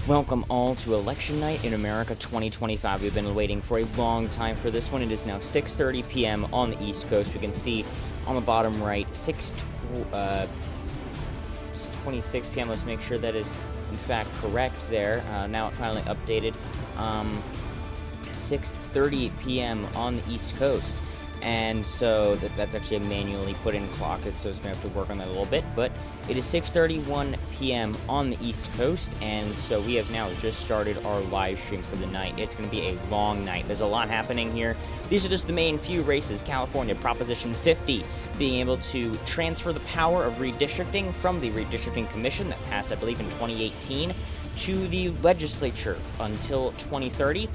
Welcome all to Election Night in America 2025. We've been waiting for a long time for this one. It is now 6:30 p.m. on the East Coast. We can see on the bottom right, 6:26 p.m. Let's make sure that is in fact correct there. Now it finally updated. 6:30 p.m. on the East Coast. And so that's actually a manually put in clock, so it's going to have to work on that a little bit, but it is 6:31 p.m. on the East Coast, and so we have now just started our live stream for the night. It's going to be a long night. There's a lot happening here. These are just the main few races. California, Proposition 50, being able to transfer the power of redistricting from the Redistricting Commission that passed, I believe, in 2018 to the legislature until 2030.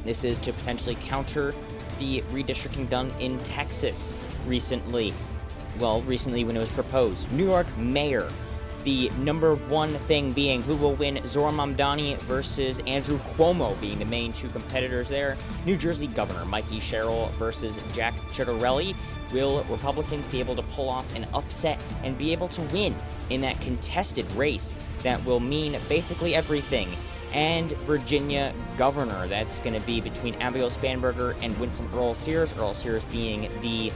This is to potentially counter the redistricting done in Texas recently. Well, recently when it was proposed. New York mayor. The number one thing being who will win, Zoran Mamdani versus Andrew Cuomo being the main two competitors there. New Jersey governor, Mikey Sherrill versus Jack Ciattarelli. Will Republicans be able to pull off an upset and be able to win in that contested race that will mean basically everything? And Virginia governor. That's going to be between Abigail Spanberger and Winsome Earl Sears. Earl Sears being the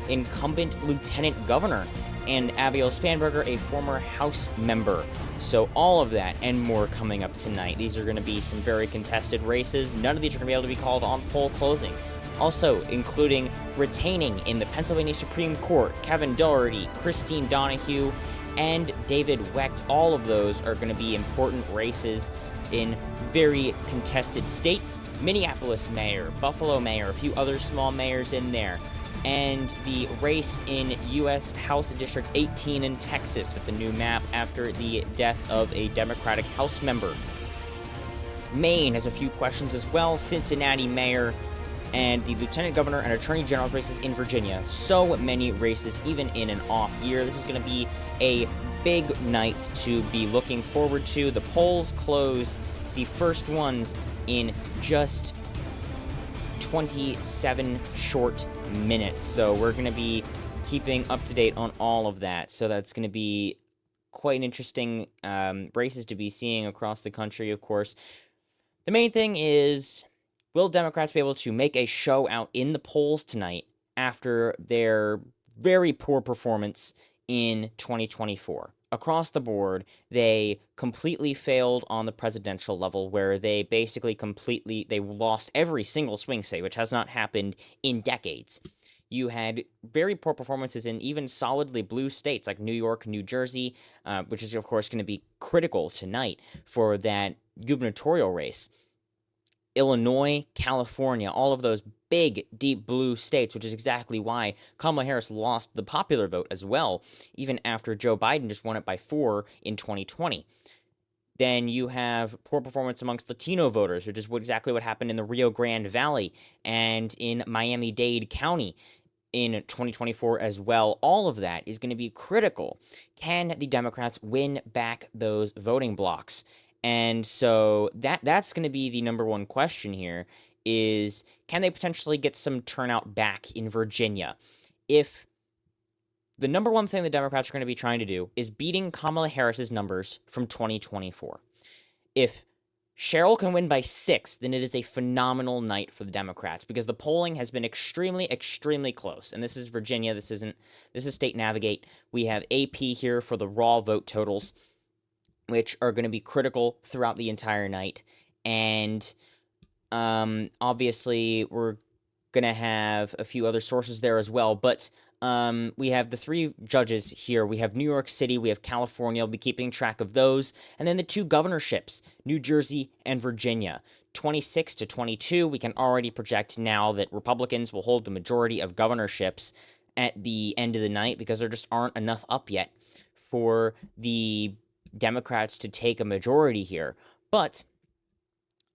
incumbent lieutenant governor, and Abigail Spanberger, a former House member. So all of that and more coming up tonight. These are going to be some very contested races. None of these are going to be able to be called on poll closing. Also, including retaining in the Pennsylvania Supreme Court, Kevin Doherty, Christine Donahue, and David Wecht. All of those are going to be important races in very contested states. Minneapolis mayor, Buffalo mayor, a few other small mayors in there. And the race in U.S. House District 18 in Texas with the new map after the death of a Democratic House member. Maine has a few questions as well. Cincinnati mayor and the lieutenant governor and attorney general's races in Virginia. So many races, even in an off year. This is going to be a big night to be looking forward to. The polls close, the first ones, in just 27 short minutes. So we're going to be keeping up to date on all of that. So that's going to be quite interesting races to be seeing across the country, of course. The main thing is, will Democrats be able to make a show out in the polls tonight after their very poor performance in 2024? Across the board, they completely failed on the presidential level, where they basically they lost every single swing state, which has not happened in decades. You had very poor performances in even solidly blue states like New York, New Jersey, which is, of course, going to be critical tonight for that gubernatorial race. Illinois, California, all of those big, deep blue states, which is exactly why Kamala Harris lost the popular vote as well, even after Joe Biden just won it by 4 in 2020. Then you have poor performance amongst Latino voters, which is exactly what happened in the Rio Grande Valley and in Miami-Dade County in 2024 as well. All of that is going to be critical. Can the Democrats win back those voting blocks? And so that's going to be the number one question here, is can they potentially get some turnout back in Virginia? If the number one thing the Democrats are going to be trying to do is beating Kamala Harris's numbers from 2024. If Sherrill can win by 6, then it is a phenomenal night for the Democrats, because the polling has been extremely, extremely close. And this is Virginia. This is State Navigate. We have AP here for the raw vote totals, which are going to be critical throughout the entire night. And obviously, we're going to have a few other sources there as well. But we have the 3 judges here. We have New York City, we have California. We'll be keeping track of those. And then the 2 governorships, New Jersey and Virginia. 26 to 22, we can already project now that Republicans will hold the majority of governorships at the end of the night, because there just aren't enough up yet for the Democrats to take a majority here. But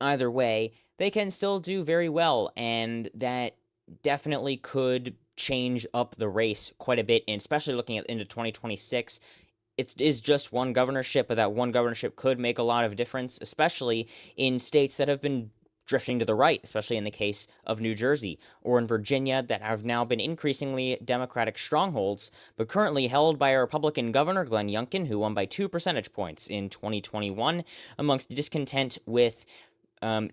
either way, they can still do very well, and that definitely could change up the race quite a bit, and especially looking into 2026. It is just one governorship, but that one governorship could make a lot of difference, especially in states that have been drifting to the right, especially in the case of New Jersey, or in Virginia, that have now been increasingly Democratic strongholds, but currently held by a Republican governor, Glenn Youngkin, who won by 2 percentage points in 2021, amongst discontent with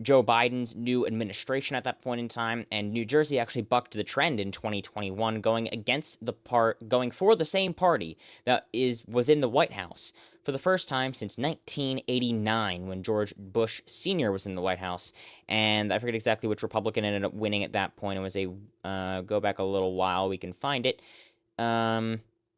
Joe Biden's new administration at that point in time, and New Jersey actually bucked the trend in 2021, going for the same party that was in the White House for the first time since 1989, when George Bush Sr. was in the White House, and I forget exactly which Republican ended up winning at that point. It was go back a little while, we can find it.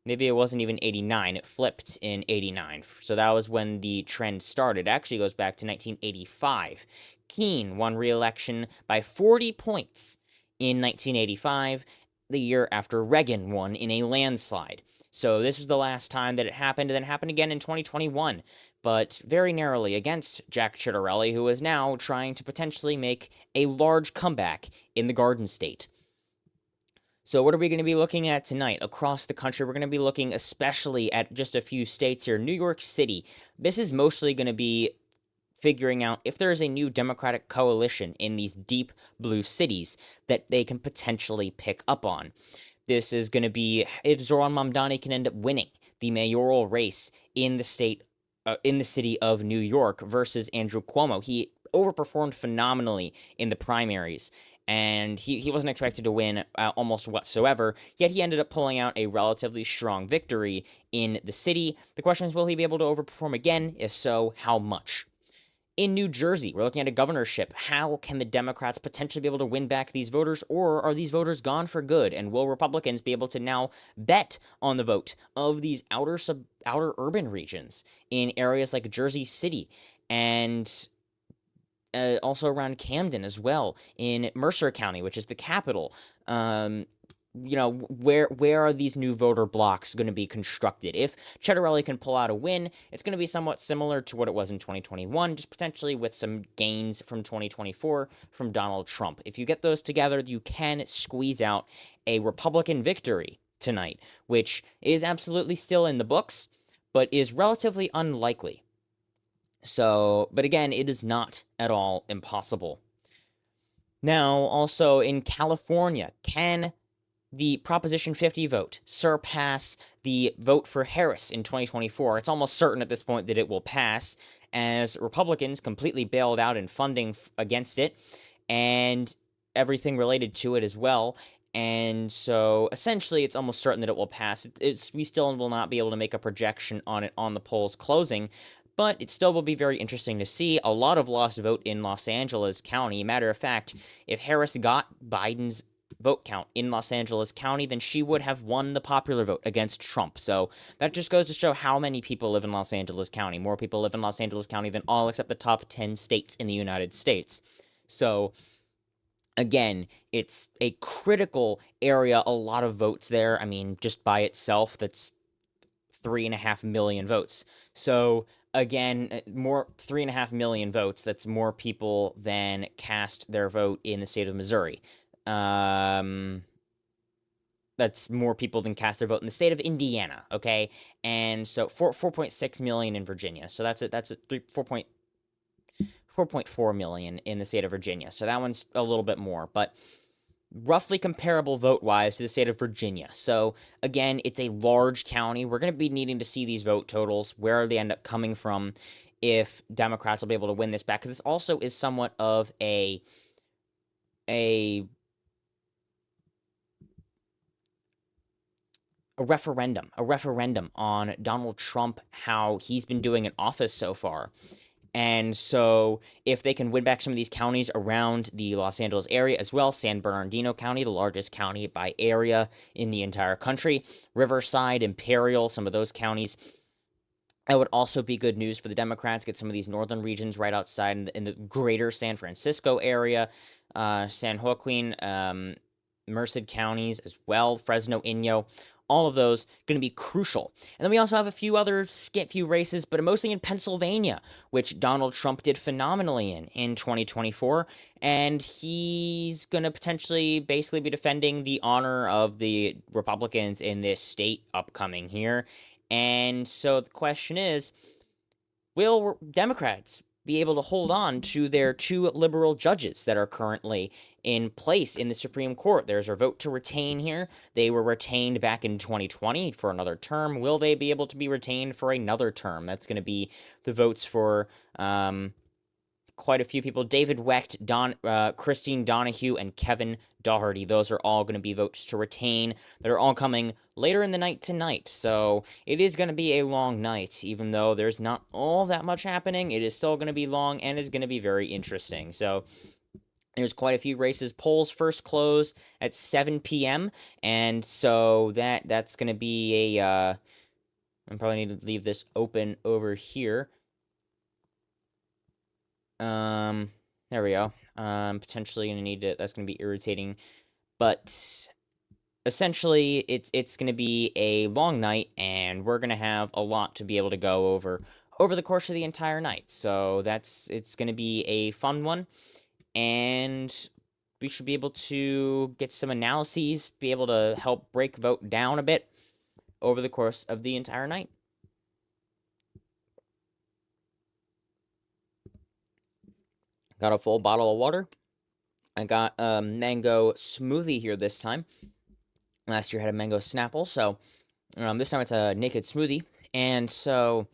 Maybe it wasn't even 89. It flipped in 89. So that was when the trend started. It actually goes back to 1985. Keene won re-election by 40 points in 1985, the year after Reagan won in a landslide. So this was the last time that it happened, and then it happened again in 2021, but very narrowly against Jack Ciattarelli, who is now trying to potentially make a large comeback in the Garden State. So what are we going to be looking at tonight? Across the country, we're going to be looking especially at just a few states here. New York City. This is mostly going to be figuring out if there is a new Democratic coalition in these deep blue cities that they can potentially pick up on. This is going to be if Zoran Mamdani can end up winning the mayoral race in the city of New York versus Andrew Cuomo. He overperformed phenomenally in the primaries, and he wasn't expected to win almost whatsoever, yet he ended up pulling out a relatively strong victory in the city. The question is, will he be able to overperform again? If so, how much? In New Jersey, we're looking at a governorship. How can the Democrats potentially be able to win back these voters, or are these voters gone for good? And will Republicans be able to now bet on the vote of these outer urban regions in areas like Jersey City and also around Camden as well, in Mercer County, which is the capital? Where are these new voter blocks going to be constructed? If Ciattarelli can pull out a win, it's going to be somewhat similar to what it was in 2021, just potentially with some gains from 2024 from Donald Trump. If you get those together, you can squeeze out a Republican victory tonight, which is absolutely still in the books, but is relatively unlikely. So, but again, it is not at all impossible. Now, also in California, can the Proposition 50 vote surpass the vote for Harris in 2024? It's almost certain at this point that it will pass, as Republicans completely bailed out in funding against it, and everything related to it as well. And so, essentially, it's almost certain that it will pass. We still will not be able to make a projection on it on the polls closing, but it still will be very interesting to see. A lot of lost vote in Los Angeles County. Matter of fact, if Harris got Biden's vote count in Los Angeles County, then she would have won the popular vote against Trump. So that just goes to show how many people live in Los Angeles County. More people live in Los Angeles County than all except the top 10 states in the United States. So again, it's a critical area, a lot of votes there. I mean, just by itself, that's 3.5 million votes. So again, more 3.5 million votes, that's more people than cast their vote in the state of Missouri. That's more people than cast their vote in the state of Indiana, okay? And so 4.6 million in Virginia. So that's 4.4 million in the state of Virginia. So that one's a little bit more, but roughly comparable vote-wise to the state of Virginia. So again, it's a large county. We're going to be needing to see these vote totals, where they end up coming from, if Democrats will be able to win this back, because this also is somewhat of a referendum on Donald Trump, how he's been doing in office so far. And so if they can win back some of these counties around the Los Angeles area as well, San Bernardino County, the largest county by area in the entire country, Riverside, Imperial, some of those counties, that would also be good news for the Democrats. Get some of these northern regions right outside in the greater San Francisco area, San Joaquin, Merced counties as well, Fresno, Inyo. All of those going to be crucial. And then we also have a few races, but mostly in Pennsylvania, which Donald Trump did phenomenally in 2024. And he's going to potentially basically be defending the honor of the Republicans in this state upcoming here. And so the question is, will Democrats be able to hold on to their 2 liberal judges that are currently in place in the Supreme Court. There's a vote to retain here. They were retained back in 2020 for another term. Will they be able to be retained for another term? That's going to be the votes for quite a few people. David Wecht, Christine Donahue, and Kevin Doherty. Those are all going to be votes to retain that are all coming later in the night tonight. So it is going to be a long night, even though there's not all that much happening. It is still going to be long and is going to be very interesting. So there's quite a few races. Polls first close at 7 p.m. And so that's going to be a. I probably need to leave this open over here. There we go. Potentially gonna need to. That's gonna be irritating, but essentially, it's gonna be a long night, and we're gonna have a lot to be able to go over the course of the entire night. So it's gonna be a fun one, and we should be able to get some analyses, be able to help break vote down a bit over the course of the entire night. Got a full bottle of water. I got a mango smoothie here this time. Last year I had a mango Snapple, so this time it's a naked smoothie. And so,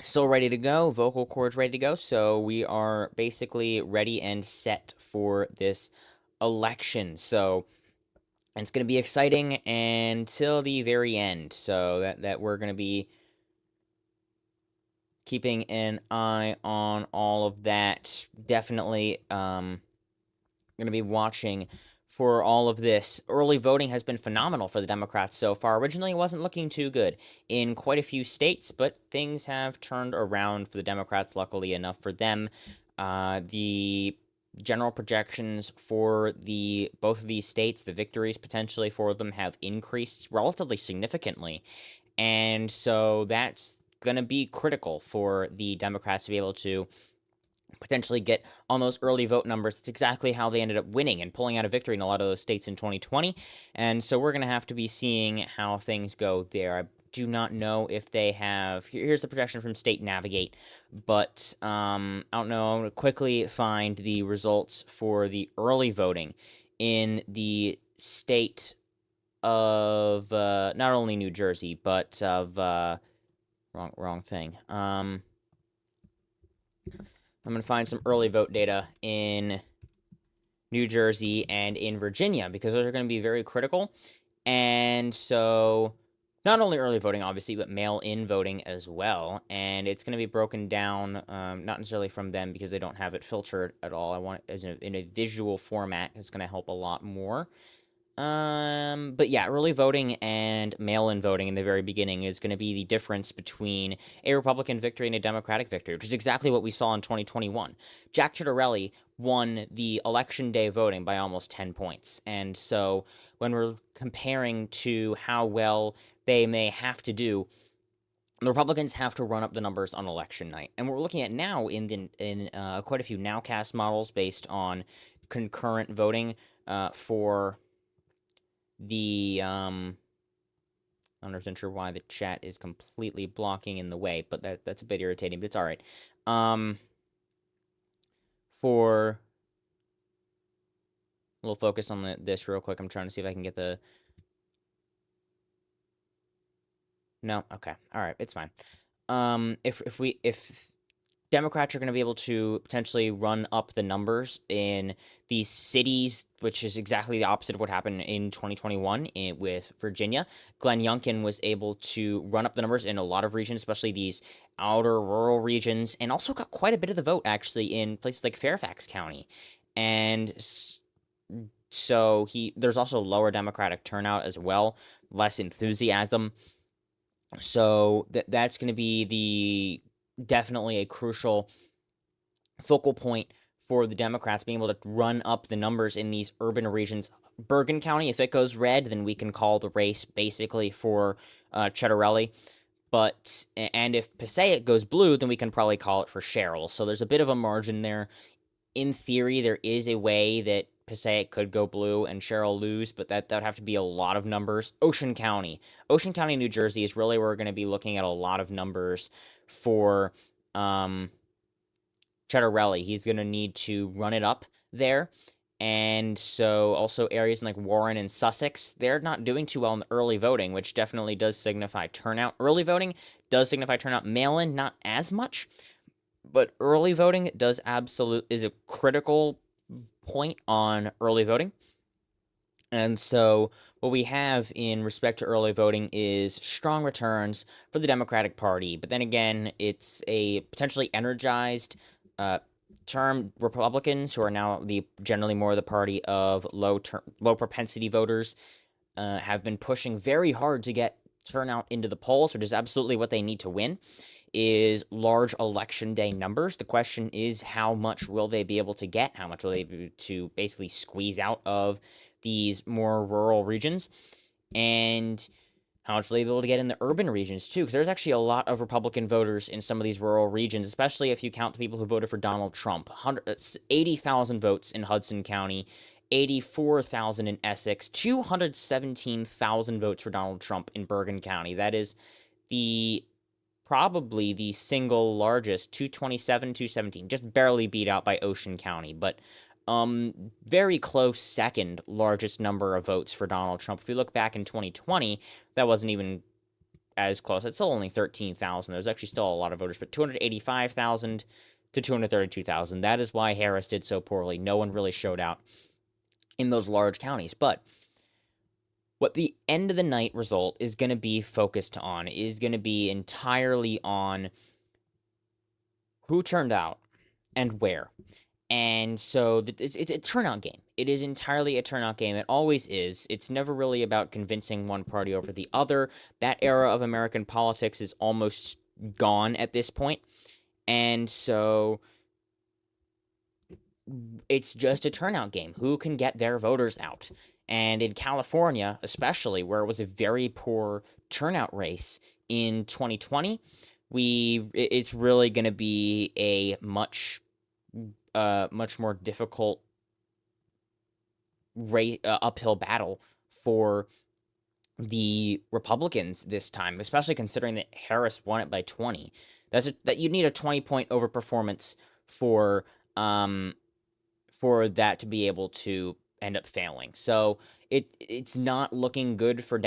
still ready to go, vocal cords ready to go. So we are basically ready and set for this election. So it's going to be exciting until the very end. So that we're going to be keeping an eye on all of that. Definitely going to be watching for all of this. Early voting has been phenomenal for the Democrats so far. Originally, it wasn't looking too good in quite a few states, but things have turned around for the Democrats, luckily enough for them. The general projections for both of these states, the victories potentially for them, have increased relatively significantly. And so that's going to be critical for the Democrats to be able to potentially get on those early vote numbers. It's exactly how they ended up winning and pulling out a victory in a lot of those states in 2020. And so we're going to have to be seeing how things go there. I do not know if they have. Here's the projection from State Navigate, but I don't know. I'm going to quickly find the results for the early voting in the state of not only New Jersey, but of wrong thing. I'm going to find some early vote data in New Jersey and in Virginia, because those are going to be very critical. And so, not only early voting, obviously, but mail-in voting as well. And it's going to be broken down, not necessarily from them, because they don't have it filtered at all. I want it in a visual format. It's going to help a lot more. But yeah, early voting and mail-in voting in the very beginning is going to be the difference between a Republican victory and a Democratic victory, which is exactly what we saw in 2021. Jack Ciattarelli won the election day voting by almost 10 points. And so when we're comparing to how well they may have to do, the Republicans have to run up the numbers on election night. And what we're looking at now in quite a few nowcast models based on concurrent voting for the I'm not sure why the chat is completely blocking in the way, but that's a bit irritating, but it's all right. For a little focus on this real quick. I'm trying to see if I can get the. No, okay, all right, it's fine. If Democrats are going to be able to potentially run up the numbers in these cities, which is exactly the opposite of what happened in 2021 with Virginia. Glenn Youngkin was able to run up the numbers in a lot of regions, especially these outer rural regions, and also got quite a bit of the vote, actually, in places like Fairfax County. And so there's also lower Democratic turnout as well, less enthusiasm. So that's going to be definitely a crucial focal point for the Democrats, being able to run up the numbers in these urban regions. Bergen County, if it goes red, then we can call the race basically for Ciattarelli. And if Passaic goes blue, then we can probably call it for Sherrill. So there's a bit of a margin there. In theory, there is a way that Passaic could go blue and Sherrill lose, but that would have to be a lot of numbers. Ocean County, New Jersey is really where we're going to be looking at a lot of numbers for Chattarelli. He's going to need to run it up there. And so also areas in like Warren and Sussex, they're not doing too well in the early voting, which definitely does signify turnout. Early voting does signify turnout. Mail-in, not as much, but early voting is a critical point on early voting. And so what we have in respect to early voting is strong returns for the Democratic Party. But then again, it's a potentially energized term Republicans, who are now generally more the party of low propensity voters, have been pushing very hard to get turnout into the polls, which is absolutely what they need to win, is large election day numbers. The question is, how much will they be able to get? How much will they be able to basically squeeze out of these more rural regions? And how much will they be able to get in the urban regions, too? Because there's actually a lot of Republican voters in some of these rural regions, especially if you count the people who voted for Donald Trump. 80,000 votes in Hudson County, 84,000 in Essex, 217,000 votes for Donald Trump in Bergen County. That is probably the single largest, 227, 217, just barely beat out by Ocean County, but very close second largest number of votes for Donald Trump. If you look back in 2020, that wasn't even as close. It's still only 13,000. There's actually still a lot of voters, but 285,000 to 232,000. That is why Harris did so poorly. No one really showed out in those large counties. But what the end of the night result is going to be focused on is going to be entirely on who turned out and where. And so it's a turnout game. It is entirely a turnout game. It always is. It's never really about convincing one party over the other. That era of American politics is almost gone at this point. And so it's just a turnout game. Who can get their voters out? And in California, especially, where it was a very poor turnout race in 2020, it's really going to be a much more difficult uphill battle for the Republicans this time, especially considering that Harris won it by 20. That you need a 20-point overperformance for that to be able to end up failing. So it's not looking good for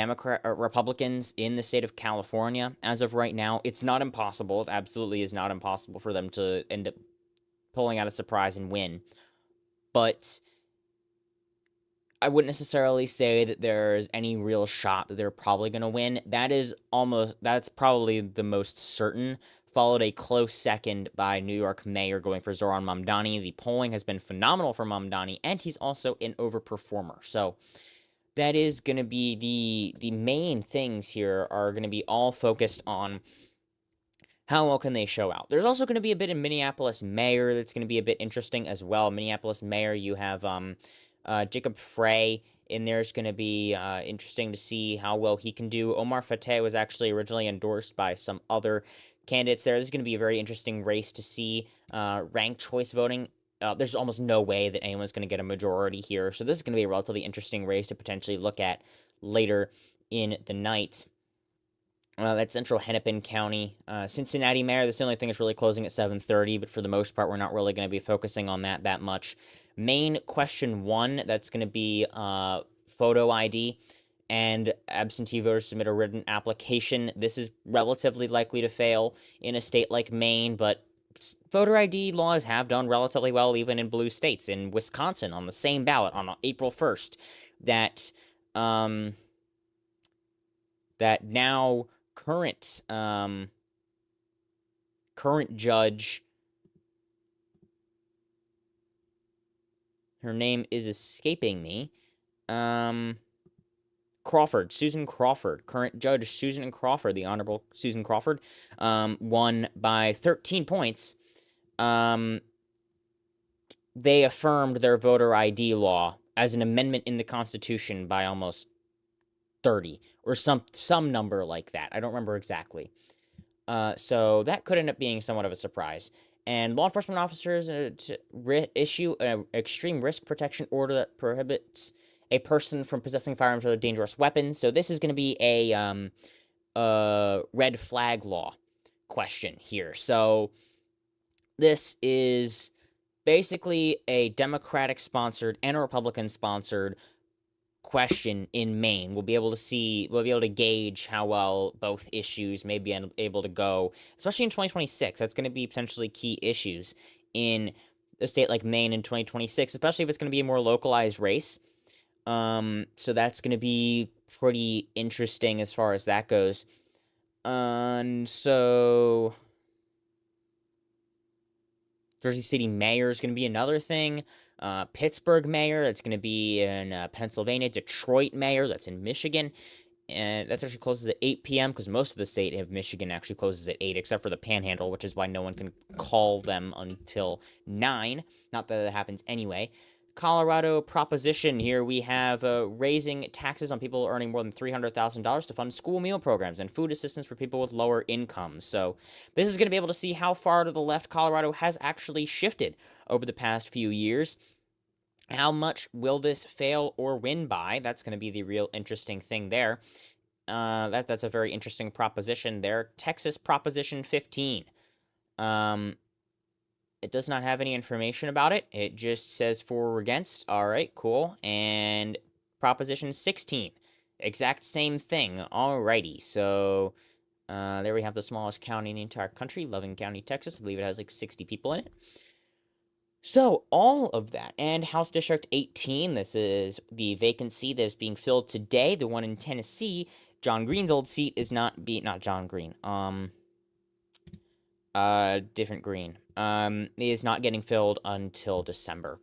Republicans in the state of California as of right now. It's not impossible. It absolutely is not impossible for them to end up pulling out a surprise and win. But I wouldn't necessarily say that there's any real shot that they're probably going to win. That's probably the most certain, followed a close second by New York Mayor going for Zohran Mamdani. The polling has been phenomenal for Mamdani, and he's also an overperformer. So that is going to be the main things here are going to be all focused on how well can they show out. There's also going to be a bit in Minneapolis Mayor that's going to be a bit interesting as well. Minneapolis Mayor, you have Jacob Frey in there. Is going to be interesting to see how well he can do. Omar Fateh was actually originally endorsed by some other candidates there. This is going to be a very interesting race to see. Ranked choice voting, there's almost no way that anyone's going to get a majority here. So this is going to be a relatively interesting race to potentially look at later in the night. That's Central Hennepin County. Cincinnati Mayor, that's the only thing that's really closing at 7:30, but for the most part, we're not really going to be focusing on that much. Main question 1, that's going to be photo ID, and absentee voters submit a written application. This is relatively likely to fail in a state like Maine, but voter ID laws have done relatively well even in blue states. In Wisconsin, on the same ballot on April 1st, that now current judge, her name is escaping me, Crawford, Susan Crawford, current judge Susan Crawford, the Honorable Susan Crawford, won by 13 points. They affirmed their voter ID law as an amendment in the Constitution by almost 30 or some number like that. I don't remember exactly. So that could end up being somewhat of a surprise. And law enforcement officers issue an extreme risk protection order that prohibits a person from possessing firearms or other dangerous weapons. So this is going to be a red flag law question here. So This is basically a Democratic-sponsored and a Republican-sponsored question in Maine. We'll be able to gauge how well both issues may be able to go, especially in 2026. That's going to be potentially key issues in a state like Maine in 2026, especially if it's going to be a more localized race. So that's going to be pretty interesting as far as that goes. And so Jersey City mayor is going to be another thing. Pittsburgh mayor, that's going to be in Pennsylvania. Detroit mayor, that's in Michigan. And that actually closes at 8 p.m. because most of the state of Michigan actually closes at 8, except for the Panhandle, which is why no one can call them until 9. Not that it happens anyway. Colorado proposition here, we have raising taxes on people earning more than $300,000 to fund school meal programs and food assistance for people with lower incomes. So this is going to be able to see how far to the left Colorado has actually shifted over the past few years. How much will this fail or win by? That's going to be the real interesting thing there. That's a very interesting proposition there. Texas Proposition 15. It does not have any information about it. It just says for or against. All right, cool. And Proposition 16. Exact same thing. Alrighty, so there we have the smallest county in the entire country, Loving County, Texas. I believe it has like 60 people in it. So, all of that, and House District 18, this is the vacancy that is being filled today, the one in Tennessee. John Green's old seat is not John Green, different Green, is not getting filled until December.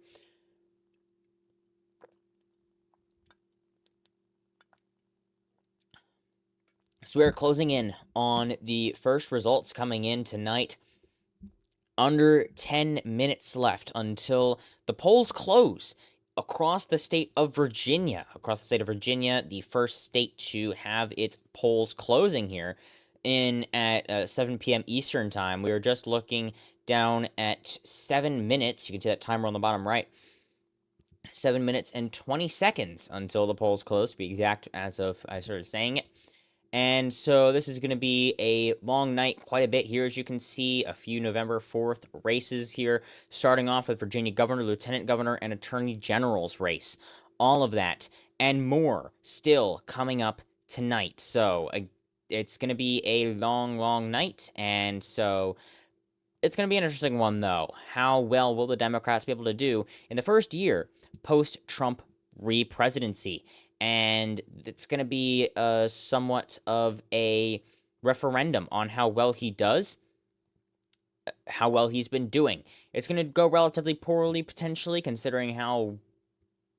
So we're closing in on the first results coming in tonight. Under 10 minutes left until the polls close across the state of Virginia. Across the state of Virginia, the first state to have its polls closing here at 7 p.m. Eastern time. We were just looking down at 7 minutes. You can see that timer on the bottom right. 7 minutes and 20 seconds until the polls close, to be exact, as of I started saying it. And so this is going to be a long night, quite a bit here. As you can see, a few November 4th races here, starting off with Virginia governor, lieutenant governor, and attorney general's race. All of that and more still coming up tonight. So it's going to be a long, long night. And so it's going to be an interesting one, though. How well will the Democrats be able to do in the first year post-Trump re-presidency? And it's going to be somewhat of a referendum on how well he does, how well he's been doing. It's going to go relatively poorly, potentially, considering how,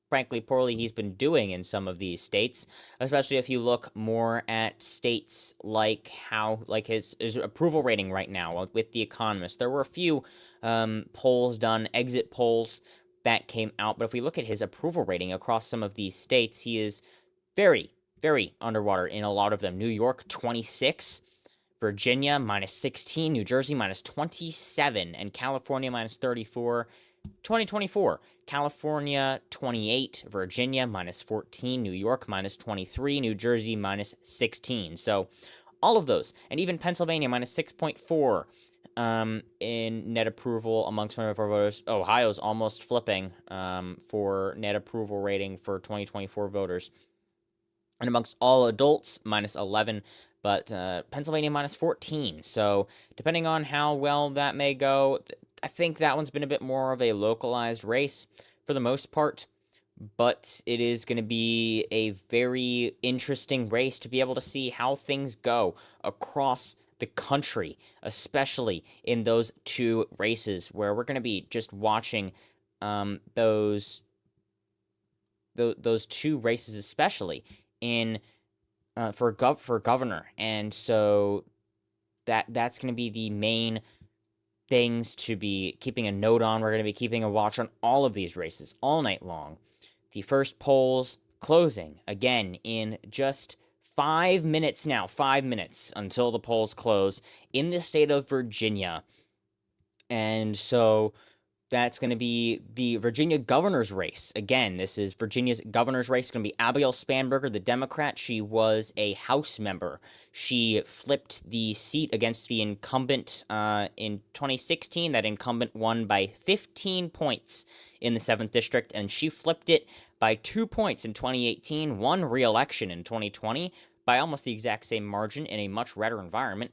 frankly, poorly he's been doing in some of these states, especially if you look more at states like his approval rating right now with The Economist. There were a few polls done, exit polls, that came out, but if we look at his approval rating across some of these states, he is very, very underwater in a lot of them. New York, 26, Virginia, minus 16, New Jersey, minus 27, and California, minus 34. 2024, California, 28, Virginia, minus 14, New York, minus 23, New Jersey, minus 16. So all of those, and even Pennsylvania, minus 6.4. In net approval amongst some of our voters. Ohio's almost flipping for net approval rating for 2024 voters. And amongst all adults, minus 11, but Pennsylvania minus 14. So depending on how well that may go, I think that one's been a bit more of a localized race for the most part. But it is going to be a very interesting race to be able to see how things go across the country, especially in those two races where we're going to be just watching those two races, especially in for governor. And so that's going to be the main things to be keeping a note on. We're going to be keeping a watch on all of these races all night long. The first polls closing again in just 5 minutes now, 5 minutes until the polls close in the state of Virginia. And so that's going to be the Virginia governor's race. Again, this is Virginia's governor's race. It's going to be Abigail Spanberger, the Democrat. She was a House member. She flipped the seat against the incumbent in 2016. That incumbent won by 15 points in the 7th District, and she flipped it by 2 points in 2018, won re-election in 2020 by almost the exact same margin in a much redder environment.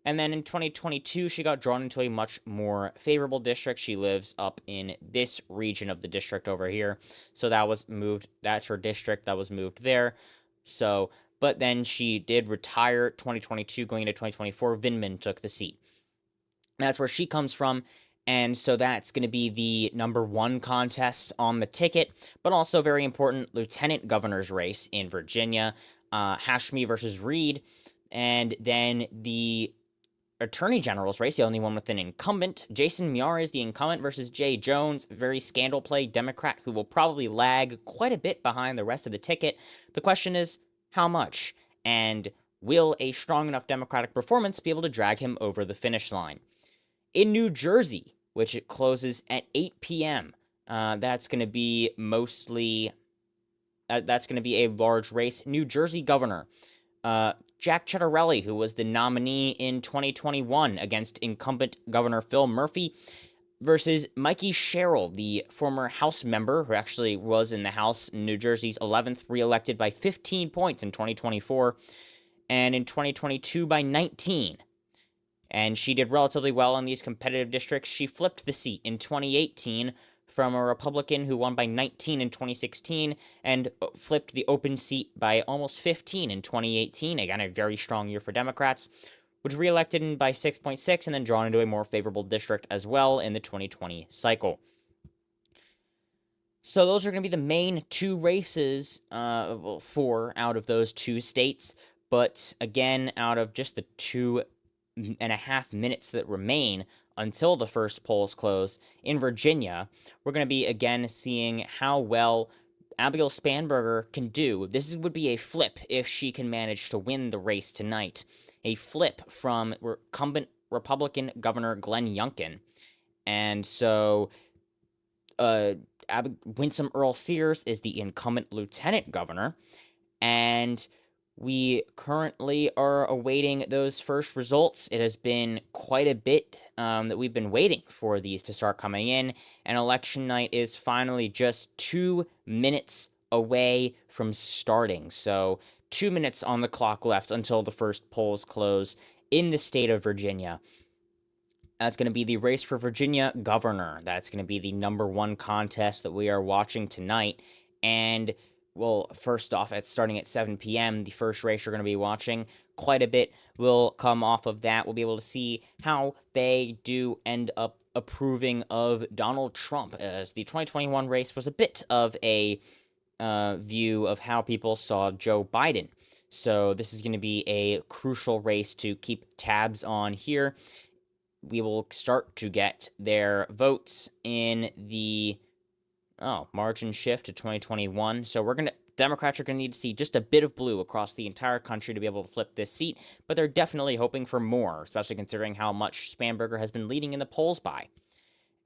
And then in 2022, she got drawn into a much more favorable district. She lives up in this region of the district over here. So that was moved. That's her district. That was moved there. So, but then she did retire 2022. Going into 2024, Vindman took the seat. That's where she comes from. And so that's going to be the number 1 contest on the ticket. But also very important lieutenant governor's race in Virginia. Hashmi versus Reed. And then the Attorney General's race, the only one with an incumbent. Jason Miar is the incumbent versus Jay Jones, very scandal play Democrat who will probably lag quite a bit behind the rest of the ticket. The question is, how much? And will a strong enough Democratic performance be able to drag him over the finish line? In New Jersey, which it closes at 8 p.m., that's going to be mostly, that's going to be a large race. New Jersey governor. Jack Ciattarelli, who was the nominee in 2021 against incumbent Governor Phil Murphy, versus Mikey Sherrill, the former House member who actually was in the House in New Jersey's 11th, reelected by 15 points in 2024, and in 2022 by 19. And she did relatively well in these competitive districts. She flipped the seat in 2018 from a Republican who won by 19 in 2016 and flipped the open seat by almost 15 in 2018. Again, a very strong year for Democrats, was reelected by 6.6 and then drawn into a more favorable district as well in the 2020 cycle. So those are going to be the main 2 races, 4 out of those 2 states. But again, out of just the 2.5 minutes that remain until the first polls close in Virginia, we're going to be again seeing how well Abigail Spanberger can do. This would be a flip if she can manage to win the race tonight. A flip from incumbent Republican Governor Glenn Youngkin. And so Winsome Earl Sears is the incumbent lieutenant governor, and we currently are awaiting those first results. It has been quite a bit that we've been waiting for these to start coming in, and election night is finally just 2 minutes away from starting. So 2 minutes on the clock left until the first polls close in the state of Virginia. That's going to be the race for Virginia governor. That's going to be the number 1 contest that we are watching tonight. And well, first off, it's starting at 7 p.m. The first race you're going to be watching. Quite a bit will come off of that. We'll be able to see how they do end up approving of Donald Trump, as the 2021 race was a bit of a view of how people saw Joe Biden. So this is going to be a crucial race to keep tabs on here. We will start to get their votes in the margin shift to 2021. So Democrats are going to need to see just a bit of blue across the entire country to be able to flip this seat, but they're definitely hoping for more, especially considering how much Spanberger has been leading in the polls by.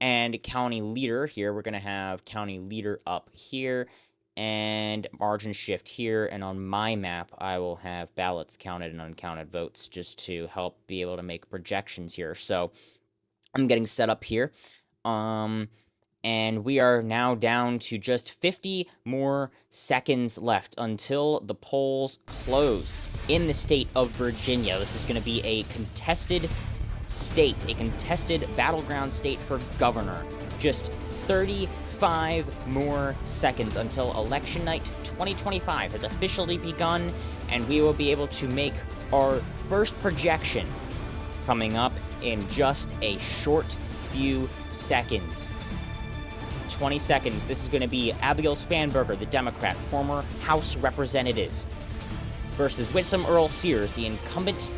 And county leader here, we're going to have county leader up here, and margin shift here, and on my map, I will have ballots counted and uncounted votes just to help be able to make projections here. So I'm getting set up here. And we are now down to just 50 more seconds left until the polls close in the state of Virginia. This is going to be a contested state, a contested battleground state for governor. Just 35 more seconds until election night 2025 has officially begun, and we will be able to make our first projection coming up in just a short few seconds. 20 seconds. This is going to be Abigail Spanberger, the Democrat, former House representative, versus Winsome Earl Sears, the incumbent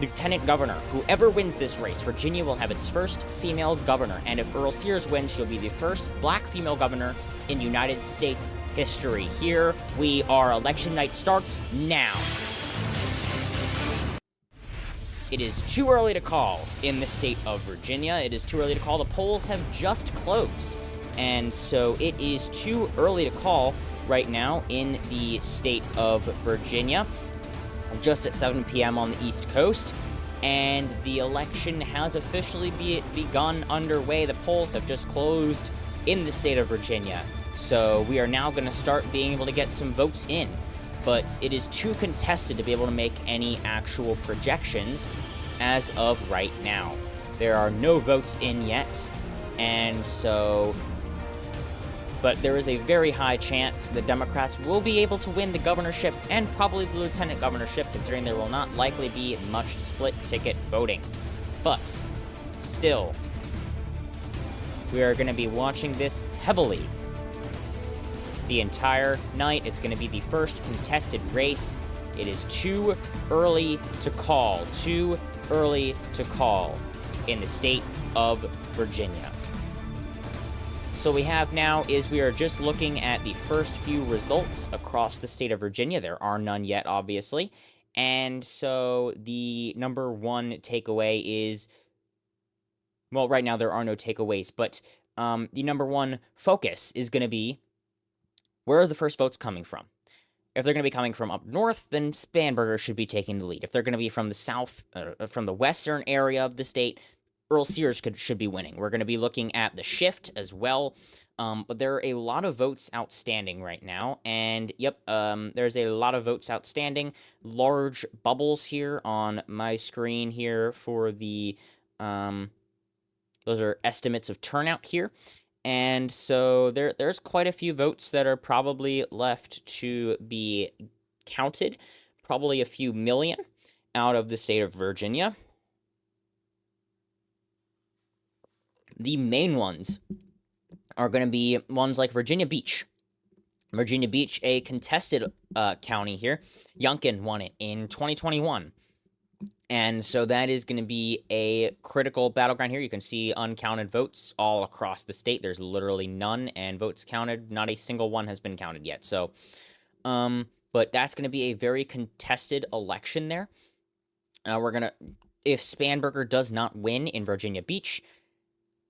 lieutenant governor. Whoever wins this race, Virginia will have its first female governor, and if Earl Sears wins, she'll be the first black female governor in United States history. Here we are. Election night starts now. It is too early to call in the state of Virginia. It is too early to call. The polls have just closed. And so it is too early to call right now in the state of Virginia, just at 7 p.m. on the East Coast. And the election has officially begun underway. The polls have just closed in the state of Virginia. So we are now going to start being able to get some votes in. But it is too contested to be able to make any actual projections as of right now. There are no votes in yet, and so... But there is a very high chance the Democrats will be able to win the governorship and probably the lieutenant governorship, considering there will not likely be much split-ticket voting. But, still, we are going to be watching this heavily the entire night. It's going to be the first contested race. It is too early to call. Too early to call in the state of Virginia. So we have now is we are just looking at the first few results across the state of Virginia. There are none yet, obviously. And so the number one takeaway is, well, right now there are no takeaways, but the number one focus is going to be, where are the first votes coming from? If they're going to be coming from up north, then Spanberger should be taking the lead. If they're going to be from the south, from the western area of the state, Earl Sears should be winning. We're going to be looking at the shift as well. But there are a lot of votes outstanding right now. And, yep, there's a lot of votes outstanding. Large bubbles here on my screen here for the... those are estimates of turnout here. And so there's quite a few votes that are probably left to be counted. Probably a few million out of the state of Virginia. The main ones are going to be ones like Virginia Beach. Virginia Beach, a contested county here. Youngkin won it in 2021. And so that is going to be a critical battleground here. You can see uncounted votes all across the state. There's literally none, and votes counted, not a single one has been counted yet. So, but that's going to be a very contested election there. If Spanberger does not win in Virginia Beach,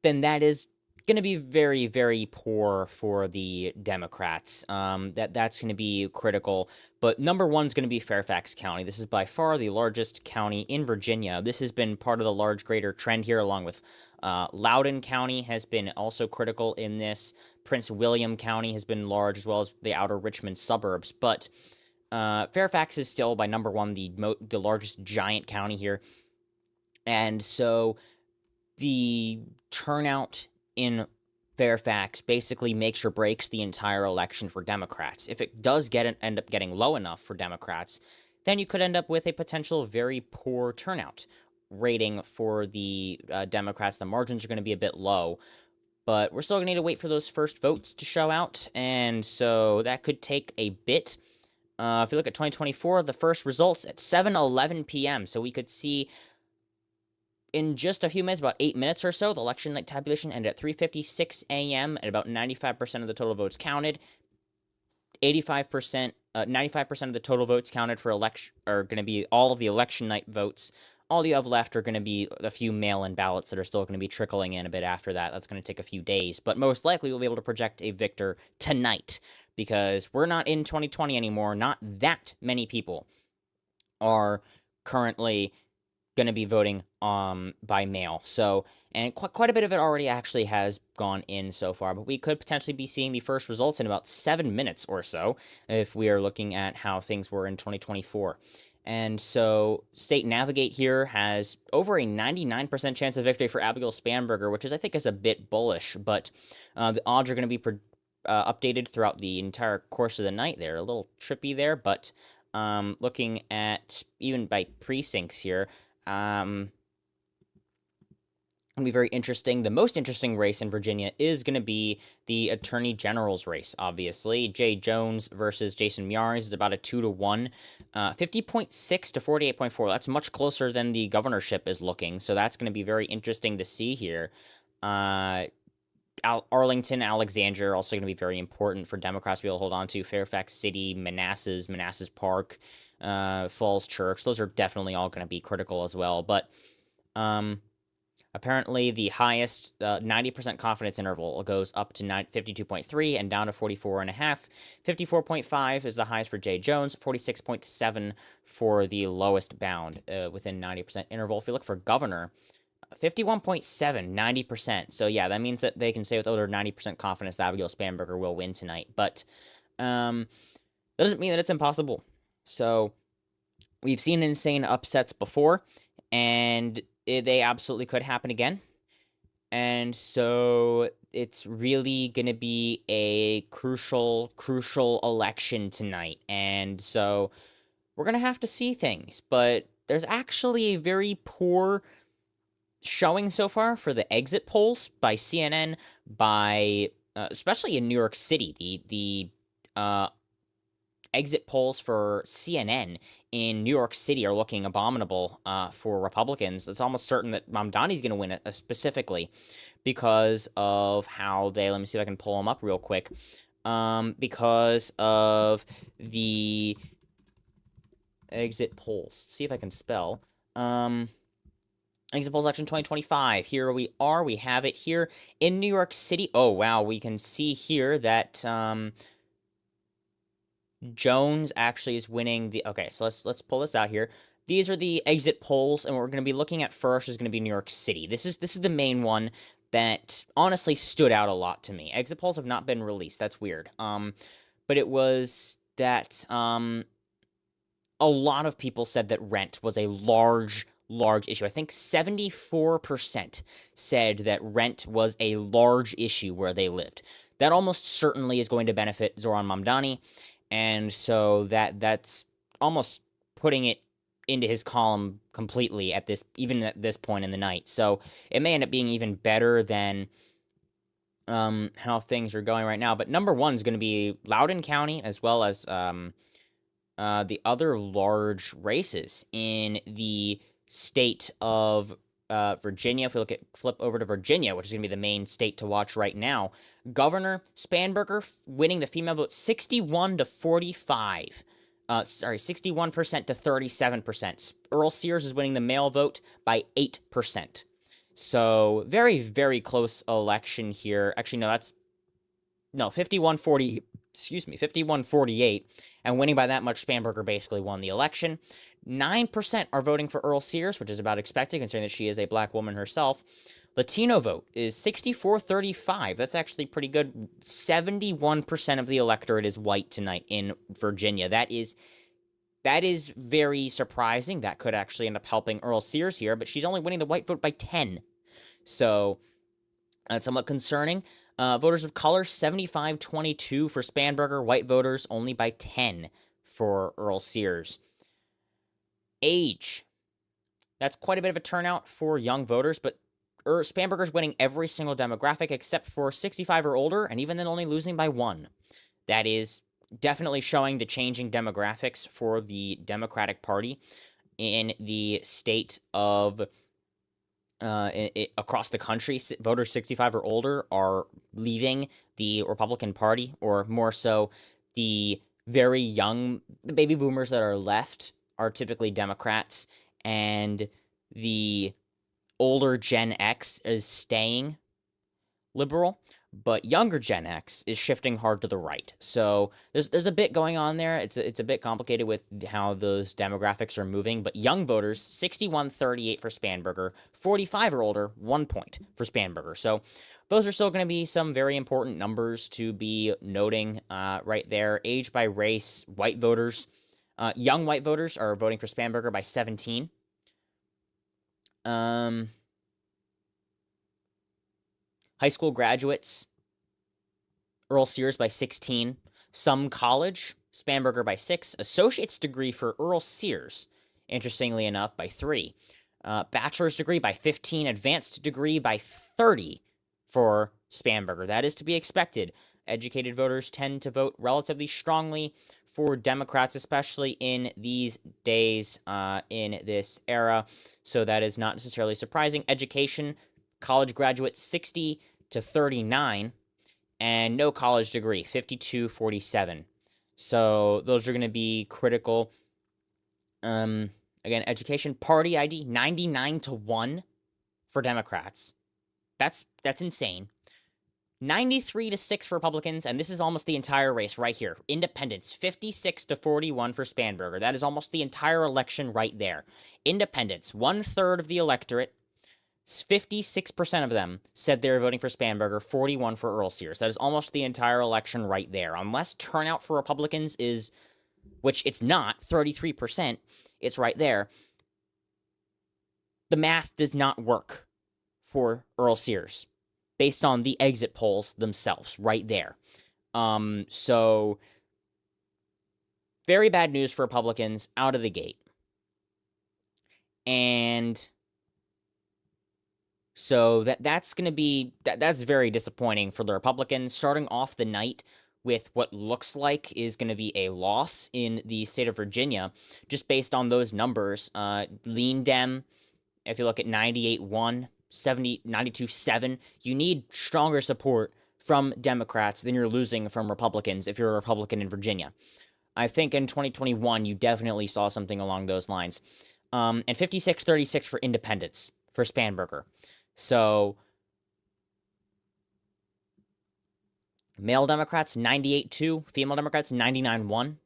then that is going to be very, very poor for the Democrats. That's going to be critical. But number one is going to be Fairfax County. This is by far the largest county in Virginia. This has been part of the large greater trend here, along with Loudoun County has been also critical in this. Prince William County has been large, as well as the outer Richmond suburbs. But Fairfax is still by number one the largest giant county here. And so the turnout in Fairfax basically makes or breaks the entire election for Democrats. If it does end up getting low enough for Democrats, then you could end up with a potential very poor turnout rating for the Democrats. The margins are going to be a bit low, but we're still going to need to wait for those first votes to show out, and so that could take a bit. If you look at 2024, the first results at 7:11 p.m., so we could see in just a few minutes, about 8 minutes or so, the election night tabulation ended at 3:56 a.m. and about 95% of the total votes counted. 95% of the total votes counted for election are going to be all of the election night votes. All you have left are going to be a few mail-in ballots that are still going to be trickling in a bit after that. That's going to take a few days, but most likely we'll be able to project a victor tonight because we're not in 2020 anymore. Not that many people are currently going to be voting by mail. So, and quite a bit of it already actually has gone in so far, but we could potentially be seeing the first results in about 7 minutes or so if we are looking at how things were in 2024. And so State Navigate here has over a 99% chance of victory for Abigail Spanberger, which I think is a bit bullish, but the odds are going to be updated throughout the entire course of the night. They're a little trippy there, but looking at even by precincts here, it'll be very interesting. The most interesting race in Virginia is going to be the Attorney General's race, obviously. Jay Jones versus Jason Miyares is about a 2-1. 50.6 to 48.4. That's much closer than the governorship is looking, so that's going to be very interesting to see here. Arlington, Alexandria are also going to be very important for Democrats to be able to hold on to. Fairfax City, Manassas Park. Falls Church. Those are definitely all going to be critical as well. But apparently the highest 90% confidence interval goes up to 52.3 and down to 44.5. 54.5 is the highest for Jay Jones, 46.7 for the lowest bound within 90% interval. If you look for governor, 51.7, 90%. So yeah, that means that they can say with over 90% confidence that Abigail Spanberger will win tonight. But that doesn't mean that it's impossible. So we've seen insane upsets before, and they absolutely could happen again. And so it's really going to be a crucial election tonight. And so we're going to have to see things. But there's actually a very poor showing so far for the exit polls by CNN, by especially in New York City. The exit polls for CNN in New York City are looking abominable for Republicans. It's almost certain that Mamdani's going to win it specifically because of how they, let me see if I can pull them up real quick, because of the exit polls. Let's see if I can spell. Exit polls election 2025. Here we are. We have it here in New York City. Oh, wow. We can see here that Jones actually is winning the... Okay, so let's pull this out here. These are the exit polls, and what we're going to be looking at first is going to be New York City. This is the main one that honestly stood out a lot to me. Exit polls have not been released. That's weird. But it was that a lot of people said that rent was a large issue. I think 74% said that rent was a large issue where they lived. That almost certainly is going to benefit Zoran Mamdani, and so that's almost putting it into his column completely at this point in the night. So it may end up being even better than how things are going right now. But number one is going to be Loudoun County, as well as the other large races in the state of Virginia. If we flip over to Virginia, which is going to be the main state to watch right now, Governor Spanberger winning the female vote 61 to 45. 61% to 37%. Earl Sears is winning the male vote by 8%. So very, very close election here. Actually, no, 51-48, and winning by that much, Spanberger basically won the election. 9% are voting for Earl Sears, which is about expected, considering that she is a black woman herself. Latino vote is 64-35. That's actually pretty good. 71% of the electorate is white tonight in Virginia. That is very surprising. That could actually end up helping Earl Sears here, but she's only winning the white vote by 10. So that's somewhat concerning. Voters of color, 75-22 for Spanberger. White voters only by 10 for Earl Sears. Age. That's quite a bit of a turnout for young voters, but Spanberger's winning every single demographic except for 65 or older, and even then only losing by 1. That is definitely showing the changing demographics for the Democratic Party in the state of across the country. Voters 65 or older are leaving the Republican Party, or more so, the very young, the baby boomers that are left are typically Democrats, and the older Gen X is staying liberal, but younger Gen X is shifting hard to the right. So there's a bit going on there. It's a bit complicated with how those demographics are moving, but young voters, 61-38 for Spanberger, 45 or older, 1 point for Spanberger. So those are still going to be some very important numbers to be noting right there. Age by race, white voters, young white voters are voting for Spanberger by 17. High school graduates, Earl Sears by 16. Some college, Spanberger by 6. Associate's degree for Earl Sears, interestingly enough, by 3. Bachelor's degree by 15. Advanced degree by 30 for Spanberger. That is to be expected. Educated voters tend to vote relatively strongly for Democrats, especially in these days, in this era. So that is not necessarily surprising. Education, college graduates 60 to 39, and no college degree 52-47. So those are going to be critical Again, education party ID 99-1 for Democrats. That's insane. 93-6 for Republicans, and this is almost the entire race right here. Independents, 56-41 for Spanberger. That is almost the entire election right there. Independents, 1/3 of the electorate, 56% of them said they were voting for Spanberger, 41 for Earl Sears. That is almost the entire election right there. Unless turnout for Republicans is, which it's not, 33%, it's right there. The math does not work for Earl Sears based on the exit polls themselves right there. So very bad news for Republicans out of the gate. And so that's going to be, that's very disappointing for the Republicans, starting off the night with what looks like is going to be a loss in the state of Virginia, just based on those numbers. Lean Dem, if you look at 98-1, 92-7, you need stronger support from Democrats than you're losing from Republicans if you're a Republican in Virginia. I think in 2021, you definitely saw something along those lines. And 56-36 for independents for Spanberger. So, male Democrats, 98-2. Female Democrats, 99-1.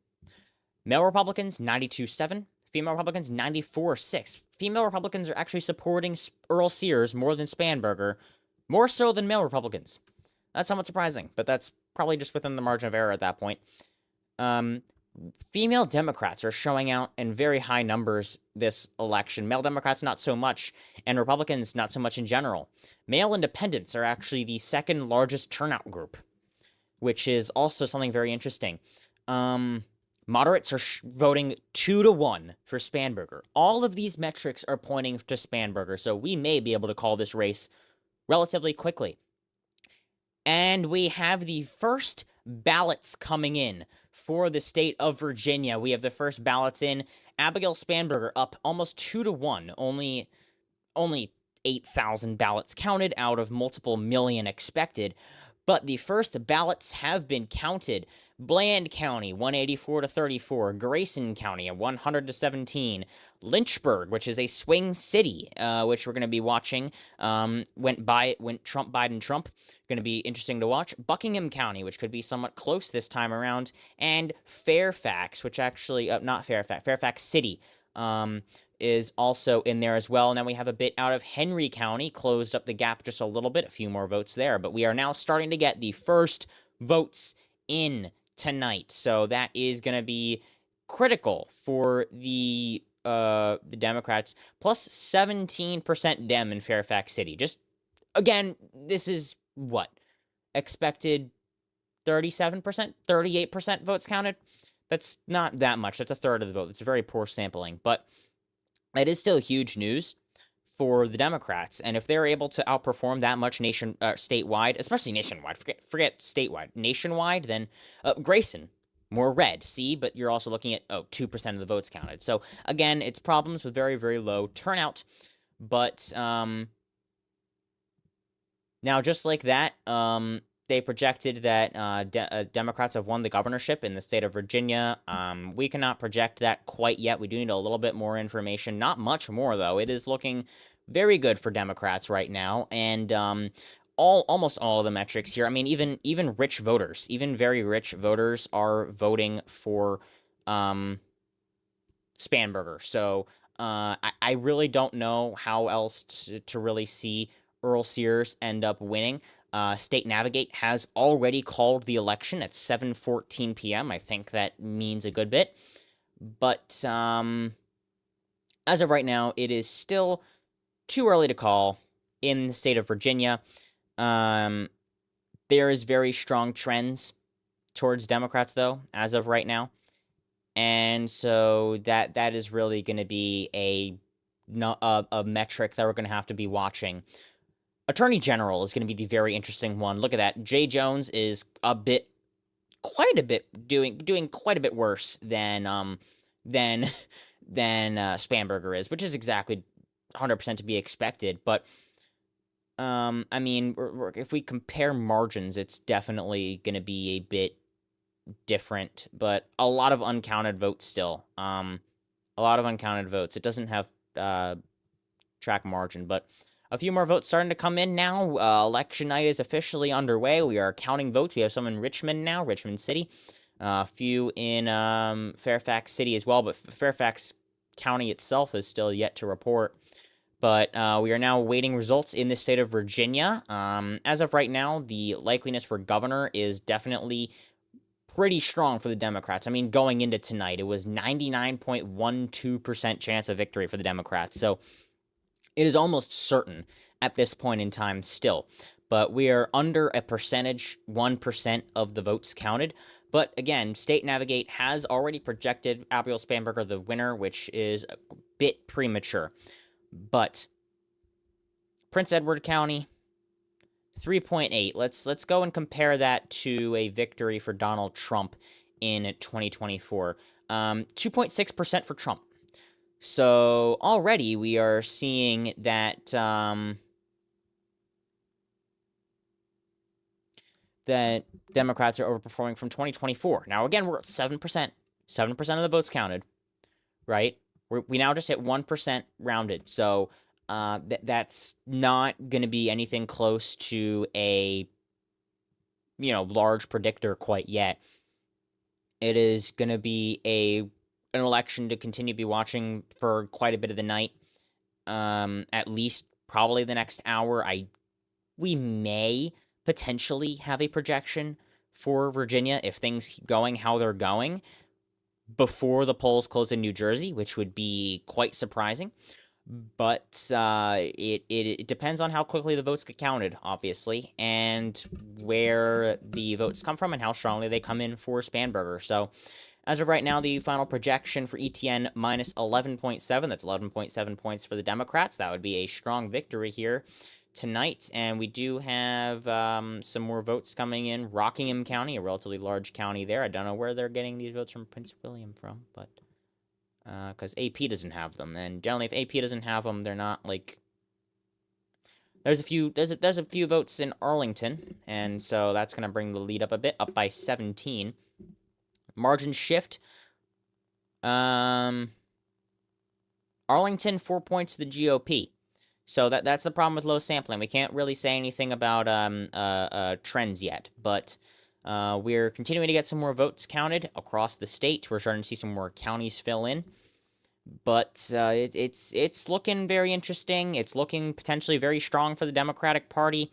Male Republicans, 92-7. Female Republicans, 94-6. Female Republicans are actually supporting Earl Sears more than Spanberger, more so than male Republicans. That's somewhat surprising, but that's probably just within the margin of error at that point. Female Democrats are showing out in very high numbers this election. Male Democrats, not so much, and Republicans, not so much in general. Male independents are actually the second largest turnout group, which is also something very interesting. Moderates are voting 2-1 for Spanberger. All of these metrics are pointing to Spanberger, so we may be able to call this race relatively quickly. And we have the first ballots coming in for the state of Virginia. We have the first ballots in. Abigail Spanberger up almost 2-1. Only 8,000 ballots counted out of multiple million expected. But the first ballots have been counted. Bland County, 184-34. Grayson County, 100-17. Lynchburg, which is a swing city, which we're going to be watching, went Trump, Biden, Trump. Going to be interesting to watch. Buckingham County, which could be somewhat close this time around. And Fairfax, which actually, not Fairfax, Fairfax City, is also in there as well. Now we have a bit out of Henry County, closed up the gap just a little bit, a few more votes there, but we are now starting to get the first votes in tonight. So that is going to be critical for the Democrats, plus 17% Dem in Fairfax City. Just, again, this is what? Expected 37%, 38% votes counted? That's not that much. That's a third of the vote. It's a very poor sampling, but it is still huge news for the Democrats, and if they're able to outperform that much statewide, especially nationwide, forget statewide, nationwide, then Grayson, more red, see, but you're also looking at 2% of the votes counted. So again, it's problems with very, very low turnout, but now just like that, they projected that Democrats have won the governorship in the state of Virginia. We cannot project that quite yet. We do need a little bit more information. Not much more, though. It is looking very good for Democrats right now. And almost all of the metrics here, I mean, even rich voters, even very rich voters are voting for Spanberger. So I really don't know how else to really see Earl Sears end up winning. State Navigate has already called the election at 7:14 p.m. I think that means a good bit. But as of right now, it is still too early to call in the state of Virginia. There is very strong trends towards Democrats, though, as of right now. And so that is really going to be a metric that we're going to have to be watching. Attorney General is going to be the very interesting one. Look at that. Jay Jones is doing quite a bit worse than Spanberger is, which is exactly 100% to be expected. But I mean, if we compare margins, it's definitely going to be a bit different, but a lot of uncounted votes still. A lot of uncounted votes. It doesn't have track margin, but a few more votes starting to come in now. Election night is officially underway. We are counting votes. We have some in Richmond now, Richmond City. A few in Fairfax City as well, but Fairfax County itself is still yet to report. But we are now awaiting results in the state of Virginia. As of right now, the likeliness for governor is definitely pretty strong for the Democrats. I mean, going into tonight, it was 99.12% chance of victory for the Democrats. So it is almost certain at this point in time still. But we are under a percentage, 1% of the votes counted. But again, State Navigate has already projected Abigail Spanberger the winner, which is a bit premature. But Prince Edward County, 3.8. Let's go and compare that to a victory for Donald Trump in 2024. 2.6% for Trump. So already we are seeing that that Democrats are overperforming from 2024. Now again, we're at 7%. 7% of the votes counted, right? We now just hit 1% rounded. So that's not going to be anything close to a large predictor quite yet. It is going to be an election to continue to be watching for quite a bit of the night. At least probably the next hour. We may potentially have a projection for Virginia if things keep going how they're going before the polls close in New Jersey, which would be quite surprising. But it depends on how quickly the votes get counted, obviously, and where the votes come from and how strongly they come in for Spanberger. So as of right now, the final projection for ETN minus 11.7. That's 11.7 points for the Democrats. That would be a strong victory here tonight. And we do have some more votes coming in. Rockingham County, a relatively large county there. I don't know where they're getting these votes from Prince William from, but because AP doesn't have them. And generally, if AP doesn't have them, they're not like... There's a few votes in Arlington, and so that's going to bring the lead up a bit, up by 17. Margin shift. Arlington, 4 points to the GOP. So that's the problem with low sampling. We can't really say anything about trends yet, but we're continuing to get some more votes counted across the state. We're starting to see some more counties fill in. But it's looking very interesting. It's looking potentially very strong for the Democratic Party.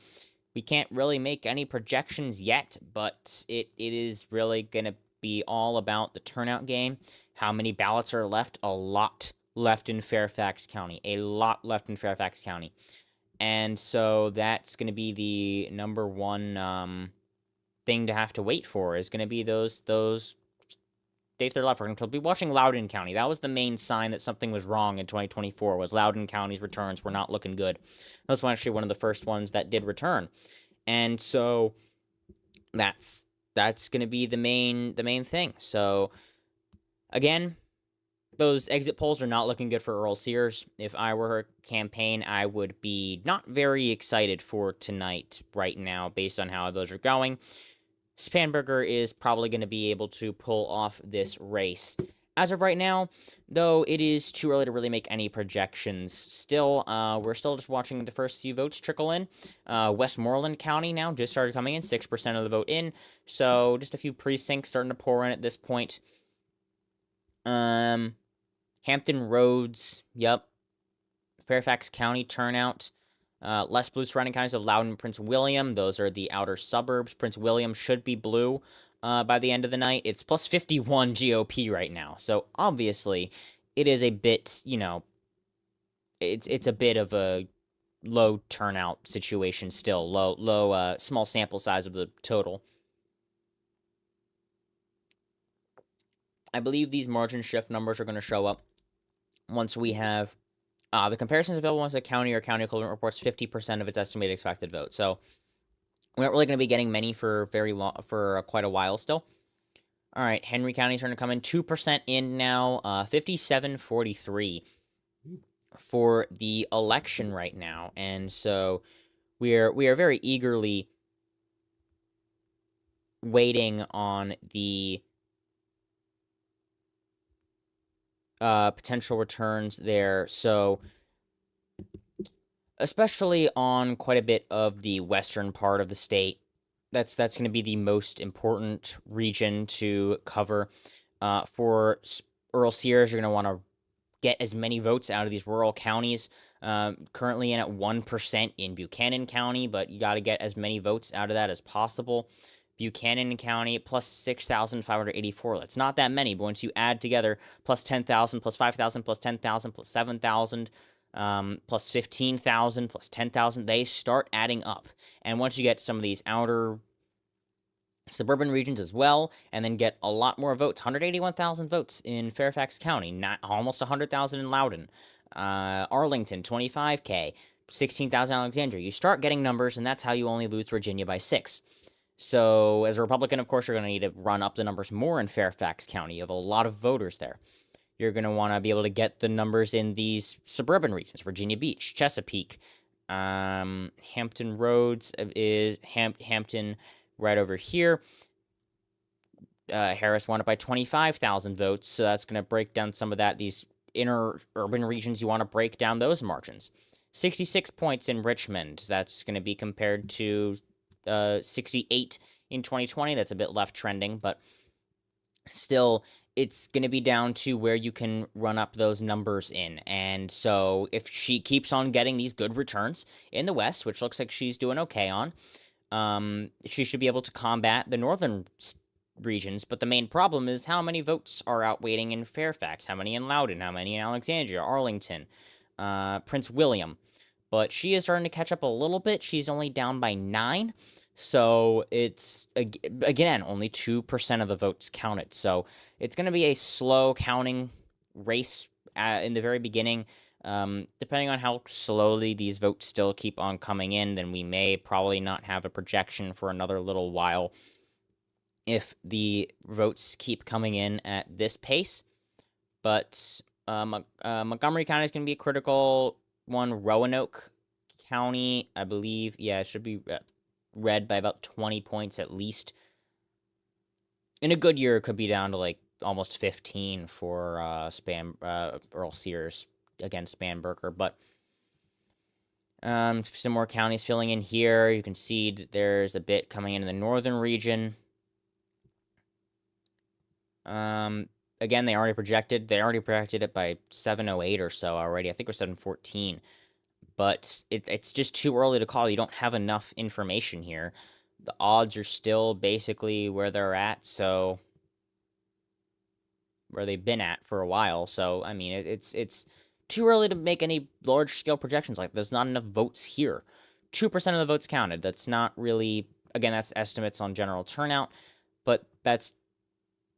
We can't really make any projections yet, but it is really going to be all about the turnout game. How many ballots are left? A lot left in Fairfax County. A lot left in Fairfax County. And so that's going to be the number one thing to have to wait for, is going to be those states that are left. We're going to be watching Loudoun County. That was the main sign that something was wrong in 2024, was Loudoun County's returns were not looking good. That was actually one of the first ones that did return. And so that's going to be the main thing. So again, those exit polls are not looking good for Earl Sears. If I were her campaign, I would be not very excited for tonight right now based on how those are going. Spanberger is probably going to be able to pull off this race. As of right now, though, it is too early to really make any projections. Still, we're still just watching the first few votes trickle in. Westmoreland County now just started coming in, 6% of the vote in. So just a few precincts starting to pour in at this point. Hampton Roads, yep. Fairfax County turnout. Less blue surrounding counties of Loudoun and Prince William. Those are the outer suburbs. Prince William should be blue by the end of the night. It's plus 51 GOP right now. So obviously, it is a bit, it's a bit of a low turnout situation still. Low small sample size of the total. I believe these margin shift numbers are going to show up once we have the comparisons available once a county or county equivalent reports 50% of its estimated expected vote. So we're not really going to be getting many for quite a while still. All right, Henry County's starting to come in 2% in now, 57-43 for the election right now, and so we are very eagerly waiting on the potential returns there. So, especially on quite a bit of the western part of the state, that's going to be the most important region to cover. For Earl Sears, you're going to want to get as many votes out of these rural counties. Currently in at 1% in Buchanan County, but you got to get as many votes out of that as possible. Buchanan County plus 6,584. That's not that many, but once you add together plus 10,000, plus 5,000, plus 10,000, plus 7,000, plus 15,000, plus 10,000, they start adding up. And once you get some of these outer suburban regions as well, and then get a lot more votes, 181,000 votes in Fairfax County, not almost 100,000 in Loudoun, Arlington, 25K, 16,000 Alexandria. You start getting numbers, and that's how you only lose Virginia by 6. So, as a Republican, of course, you're going to need to run up the numbers more in Fairfax County. You have a lot of voters there. You're going to want to be able to get the numbers in these suburban regions, Virginia Beach, Chesapeake, Hampton Roads is Hampton right over here. Harris won it by 25,000 votes, so that's going to break down some of that. These inner urban regions, you want to break down those margins. 66 points in Richmond. That's going to be compared to 68 in 2020. That's a bit left trending, but still, it's going to be down to where you can run up those numbers in. And so if she keeps on getting these good returns in the West, which looks like she's doing okay on, she should be able to combat the northern regions. But the main problem is how many votes are outweighing in Fairfax, how many in Loudoun, how many in Alexandria, Arlington, Prince William. But she is starting to catch up a little bit. She's only down by 9. So it's, again, only 2% of the votes counted. So it's going to be a slow counting race in the very beginning. Depending on how slowly these votes still keep on coming in, then we may probably not have a projection for another little while if the votes keep coming in at this pace. But Montgomery County is going to be a critical one. Roanoke County, I believe, it should be red by about 20 points at least. In a good year, it could be down to like almost 15 for Earl Sears against Spanberger. But some more counties filling in here. You can see there's a bit coming in the northern region. Again, they already projected it by 708 or so already. I think it was 714. But it's just too early to call. You don't have enough information here. The odds are still basically where they're at, so where they've been at for a while. So, I mean, it's too early to make any large-scale projections. Like, there's not enough votes here. 2% of the votes counted. That's not really, again, that's estimates on general turnout, but that's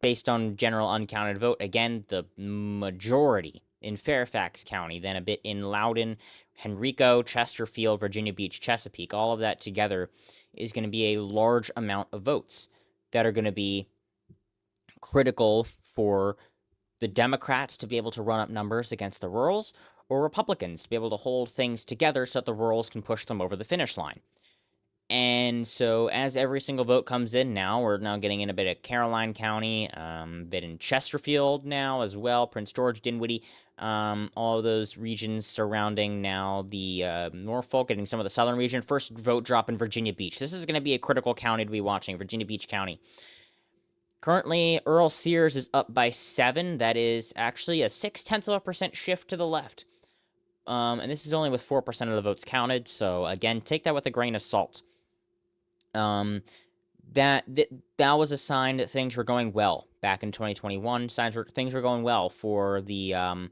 based on general uncounted vote. Again, the majority in Fairfax County, then a bit in Loudoun, Henrico, Chesterfield, Virginia Beach, Chesapeake. All of that together is going to be a large amount of votes that are going to be critical for the Democrats to be able to run up numbers against the rurals, or Republicans to be able to hold things together so that the rurals can push them over the finish line. And so as every single vote comes in now, we're now getting in a bit of Caroline County, a bit in Chesterfield now as well, Prince George, Dinwiddie, all of those regions surrounding now the Norfolk, getting some of the southern region. First vote drop in Virginia Beach. This is going to be a critical county to be watching, Virginia Beach County. Currently, Earl Sears is up by 7. That is actually a 0.6% shift to the left. And this is only with 4% of the votes counted, so again, take that with a grain of salt. That was a sign that things were going well back in 2021. Things were going well for the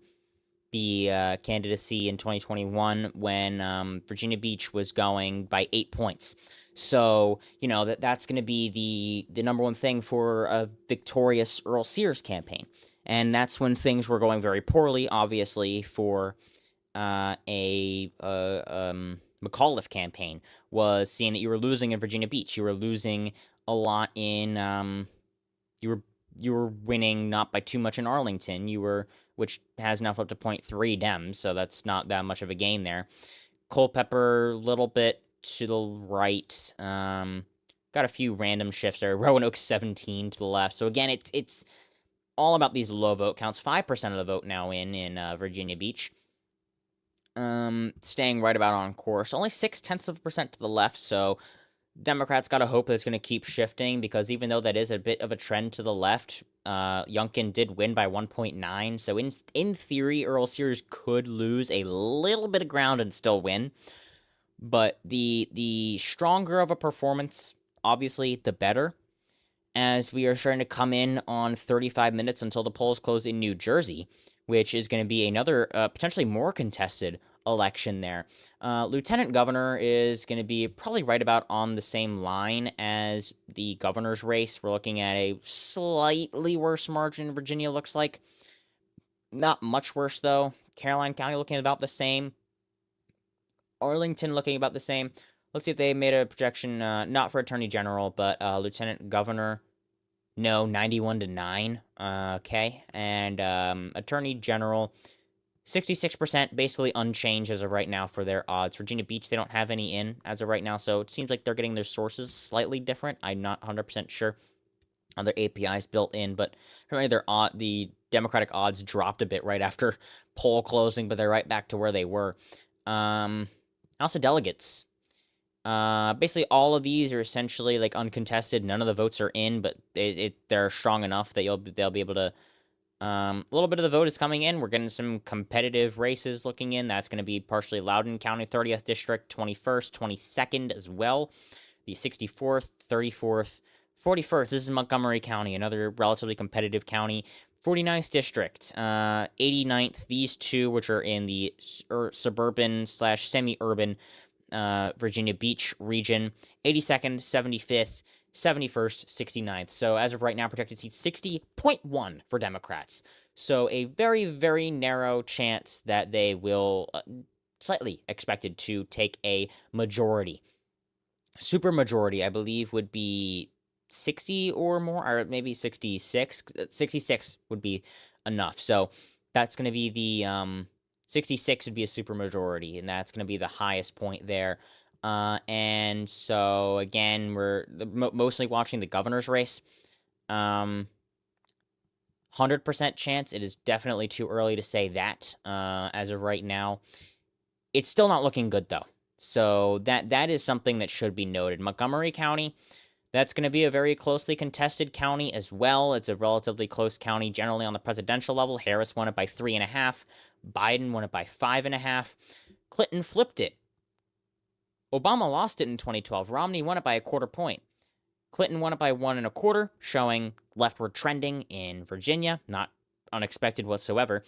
candidacy in 2021 when Virginia Beach was going by 8 points. So, you know, that's going to be the number one thing for a victorious Earl Sears campaign. And that's when things were going very poorly, obviously, for McAuliffe campaign, was seeing that you were losing in Virginia Beach. You were losing a lot in, you were winning not by too much in Arlington, which has now flipped to 0.3 Dems, so that's not that much of a gain there. Culpeper, little bit to the right, got a few random shifts there. Roanoke 17 to the left. So again, it's all about these low vote counts. 5% of the vote now in Virginia Beach. Staying right about on course. Only 0.6% to the left, so Democrats got to hope that it's going to keep shifting, because even though that is a bit of a trend to the left, Youngkin did win by 1.9, so in theory, Earl Sears could lose a little bit of ground and still win. But the stronger of a performance, obviously, the better, as we are starting to come in on 35 minutes until the polls close in New Jersey, which is going to be another potentially more contested election there. Lieutenant governor is going to be probably right about on the same line as the governor's race. We're looking at a slightly worse margin in Virginia, looks like. Not much worse, though. Caroline County looking about the same. Arlington looking about the same. Let's see if they made a projection, not for attorney general, but lieutenant governor. No, 91-9. Okay. And attorney general, 66%, basically unchanged as of right now for their odds. Virginia Beach, they don't have any in as of right now, so it seems like they're getting their sources slightly different. I'm not 100% sure on their APIs built in, but apparently the Democratic odds dropped a bit right after poll closing, but they're right back to where they were. Also, delegates. Basically, all of these are essentially like uncontested. None of the votes are in, but they're strong enough that they'll be able to. A little bit of the vote is coming in. We're getting some competitive races looking in. That's going to be partially Loudoun County, 30th District, 21st, 22nd as well. The 64th, 34th, 41st. This is Montgomery County, another relatively competitive county. 49th District, 89th. These two, which are in the suburban / semi-urban Virginia Beach region. 82nd, 75th, 71st, 69th. So as of right now, projected seat 60.1 for Democrats. So a very, very narrow chance that they will slightly expected to take a majority. Super majority, I believe, would be 60 or more, or maybe 66. 66 would be enough. So that's going to be the 66 would be a super majority, and that's going to be the highest point there. And so, again, we're mostly watching the governor's race. 100% chance. It is definitely too early to say that as of right now. It's still not looking good, though. So that is something that should be noted. Montgomery County, that's going to be a very closely contested county as well. It's a relatively close county generally on the presidential level. Harris won it by 3.5. Biden won it by 5.5. Clinton flipped it. Obama lost it in 2012. Romney won it by 1/4 point. Clinton won it by 1.25, showing leftward trending in Virginia. Not unexpected whatsoever.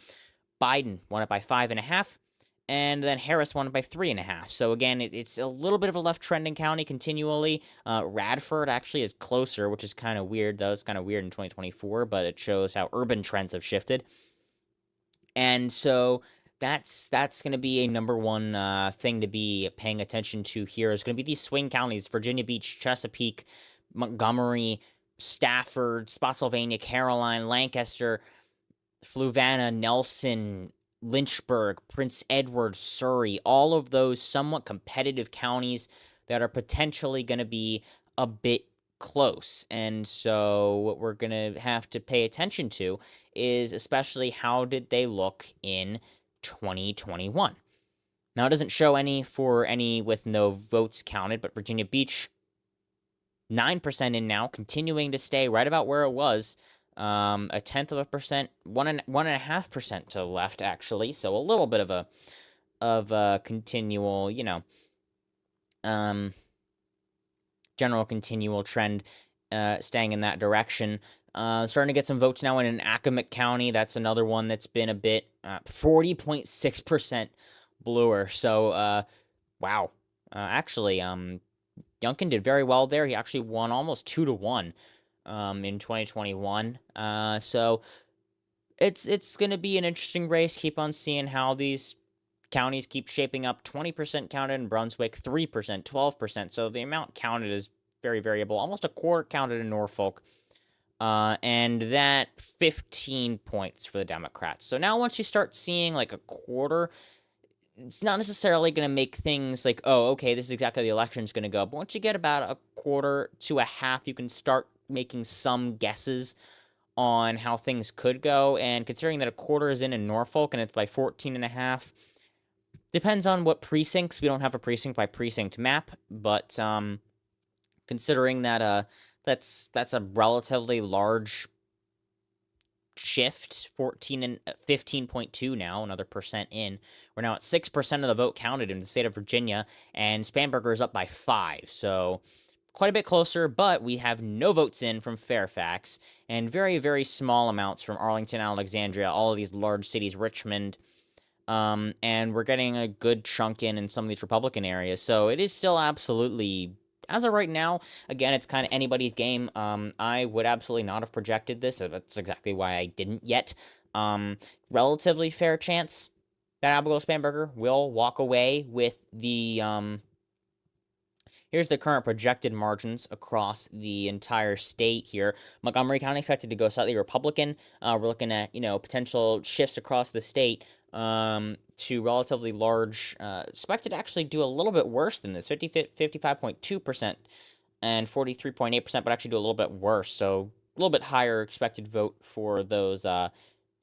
Biden won it by 5.5. And then Harris won it by 3.5. So again, it's a little bit of a left trending county continually. Radford actually is closer, which is kind of weird, though. It's kind of weird in 2024, but it shows how urban trends have shifted. And so that's going to be a number one thing to be paying attention to here. Is going to be these swing counties: Virginia Beach, Chesapeake, Montgomery, Stafford, Spotsylvania, Caroline, Lancaster, Fluvanna, Nelson, Lynchburg, Prince Edward, Surrey, all of those somewhat competitive counties that are potentially going to be a bit close. And so what we're going to have to pay attention to is especially how did they look in 2021. Now, it doesn't show any for any with no votes counted, but Virginia Beach, 9% in now, continuing to stay right about where it was. 0.1%, 1.5% to the left, actually. So a little bit of a continual, general continual trend, staying in that direction. Starting to get some votes now in Accomack County. That's another one that's been a bit 40.6% bluer. So, wow. Actually, Youngkin did very well there. He actually won almost 2-1. In 2021. So it's going to be an interesting race. Keep on seeing how these counties keep shaping up. 20% counted in Brunswick, 3%, 12%. So the amount counted is very variable. Almost 1/4 counted in Norfolk. And that 15 points for the Democrats. So now once you start seeing like 1/4, it's not necessarily going to make things like, oh, okay, this is exactly how the election's going to go. But once you get about 1/4 to 1/2, you can start making some guesses on how things could go, and considering that a quarter is in Norfolk and it's by 14.5, depends on what precincts. We don't have a precinct by precinct map, but considering that that's a relatively large shift, 14 and 15.2 now, another percent in. We're now at 6% of the vote counted in the state of Virginia, and Spanberger is up by 5, so quite a bit closer, but we have no votes in from Fairfax, and very, very small amounts from Arlington, Alexandria, all of these large cities, Richmond, and we're getting a good chunk in some of these Republican areas, so it is still absolutely, as of right now, again, it's kind of anybody's game. I would absolutely not have projected this, so that's exactly why I didn't yet. Relatively fair chance that Abigail Spanberger will walk away with the, here's the current projected margins across the entire state here. Montgomery County expected to go slightly Republican. We're looking at, potential shifts across the state to relatively large, expected to actually do a little bit worse than this, 55.2% and 43.8%, but actually do a little bit worse. So a little bit higher expected vote for those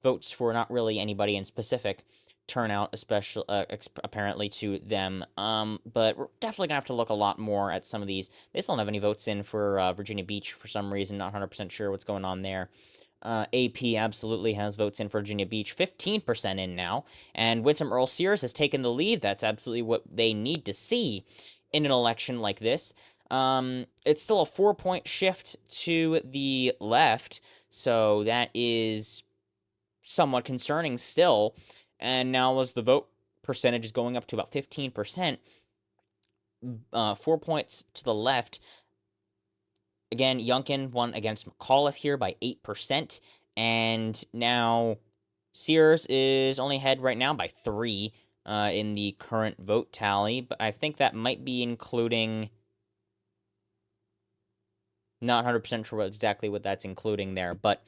votes for not really anybody in specific turnout, especially apparently to them. But we're definitely gonna have to look a lot more at some of these. They still don't have any votes in for Virginia Beach for some reason. Not 100% sure what's going on there. AP absolutely has votes in for Virginia Beach, 15% in now, and Winsome Earl Sears has taken the lead. That's absolutely what they need to see in an election like this. It's still a 4-point shift to the left, so that is somewhat concerning still. And now as the vote percentage is going up to about 15%, 4 points to the left. Again, Youngkin won against McAuliffe here by 8%, and now Sears is only ahead right now by 3 in the current vote tally, but I think that might be including, not 100% sure exactly what that's including there, but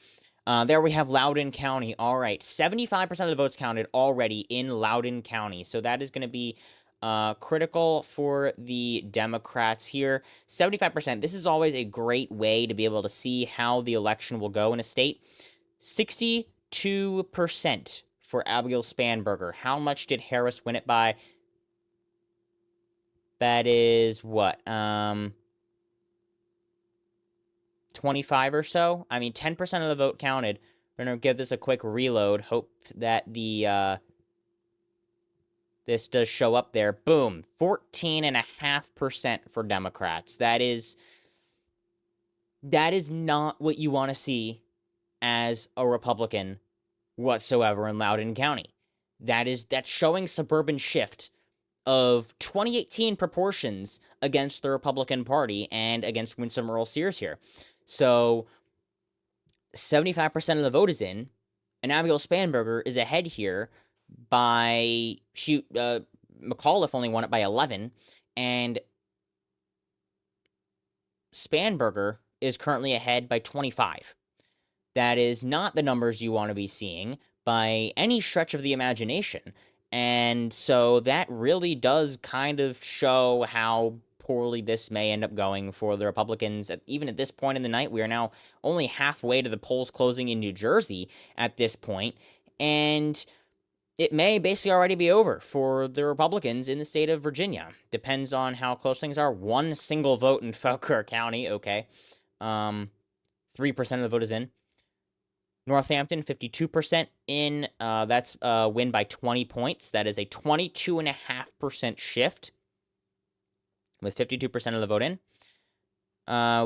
there we have Loudoun County. All right, 75% of the votes counted already in Loudoun County, so that is going to be critical for the Democrats here. 75%. This is always a great way to be able to see how the election will go in a state. 62% for Abigail Spanberger. How much did Harris win it by? That is what? 25 or so? I mean, 10% of the vote counted. We're going to give this a quick reload. Hope that the this does show up there. Boom. 14.5% for Democrats. That is not what you want to see as a Republican whatsoever in Loudoun County. That's showing suburban shift of 2018 proportions against the Republican Party and against Winsome Earl Sears here. So 75% of the vote is in, and Abigail Spanberger is ahead here by McAuliffe only won it by 11, and Spanberger is currently ahead by 25. That is not the numbers you want to be seeing by any stretch of the imagination. And so that really does kind of show how poorly this may end up going for the Republicans. Even at this point in the night, we are now only halfway to the polls closing in New Jersey at this point, and it may basically already be over for the Republicans in the state of Virginia. Depends on how close things are. One single vote in Falkirk County, okay. 3% of the vote is in. Northampton, 52% in. That's a win by 20 points. That is a 22.5% shift with 52% of the vote in.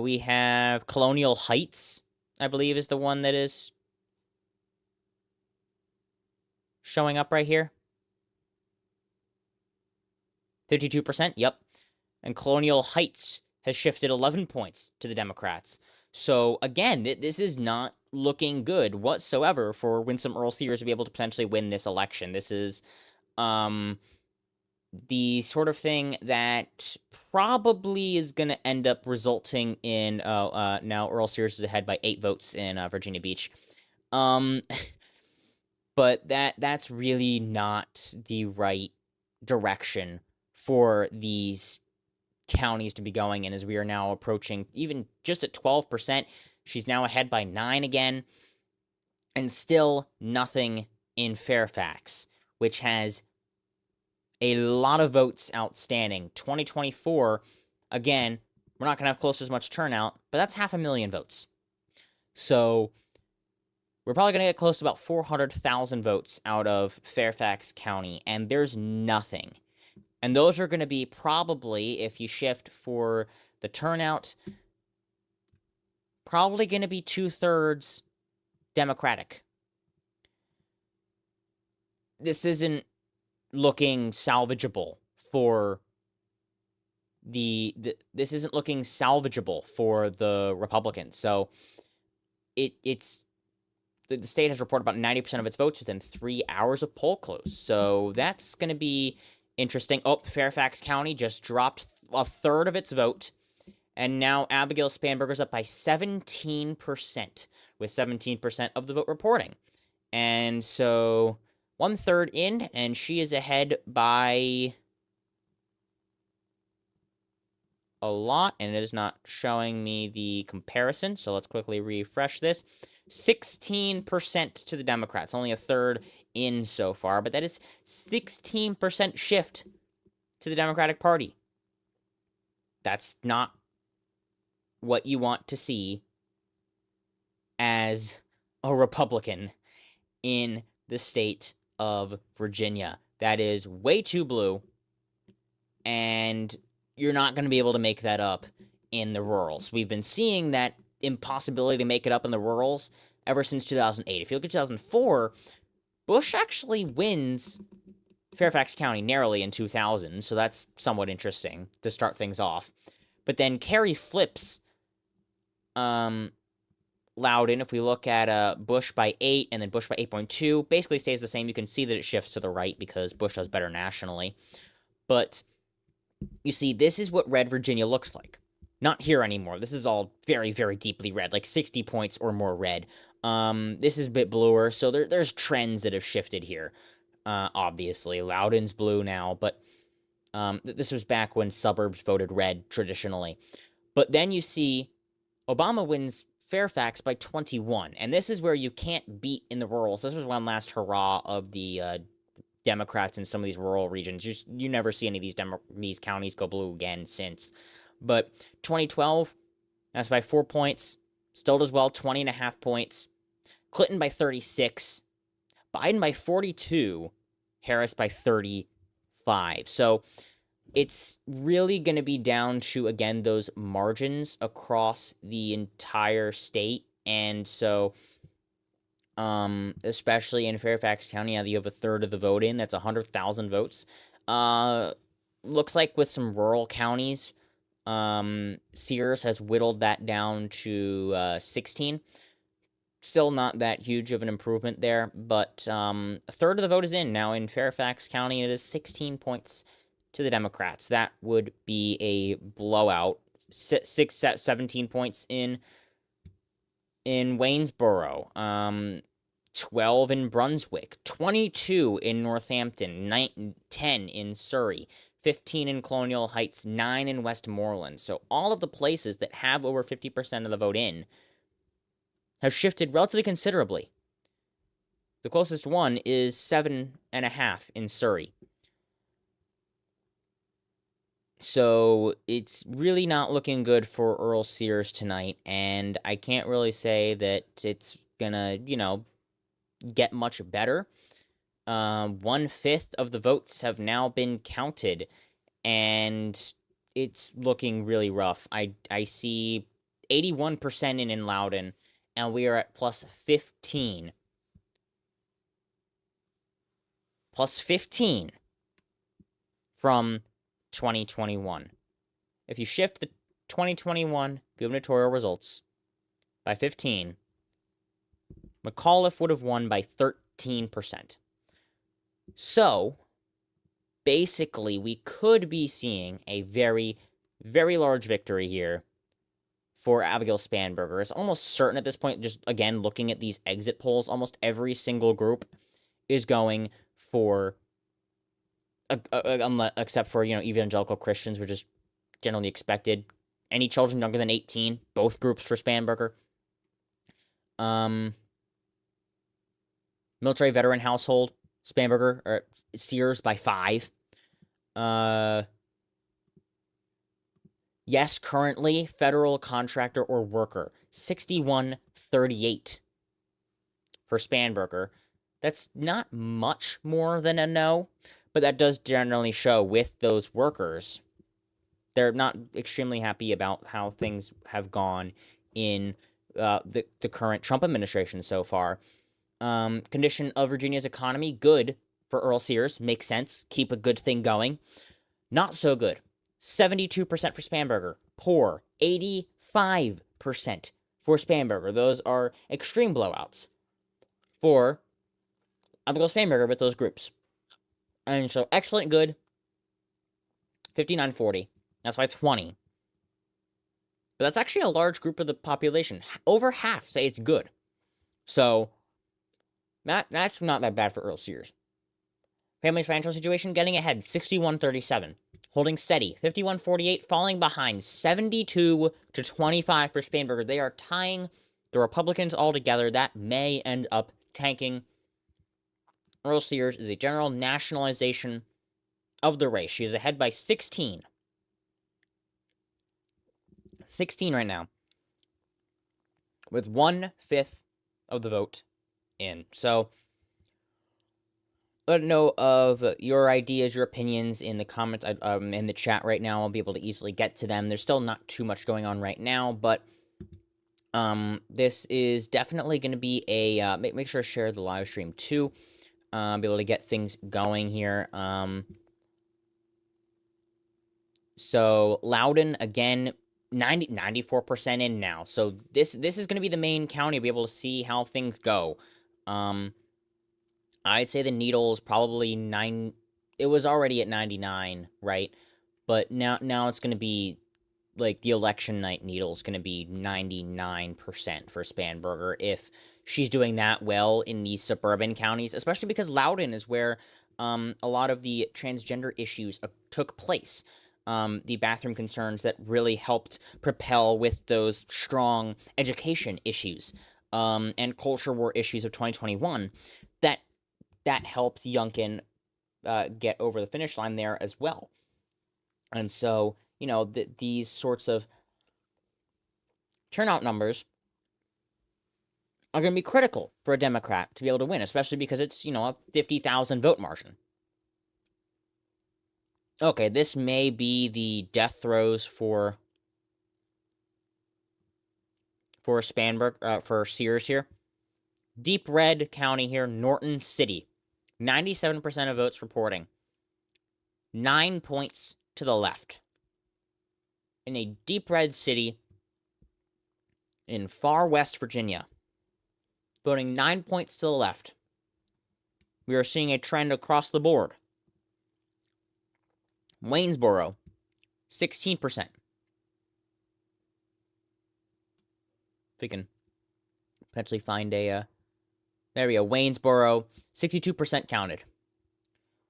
We have Colonial Heights, I believe, is the one that is showing up right here. 52%, yep. And Colonial Heights has shifted 11 points to the Democrats. So, again, this is not looking good whatsoever for Winsome Earl Sears to be able to potentially win this election. This is the sort of thing that probably is going to end up resulting in, now Earl Sears is ahead by 8 votes in Virginia Beach. But that's really not the right direction for these counties to be going in, as we are now approaching, even just at 12%, She's now ahead by 9 again, and still nothing in Fairfax, which has a lot of votes outstanding. 2024, again, we're not going to have close to as much turnout, but that's 500,000 votes. So we're probably going to get close to about 400,000 votes out of Fairfax County, and there's nothing. And those are going to be probably, if you shift for the turnout, probably going to be 2/3 Democratic. This isn't looking salvageable for this isn't looking salvageable for the Republicans. So it's the state has reported about 90% of its votes within 3 hours of poll close. So that's going to be interesting. Oh, Fairfax County just dropped 1/3 of its vote. And now Abigail Spanberger's up by 17%, with 17% of the vote reporting. And so 1/3 in, and she is ahead by a lot, and it is not showing me the comparison. So let's quickly refresh this. 16% to the Democrats, only 1/3 in so far, but that is 16% shift to the Democratic Party. That's not what you want to see as a Republican in the state of Virginia. That is way too blue, and you're not going to be able to make that up in the rurals. We've been seeing that impossibility to make it up in the rurals ever since 2008. If you look at 2004, Bush actually wins Fairfax County narrowly in 2000, so that's somewhat interesting to start things off. But then Kerry flips Loudoun. If we look at Bush by 8 and then Bush by 8.2, basically stays the same. You can see that it shifts to the right because Bush does better nationally. But you see, this is what red Virginia looks like. Not here anymore. This is all very, very deeply red, like 60 points or more red. This is a bit bluer, so there's trends that have shifted here. Obviously, Loudoun's blue now, but this was back when suburbs voted red traditionally. But then you see Obama wins Fairfax by 21, and this is where you can't beat in the rurals. This was one last hurrah of the Democrats in some of these rural regions. You never see any of these counties go blue again since. But 2012, that's by 4 points. Still does well, 20.5 points. Clinton by 36. Biden by 42. Harris by 35. So it's really going to be down to, again, those margins across the entire state. And so, especially in Fairfax County, now that you have 1/3 of the vote in, that's 100,000 votes. Looks like with some rural counties, Sears has whittled that down to 16. Still not that huge of an improvement there, but 1/3 of the vote is in now in Fairfax County. It is 16 points to the Democrats. That would be a blowout. 17 points in Waynesboro, 12 in Brunswick, 22 in Northampton, 10 in Surrey, 15 in Colonial Heights, 9 in Westmoreland. So all of the places that have over 50% of the vote in have shifted relatively considerably. The closest one is 7.5 in Surrey. So it's really not looking good for Earl Sears tonight, and I can't really say that it's gonna, get much better. 1/5 of the votes have now been counted, and it's looking really rough. I see 81% in Loudoun, and we are at plus 15. Plus 15 from 2021. If you shift the 2021 gubernatorial results by 15, McAuliffe would have won by 13%. So, basically, we could be seeing a very, very large victory here for Abigail Spanberger. It's almost certain at this point, just again, looking at these exit polls, almost every single group is going for, except for, evangelical Christians, which is generally expected. Any children younger than 18, both groups for Spanberger. Military veteran household, Spanberger, or Sears by 5. Yes, currently, federal contractor or worker, 6138 for Spanberger. That's not much more than a no, but that does generally show with those workers, they're not extremely happy about how things have gone in the current Trump administration so far. Condition of Virginia's economy, good for Earl Sears, makes sense, keep a good thing going. Not so good, 72% for Spanberger, poor, 85% for Spanberger. Those are extreme blowouts for Abigail Spanberger with those groups. And so excellent, good, 59-40. That's why 20. But that's actually a large group of the population. Over half say it's good. So that's not that bad for Earl Sears. Family's financial situation getting ahead, 61-37. Holding steady, 51-48, falling behind, 72-25 for Spanberger. They are tying the Republicans all together. That may end up tanking. Earl Sears is a general nationalization of the race. She is ahead by 16. 16 right now. With 1/5 of the vote in. So, let me know of your ideas, your opinions in the comments, in the chat right now. I'll be able to easily get to them. There's still not too much going on right now, but this is definitely going to be a, make sure to share the live stream too. Be able to get things going here. So, Loudoun, again, 94% in now. So this is going to be the main county. Be able to see how things go. I'd say the needle is probably 9. It was already at 99, right? But now it's going to be like the election night needle is going to be 99% for Spanberger if she's doing that well in these suburban counties, especially because Loudoun is where a lot of the transgender issues took place. The bathroom concerns that really helped propel with those strong education issues and culture war issues of 2021 that helped Youngkin get over the finish line there as well. And so, you know, these sorts of turnout numbers are going to be critical for a Democrat to be able to win, especially because it's, you know, a 50,000 vote margin. Okay, this may be the death throes for Spanberg, for Sears here. Deep red county here, Norton City. 97% of votes reporting. 9 points to the left. In a deep red city in far West Virginia. Voting 9 points to the left. We are seeing a trend across the board. Waynesboro, 16%. If we can potentially find a... there we go, Waynesboro, 62% counted.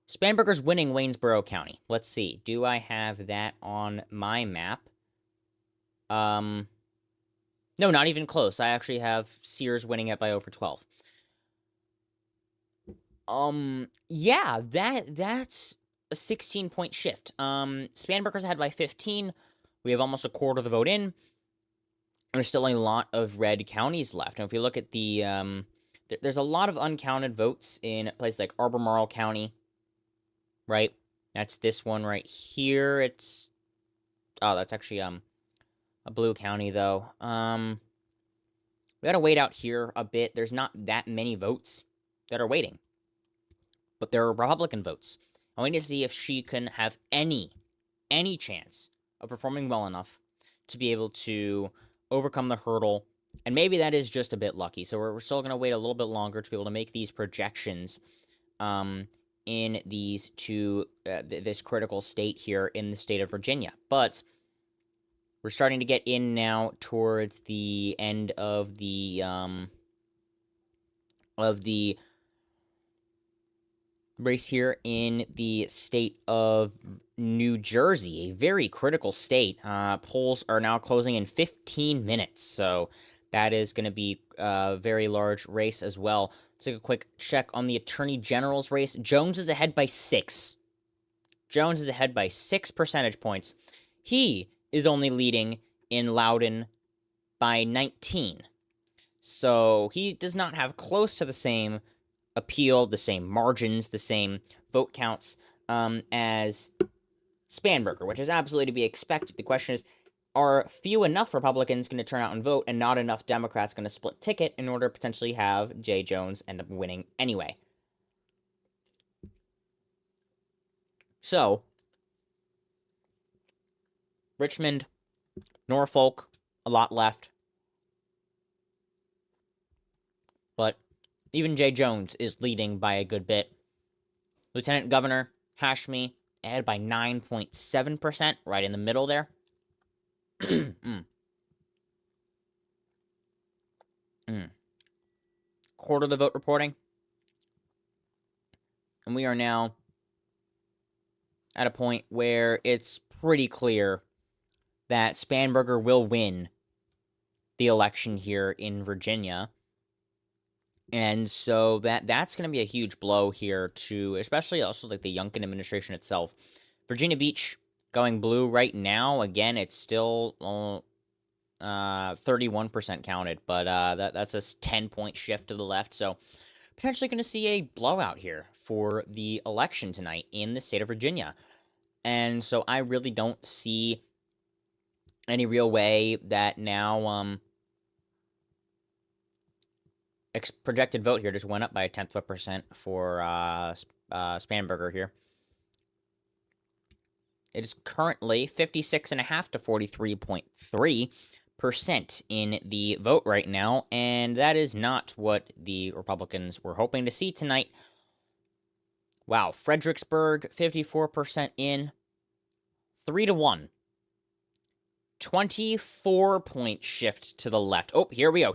Spanberger's winning Waynesboro County. Let's see, do I have that on my map? No, not even close. I actually have Sears winning it by over 12. Yeah, that's a 16-point shift. Spanberger's ahead by 15. We have almost a quarter of the vote in. There's still a lot of red counties left. And if you look at the, there's a lot of uncounted votes in places like Albemarle County, right? That's this one right here. It's, oh, that's actually, a blue county, though. We gotta wait out here a bit. There's not that many votes that are waiting. But there are Republican votes. I want to see if she can have any chance of performing well enough to be able to overcome the hurdle. And maybe that is just a bit lucky. So we're still going to wait a little bit longer to be able to make these projections in these two, this critical state here in the state of Virginia. But we're starting to get in now towards the end of the race here in the state of New Jersey, a very critical state. Polls are now closing in 15 minutes, so That is going to be a very large race as well. Let's take a quick check on the Attorney General's race. Jones is ahead by 6. Jones is ahead by 6 percentage points. He is only leading in Loudoun by 19. So he does not have close to the same appeal, the same margins, the same vote counts as Spanberger, which is absolutely to be expected. The question is, are few enough Republicans going to turn out and vote and not enough Democrats going to split ticket in order to potentially have Jay Jones end up winning anyway? So, Richmond, Norfolk, a lot left. But even Jay Jones is leading by a good bit. Lieutenant Governor Hashmi ahead by 9.7%, right in the middle there. Quarter of the vote reporting. And we are now at a point where it's pretty clear that Spanberger will win the election here in Virginia. And so that's going to be a huge blow here to, especially also like the Youngkin administration itself. Virginia Beach going blue right now. Again, it's still 31% counted, but that's a 10-point shift to the left. So potentially going to see a blowout here for the election tonight in the state of Virginia. And so I really don't see any real way that now projected vote here just went up by 1/10 of a percent for Spanberger here. It is currently 56.5 to 43.3% in the vote right now, and that is not what the Republicans were hoping to see tonight. Wow, Fredericksburg, 54% in, 3-1. 24-point shift to the left. Oh, here we go.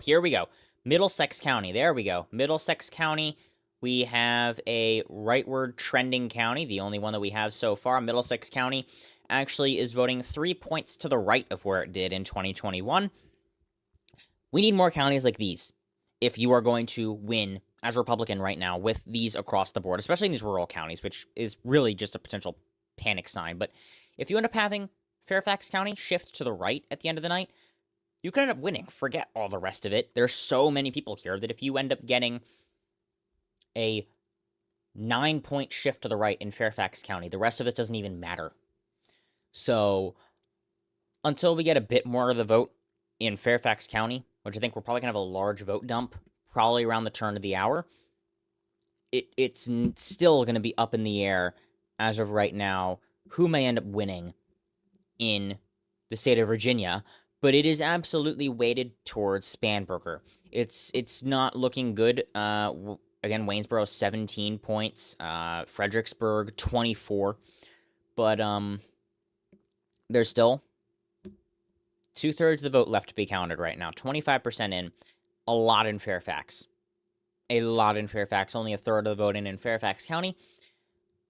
Middlesex County, there we go. Middlesex County, we have a rightward trending county, the only one that we have so far. Middlesex County actually is voting 3 points to the right of where it did in 2021. We need more counties like these if you are going to win as a Republican right now with these across the board, especially in these rural counties, which is really just a potential panic sign. But if you end up having Fairfax County shift to the right at the end of the night, you could end up winning. Forget all the rest of it. There's so many people here that if you end up getting a 9-point shift to the right in Fairfax County, the rest of it doesn't even matter. So until we get a bit more of the vote in Fairfax County, which I think we're probably going to have a large vote dump, probably around the turn of the hour, it's still going to be up in the air as of right now who may end up winning in the state of Virginia, but it is absolutely weighted towards Spanberger. It's not looking good. Again, Waynesboro 17 points, Fredericksburg 24, but there's still 2/3 of the vote left to be counted right now. 25% in, a lot in Fairfax. Only 1/3 of the vote in Fairfax County.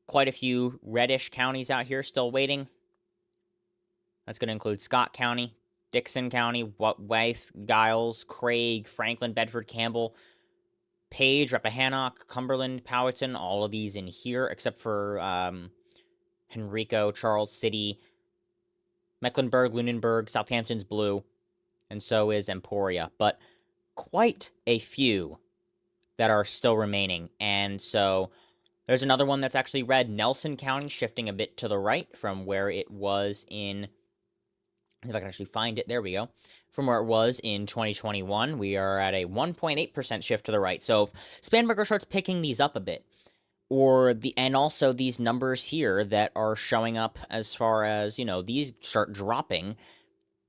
Quite a few reddish counties out here still waiting. That's going to include Scott County, Dixon County, Wythe, Giles, Craig, Franklin, Bedford, Campbell, Page, Rappahannock, Cumberland, Powhatan, all of these in here, except for Henrico, Charles City, Mecklenburg, Lunenburg, Southampton's blue, and so is Emporia. But quite a few that are still remaining. And so there's another one that's actually red, Nelson County, shifting a bit to the right from where it was in, if I can actually find it, there we go. From where it was in 2021, we are at a 1.8% shift to the right. So if Spanberger starts picking these up a bit, and also these numbers here that are showing up as far as, these start dropping,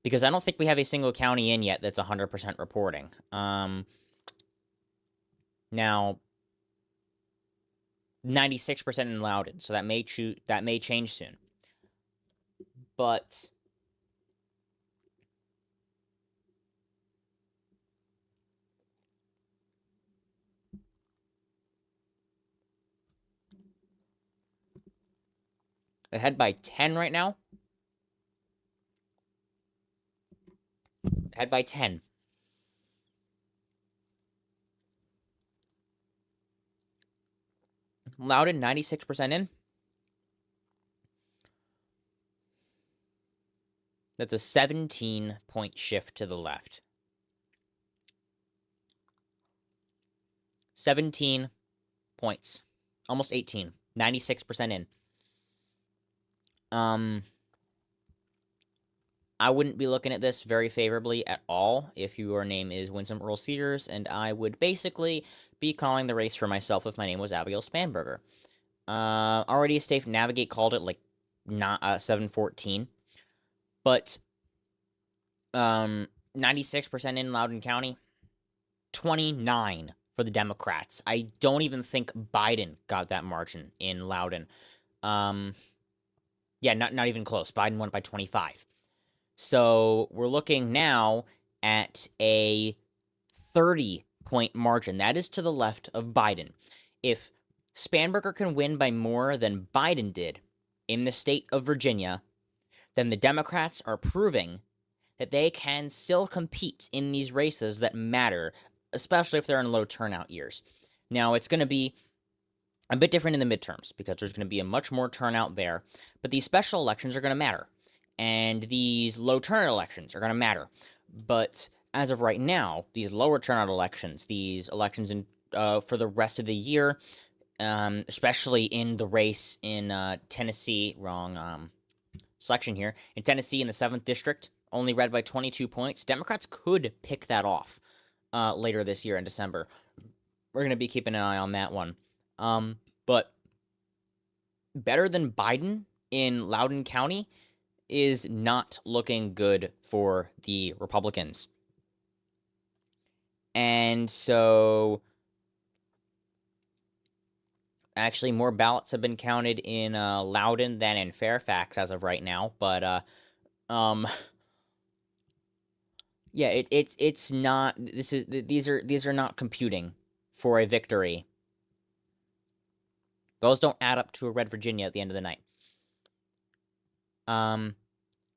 because I don't think we have a single county in yet that's 100% reporting. Now, 96% in Loudoun, so that may change soon. But ahead by 10 right now. Ahead by 10. Loudon, 96% in. That's a 17-point shift to the left. 17 points. Almost 18. 96% in. I wouldn't be looking at this very favorably at all if your name is Winsome Earl Sears, and I would basically be calling the race for myself if my name was Abigail Spanberger. Already Safe Navigate called it like not 714, but 96% in Loudoun County, 29 for the Democrats. I don't even think Biden got that margin in Loudoun. Yeah, not even close. Biden won by 25. So we're looking now at a 30-point margin. That is to the left of Biden. If Spanberger can win by more than Biden did in the state of Virginia, then the Democrats are proving that they can still compete in these races that matter, especially if they're in low turnout years. Now, it's going to be a bit different in the midterms because there's going to be a much more turnout there, but these special elections are going to matter. And these low turnout elections are going to matter. But as of right now, these lower turnout elections, these elections in for the rest of the year, especially in the race in Tennessee, selection here, in Tennessee in the 7th District, only read by 22 points. Democrats could pick that off later this year in December. We're going to be keeping an eye on that one. But better than Biden in Loudoun County is not looking good for the Republicans. And so, actually, more ballots have been counted in Loudoun than in Fairfax as of right now. But, yeah, it's not. These are not computing for a victory. Those don't add up to a red Virginia at the end of the night.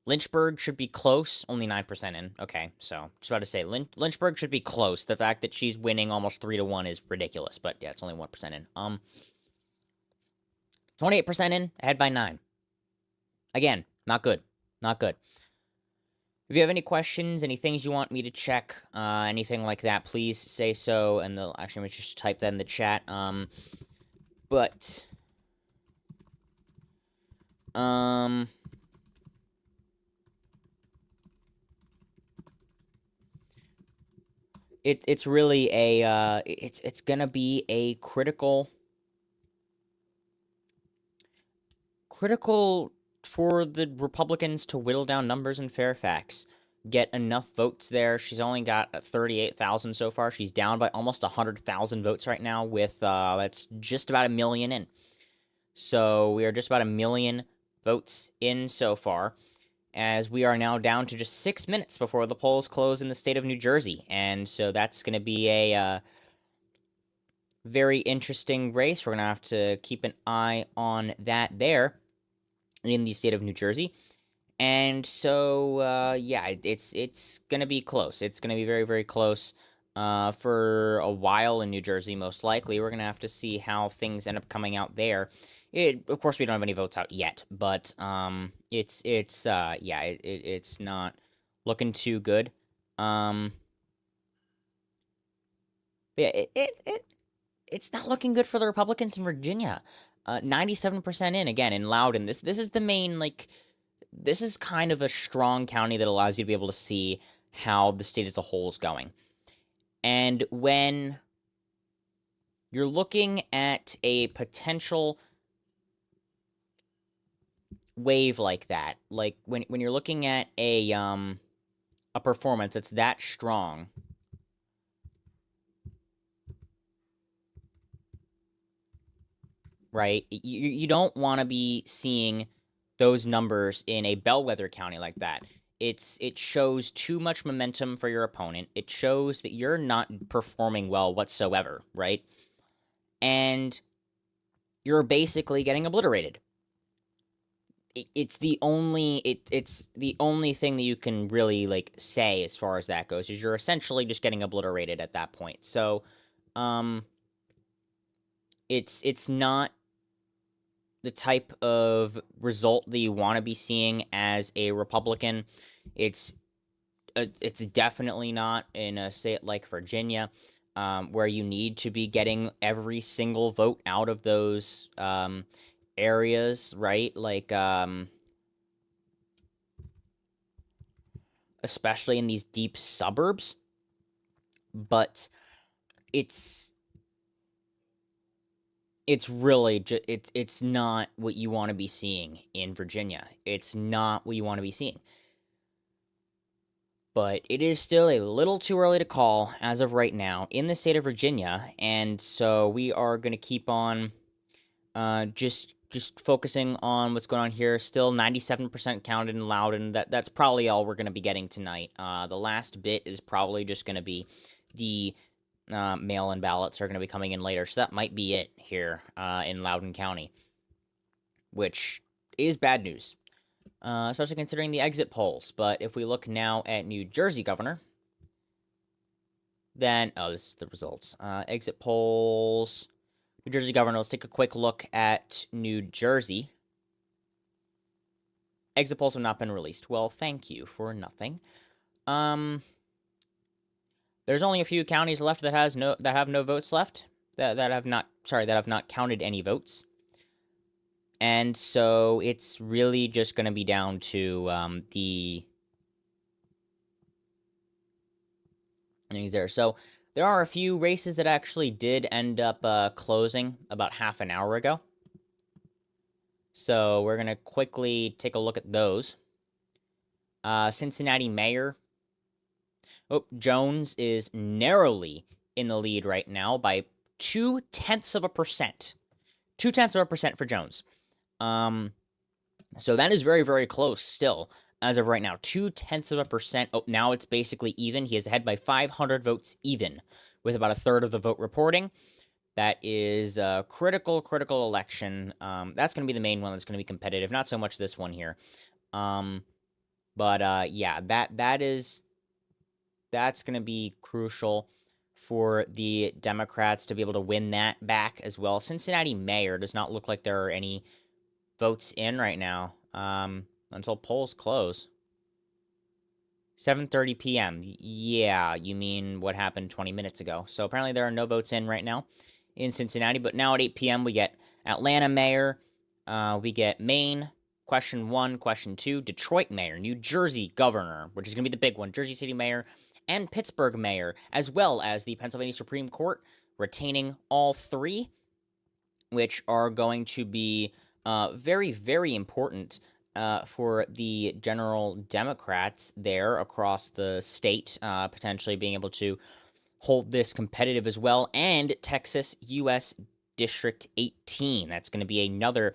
Lynchburg should be close, only 9% in. Okay, so just about to say Lynchburg should be close. The fact that she's winning almost 3-1 is ridiculous, but yeah, it's only 1% in. 28% in, ahead by 9. Again, not good. Not good. If you have any questions, any things you want me to check, anything like that, please say so, and actually, let me just type that in the chat. It's really a it's gonna be a critical for the Republicans to whittle down numbers in Fairfax, get enough votes there. She's only got 38,000 so far. She's down by almost 100,000 votes right now with that's just about 1 million in. So we are just about 1 million votes in so far, as we are now down to just 6 minutes before the polls close in the state of New Jersey. And so that's going to be a very interesting race. We're going to have to keep an eye on that there in the state of New Jersey. And so, yeah, it's going to be close. It's going to be very, very close for a while in New Jersey, most likely. We're going to have to see how things end up coming out there. Of course, we don't have any votes out yet, but it's not looking too good. Yeah, it's not looking good for the Republicans in Virginia. 97% in, again, in Loudoun. This is the main, this is kind of a strong county that allows you to be able to see how the state as a whole is going. And when you're looking at a potential wave like that, like when you're looking at a performance that's that strong, right? You don't want to be seeing those numbers in a bellwether county like that. It shows too much momentum for your opponent. It shows that you're not performing well whatsoever, right? And you're basically getting obliterated. It's the only thing that you can really say as far as that goes, is you're essentially just getting obliterated at that point. So it's not the type of result that you want to be seeing as a Republican. It's definitely not in a state like Virginia, where you need to be getting every single vote out of those areas, right? Like, especially in these deep suburbs. But it's really it's not what you want to be seeing in Virginia. It's not what you want to be seeing. But it is still a little too early to call as of right now in the state of Virginia, and so we are going to keep on just focusing on what's going on here. Still 97% counted in Loudoun. That's probably all we're going to be getting tonight. The last bit is probably just going to be the mail-in ballots are going to be coming in later, so that might be it here in Loudoun County, which is bad news. Especially considering the exit polls. But if we look now at New Jersey governor, then, this is the results. Exit polls, New Jersey governor. Let's take a quick look at New Jersey. Exit polls have not been released. Well, thank you for nothing. There's only a few counties left that have no votes left, that have not counted any votes. And so it's really just going to be down to the things there. So there are a few races that actually did end up closing about half an hour ago. So we're going to quickly take a look at those. Cincinnati mayor. Oh, Jones is narrowly in the lead right now by 0.2%. 0.2% for Jones. So that is very, very close still, as of right now. 0.2%. Oh, now it's basically even. He is ahead by 500 votes even, with about a third of the vote reporting. That is a critical election. That's going to be the main one that's going to be competitive. Not so much this one here. Yeah, that's going to be crucial for the Democrats to be able to win that back as well. Cincinnati mayor does not look like there are any votes in right now until polls close. 7:30 p.m. Yeah, you mean what happened 20 minutes ago. So apparently there are no votes in right now in Cincinnati. But now at 8 p.m. we get Atlanta mayor. We get Maine, question 1, question 2, Detroit mayor, New Jersey governor, which is going to be the big one, Jersey City mayor, and Pittsburgh mayor, as well as the Pennsylvania Supreme Court, retaining all three, which are going to be very, very important for the general Democrats there across the state, potentially being able to hold this competitive as well. And Texas U.S. District 18. That's going to be another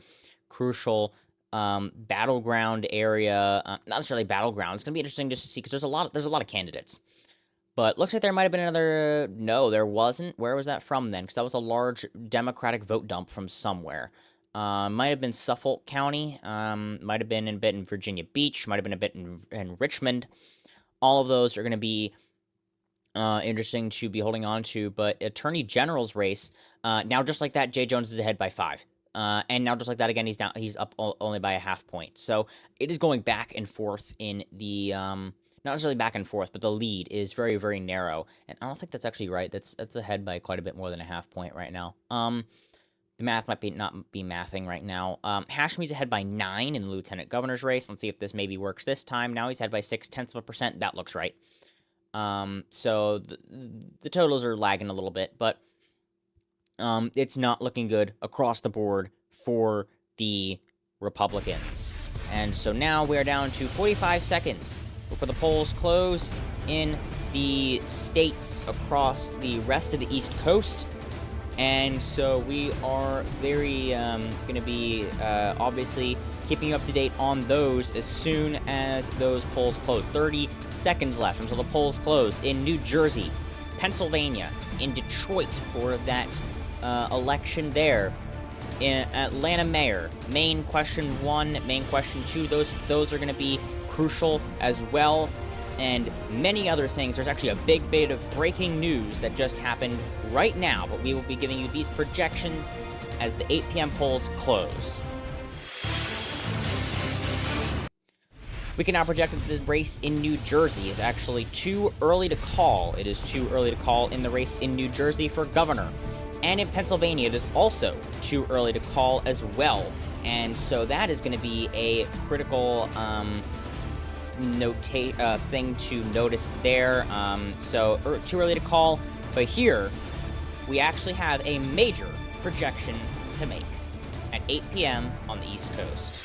crucial battleground area. Not necessarily battleground. It's going to be interesting just to see, because there's a lot of candidates. But looks like there might have been another... No, there wasn't. Where was that from then? Because that was a large Democratic vote dump from somewhere. Might have been Suffolk County. Might have been a bit in Virginia Beach. Might have been a bit in Richmond. All of those are going to be interesting to be holding on to. But Attorney General's race, now just like that, Jay Jones is ahead by 5. And now just like that again, he's up only by a half point. So it is going back and forth in the... not necessarily back and forth, but the lead is very, very narrow. And I don't think that's actually right. That's ahead by quite a bit more than a half point right now. The math might not be mathing right now. Hashmi's ahead by 9 in the lieutenant governor's race. Let's see if this maybe works this time. Now he's ahead by 0.6%. That looks right. So the totals are lagging a little bit, but it's not looking good across the board for the Republicans. And so now we are down to 45 seconds before the polls close in the states across the rest of the East Coast. And so we are very going to be obviously keeping you up to date on those as soon as those polls close. 30 seconds left until the polls close in New Jersey, Pennsylvania, in Detroit for that election there. In Atlanta mayor, Maine question 1, Maine question 2, those are going to be crucial as well, and many other things. There's actually a big bit of breaking news that just happened right now, but we will be giving you these projections as the 8 p.m. polls close. We can now project that the race in New Jersey is actually too early to call. It is too early to call in the race in New Jersey for governor. And in Pennsylvania, it is also too early to call as well. And so that is going to be a critical thing to notice there. Too early to call. But here, we actually have a major projection to make at 8 p.m. on the East Coast.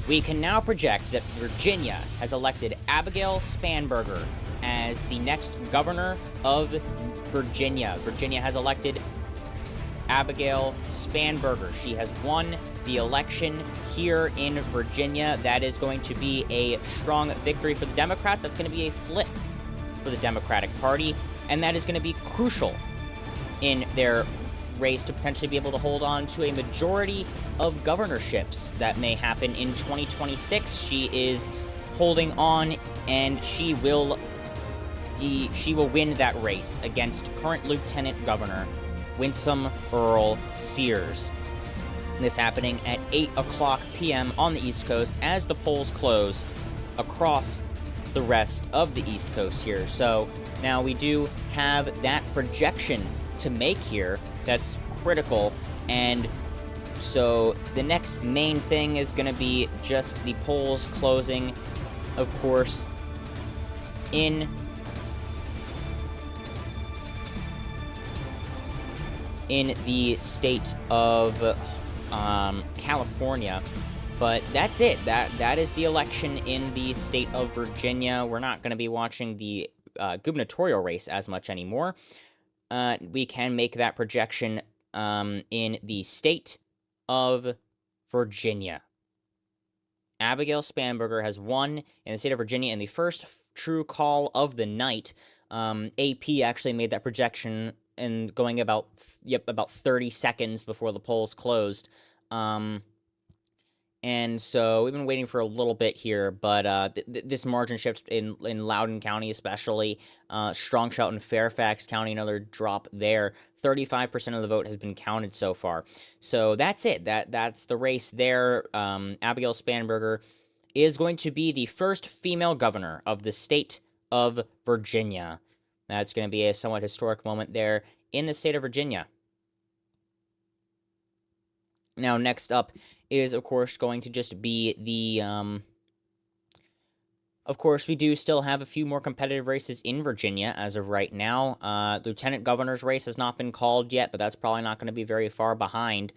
We can now project that Virginia has elected Abigail Spanberger as the next governor of Virginia. Virginia has elected Abigail Spanberger. She has won the election here in Virginia. That is going to be a strong victory for the Democrats. That's going to be a flip for the Democratic Party, and that is going to be crucial in their race to potentially be able to hold on to a majority of governorships that may happen in 2026. She is holding on, and she will win that race against current Lieutenant Governor Winsome Earl Sears. This happening at 8 o'clock p.m. on the East Coast as the polls close across the rest of the East Coast here. So now we do have that projection to make here that's critical, and so the next main thing is going to be just the polls closing, of course, in the state of California. But that's it. That is the election in the state of Virginia. We're not going to be watching the gubernatorial race as much anymore. We can make that projection in the state of Virginia. Abigail Spanberger has won in the state of Virginia in the first true call of the night. AP actually made that projection and going about 30 seconds before the polls closed. And so we've been waiting for a little bit here, but this margin shift in Loudoun County especially, strong shout in Fairfax County, another drop there. 35% of the vote has been counted so far. So that's it. That's the race there. Abigail Spanberger is going to be the first female governor of the state of Virginia. That's going to be a somewhat historic moment there in the state of Virginia. Now, next up is, of course, going to just be the, of course, we do still have a few more competitive races in Virginia as of right now. Lieutenant governor's race has not been called yet, but that's probably not going to be very far behind.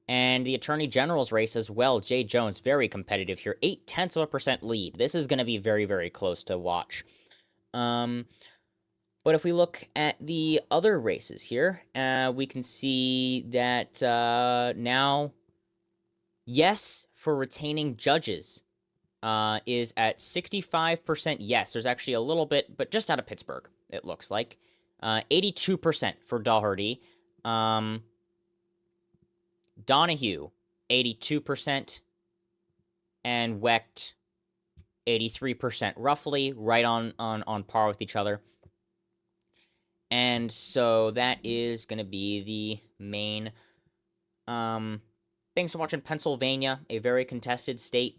And the attorney general's race as well, Jay Jones, very competitive here, 0.8% lead. This is going to be very, very close to watch. But if we look at the other races here, we can see that now, yes for retaining judges is at 65% yes. There's actually a little bit, but just out of Pittsburgh, it looks like. 82% for Daugherty. Donahue, 82%. And Wecht, 83%. Roughly right on par with each other. And so that is going to be the main things to watch in Pennsylvania, a very contested state.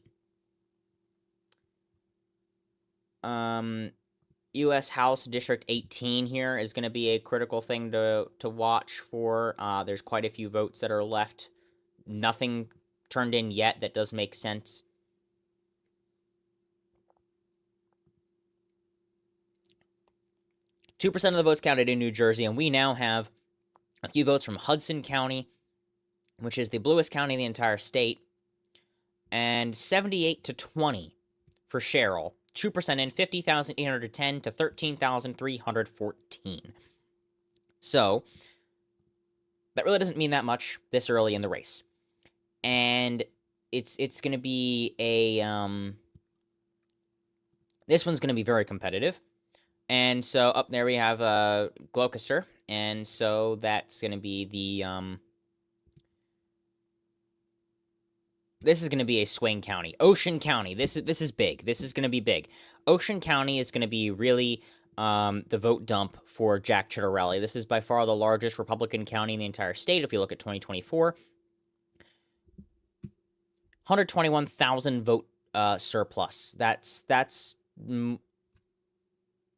U.S. House District 18 here is going to be a critical thing to watch for. There's quite a few votes that are left. Nothing turned in yet that does make sense. Two 2% of the votes counted in New Jersey, and we now have a few votes from Hudson County, which is the bluest county in the entire state, and 78-20 for Sherrill. 2% in, 50,810 to 13,314. So, that really doesn't mean that much this early in the race. And it's going to be a, this one's going to be very competitive. And so up there we have Gloucester, and so that's going to be the, this is going to be a swing county. Ocean County, this is big. This is going to be big. Ocean County is going to be really the vote dump for Jack Ciattarelli. This is by far the largest Republican county in the entire state if you look at 2024. 121,000 vote surplus.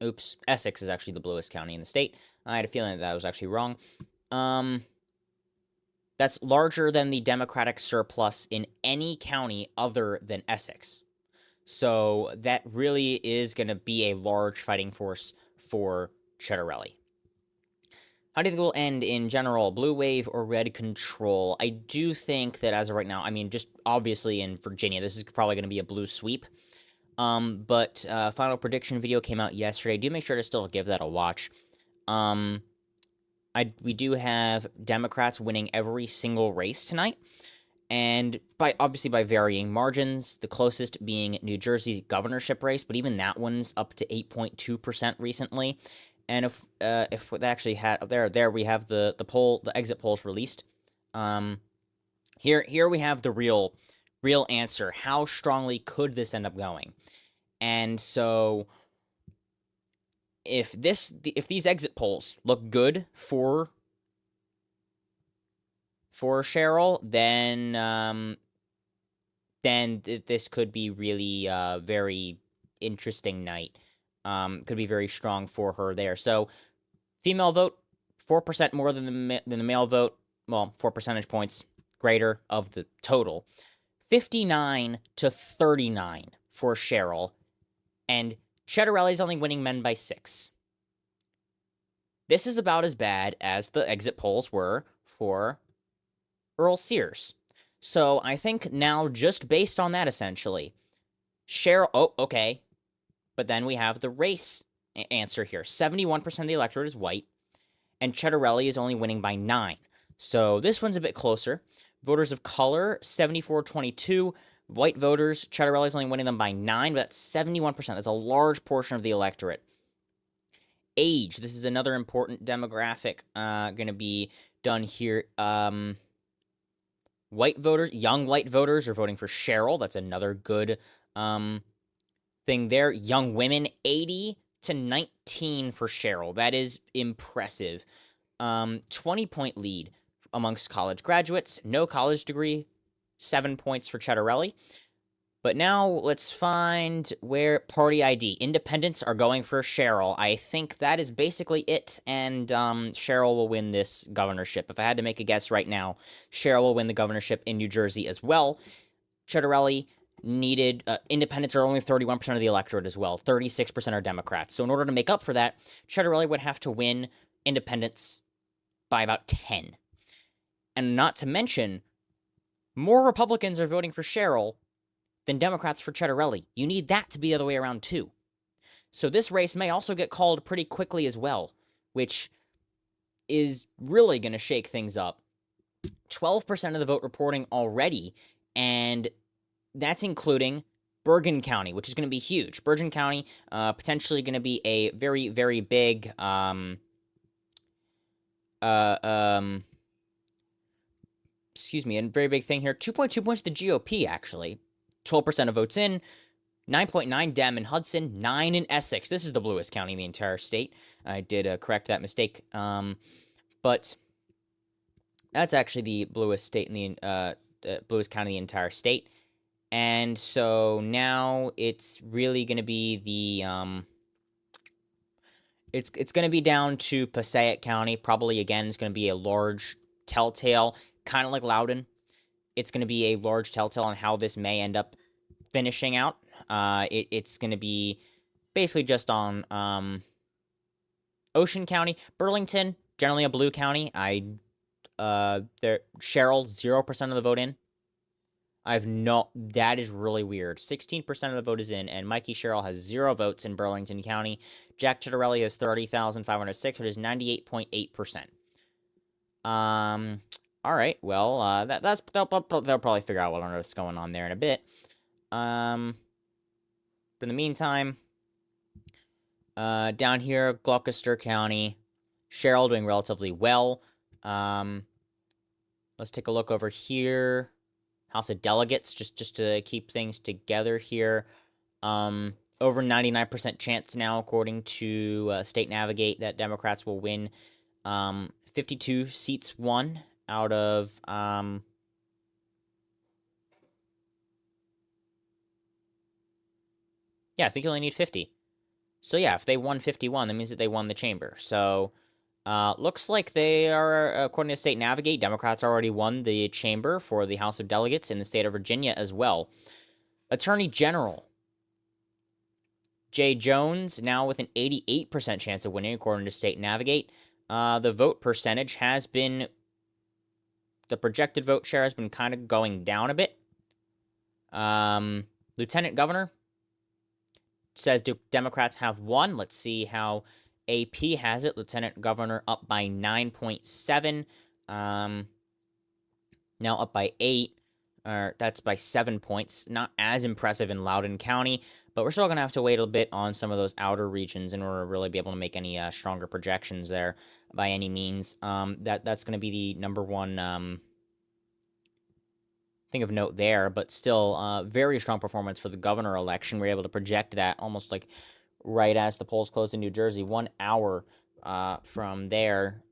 Oops, Essex is actually the bluest county in the state. I had a feeling that was actually wrong. That's larger than the Democratic surplus in any county other than Essex. So that really is going to be a large fighting force for Cheddarelli. How do you think it will end in general? Blue wave or red control? I do think that as of right now, I mean, just obviously in Virginia, this is probably going to be a blue sweep. But final prediction video came out yesterday. Do make sure to still give that a watch. We do have Democrats winning every single race tonight, and obviously by varying margins, the closest being New Jersey's governorship race, but even that one's up to 8.2% recently. And if they actually had there we have the exit polls released. Here we have the real answer. How strongly could this end up going? And so if these exit polls look good for Cheryl, then this could be really very interesting night. Could be very strong for her there. So female vote 4% more than the male vote. Well, 4 percentage points greater of the total. 59 to 39 for Cheryl, and Cheddarelli's only winning men by 6. This is about as bad as the exit polls were for Earl Sears. So I think now, just based on that, essentially, Cheryl... Oh, okay. But then we have the race answer here. 71% of the electorate is white, and Cheddarelli is only winning by 9. So this one's a bit closer. Voters of color, 74-22. White voters, Cheddarelli is only winning them by 9, but that's 71%. That's a large portion of the electorate. Age, this is another important demographic going to be done here. White voters, young white voters are voting for Cheryl. That's another good thing there. Young women, 80 to 19 for Cheryl. That is impressive. 20-point lead amongst college graduates. No college degree, 7 points for Cheddarelli. But now let's find where party ID. Independents are going for Cheryl. I think that is basically it, and Cheryl will win this governorship. If I had to make a guess right now, Cheryl will win the governorship in New Jersey as well. Cheddarelli needed... independents are only 31% of the electorate as well. 36% are Democrats. So in order to make up for that, Cheddarelli would have to win independents by about 10. And not to mention, more Republicans are voting for Cheryl than Democrats for Cheddarelli. You need that to be the other way around, too. So this race may also get called pretty quickly as well, which is really going to shake things up. 12% of the vote reporting already, and that's including Bergen County, which is going to be huge. Bergen County, potentially going to be a very, very big, excuse me, a very big thing here. 2.2 points to the GOP, actually. 12% of votes in, 9.9 Dem in Hudson, 9 in Essex. This is the bluest county in the entire state. I did correct that mistake. But that's actually the bluest state in the bluest county in the entire state. And so now it's really going to be the it's going to be down to Passaic County. Probably again is going to be a large telltale, kind of like Loudoun. It's going to be a large telltale on how this may end up finishing out. It's going to be basically just on Ocean County. Burlington, generally a blue county. Cheryl, 0% of the vote in. That is really weird. 16% of the vote is in, and Mikey Cheryl has 0 votes in Burlington County. Jack Cheddarelli has 30,506, which is 98.8%. All right, well, they'll probably figure out what on earth's going on there in a bit. But in the meantime, down here, Gloucester County, Cheryl doing relatively well. Let's take a look over here. House of Delegates, just to keep things together here. Over 99% chance now, according to State Navigate, that Democrats will win 52 seats won out of Yeah, I think you only need 50. So yeah, if they won 51, that means that they won the chamber. So looks like they are, according to State Navigate, Democrats already won the chamber for the House of Delegates in the state of Virginia as well. Attorney General Jay Jones, now with an 88% chance of winning, according to State Navigate. The vote percentage has been, the projected vote share has been kind of going down a bit. Lieutenant Governor says Democrats have won. Let's see how AP has it. Lieutenant Governor up by 9.7. Now up by 8. That's by 7 points. Not as impressive in Loudoun County, but we're still going to have to wait a bit on some of those outer regions in order to really be able to make any stronger projections there by any means. That's going to be the number one thing of note there, but still very strong performance for the governor election. We're able to project that almost like right as the polls closed in New Jersey, 1 hour from there.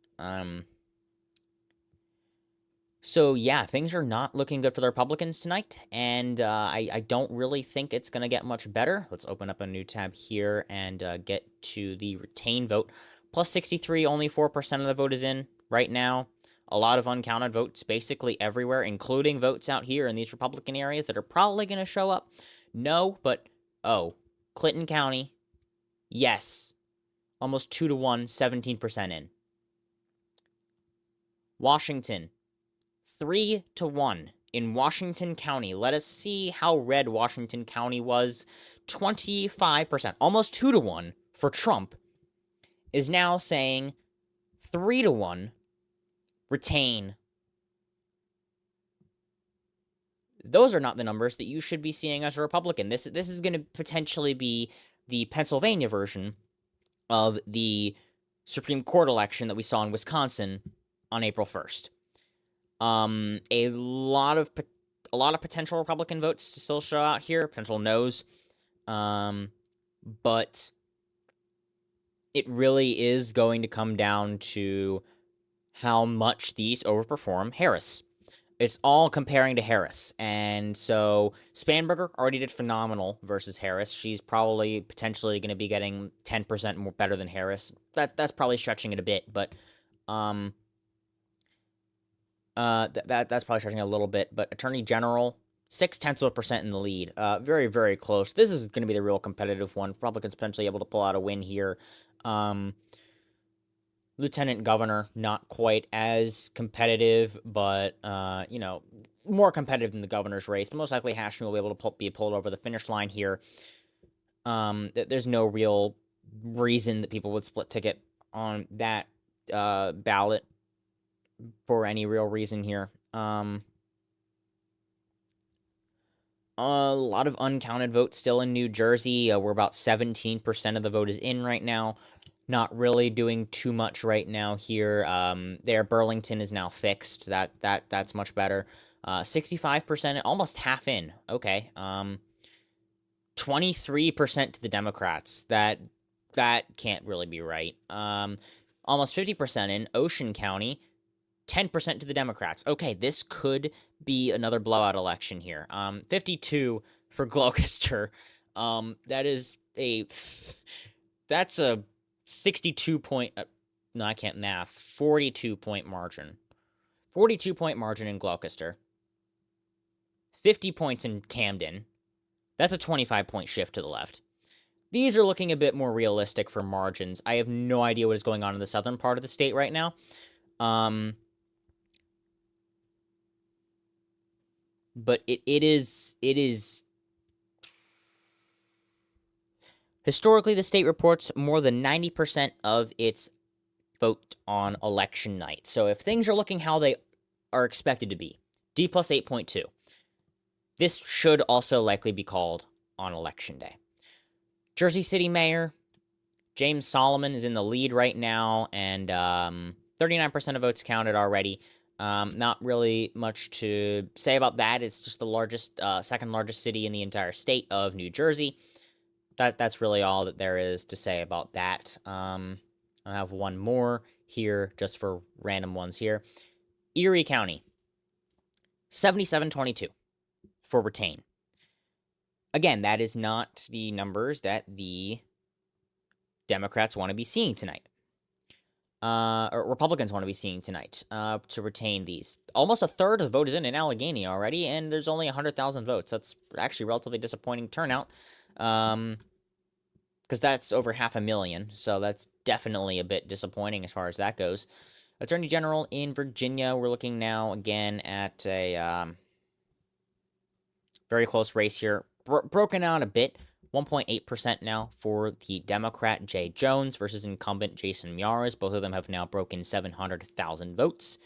So yeah, things are not looking good for the Republicans tonight, and I don't really think it's going to get much better. Let's open up a new tab here and get to the retain vote. Plus 63, only 4% of the vote is in right now. A lot of uncounted votes basically everywhere, including votes out here in these Republican areas that are probably going to show up. No, but, oh, Clinton County, yes. Almost 2-1, 17% in. Washington, 3-1 in Washington County. Let us see how red Washington County was. 25%, almost 2-1 for Trump, is now saying 3-1 retain. Those are not the numbers that you should be seeing as a Republican. This is going to potentially be the Pennsylvania version of the Supreme Court election that we saw in Wisconsin on April 1st. A lot of potential Republican votes to still show out here, potential no's. But it really is going to come down to how much these overperform Harris. It's all comparing to Harris. And so Spanberger already did phenomenal versus Harris. She's probably potentially going to be getting 10% more better than Harris. That's probably stretching it a bit, but that's probably stretching a little bit. But Attorney General, 0.6% in the lead. Very, very close. This is going to be the real competitive one. Republicans potentially able to pull out a win here. Lieutenant Governor, not quite as competitive, but, more competitive than the governor's race. But most likely Hashmi will be able to be pulled over the finish line here. There's no real reason that people would split ticket on that ballot for any real reason here. A lot of uncounted votes still in New Jersey. We're about 17% of the vote is in right now. Not really doing too much right now here. There, Burlington is now fixed. That's much better. 65%, almost half in. Okay. 23% to the Democrats. That can't really be right. Almost 50% in Ocean County. 10% to the Democrats. Okay, this could be another blowout election here. 52 for Gloucester. That's a 62-point, no, I can't math, 42-point margin. 42-point margin in Gloucester. 50 points in Camden. That's a 25-point shift to the left. These are looking a bit more realistic for margins. I have no idea what is going on in the southern part of the state right now. But it is historically, the state reports more than 90% of its vote on election night. So if things are looking how they are expected to be, D plus 8.2, this should also likely be called on election day. Jersey City Mayor James Solomon is in the lead right now, and 39% of votes counted already. Not really much to say about that. It's just the second largest city in the entire state of New Jersey. That's really all that there is to say about that. I have one more here just for random ones here. Erie County, 77-22 for retain. Again, that is not the numbers that the Democrats want to be seeing tonight. Or Republicans want to be seeing tonight to retain these. Almost a third of the vote is in Allegheny already, and there's only 100,000 votes. That's actually relatively disappointing turnout, because that's over 500,000, so that's definitely a bit disappointing as far as that goes. Attorney General in Virginia, we're looking now again at a very close race here. Broken out a bit. 1.8% now for the Democrat Jay Jones versus incumbent Jason Miyares. Both of them have now broken 700,000 votes.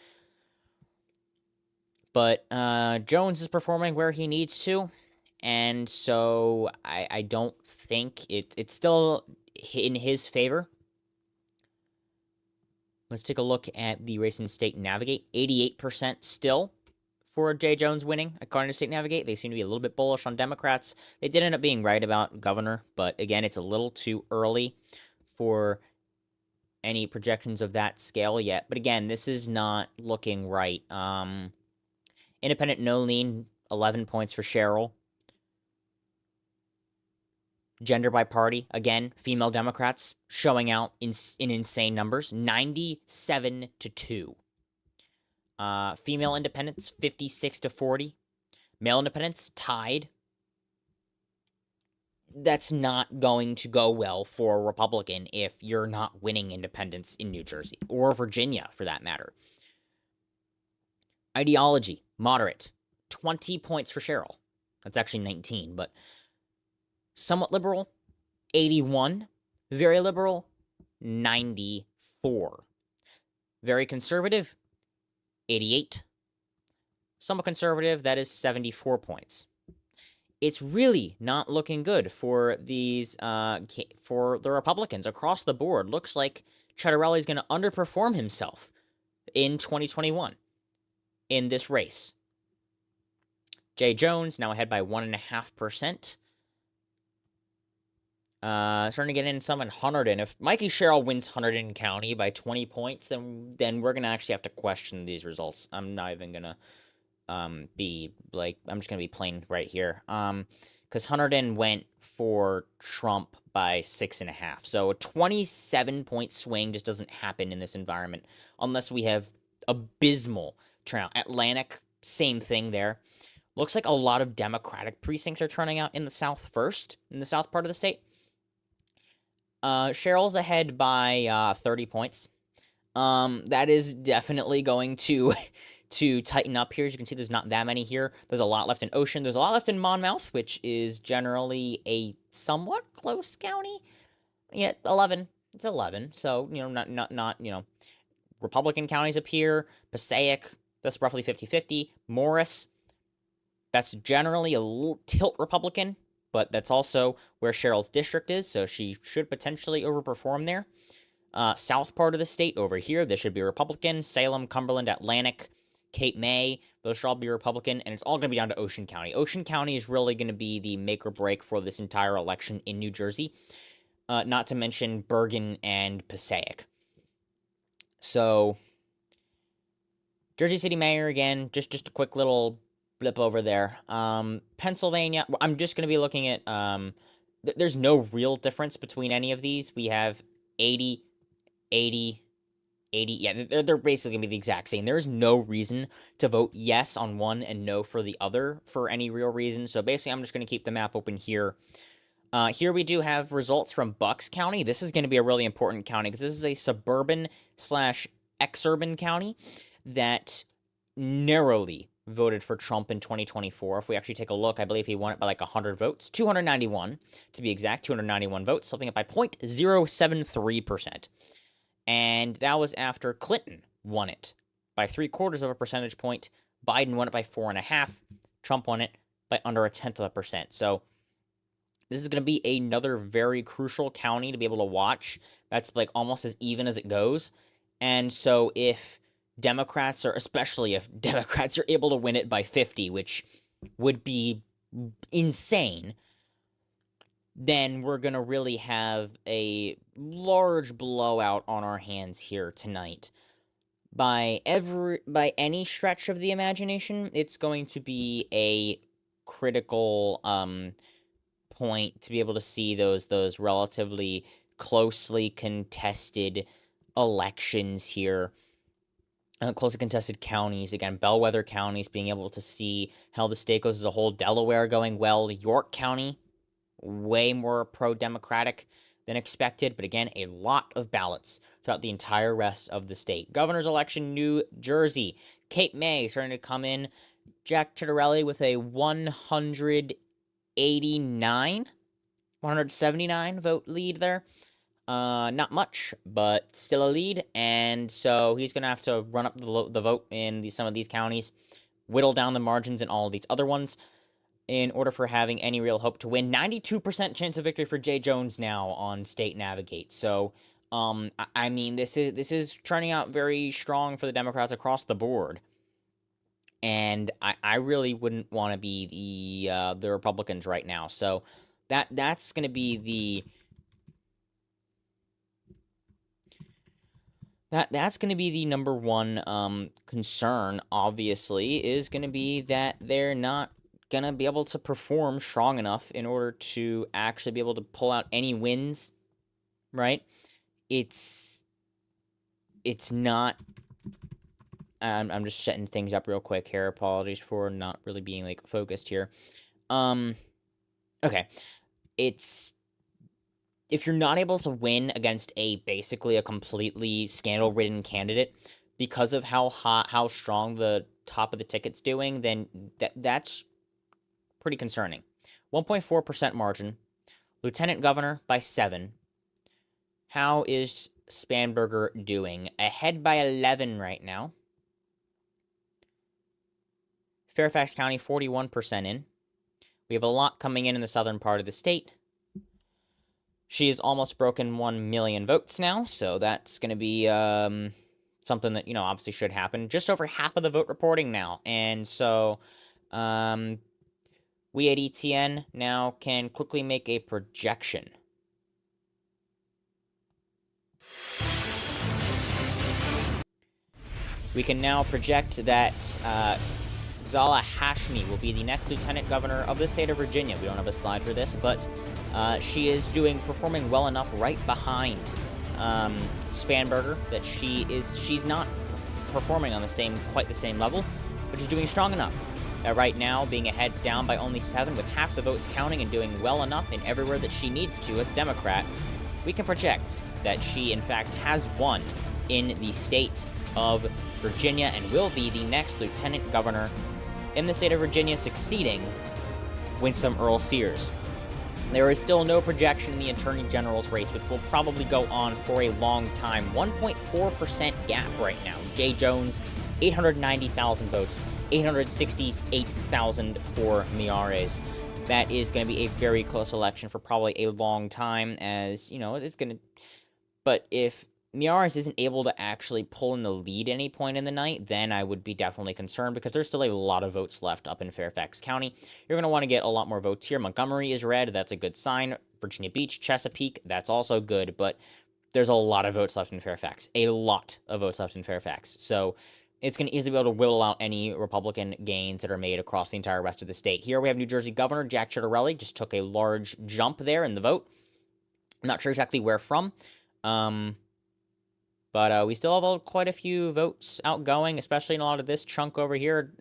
But Jones is performing where he needs to, and so I don't think it's still in his favor. Let's take a look at the race in State Navigate. 88% still for Jay Jones winning, according to State Navigate. They seem to be a little bit bullish on Democrats. They did end up being right about governor, but again, it's a little too early for any projections of that scale yet. But again, this is not looking right. Independent no lean, 11 points for Cheryl. Gender by party, again, female Democrats showing out in insane numbers, 97-2. Female independents, 56-40. Male independents, tied. That's not going to go well for a Republican if you're not winning independents in New Jersey, or Virginia, for that matter. Ideology, moderate, 20 points for Cheryl. That's actually 19, but somewhat liberal, 81. Very liberal, 94. Very conservative, 88. Somewhat conservative, that is 74 points. It's really not looking good for these for the Republicans across the board. Looks like Ciattarelli is going to underperform himself in 2021 in this race. Jay Jones now ahead by 1.5%. Starting to get in some in Hunterdon. If Mikey Sherrill wins Hunterdon County by 20 points, then we're gonna actually have to question these results. I'm not even gonna be like, I'm just gonna be plain right here. Because Hunterdon went for Trump by 6.5. So a 27-point swing just doesn't happen in this environment unless we have abysmal turnout. Atlantic, same thing there. Looks like a lot of Democratic precincts are turning out in the South first, in the South part of the state. Cheryl's ahead by 30 points. That is definitely going to tighten up here. As you can see, there's not that many here. There's a lot left in Ocean. There's a lot left in Monmouth, which is generally a somewhat close county. Yeah, 11. It's 11. So, not Republican counties up here. Passaic, that's roughly 50-50. Morris, that's generally a little tilt Republican, but that's also where Cheryl's district is, so she should potentially overperform there. South part of the state over here, this should be Republican. Salem, Cumberland, Atlantic, Cape May, those should all be Republican, and it's all going to be down to Ocean County. Ocean County is really going to be the make or break for this entire election in New Jersey, not to mention Bergen and Passaic. So, Jersey City Mayor again, just a quick little blip over there. Pennsylvania, I'm just going to be looking at, there's no real difference between any of these. We have 80, 80, 80. Yeah, they're basically going to be the exact same. There is no reason to vote yes on one and no for the other for any real reason. So basically, I'm just going to keep the map open here. Here we do have results from Bucks County. This is going to be a really important county because this is a suburban / exurban county that narrowly voted for Trump in 2024. If we actually take a look, I believe he won it by like 100 votes. 291, to be exact. 291 votes, flipping it by 0.073%. And that was after Clinton won it by 0.75 percentage point. Biden won it by 4.5. Trump won it by under 0.1%. So this is going to be another very crucial county to be able to watch. That's like almost as even as it goes. And so if Democrats, or especially if Democrats are able to win it by 50, which would be insane, then we're going to really have a large blowout on our hands here tonight. By any stretch of the imagination, it's going to be a critical point to be able to see those relatively closely contested elections here. Closely contested counties, again, bellwether counties, being able to see how the state goes as a whole. Delaware going well. York County, way more pro-democratic than expected, but again, a lot of ballots throughout the entire rest of the state. Governor's election, New Jersey. Cape May starting to come in. Jack Ciattarelli with a 179 vote lead there. Not much, but still a lead, and so he's gonna have to run up the vote in some of these counties, whittle down the margins in all of these other ones, in order for having any real hope to win. 92% chance of victory for Jay Jones now on State Navigate. So, I mean, this is turning out very strong for the Democrats across the board, and I really wouldn't want to be the Republicans right now. So that's gonna be the That's going to be the number one concern, obviously, is going to be that they're not going to be able to perform strong enough in order to actually be able to pull out any wins, right? It's not... I'm just setting things up real quick here. Apologies for not really being, like, focused here. Okay. If you're not able to win against basically a completely scandal-ridden candidate because of how strong the top of the ticket's doing, then that's pretty concerning. 1.4% margin. Lieutenant Governor by 7. How is Spanberger doing? Ahead by 11 right now. Fairfax County, 41% in. We have a lot coming in the southern part of the state. She has almost broken 1 million votes now, so that's going to be something that, obviously should happen. Just over half of the vote reporting now, and so we at ETN now can quickly make a projection. We can now project that Zala Hashmi will be the next lieutenant governor of the state of Virginia. We don't have a slide for this, but she is performing well enough right behind Spanberger that she's not performing on quite the same level, but she's doing strong enough. Right now, being ahead down by only 7, with half the votes counting and doing well enough in everywhere that she needs to as Democrat, we can project that she, in fact, has won in the state of Virginia and will be the next lieutenant governor in the state of Virginia, succeeding Winsome Earl Sears. There is still no projection in the Attorney General's race, which will probably go on for a long time. 1.4% gap right now. Jay Jones, 890,000 votes, 868,000 for Miyares. That is going to be a very close election for probably a long time, as, it's going to... But if Miyares isn't able to actually pull in the lead at any point in the night, then I would be definitely concerned, because there's still a lot of votes left up in Fairfax County. You're going to want to get a lot more votes here. Montgomery is red. That's a good sign. Virginia Beach, Chesapeake, that's also good, but there's a lot of votes left in Fairfax. A lot of votes left in Fairfax. So it's going to easily be able to whittle out any Republican gains that are made across the entire rest of the state. Here we have New Jersey Governor Jack Ciattarelli. Just took a large jump there in the vote. I'm not sure exactly where from. But we still have quite a few votes outgoing, especially in a lot of this chunk over here.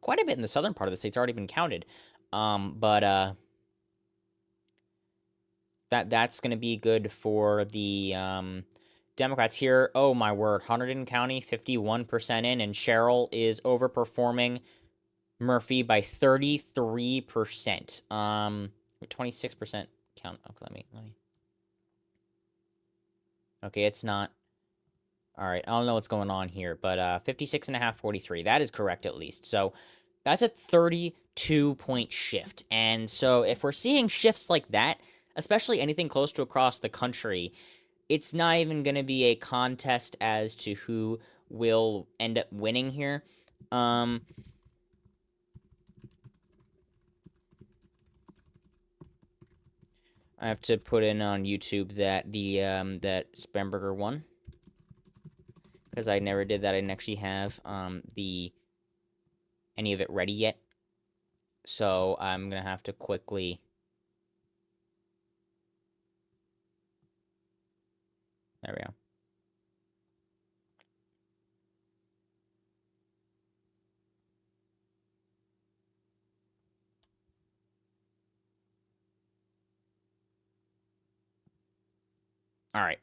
Quite a bit in the southern part of the state's already been counted. But that's going to be good for the Democrats here. Oh, my word. Hunterdon County, 51% in, and Sherrill is overperforming Murphy by 33%. 26% count. Okay, let me. Okay, it's not. All right, I don't know what's going on here, but 56.5, 43. That is correct, at least. So that's a 32-point shift. And so if we're seeing shifts like that, especially anything close to across the country, it's not even going to be a contest as to who will end up winning here. I have to put in on YouTube that that Spanberger won, because I never did that. I didn't actually have any of it ready yet. So I'm gonna have to quickly There we go. All right,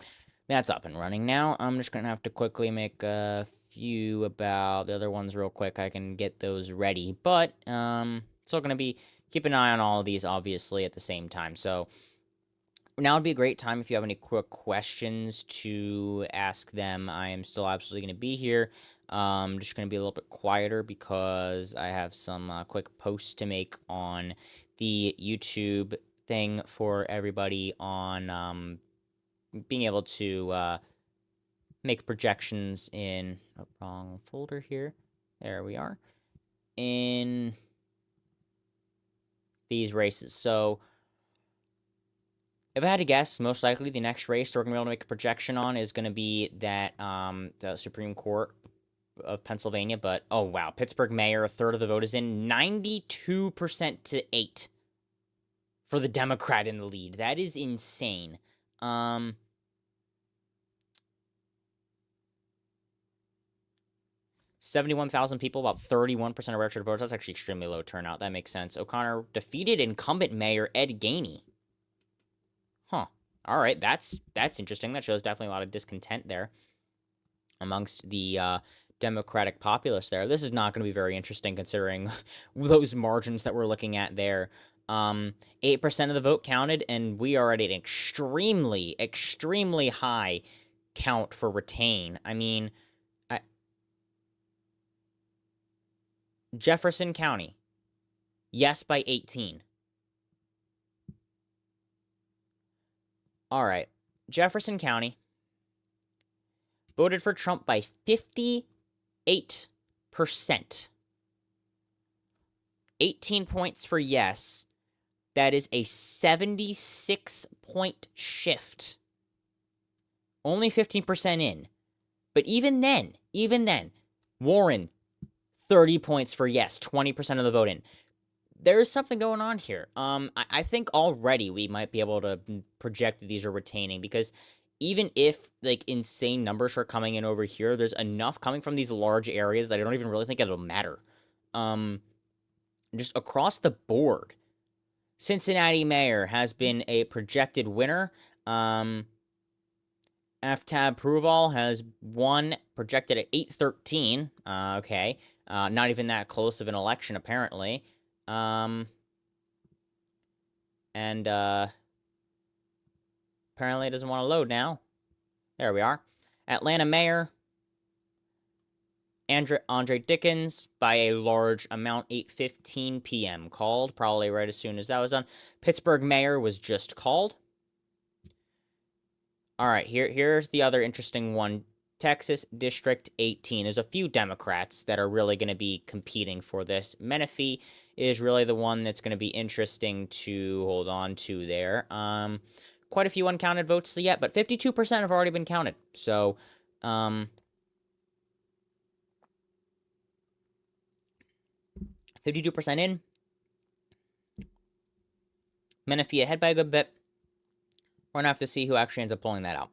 that's up and running now. I'm just gonna have to quickly make a few about the other ones real quick. I can get those ready, but still gonna be keep an eye on all of these obviously at the same time. So now would be a great time if you have any quick questions to ask them. I am still absolutely gonna be here. Just gonna be a little bit quieter because I have some quick posts to make on the YouTube thing for everybody on being able to make projections in a wrong folder here. There we are. In these races. So if I had to guess, most likely the next race we're going to be able to make a projection on is going to be that the Supreme Court of Pennsylvania. But, oh, wow. Pittsburgh mayor, a third of the vote is in. 92% to 8 for the Democrat in the lead. That is insane. 71,000 people, about 31% of registered voters. That's actually extremely low turnout. That makes sense. O'Connor defeated incumbent mayor Ed Gainey. Huh. All right, that's interesting. That shows definitely a lot of discontent there amongst the Democratic populace there. This is not going to be very interesting considering those margins that we're looking at there. 8% of the vote counted, and we are at an extremely, extremely high count for retain. I mean, Jefferson County, yes by 18. All right, Jefferson County voted for Trump by 58%. 18 points for yes. That is a 76-point shift. Only 15% in. But even then, Warren, 30 points for yes, 20% of the vote in. There's something going on here. I think already we might be able to project that these are retaining, because even if, like, insane numbers are coming in over here, there's enough coming from these large areas that I don't even really think it'll matter. Just across the board, Cincinnati mayor has been a projected winner. Aftab Pruval has won, projected at 813. Okay. Not even that close of an election, apparently. And apparently it doesn't want to load now. There we are. Atlanta mayor, Andre Dickens, by a large amount, 8:15 p.m. called, probably right as soon as that was done. Pittsburgh mayor was just called. All right, here's the other interesting one. Texas District 18. There's a few Democrats that are really going to be competing for this. Menifee is really the one that's going to be interesting to hold on to there. Quite a few uncounted votes yet, but 52% have already been counted. So, 52% in. Menifee ahead by a good bit. We're going to have to see who actually ends up pulling that out.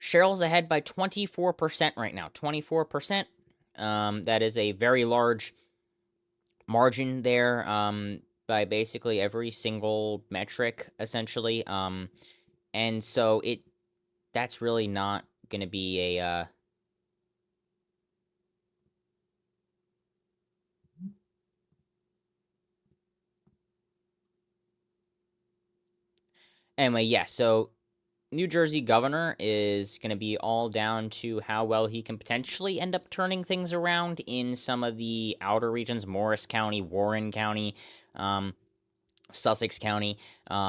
Cheryl's ahead by 24% right now. 24%. That is a very large margin there by basically every single metric, essentially. And so that's really not going to be a... Anyway, yeah, so New Jersey governor is going to be all down to how well he can potentially end up turning things around in some of the outer regions, Morris County, Warren County, Sussex County,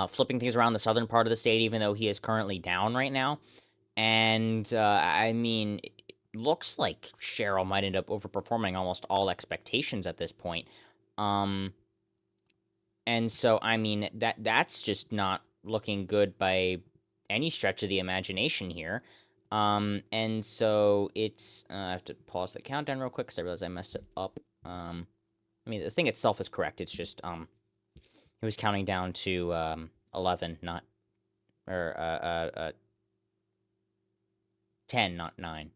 flipping things around the southern part of the state, even though he is currently down right now. And, I mean, it looks like Cheryl might end up overperforming almost all expectations at this point. And so, I mean, that's just not looking good by any stretch of the imagination here. And so it's, I have to pause the countdown real quick because I realized I messed it up. I mean, the thing itself is correct. It's just, it was counting down to, 11, not, or, 10, not 9.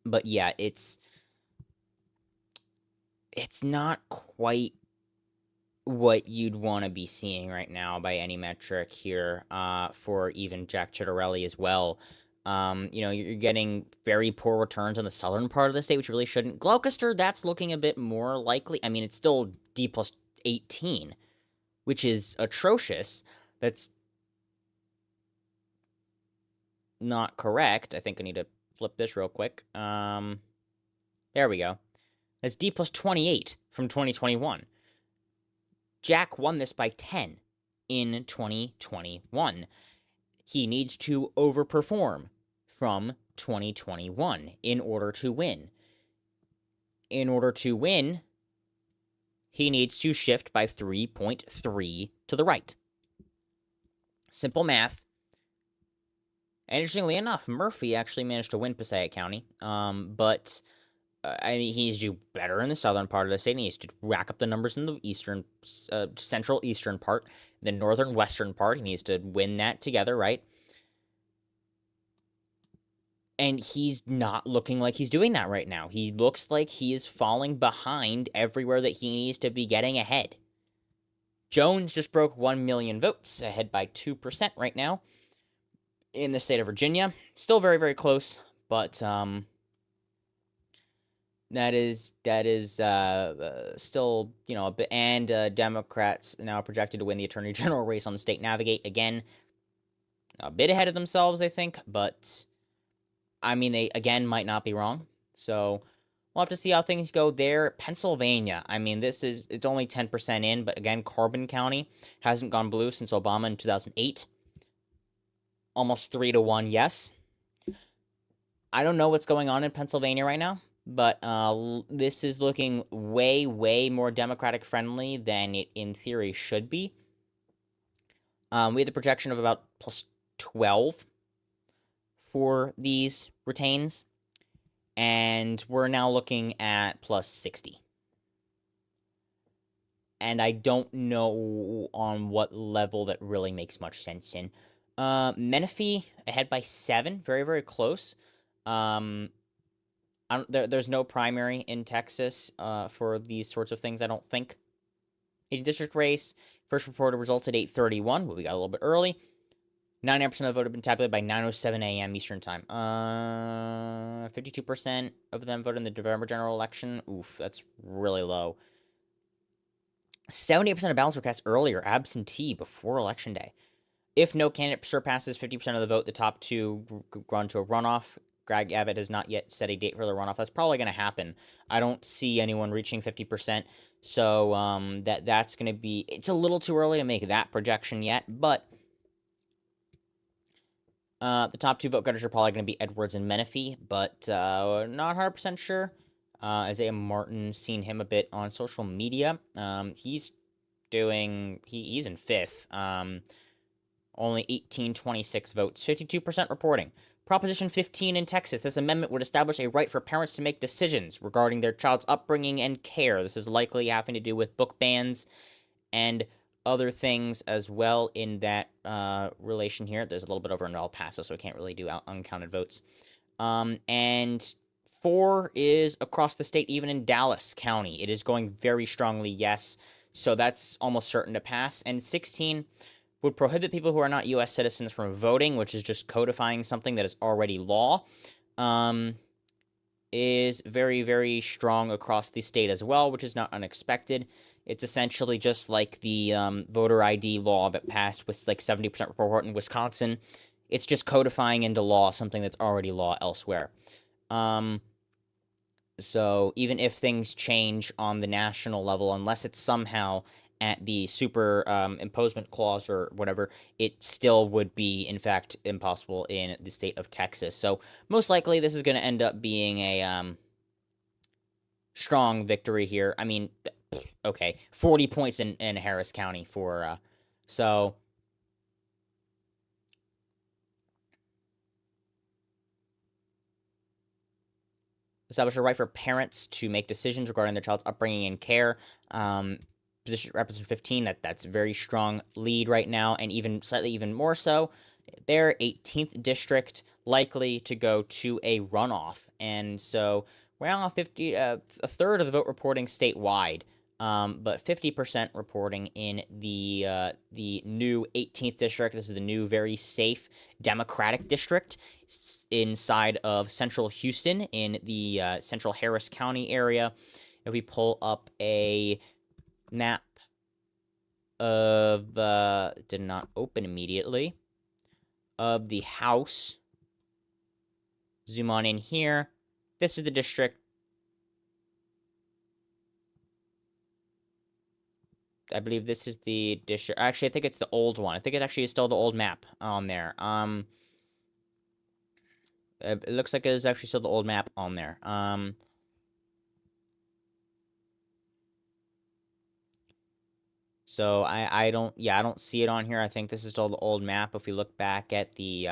But yeah, it's not quite what you'd want to be seeing right now by any metric here, for even Jack Chitterelli as well. You're getting very poor returns on the southern part of the state, which really shouldn't. Gloucester, that's looking a bit more likely. I mean, it's still D plus 18, which is atrocious. That's not correct. I think I need to flip this real quick. There we go. That's D plus 28 from 2021. Jack won this by 10 in 2021. He needs to overperform from 2021 in order to win. In order to win, he needs to shift by 3.3 to the right. Simple math. And interestingly enough, Murphy actually managed to win Passaic County, but I mean, he needs to do better in the southern part of the state. He needs to rack up the numbers in the eastern, central eastern part, the northern western part. He needs to win that together, right? And he's not looking like he's doing that right now. He looks like he is falling behind everywhere that he needs to be getting ahead. Jones just broke 1 million votes, ahead by 2% right now in the state of Virginia. Still very, very close, but that is still, a bit. And Democrats now projected to win the Attorney General race on the state Navigate again. A bit ahead of themselves, I think, but I mean, they again might not be wrong. So we'll have to see how things go there. Pennsylvania, I mean, it's only 10% in, but again, Carbon County hasn't gone blue since Obama in 2008. Almost 3-1, yes. I don't know what's going on in Pennsylvania right now, but this is looking way, way more Democratic friendly than it in theory should be. We had the projection of about plus 12 for these retains, and we're now looking at plus 60. And I don't know on what level that really makes much sense in. Menifee ahead by 7, very, very close. There's no primary in Texas for these sorts of things, I don't think. A district race, first reported results at 8:31, but we got a little bit early. 99% of the vote have been tabulated by 9:07 a.m. Eastern Time. 52% of them voted in the November general election. Oof, that's really low. 78% of ballots were cast earlier, absentee, before Election Day. If no candidate surpasses 50% of the vote, the top two go on to a runoff. Greg Abbott has not yet set a date for the runoff. That's probably going to happen. I don't see anyone reaching 50%, so that's going to be... It's a little too early to make that projection yet, but... the top two vote getters are probably going to be Edwards and Menifee, but not 100% sure. Isaiah Martin, seen him a bit on social media. He's he's in 5th. Only 1826 votes, 52% reporting. Proposition 15 in Texas. This amendment would establish a right for parents to make decisions regarding their child's upbringing and care. This is likely having to do with book bans and other things as well in that relation here. There's a little bit over in El Paso, so I can't really do uncounted votes. And 4 is across the state, even in Dallas County. It is going very strongly, yes. So that's almost certain to pass. And 16 would prohibit people who are not U.S. citizens from voting, which is just codifying something that is already law. Is very, very strong across the state as well, which is not unexpected. It's essentially just like the voter ID law that passed with like 70% report in Wisconsin. It's just codifying into law something that's already law elsewhere. So even if things change on the national level, unless it's somehow at the super imposement clause or whatever, it still would be, in fact, impossible in the state of Texas. So most likely this is going to end up being a strong victory here. I mean, okay, 40 points in Harris County for, so... Establish a right for parents to make decisions regarding their child's upbringing and care. position represents 15. That's a very strong lead right now, and even more so, their 18th district likely to go to a runoff, and so we're now a third of the vote reporting statewide. But 50% reporting in the new 18th district. This is the new, very safe Democratic district inside of central Houston in the central Harris County area. If we pull up a map of did not open immediately, of the House, zoom on in here. This is the district. I believe this is the district. Actually, I think it's the old one. I think it actually is still the old map on there. It looks like it is actually still the old map on there. So I don't see it on here. I think this is still the old map. If we look back at the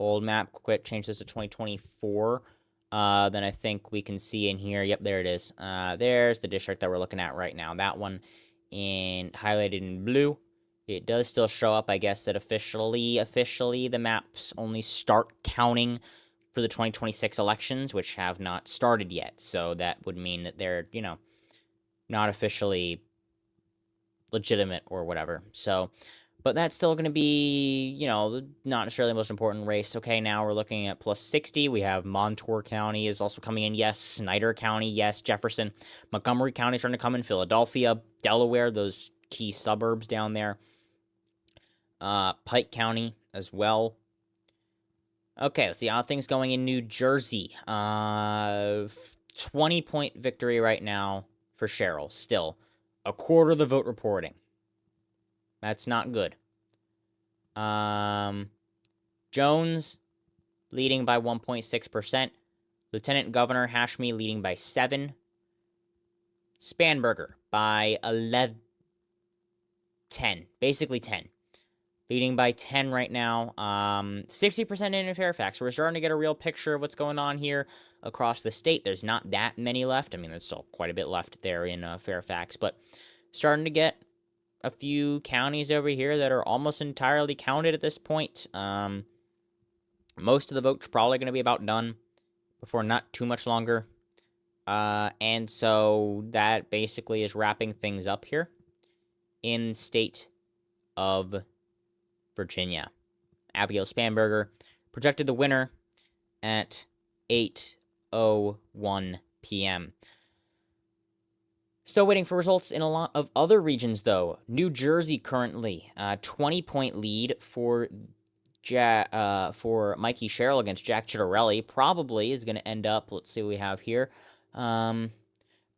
old map, change this to 2024. Then I think we can see in here. Yep, there it is. There's the district that we're looking at right now. That one highlighted in blue. It does still show up, I guess, that officially the maps only start counting for the 2026 elections, which have not started yet. So that would mean that they're, not officially legitimate or whatever. So, but that's still going to be, not necessarily the most important race. Okay, now we're looking at plus 60. We have Montour County is also coming in. Yes. Snyder County. Yes. Jefferson. Montgomery County is starting to come in. Philadelphia, Delaware, those key suburbs down there. Pike County as well. Okay, let's see how things going in New Jersey. 20-point victory right now for Cheryl. Still, a quarter of the vote reporting. That's not good. Jones leading by 1.6%. Lieutenant Governor Hashmi leading by 7. Spanberger by 10. Basically 10. Leading by 10 right now. 60% in Fairfax. We're starting to get a real picture of what's going on here across the state. There's not that many left. I mean, there's still quite a bit left there in Fairfax. But starting to get a few counties over here that are almost entirely counted at this point. Most of the votes probably going to be about done before not too much longer. And so that basically is wrapping things up here in the state of Virginia. Abigail Spanberger projected the winner at 8:01 p.m. Still waiting for results in a lot of other regions, though. New Jersey currently 20-point lead for Mikey Sherrill against Jack Chittarelli. Probably is going to end up. Let's see what we have here.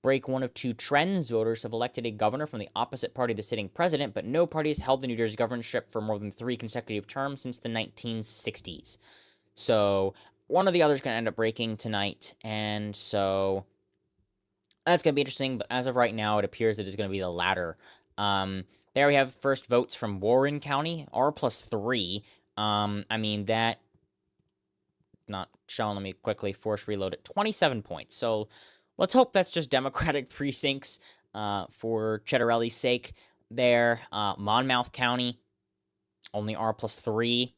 Break one of two trends. Voters have elected a governor from the opposite party of the sitting president, but no party has held the New Jersey governorship for more than 3 consecutive terms since the 1960s. So one of the others going to end up breaking tonight, and so that's going to be interesting. But as of right now, it appears that it's going to be the latter. There we have first votes from Warren County, R+3. I mean, that not shown. Let me quickly force reload it. 27 points. So let's hope that's just Democratic precincts for Chittarelli's sake there. Monmouth County, only R+3.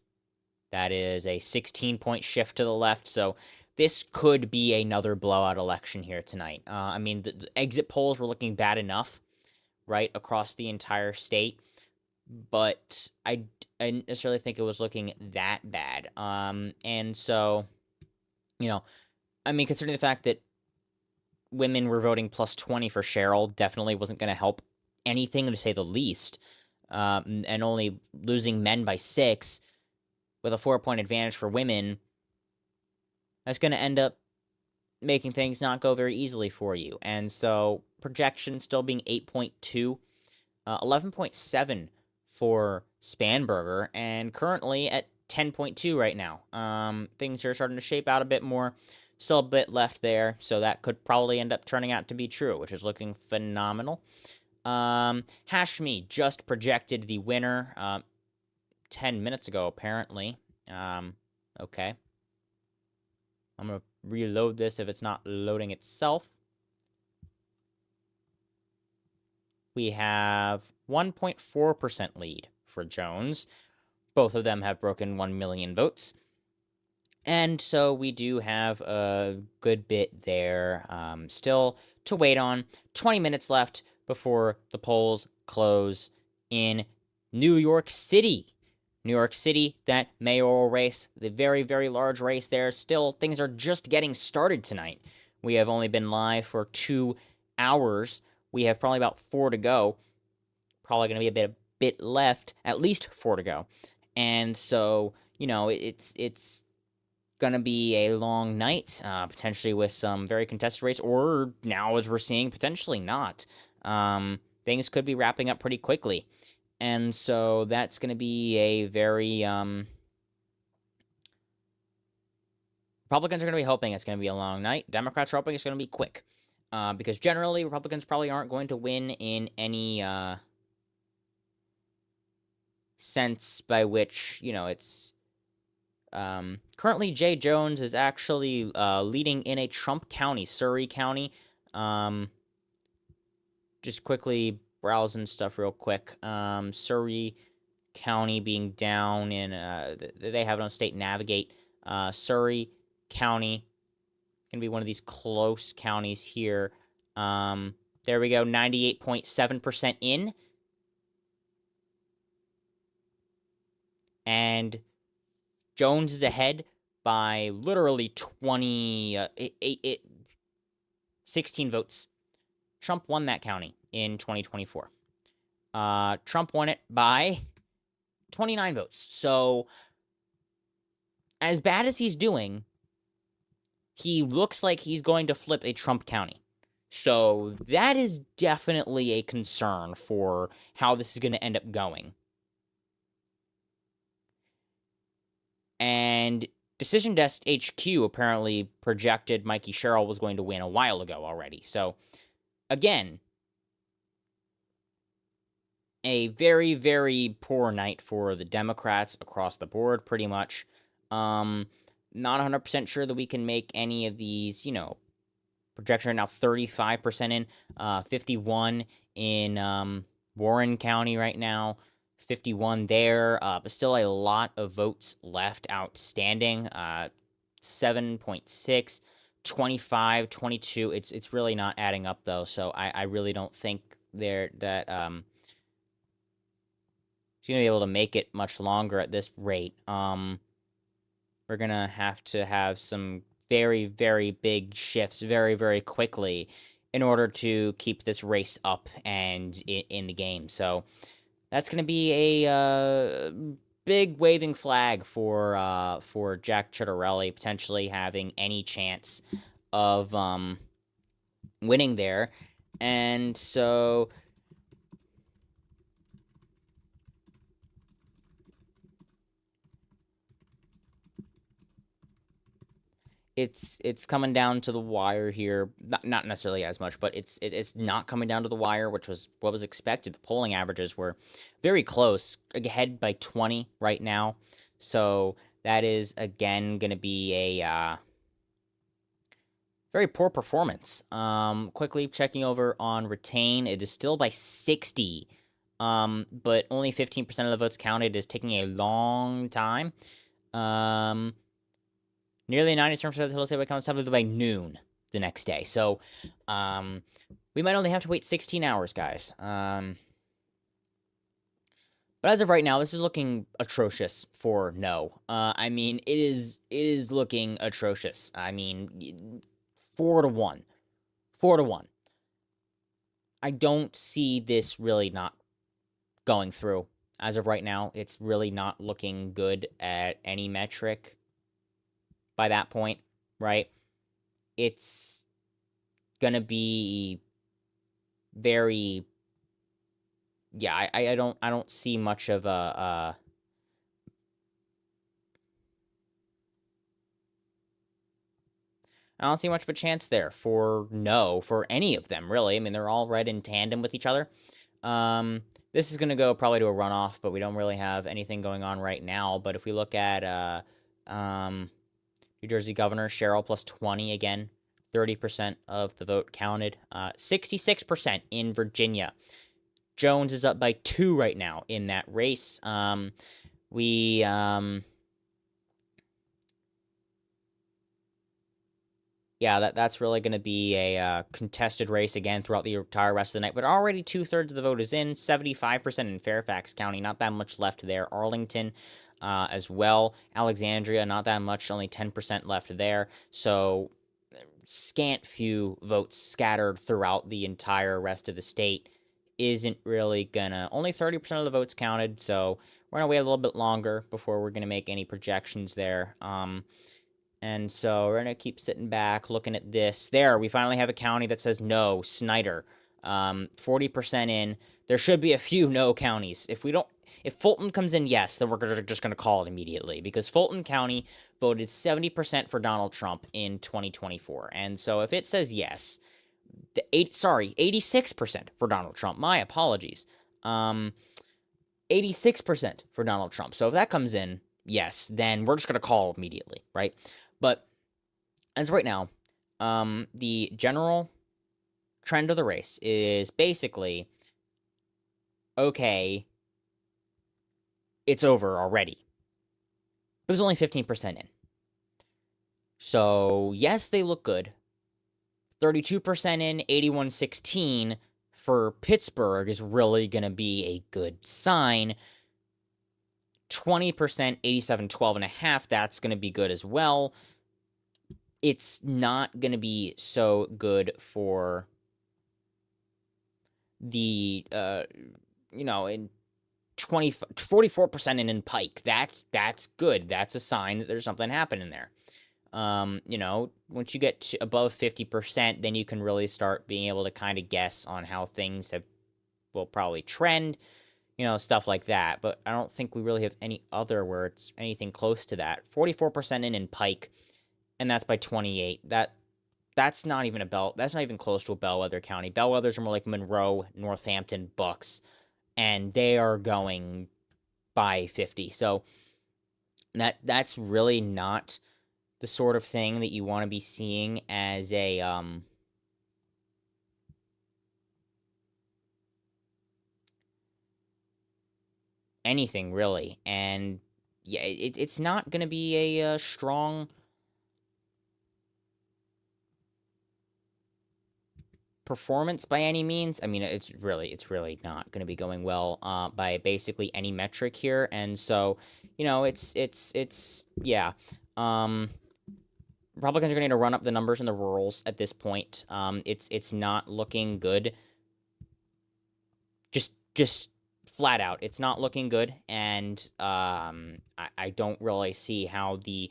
That is a 16-point shift to the left. So this could be another blowout election here tonight. I mean, the exit polls were looking bad enough, right, across the entire state. But I didn't necessarily think it was looking that bad. And so, I mean, considering the fact that women were voting +20 for Cheryl, definitely wasn't going to help anything, to say the least. And only losing men by 6 with a 4-point advantage for women, that's going to end up making things not go very easily for you. And so projection still being 8.2, 11.7 for Spanberger, and currently at 10.2 right now. Things are starting to shape out a bit more. Still a bit left there, so that could probably end up turning out to be true, which is looking phenomenal. Hashmi just projected the winner 10 minutes ago, apparently. Okay. I'm going to reload this if it's not loading itself. we have 1.4% lead for Jones. Both of them have broken 1 million votes. And so we do have a good bit there still to wait on. 20 minutes left before the polls close in New York City. New York City, that mayoral race, the very, very large race there. Still, things are just getting started tonight. We have only been live for 2 hours. We have probably about 4 to go. Probably going to be a bit left, at least 4 to go. And so, it's going to be a long night, potentially with some very contested race, or now, as we're seeing, potentially not. Things could be wrapping up pretty quickly. And so that's going to be a very, Republicans are going to be hoping it's going to be a long night. Democrats are hoping it's going to be quick. Because generally, Republicans probably aren't going to win in any, sense by which, it's, currently Jay Jones is actually, leading in a Trump County, Surrey County. Just quickly browsing stuff real quick. Surrey County being down in, they have it on State Navigate. Surrey County gonna be one of these close counties here. There we go, 98.7% in. And Jones is ahead by literally 16 votes. Trump won that county in 2024. Trump won it by 29 votes. So, as bad as he's doing, he looks like he's going to flip a Trump county. So, that is definitely a concern for how this is going to end up going. And Decision Desk HQ apparently projected Mikey Sherrill was going to win a while ago already. So, again, a very, very poor night for the Democrats across the board, pretty much. Not 100% sure that we can make any of these, projections right now. 35% in, 51 in Warren County right now, 51 there, but still a lot of votes left outstanding. 7.6, 25, 22. It's really not adding up though, so I really don't think that she's gonna be able to make it much longer at this rate. We're gonna have to have some very, very big shifts very, very quickly in order to keep this race up and in the game. So that's gonna be a big waving flag for Jack Ciattarelli potentially having any chance of winning there. And so it's coming down to the wire here. Not necessarily as much, but it's not coming down to the wire, which was what was expected. The polling averages were very close, ahead by 20 right now. So that is again going to be a very poor performance. Quickly checking over on retain, it is still by 60, but only 15% of the votes counted. It is taking a long time. Nearly 97% of the total state counts happened by noon the next day. So, we might only have to wait 16 hours, guys. But as of right now, this is looking atrocious for no. I mean, it is looking atrocious. I mean, 4-1. 4-1. I don't see this really not going through. As of right now, it's really not looking good at any metric by that point, right? It's gonna be very, yeah, I don't see much of a I don't see much of a chance there for no, for any of them, really. I mean, they're all right in tandem with each other. This is going to go probably to a runoff, but we don't really have anything going on right now. But if we look at New Jersey Governor, Sherrill plus 20 again, 30% of the vote counted. 66% in Virginia. Jones is up by 2 right now in that race. Yeah, that's really going to be a contested race again throughout the entire rest of the night. But already 2/3 of the vote is in, 75% in Fairfax County, not that much left there. Arlington as well. Alexandria, not that much, only 10% left there. So scant few votes scattered throughout the entire rest of the state isn't really gonna. Only 30% of the votes counted, so we're gonna wait a little bit longer before we're gonna make any projections there. And so we're gonna keep sitting back, looking at this. There, we finally have a county that says no, Snyder. 40% in. There should be a few no counties. If Fulton comes in yes, then we're just gonna call it immediately, because Fulton County voted 70% for Donald Trump in 2024. And so if it says yes, 86% for Donald Trump. My apologies. 86% for Donald Trump. So if that comes in yes, then we're just gonna call immediately, right? But as of right now, the general trend of the race is basically, okay, it's over already. But there's only 15% in. So, yes, they look good. 32% in, 81-16 for Pittsburgh is really going to be a good sign. 20%, 87-12.5, that's going to be good as well. It's not going to be so good for the, in 44% in Pike. That's good. That's a sign that there's something happening there. Once you get to above 50%, then you can really start being able to kind of guess on how things will probably trend, stuff like that. But I don't think we really have any other where it's anything close to that. 44% in Pike, and that's by 28. That's not even that's not even close to a bellwether county. Bellwethers are more like Monroe, Northampton, Bucks, and they are going by 50. So that's really not the sort of thing that you want to be seeing as a anything really. And yeah, it's not going to be a strong performance by any means. I mean, it's really not going to be going well by basically any metric here. And so, it's yeah. Republicans are going to run up the numbers in the rurals at this point. It's not looking good. Just flat out, it's not looking good, and I don't really see how the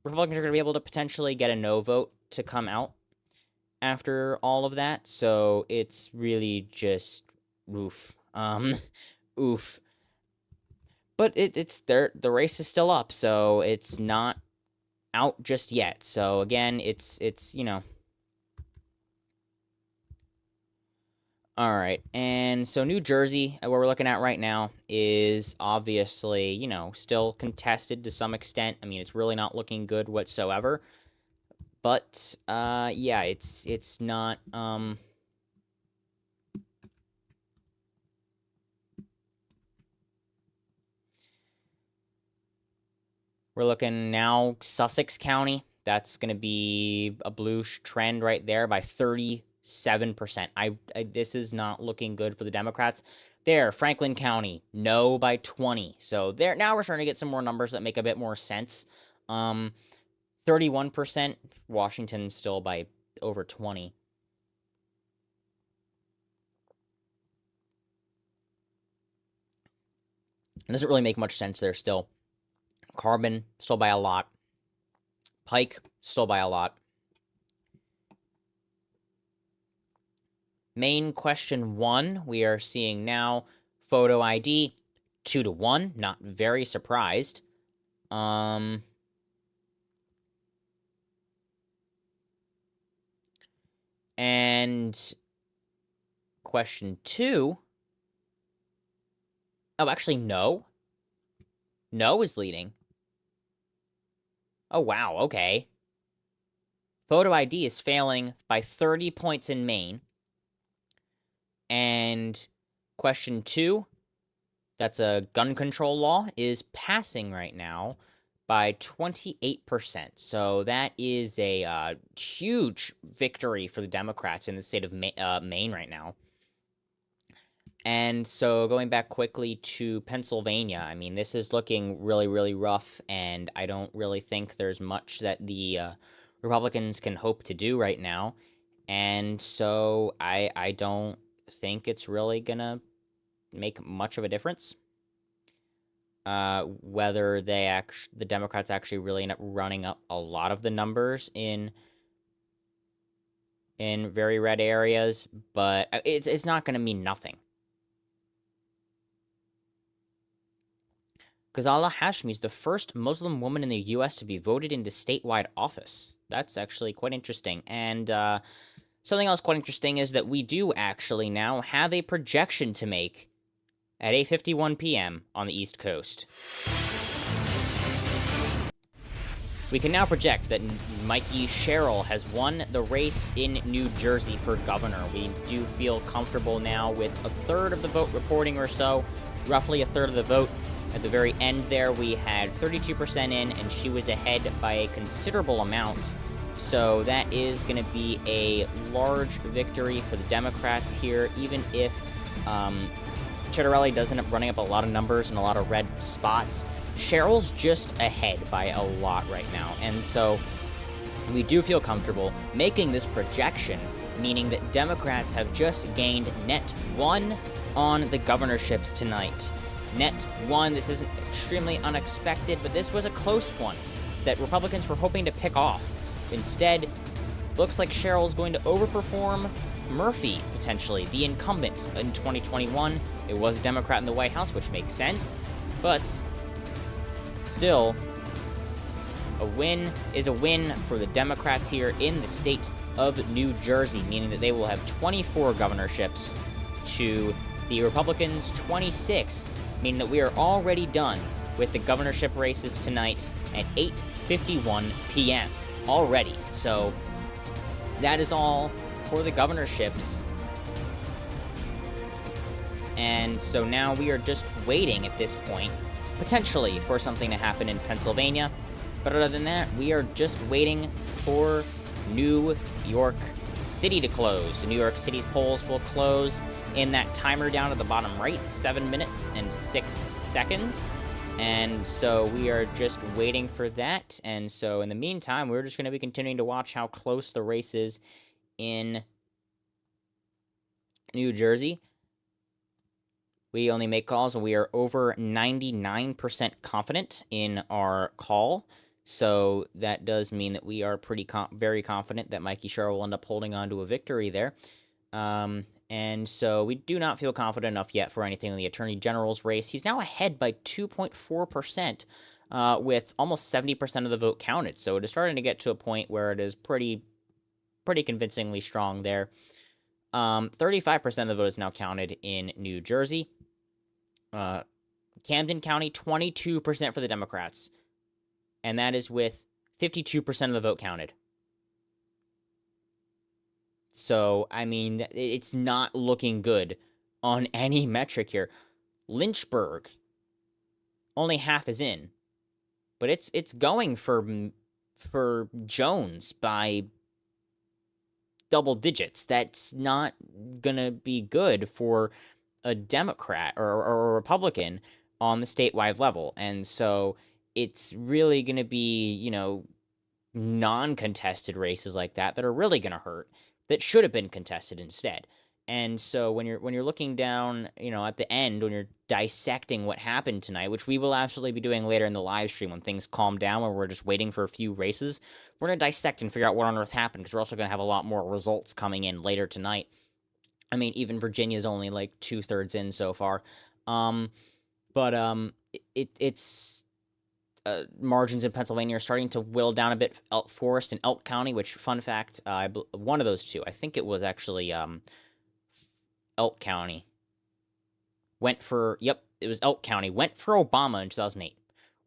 Republicans are going to be able to potentially get a no vote to come out after all of that. So it's really just oof. Oof. But it's there. The race is still up, so it's not out just yet. So again, it's All right, and so New Jersey, where we're looking at right now, is obviously, still contested to some extent. I mean, it's really not looking good whatsoever. But, yeah, it's not, we're looking now, Sussex County. That's going to be a blue trend right there by 37%. This is not looking good for the Democrats. There, Franklin County, no by 20. So there, now we're starting to get some more numbers that make a bit more sense. 31%, Washington still by over 20. It doesn't really make much sense there still. Carbon, still by a lot. Pike, still by a lot. Main question 1, we are seeing now photo ID 2-1. Not very surprised. And question 2. Oh, actually, no. No is leading. Oh, wow, okay. Photo ID is failing by 30 points in Maine. And Question 2, that's a gun control law, is passing right now by 28%. So that is a huge victory for the Democrats in the state of Maine right now. And so going back quickly to Pennsylvania, I mean, this is looking really, really rough, and I don't really think there's much that the Republicans can hope to do right now. And so I don't think it's really going to make much of a difference. Whether the Democrats actually really end up running up a lot of the numbers in very red areas, but it's not going to mean nothing. Ghazala Hashmi is the first Muslim woman in the U.S. to be voted into statewide office. That's actually quite interesting. And something else quite interesting is that we do actually now have a projection to make at 8:51 p.m. on the East Coast. We can now project that Mikey Sherrill has won the race in New Jersey for governor. We do feel comfortable now with a third of the vote reporting or so, roughly a third of the vote. At the very end there, we had 32% in, and she was ahead by a considerable amount. So that is going to be a large victory for the Democrats here, even if Chitterelli does end up running up a lot of numbers and a lot of red spots. Sherrill's just ahead by a lot right now, and so we do feel comfortable making this projection, meaning that Democrats have just gained net 1 on the governorships tonight. Net 1, this isn't extremely unexpected, but this was a close one that Republicans were hoping to pick off. Instead, looks like Sherrill's going to overperform Murphy, potentially, the incumbent in 2021. It was a Democrat in the White House, which makes sense, but still, a win is a win for the Democrats here in the state of New Jersey, meaning that they will have 24 governorships to the Republicans' 26, meaning that we are already done with the governorship races tonight at 8:51 p.m. already. So that is all for the governorships. And so now we are just waiting at this point, potentially, for something to happen in Pennsylvania. But other than that, we are just waiting for New York City to close. The New York City's polls will close in that timer down at the bottom right, 7 minutes and 6 seconds. And so we are just waiting for that. And so in the meantime, we're just going to be continuing to watch how close the race is in New Jersey. We only make calls when we are over 99% confident in our call. So that does mean that we are very confident that Mikey Sherrill will end up holding on to a victory there. And so we do not feel confident enough yet for anything in the Attorney General's race. He's now ahead by 2.4%, with almost 70% of the vote counted. So it is starting to get to a point where it is pretty convincingly strong there. 35% of the vote is now counted in New Jersey. Camden County, 22% for the Democrats. And that is with 52% of the vote counted. So, I mean, it's not looking good on any metric here. Lynchburg, only half is in. But it's going for Jones by double digits. That's not gonna be good for a Democrat or a Republican on the statewide level. And so it's really gonna be, non-contested races like that are really gonna hurt, that should have been contested instead. And so when you're looking down, at the end, when you're dissecting what happened tonight, which we will absolutely be doing later in the live stream when things calm down, where we're just waiting for a few races, we're going to dissect and figure out what on earth happened, because we're also going to have a lot more results coming in later tonight. I mean, even Virginia's only like 2/3 in so far. It's margins in Pennsylvania are starting to whittle down a bit. Forest and Elk County, which, fun fact, one of those two, I think it was actually Elk County, it was Elk County, went for Obama in 2008.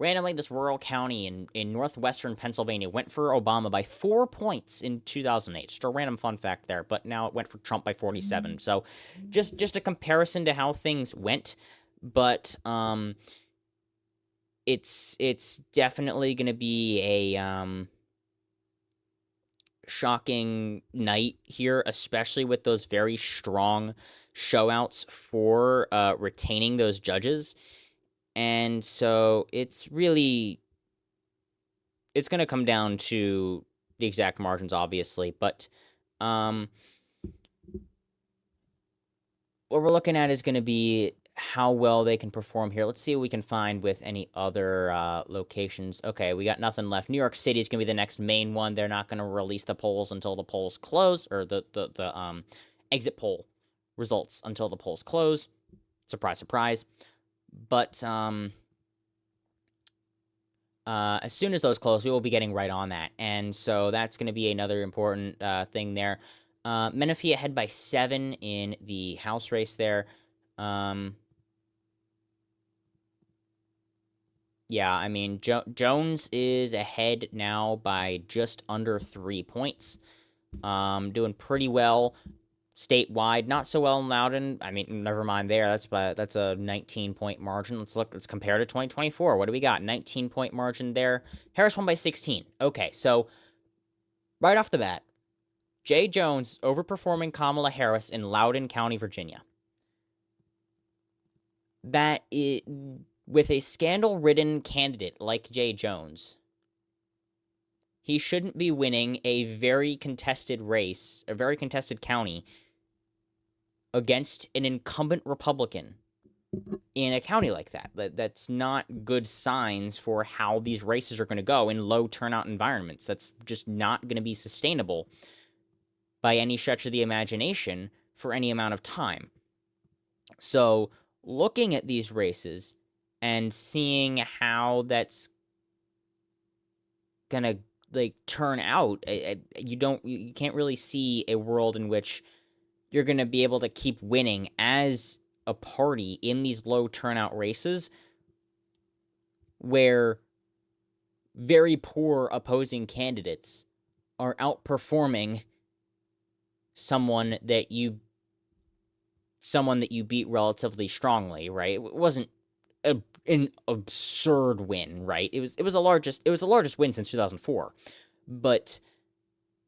Randomly, this rural county in northwestern Pennsylvania went for Obama by 4 points in 2008. Just a random fun fact there, but now it went for Trump by 47. So just a comparison to how things went, but it's definitely going to be a shocking night here, especially with those very strong showouts for retaining those judges. And so it's going to come down to the exact margins, obviously, but what we're looking at is going to be how well they can perform here. Let's see what we can find with any other locations. Okay, we got nothing left. New York City is going to be the next main one. They're not going to release the polls until the polls close, or the exit poll results until the polls close. Surprise, surprise. But as soon as those close, we will be getting right on that. And so that's going to be another important thing there. Menifee ahead by 7 in the House race there. Yeah, I mean, Jones is ahead now by just under 3 points. Doing pretty well statewide, not so well in Loudoun. I mean, never mind there. That's a 19-point margin. Let's compare to 2024. What do we got? 19-point margin there. Harris won by 16. Okay, so right off the bat, Jay Jones overperforming Kamala Harris in Loudoun County, Virginia. That is, with a scandal-ridden candidate like Jay Jones, he shouldn't be winning a very contested race, a very contested county, against an incumbent Republican in a county like that. That's not good signs for how these races are going to go in low turnout environments. That's just not going to be sustainable by any stretch of the imagination for any amount of time. So, looking at these races and seeing how that's gonna turn out, you can't really see a world in which you're gonna be able to keep winning as a party in these low turnout races where very poor opposing candidates are outperforming someone that you beat relatively strongly, right? It wasn't an absurd win, right? It was the largest win since 2004, but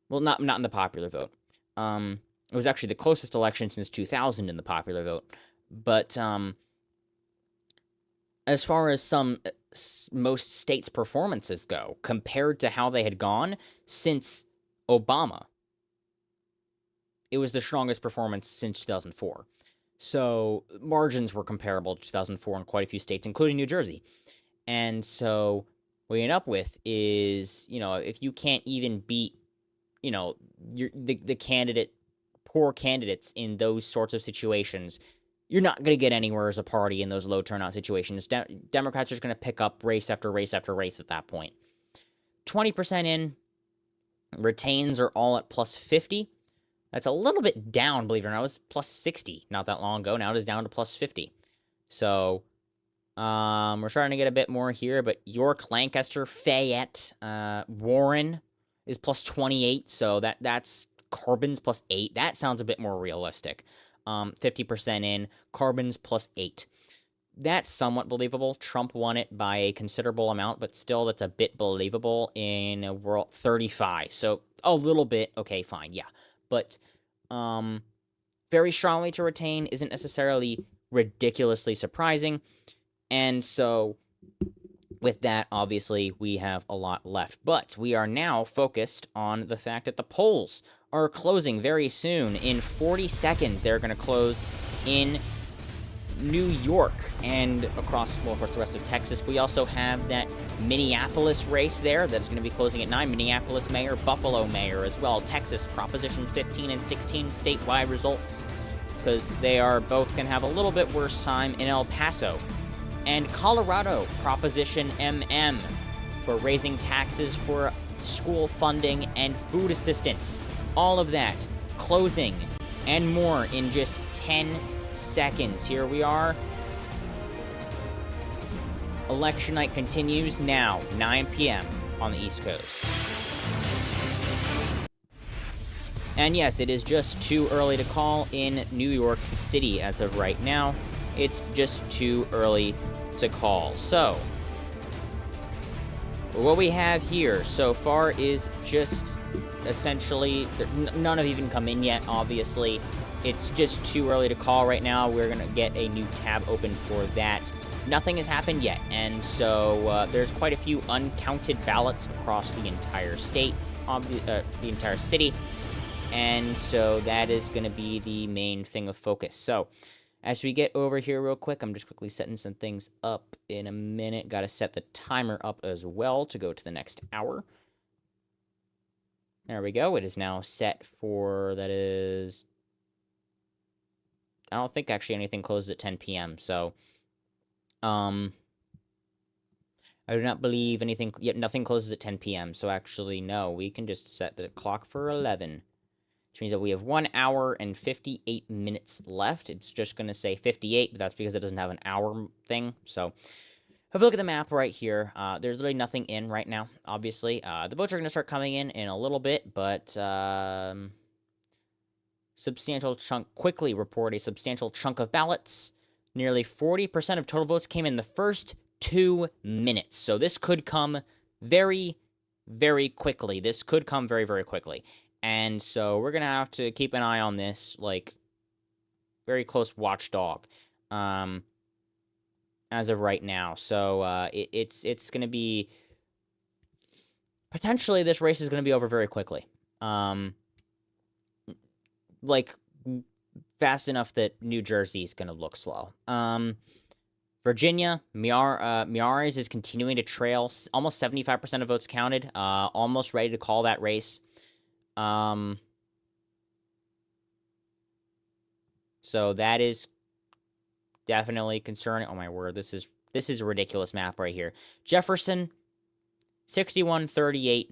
not in the popular vote. It was actually the closest election since 2000 in the popular vote, but as far as most states' performances go, compared to how they had gone since Obama, it was the strongest performance since 2004. So margins were comparable to 2004 in quite a few states, including New Jersey. And so what you end up with is, if you can't even beat, the poor candidates in those sorts of situations, you're not going to get anywhere as a party in those low turnout situations. Democrats are just going to pick up race after race after race at that point. 20% in, retains are all at plus 50. That's a little bit down, believe it or not. It was plus 60 not that long ago. Now it is down to plus 50. So, we're starting to get a bit more here, but York, Lancaster, Fayette, Warren is plus 28, so that's Carbon's plus 8. That sounds a bit more realistic. 50% in, Carbon's plus 8. That's somewhat believable. Trump won it by a considerable amount, but still that's a bit believable in a world 35. So, a little bit, okay, fine, yeah. But very strongly to retain isn't necessarily ridiculously surprising. And so with that, obviously, we have a lot left. But we are now focused on the fact that the polls are closing very soon. In 40 seconds, they're going to close in New York and across, well, of course, the rest of Texas. We also have that Minneapolis race there that is going to be closing at 9. Minneapolis mayor, Buffalo mayor as well. Texas, Proposition 15 and 16 statewide results, because they are both going to have a little bit worse time in El Paso. And Colorado, Proposition MM, for raising taxes for school funding and food assistance. All of that closing and more in just 10 seconds. Here we are. Election night continues now, 9 p.m. on the East Coast. And yes, it is just too early to call in New York City as of right now. It's just too early to call. So, what we have here so far is just essentially, none have even come in yet, obviously. It's just too early to call right now. We're going to get a new tab open for that. Nothing has happened yet, and so there's quite a few uncounted ballots across the entire state, the entire city, and so that is going to be the main thing of focus. So, as we get over here real quick, I'm just quickly setting some things up in a minute. Got to set the timer up as well to go to the next hour. There we go. It is now set for, that is, I don't think actually anything closes at 10 p.m., so I do not believe anything, yet nothing closes at 10 p.m., so actually, no, we can just set the clock for 11, which means that we have 1 hour and 58 minutes left. It's just going to say 58, but that's because it doesn't have an hour thing, so have a look at the map right here. There's literally nothing in right now, obviously. The votes are going to start coming in a little bit, but quickly report a substantial chunk of ballots. Nearly 40% of total votes came in the first 2 minutes. So this could come very, very quickly. This could come very, very quickly. And so we're going to have to keep an eye on this, like, very close watchdog, as of right now. So it's going to be, potentially this race is going to be over very quickly. Like, fast enough that New Jersey is going to look slow. Virginia, Miares is continuing to trail. Almost 75% of votes counted. Almost ready to call that race. So that is definitely concerning. Oh my word, this is a ridiculous map right here. Jefferson, 61-38.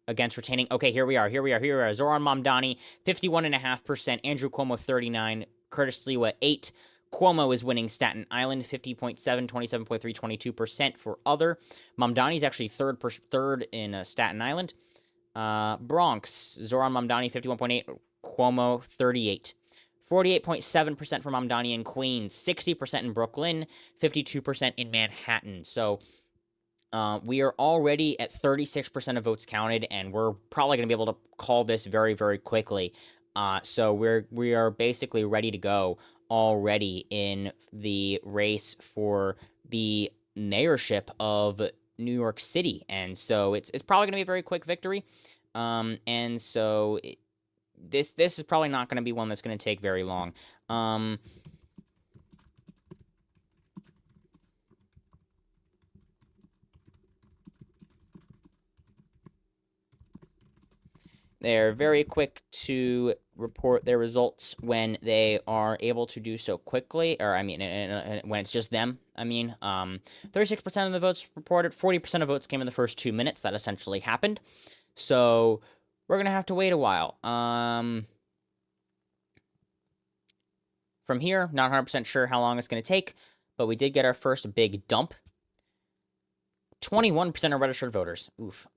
Against retaining. Okay, here we are. Zoran Mamdani, 51.5%. Andrew Cuomo, 39%. Curtis Sliwa, 8%. Cuomo is winning Staten Island, 50.7, 27.3, 22% for other. Mamdani is actually third in Staten Island. Bronx, Zoran Mamdani, 51.8. Cuomo, 38%. 48.7% for Mamdani in Queens. 60% in Brooklyn. 52% in Manhattan. So, we are already at 36% of votes counted, and we're probably going to be able to call this very, very quickly. So we are basically ready to go already in the race for the mayorship of New York City, and so it's probably going to be a very quick victory. And so this is probably not going to be one that's going to take very long. They're very quick to report their results when they are able to do so quickly, or I mean, when it's just them. 36% of the votes reported, 40% of votes came in the first 2 minutes. That essentially happened. So we're gonna have to wait a while. From here, not 100% sure how long it's gonna take, but we did get our first big dump. 21% are registered voters. Oof.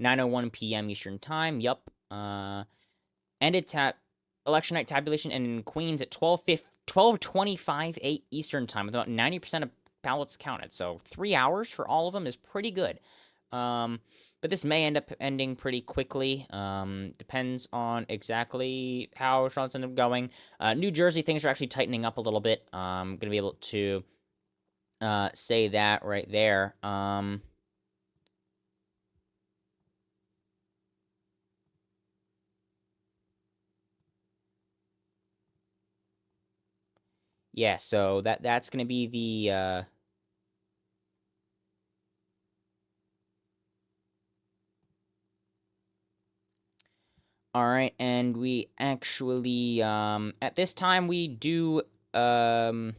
9:01 p.m. Eastern Time. Yup. Ended election night tabulation in Queens at 12:25 Eastern Time with about 90% of ballots counted. So 3 hours for all of them is pretty good. But this may end up ending pretty quickly. Depends on exactly how it's end up going. New Jersey, things are actually tightening up a little bit. I'm going to be able to say that right there. Yeah, so that's going to be the all right, and we actually at this time we do have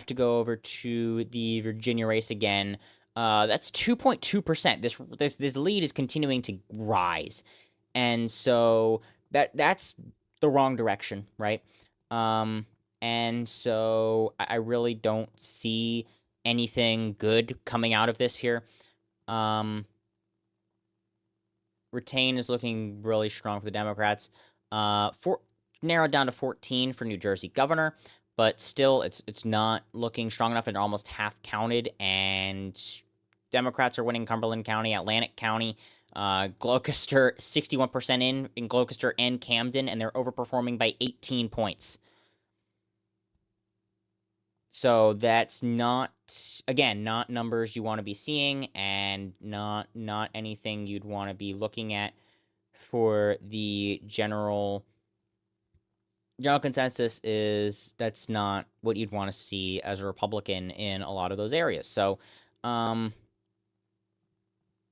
to go over to the Virginia race again. That's 2.2%. This lead is continuing to rise. And so that's the wrong direction, right? And so I really don't see anything good coming out of this here. Retain is looking really strong for the Democrats. Narrowed down to 14 for New Jersey governor, but still it's not looking strong enough. They're almost half counted, and Democrats are winning Cumberland County, Atlantic County, Gloucester 61% in Gloucester and Camden, and they're overperforming by 18 points. So that's not, again, not numbers you want to be seeing, and not anything you'd want to be looking at for the general consensus. Is that's not what you'd want to see as a Republican in a lot of those areas. So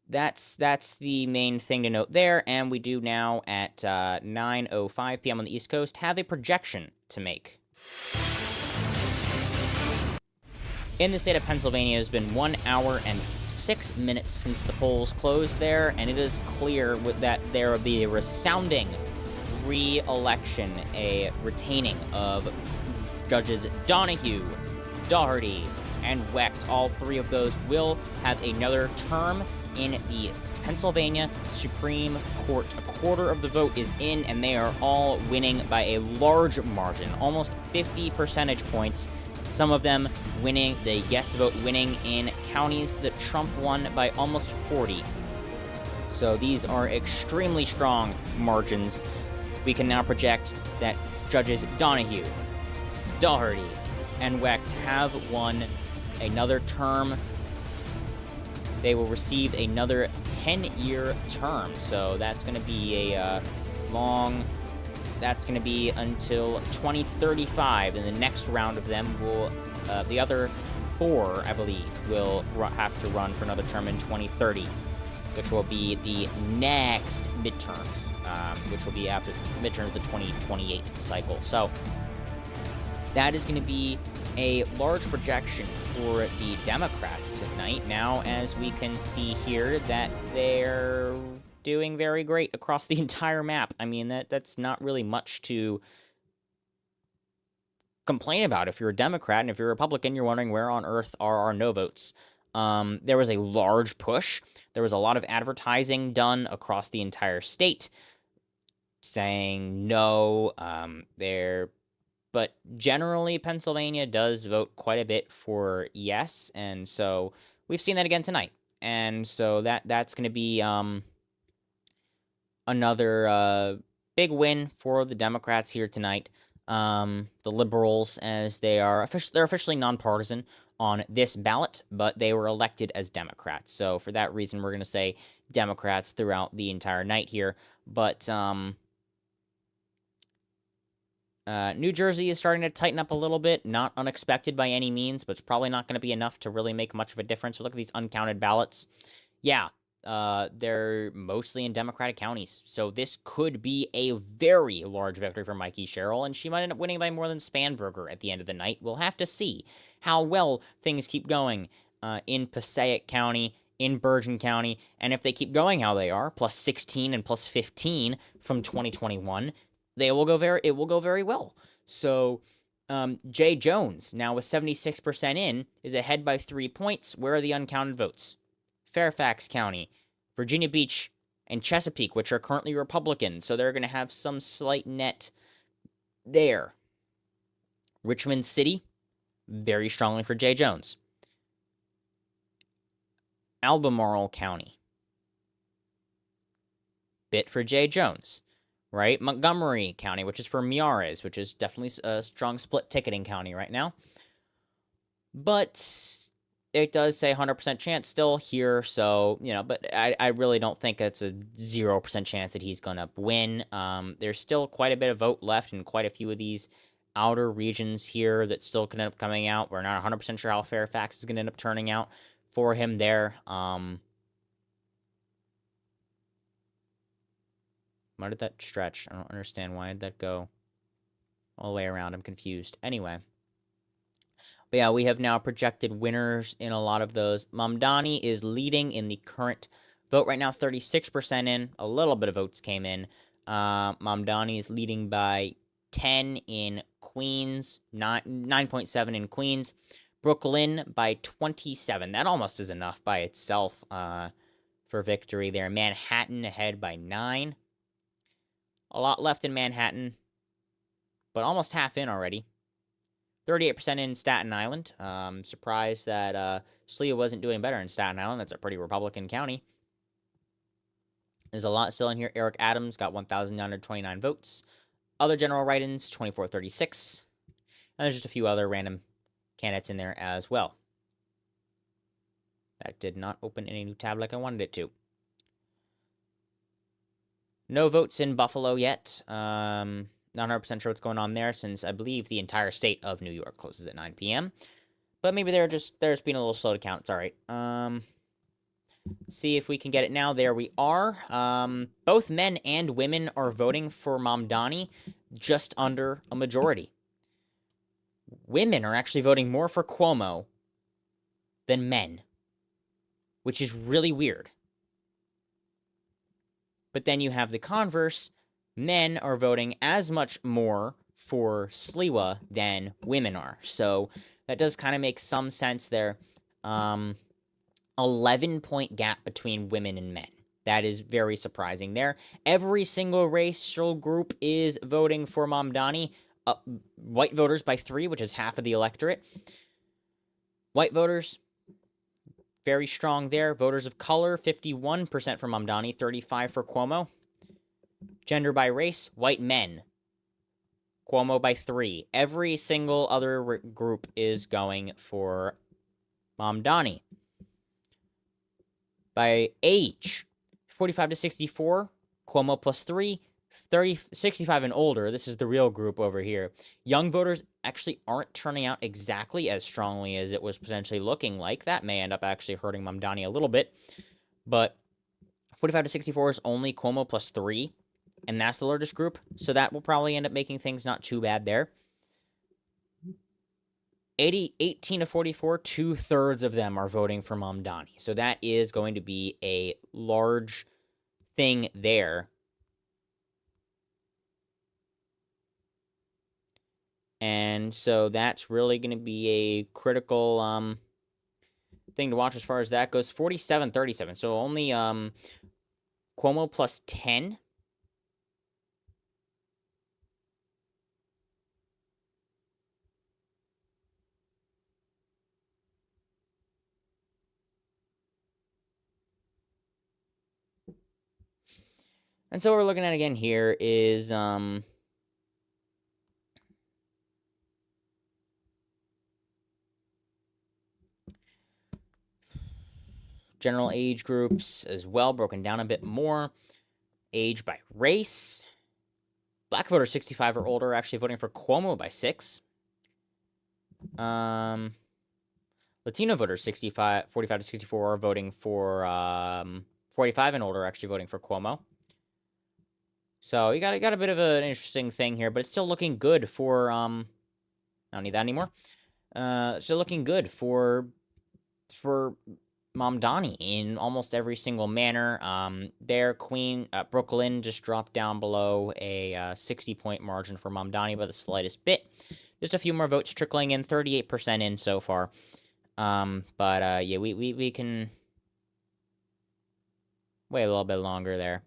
that's the main thing to note there. And we do now at 9:05 p.m. on the East Coast have a projection to make. In the state of Pennsylvania, it has been 1 hour and 6 minutes since the polls closed there, and it is clear that there will be a resounding re-election, a retaining of Judges Donahue, Daugherty, and Wecht. All three of those will have another term in the Pennsylvania Supreme Court. A quarter of the vote is in, and they are all winning by a large margin, almost 50 percentage points. Some of them winning, the yes vote winning in counties that Trump won by almost 40. So these are extremely strong margins. We can now project that Judges Donahue, Daugherty, and Wecht have won another term. They will receive another 10-year term. So that's going to be a that's going to be until 2035, and the next round of them will, the other four, I believe, will have to run for another term in 2030, which will be the next midterms, which will be after midterms, the 2028 cycle. So that is going to be a large projection for the Democrats tonight. Now, as we can see here, that they're doing very great across the entire map. I mean, that's not really much to complain about if you're a Democrat, and if you're a Republican, you're wondering where on earth are our no votes. There was a large push. There was a lot of advertising done across the entire state saying no there. But generally, Pennsylvania does vote quite a bit for yes, and so we've seen that again tonight. And so that's going to be another big win for the Democrats here tonight. The Liberals, as they're officially nonpartisan on this ballot, but they were elected as Democrats. So for that reason, we're going to say Democrats throughout the entire night here. But New Jersey is starting to tighten up a little bit. Not unexpected by any means, but it's probably not going to be enough to really make much of a difference. Look at these uncounted ballots. Yeah, they're mostly in Democratic counties, so this could be a very large victory for Mikey Sherrill, and she might end up winning by more than Spanberger at the end of the night. We'll have to see how well things keep going in Passaic County, in Bergen County, and if they keep going how they are, plus 16 and plus 15 from 2021, it will go very well. So Jay Jones, now with 76% in, is ahead by 3 points. Where are the uncounted votes? Fairfax County, Virginia Beach, and Chesapeake, which are currently Republican, so they're going to have some slight net there. Richmond City, very strongly for Jay Jones. Albemarle County, bit for Jay Jones, right? Montgomery County, which is for Miares, which is definitely a strong split ticketing county right now. But it does say 100% chance still here, so, but I really don't think it's a 0% chance that he's going to win. There's still quite a bit of vote left in quite a few of these outer regions here that still can end up coming out. We're not 100% sure how Fairfax is going to end up turning out for him there. Why did that stretch? I don't understand. Why did that go all the way around? I'm confused. Anyway. But yeah, we have now projected winners in a lot of those. Mamdani is leading in the current vote right now, 36% in. A little bit of votes came in. Mamdani is leading by 10 in Queens, 9.7 in Queens. Brooklyn by 27. That almost is enough by itself for victory there. Manhattan ahead by 9. A lot left in Manhattan, but almost half in already. 38% in Staten Island. Surprised that Slia wasn't doing better in Staten Island. That's a pretty Republican county. There's a lot still in here. Eric Adams got 1,929 votes. Other general write-ins, 2436. And there's just a few other random candidates in there as well. That did not open any new tab like I wanted it to. No votes in Buffalo yet. Not 100% sure what's going on there, since I believe the entire state of New York closes at 9 p.m. But maybe they're just being a little slow to count. It's all right. See if we can get it now. There we are. Both men and women are voting for Mamdani, just under a majority. Women are actually voting more for Cuomo than men, which is really weird. But then you have the converse. Men are voting as much more for Sliwa than women are. So that does kind of make some sense there. 11-point gap between women and men. That is very surprising there. Every single racial group is voting for Mamdani. White voters by 3, which is half of the electorate. White voters, very strong there. Voters of color, 51% for Mamdani, 35% for Cuomo. Gender by race, white men. Cuomo by 3. Every single other group is going for Mamdani. By age, 45 to 64, Cuomo plus 3. 65 and older, this is the real group over here. Young voters actually aren't turning out exactly as strongly as it was potentially looking like. That may end up actually hurting Mamdani a little bit. But 45 to 64 is only Cuomo plus 3, and that's the largest group. So that will probably end up making things not too bad there. 18 to 44, 2/3 of them are voting for Mamdani. So that is going to be a large thing there. And so that's really going to be a critical thing to watch as far as that goes. 47-37. So only Cuomo plus 10. And so what we're looking at again here is general age groups as well, broken down a bit more. Age by race. Black voters 65 or older are actually voting for Cuomo by 6. Latino voters 45 to 64 are voting for 45 and older are actually voting for Cuomo. So you got a bit of an interesting thing here, but it's still looking good for I don't need that anymore. Still looking good for Mamdani in almost every single manner. Brooklyn just dropped down below a 60-point margin for Mamdani by the slightest bit. Just a few more votes trickling in, 38% in so far. Yeah, we can wait a little bit longer there.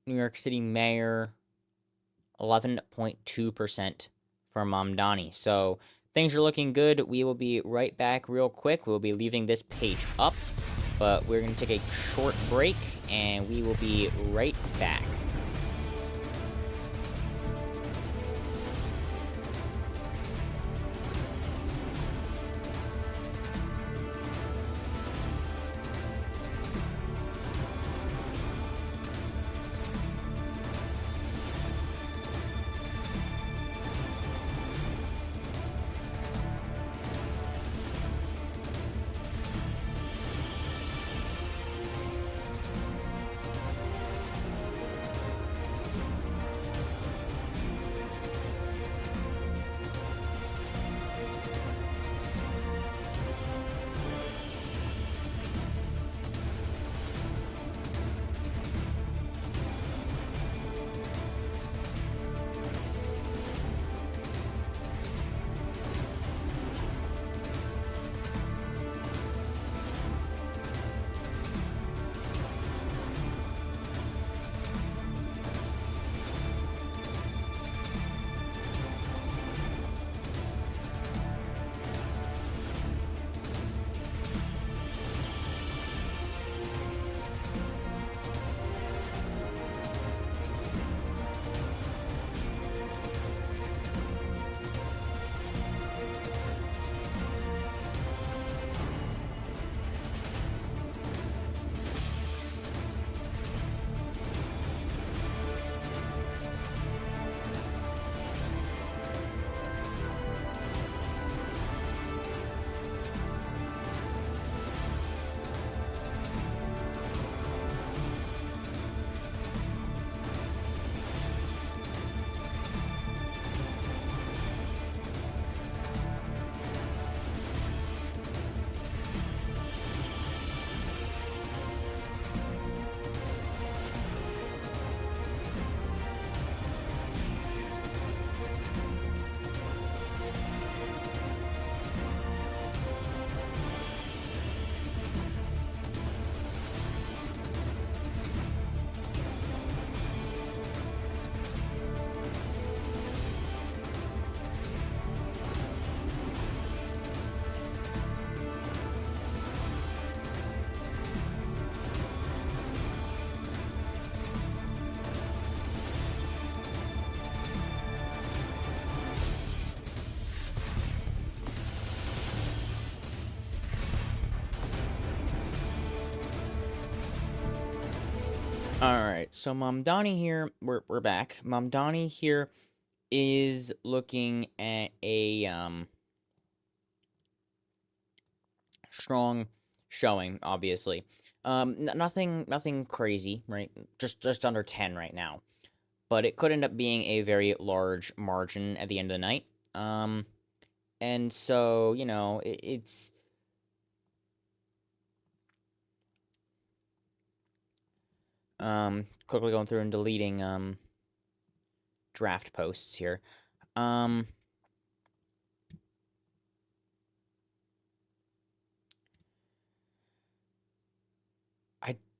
New York City mayor, 11.2% for Mamdani. So things are looking good. We will be right back real quick. We'll be leaving this page up, but we're going to take a short break, and we will be right back. Alright, so Mamdani here, we're back. Mamdani here is looking at a, strong showing, obviously. Nothing crazy, right? Just under 10 right now. But it could end up being a very large margin at the end of the night. And so, it's quickly going through and deleting draft posts here.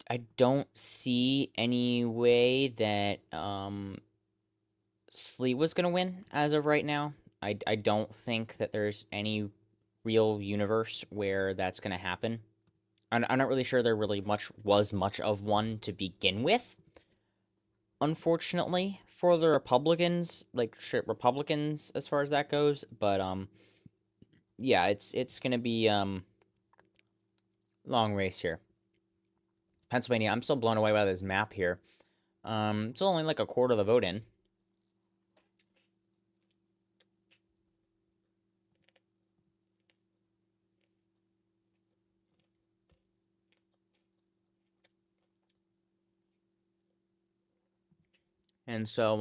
I don't see any way that Sleet was gonna win as of right now. I don't think that there's any real universe where that's gonna happen. I'm not really sure there really was much of one to begin with. Unfortunately for the Republicans, like shit Republicans as far as that goes, but yeah, it's gonna be long race here. Pennsylvania, I'm still blown away by this map here. It's only like a quarter of the vote in. And so,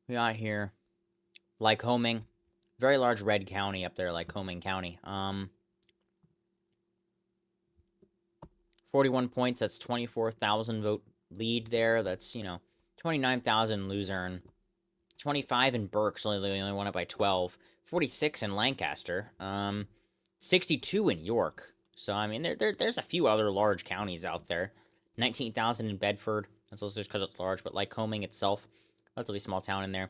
we got here Lycoming, very large red county up there, Lycoming County. 41 points, that's 24,000 vote lead there. That's, 29,000 Luzerne. 25 in Berks, they only won it by 12. 46 in Lancaster. 62 in York. So, I mean, there's a few other large counties out there. 19,000 in Bedford. That's also just because it's large, but Lycoming itself, relatively small town in there.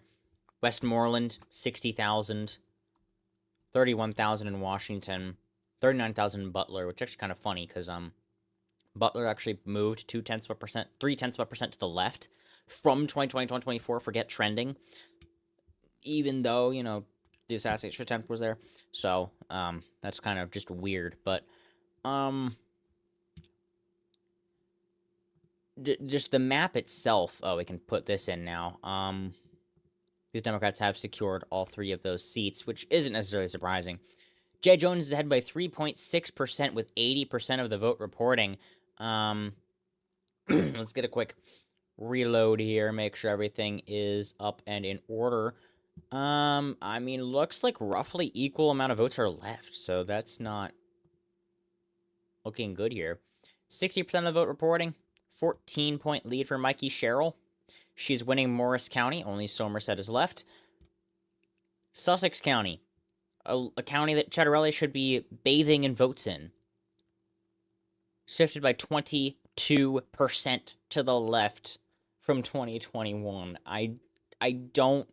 Westmoreland, 60,000. 31,000 in Washington. 39,000 in Butler, which is actually kind of funny because Butler actually moved 0.3% to the left from 2020 to 2024. Forget trending, even though the assassination attempt was there. So that's kind of just weird. But just the map itself. Oh, we can put this in now. These Democrats have secured all 3 of those seats, which isn't necessarily surprising. Jay Jones is ahead by 3.6% with 80% of the vote reporting. Let's get a quick reload here, make sure everything is up and in order. I mean, looks like roughly equal amount of votes are left, so that's not looking good here. 60% of the vote reporting, 14-point lead for Mikey Sherrill. She's winning Morris County, only Somerset is left. Sussex County, a county that Chattarelli should be bathing in votes in. Shifted by 22% to the left from 2021. I don't...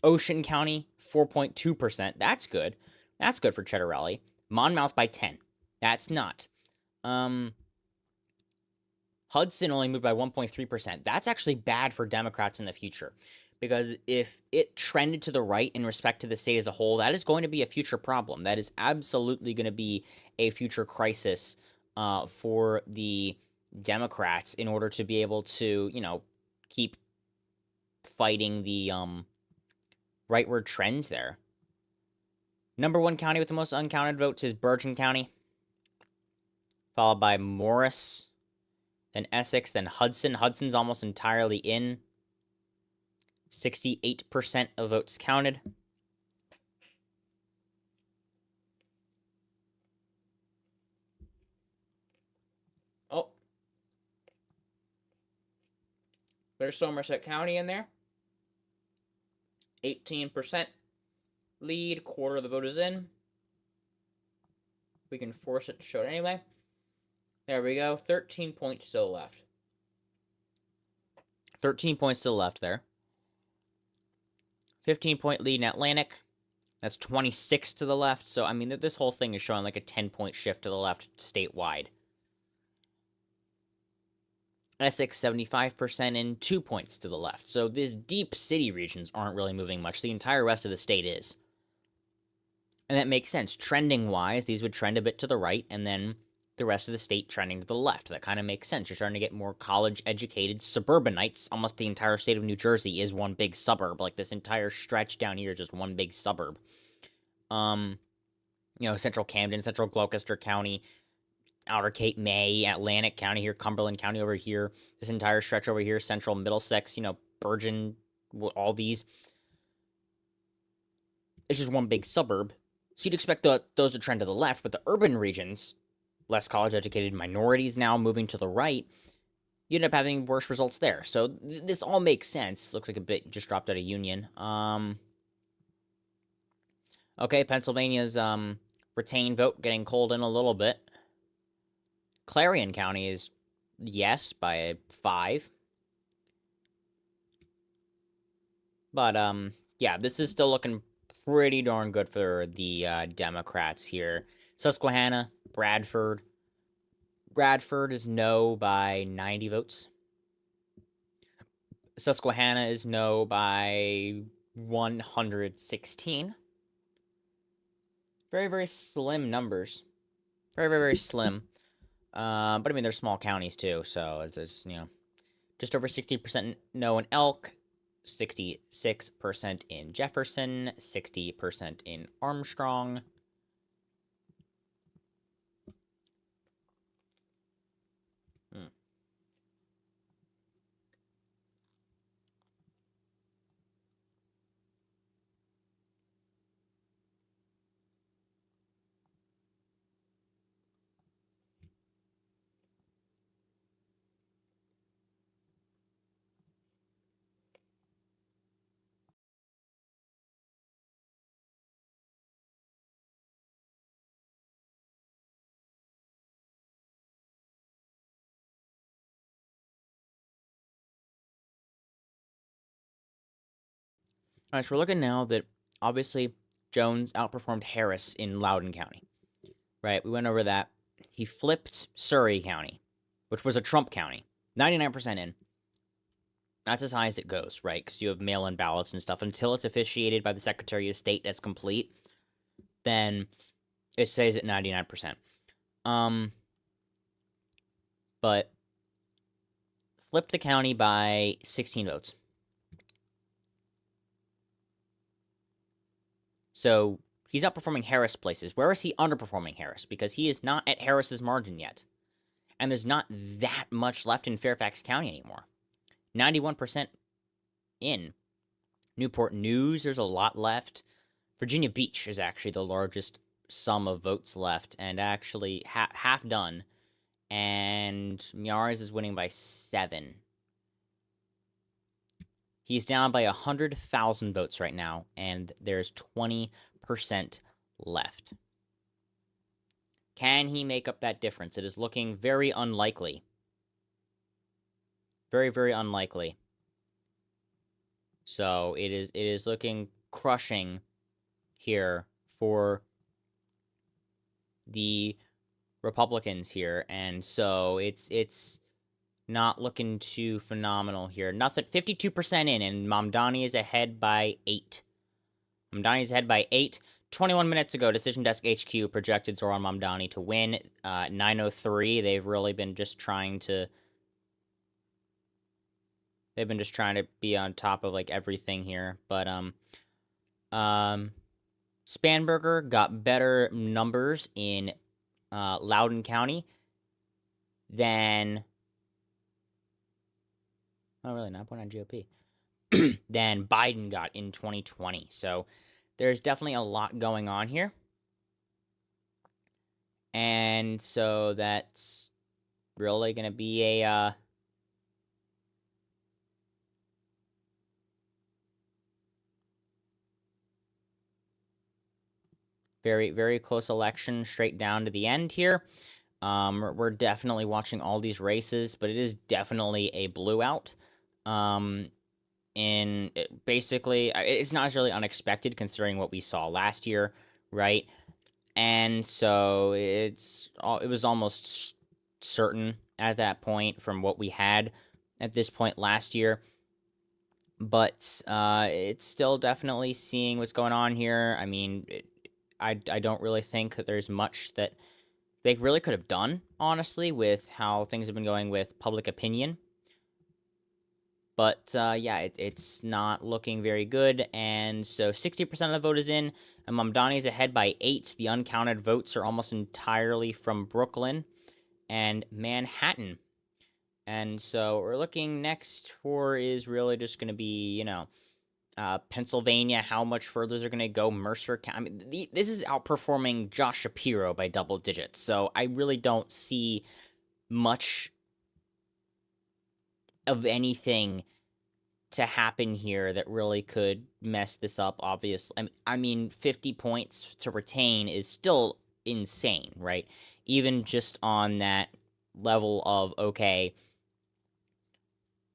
Ocean County, 4.2%. That's good. That's good for Chattarelli. Monmouth by 10. That's not. Hudson only moved by 1.3%. That's actually bad for Democrats in the future. Because if it trended to the right in respect to the state as a whole, that is going to be a future problem. That is absolutely going to be a future crisis for the Democrats in order to be able to, keep fighting the rightward trends there. Number 1 county with the most uncounted votes is Bergen County, followed by Morris, then Essex, then Hudson. Hudson's almost entirely in. 68% of votes counted. Oh. There's Somerset County in there. 18% lead. Quarter of the vote is in. We can force it to show it anyway. There we go. 13 points still left. 13 points to the left there. 15-point lead in Atlantic. That's 26 to the left. So, I mean, this whole thing is showing like a 10-point shift to the left statewide. Essex, 75% in, 2 points to the left. So these deep city regions aren't really moving much. The entire rest of the state is. And that makes sense. Trending-wise, these would trend a bit to the right, and then the rest of the state trending to the left. That kind of makes sense. You're starting to get more college-educated suburbanites. Almost the entire state of New Jersey is one big suburb. Like, this entire stretch down here is just one big suburb. Central Camden, Central Gloucester County, Outer Cape May, Atlantic County here, Cumberland County over here, this entire stretch over here, Central Middlesex, Bergen, all these. It's just one big suburb. So you'd expect those to trend to the left, but the urban regions, less college-educated minorities now moving to the right, you end up having worse results there. So this all makes sense. Looks like a bit just dropped out of Union. Okay, Pennsylvania's retained vote getting cold in a little bit. Clarion County is yes by 5. But, yeah, this is still looking pretty darn good for the Democrats here. Susquehanna, Bradford. Bradford is no by 90 votes. Susquehanna is no by 116. Very, very slim numbers. Very, very, very slim. But I mean, they're small counties too, so it's just over 60% no in Elk, 66% in Jefferson, 60% in Armstrong. All right, so we're looking now that obviously Jones outperformed Harris in Loudoun County, right? We went over that. He flipped Surrey County, which was a Trump county, 99% in. That's as high as it goes, right? Because you have mail-in ballots and stuff. Until it's officiated by the Secretary of State as complete, then it stays at 99%. But flipped the county by 16 votes. So he's outperforming Harris places. Where is he underperforming Harris? Because he is not at Harris's margin yet. And there's not that much left in Fairfax County anymore. 91% in. Newport News, there's a lot left. Virginia Beach is actually the largest sum of votes left, and actually half done. And Miares is winning by 7. He's down by 100,000 votes right now, and there's 20% left. Can he make up that difference? It is looking very unlikely. Very, very unlikely. So it is looking crushing here for the Republicans here, and so it's not looking too phenomenal here. Nothing. 52% in, and Mamdani is ahead by 8. Mamdani is ahead by 8. 21 minutes ago, Decision Desk HQ projected Zoran Mamdani to win. 903. They've really been just trying to. They've been just trying to be on top of like everything here, but Spanberger got better numbers in Loudoun County than. Oh, really? 9.9 GOP. Than Biden got in 2020. So there's definitely a lot going on here. And so that's really going to be a very, very close election straight down to the end here. We're definitely watching all these races, but it is definitely a blue out. Basically, it's not necessarily unexpected considering what we saw last year, right? And so it was almost certain at that point from what we had at this point last year. But it's still definitely seeing what's going on here. I mean, I don't really think that there's much that they really could have done, honestly, with how things have been going with public opinion. But, yeah, it's not looking very good, and so 60% of the vote is in, and Mamdani is ahead by 8. The uncounted votes are almost entirely from Brooklyn and Manhattan. And so what we're looking next for is really just going to be, Pennsylvania, how much further they're going to go. Mercer County. I mean, this is outperforming Josh Shapiro by double digits, so I really don't see much of anything to happen here that really could mess this up, obviously. I mean, 50 points to retain is still insane, right? Even just on that level of, okay,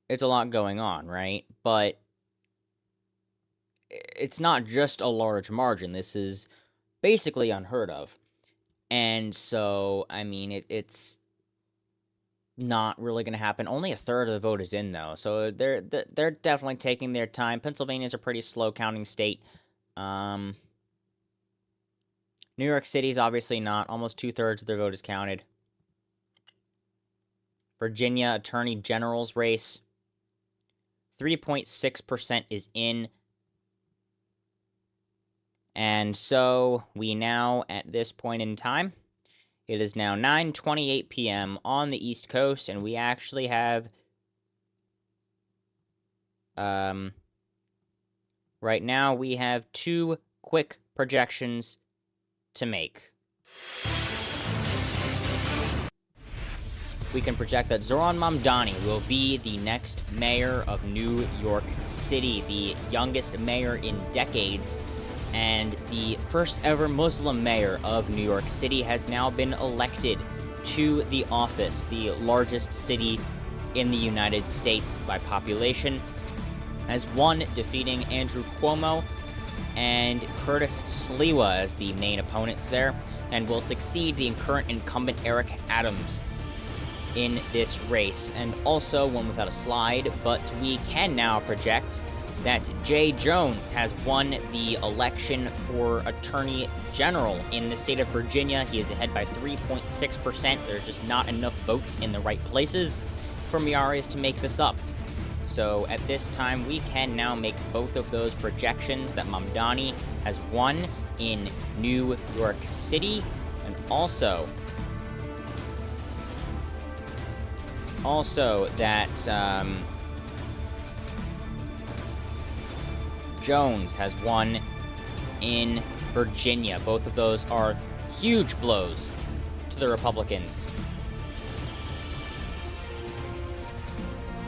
it's a lot going on, right? But it's not just a large margin. This is basically unheard of. And so, I mean, it's not really going to happen. Only a third of the vote is in, though. So they're definitely taking their time. Pennsylvania's a pretty slow counting state. New York City's obviously not. Almost 2/3 of their vote is counted. Virginia Attorney General's race. 3.6% is in. And so we now, at this point in time, it is now 9:28 p.m. on the East Coast, and we actually have, right now, we have 2 quick projections to make. We can project that Zohran Mamdani will be the next mayor of New York City, the youngest mayor in decades, and the first ever Muslim mayor of New York City has now been elected to the office, the largest city in the United States by population, has won, defeating Andrew Cuomo and Curtis Sliwa as the main opponents there, and will succeed the current incumbent Eric Adams in this race. And also, one without a slide, but we can now project that Jay Jones has won the election for Attorney General in the state of Virginia. He is ahead by 3.6%. There's just not enough votes in the right places for Miares to make this up. So at this time, we can now make both of those projections that Mamdani has won in New York City, and also that Jones has won in Virginia. Both of those are huge blows to the Republicans.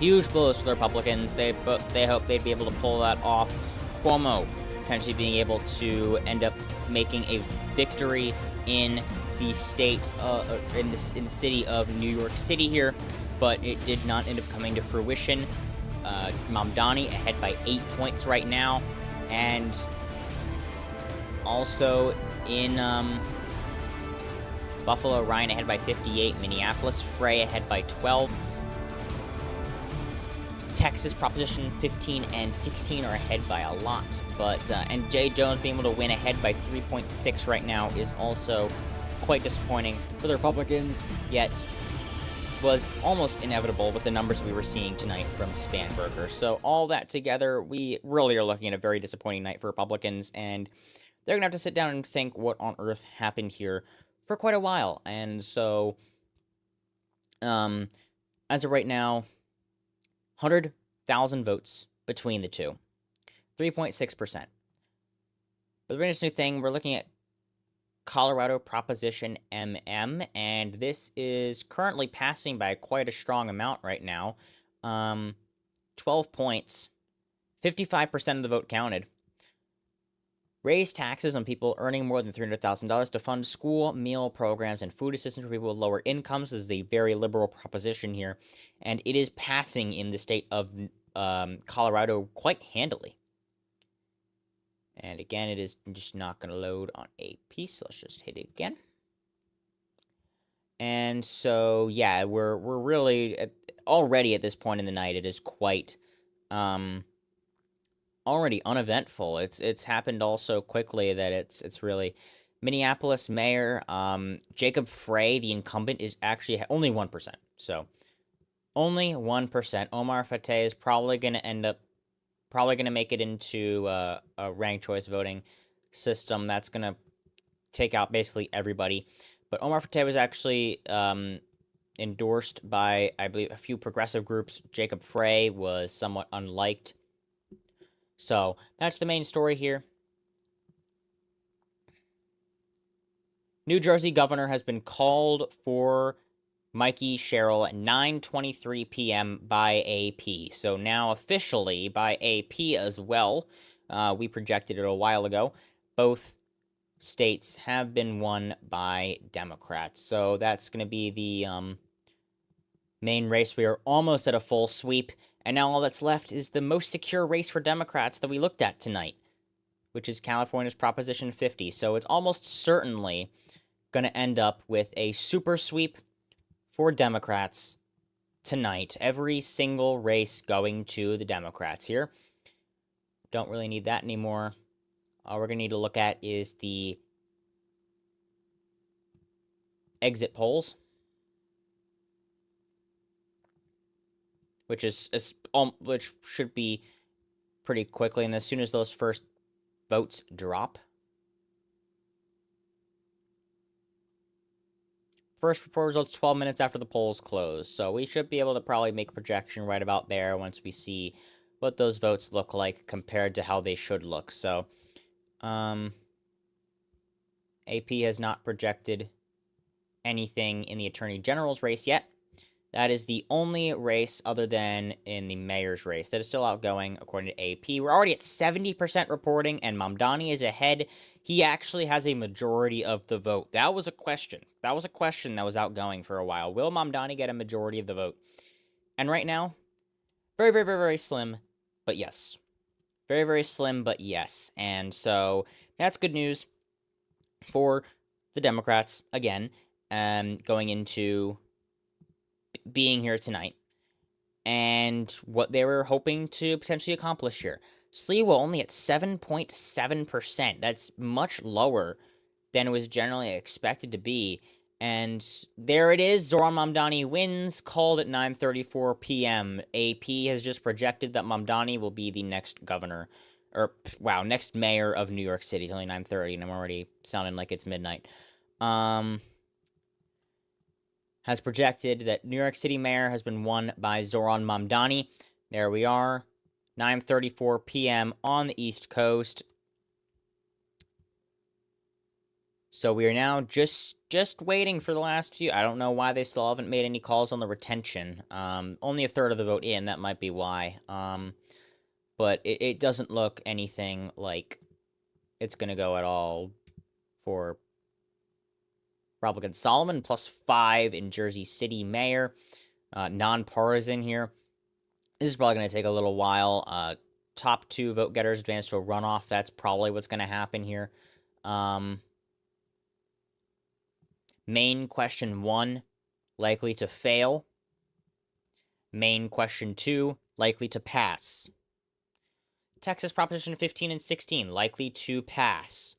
Huge blows to the Republicans. They hope they'd be able to pull that off. Cuomo potentially being able to end up making a victory in the state, in the city of New York City here, but it did not end up coming to fruition. Mamdani ahead by 8 points right now, and also in Buffalo, Ryan ahead by 58, Minneapolis, Frey ahead by 12, Texas, Proposition 15 and 16 are ahead by a lot, but and Jay Jones being able to win ahead by 3.6 right now is also quite disappointing for the Republicans, yet was almost inevitable with the numbers we were seeing tonight from Spanberger. So all that together, we really are looking at a very disappointing night for Republicans, and they're going to have to sit down and think what on earth happened here for quite a while. And so, as of right now, 100,000 votes between the two. 3.6%. But the very interesting thing, we're looking at Colorado Proposition MM, and this is currently passing by quite a strong amount right now. 12 points, 55% of the vote counted. Raise taxes on people earning more than $300,000 to fund school, meal programs, and food assistance for people with lower incomes. This is a very liberal proposition here, and it is passing in the state of Colorado quite handily. And again, it is just not going to load on AP, so let's just hit it again. And so, yeah, we're really, already at this point in the night, it is quite, already uneventful. It's happened all so quickly that it's really Minneapolis mayor, Jacob Frey, the incumbent, is actually only 1%. So, only 1%. Omar Fateh is probably going to make it into a ranked choice voting system that's going to take out basically everybody. But Omar Fateh was actually endorsed by, I believe, a few progressive groups. Jacob Frey was somewhat unliked. So that's the main story here. New Jersey governor has been called for Mikey Sherrill at 9:23 p.m. by AP. So now officially by AP as well. We projected it a while ago. Both states have been won by Democrats. So that's going to be the main race. We are almost at a full sweep. And now all that's left is the most secure race for Democrats that we looked at tonight, which is California's Proposition 50. So it's almost certainly going to end up with a super sweep for Democrats tonight. Every single race going to the Democrats here. Don't really need that anymore. All we're going to need to look at is the exit polls, which should be pretty quickly. And as soon as those first votes drop, first report results 12 minutes after the polls close. So we should be able to probably make a projection right about there once we see what those votes look like compared to how they should look. So AP has not projected anything in the Attorney General's race yet. That is the only race other than in the mayor's race that is still outgoing, according to AP. We're already at 70% reporting, and Mamdani is ahead. He actually has a majority of the vote. That was a question. That was a question that was outgoing for a while. Will Mamdani get a majority of the vote? And right now, very, very, very, very slim, but yes. Very, very slim, but yes. And so that's good news for the Democrats, again, going into being here tonight and what they were hoping to potentially accomplish here. Sliwa only at 7.7%. That's much lower than it was generally expected to be. And there it is. Zoran Mamdani wins, called at 9:34 p.m. AP has just projected that Mamdani will be the next governor. Next mayor of New York City. It's only 9:30, and I'm already sounding like it's midnight. Has projected that New York City mayor has been won by Zoran Mamdani. There we are, 9:34 p.m. on the East Coast. So we are now just waiting for the last few. I don't know why they still haven't made any calls on the retention. Only a third of the vote in. That might be why. But it doesn't look anything like it's going to go at all for Republican. Solomon +5 in Jersey City mayor. Nonpartisan here. This is probably going to take a little while. Top 2 vote getters advance to a runoff. That's probably what's going to happen here. Main question 1, likely to fail. Main question 2, likely to pass. Texas Proposition 15 and 16, likely to pass.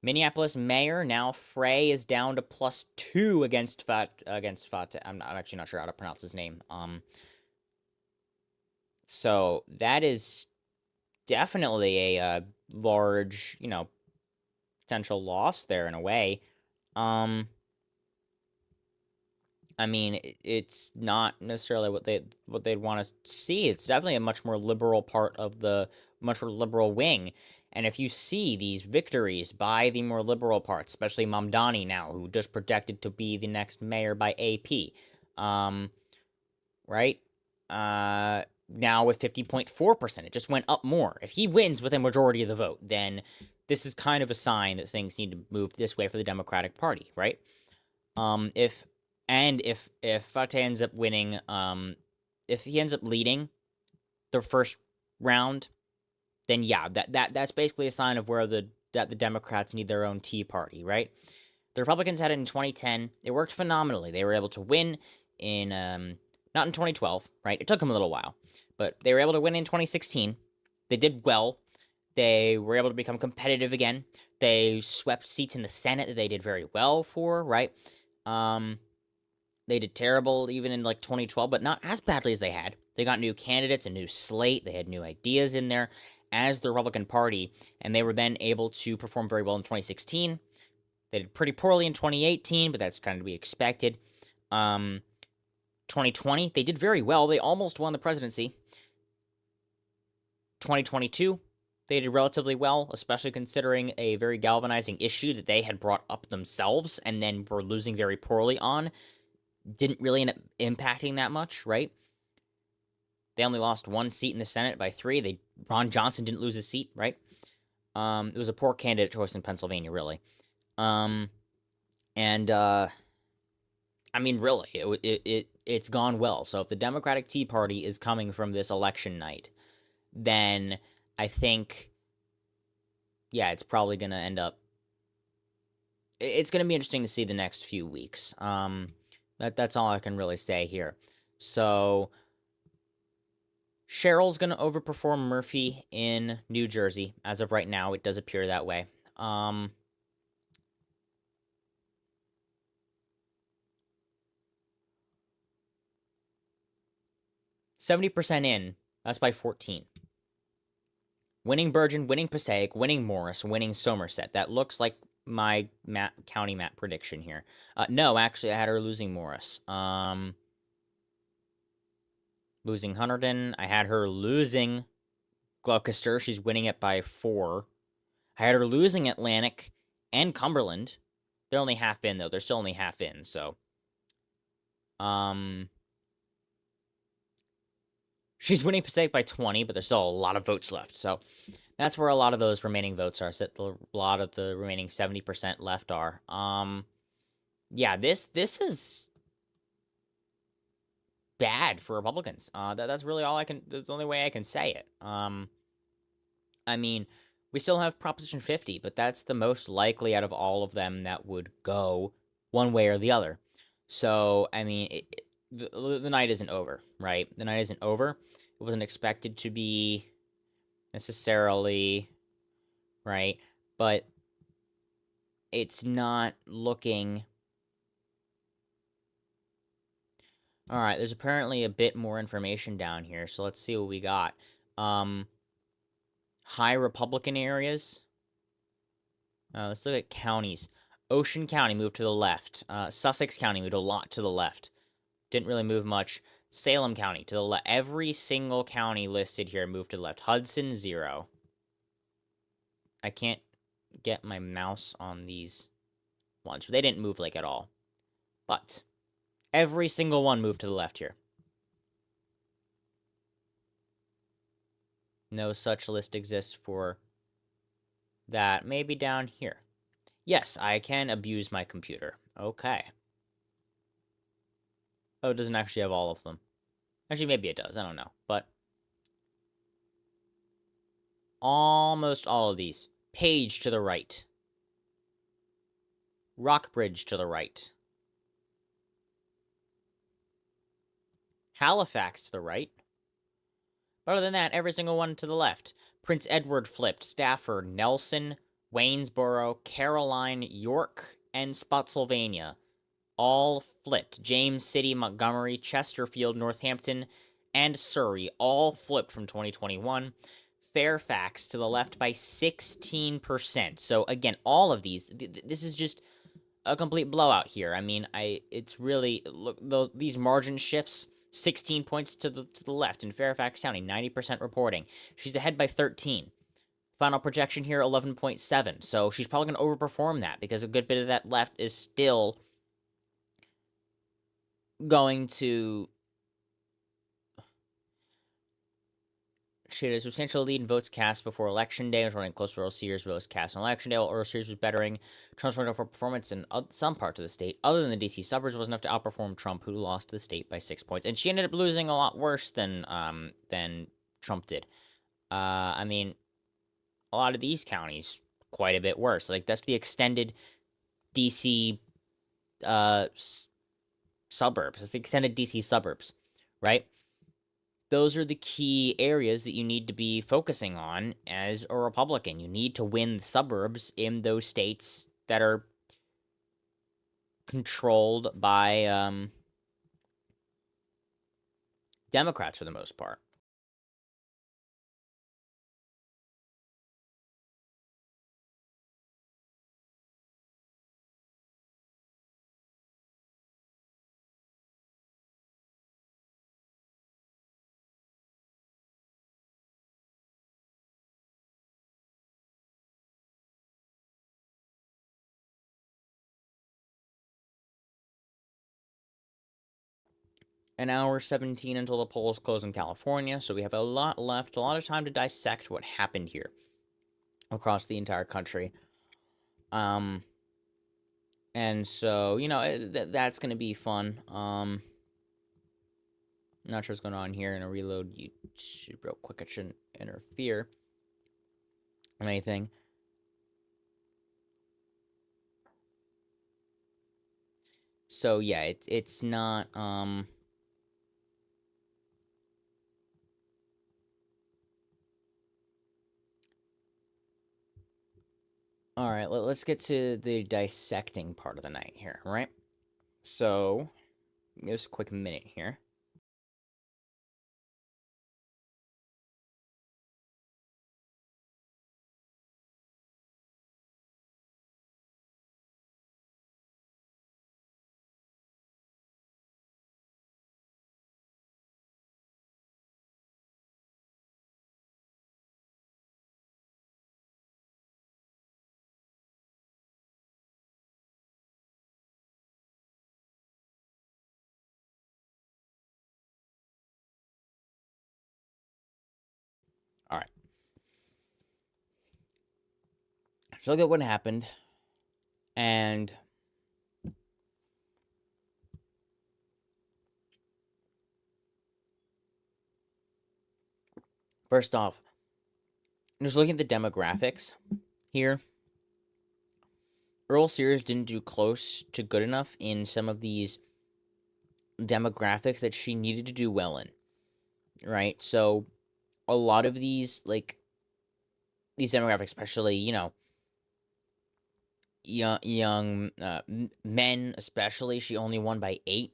Minneapolis mayor, now Frey is down to +2 against Fateh. I'm actually not sure how to pronounce his name. So that is definitely a large, potential loss there in a way. I mean, it's not necessarily what they'd want to see. It's definitely a much more liberal part of the much more liberal wing. And if you see these victories by the more liberal parts, especially Mamdani now, who just projected to be the next mayor by AP, right? Now with 50.4%, it just went up more. If he wins with a majority of the vote, then this is kind of a sign that things need to move this way for the Democratic Party, right? If Fateh ends up winning, if he ends up leading the first round, then yeah, that's basically a sign of where that the Democrats need their own Tea Party, right? The Republicans had it in 2010. It worked phenomenally. They were able to win in not in 2012, right? It took them a little while, but they were able to win in 2016. They did well. They were able to become competitive again. They swept seats in the Senate that they did very well for, right? They did terrible even in like 2012, but not as badly as they had. They got new candidates, a new slate, they had new ideas in there as the Republican Party, and they were then able to perform very well in 2016. They did pretty poorly in 2018, but that's kind of to be expected. 2020, they did very well. They almost won the presidency. 2022, they did relatively well, especially considering a very galvanizing issue that they had brought up themselves and then were losing very poorly on. Didn't really end up impacting that much, right? They only lost one seat in the Senate by 3. Ron Johnson didn't lose his seat, right? It was a poor candidate choice in Pennsylvania, really. I mean, really, it's gone well. So if the Democratic Tea Party is coming from this election night, then I think, yeah, it's probably going to end up. It's going to be interesting to see the next few weeks. That's all I can really say here. So Cheryl's going to overperform Murphy in New Jersey. As of right now, it does appear that way. 70% in. That's by 14. Winning Bergen, winning Passaic, winning Morris, winning Somerset. That looks like my county map prediction here. No, actually, I had her losing Morris. Losing Hunterdon. I had her losing Gloucester. She's winning it by 4. I had her losing Atlantic and Cumberland. They're only half in, though. They're still only half in, so. She's winning Passaic by 20, but there's still a lot of votes left. So that's where a lot of those remaining votes are. A lot of the remaining 70% left are. Yeah, this is bad for Republicans. That's really all I can. That's the only way I can say it. I mean, we still have Proposition 50, but that's the most likely out of all of them that would go one way or the other. So, I mean, the night isn't over, right? The night isn't over. It wasn't expected to be necessarily, right? But it's not looking. All right, there's apparently a bit more information down here, so let's see what we got. High Republican areas. Let's look at counties. Ocean County moved to the left. Sussex County moved a lot to the left. Didn't really move much. Salem County to the left. Every single county listed here moved to the left. Hudson, 0. I can't get my mouse on these ones. They didn't move, like, at all. But every single one moved to the left here. No such list exists for that. Maybe down here. Yes, I can abuse my computer. Okay. Oh, it doesn't actually have all of them. Actually, maybe it does. I don't know. But almost all of these. Page to the right. Rockbridge to the right. Halifax to the right. But other than that, every single one to the left. Prince Edward flipped. Stafford, Nelson, Waynesboro, Caroline, York, and Spotsylvania. All flipped. James City, Montgomery, Chesterfield, Northampton, and Surrey all flipped from 2021. Fairfax to the left by 16%. So again, all of these, this is just a complete blowout here. I mean, it's really, look, these margin shifts, 16 points to the left in Fairfax County, 90% reporting. She's ahead by 13. Final projection here, 11.7. So she's probably going to overperform that because a good bit of that left is still going to. She had a substantial lead in votes cast before Election Day. Was running close to Earl Sears' votes cast on Election Day, while Earl Sears was bettering Trump's running for performance in some parts of the state. Other than the D.C. suburbs, was enough to outperform Trump, who lost to the state by 6 points. And she ended up losing a lot worse than Trump did. I mean, a lot of these counties quite a bit worse. Like, that's the extended D.C. Suburbs. It's the extended D.C. suburbs, right? those are the key areas that you need to be focusing on as a Republican. You need to win the suburbs in those states that are controlled by Democrats for the most part. An hour 17 until the polls close in California, so we have a lot left, a lot of time to dissect what happened here across the entire country. And so, that's going to be fun. I'm not sure what's going on here. In a reload YouTube real quick. It shouldn't interfere with anything. So yeah, it's not all right, let's get to the dissecting part of the night here, right? So, give us a quick minute here. All right. So look at what happened, and first off, just looking at the demographics here, Earl Sears didn't do close to good enough in some of these demographics that she needed to do well in, right? So a lot of these these demographics, especially young men, especially, she only won by 8.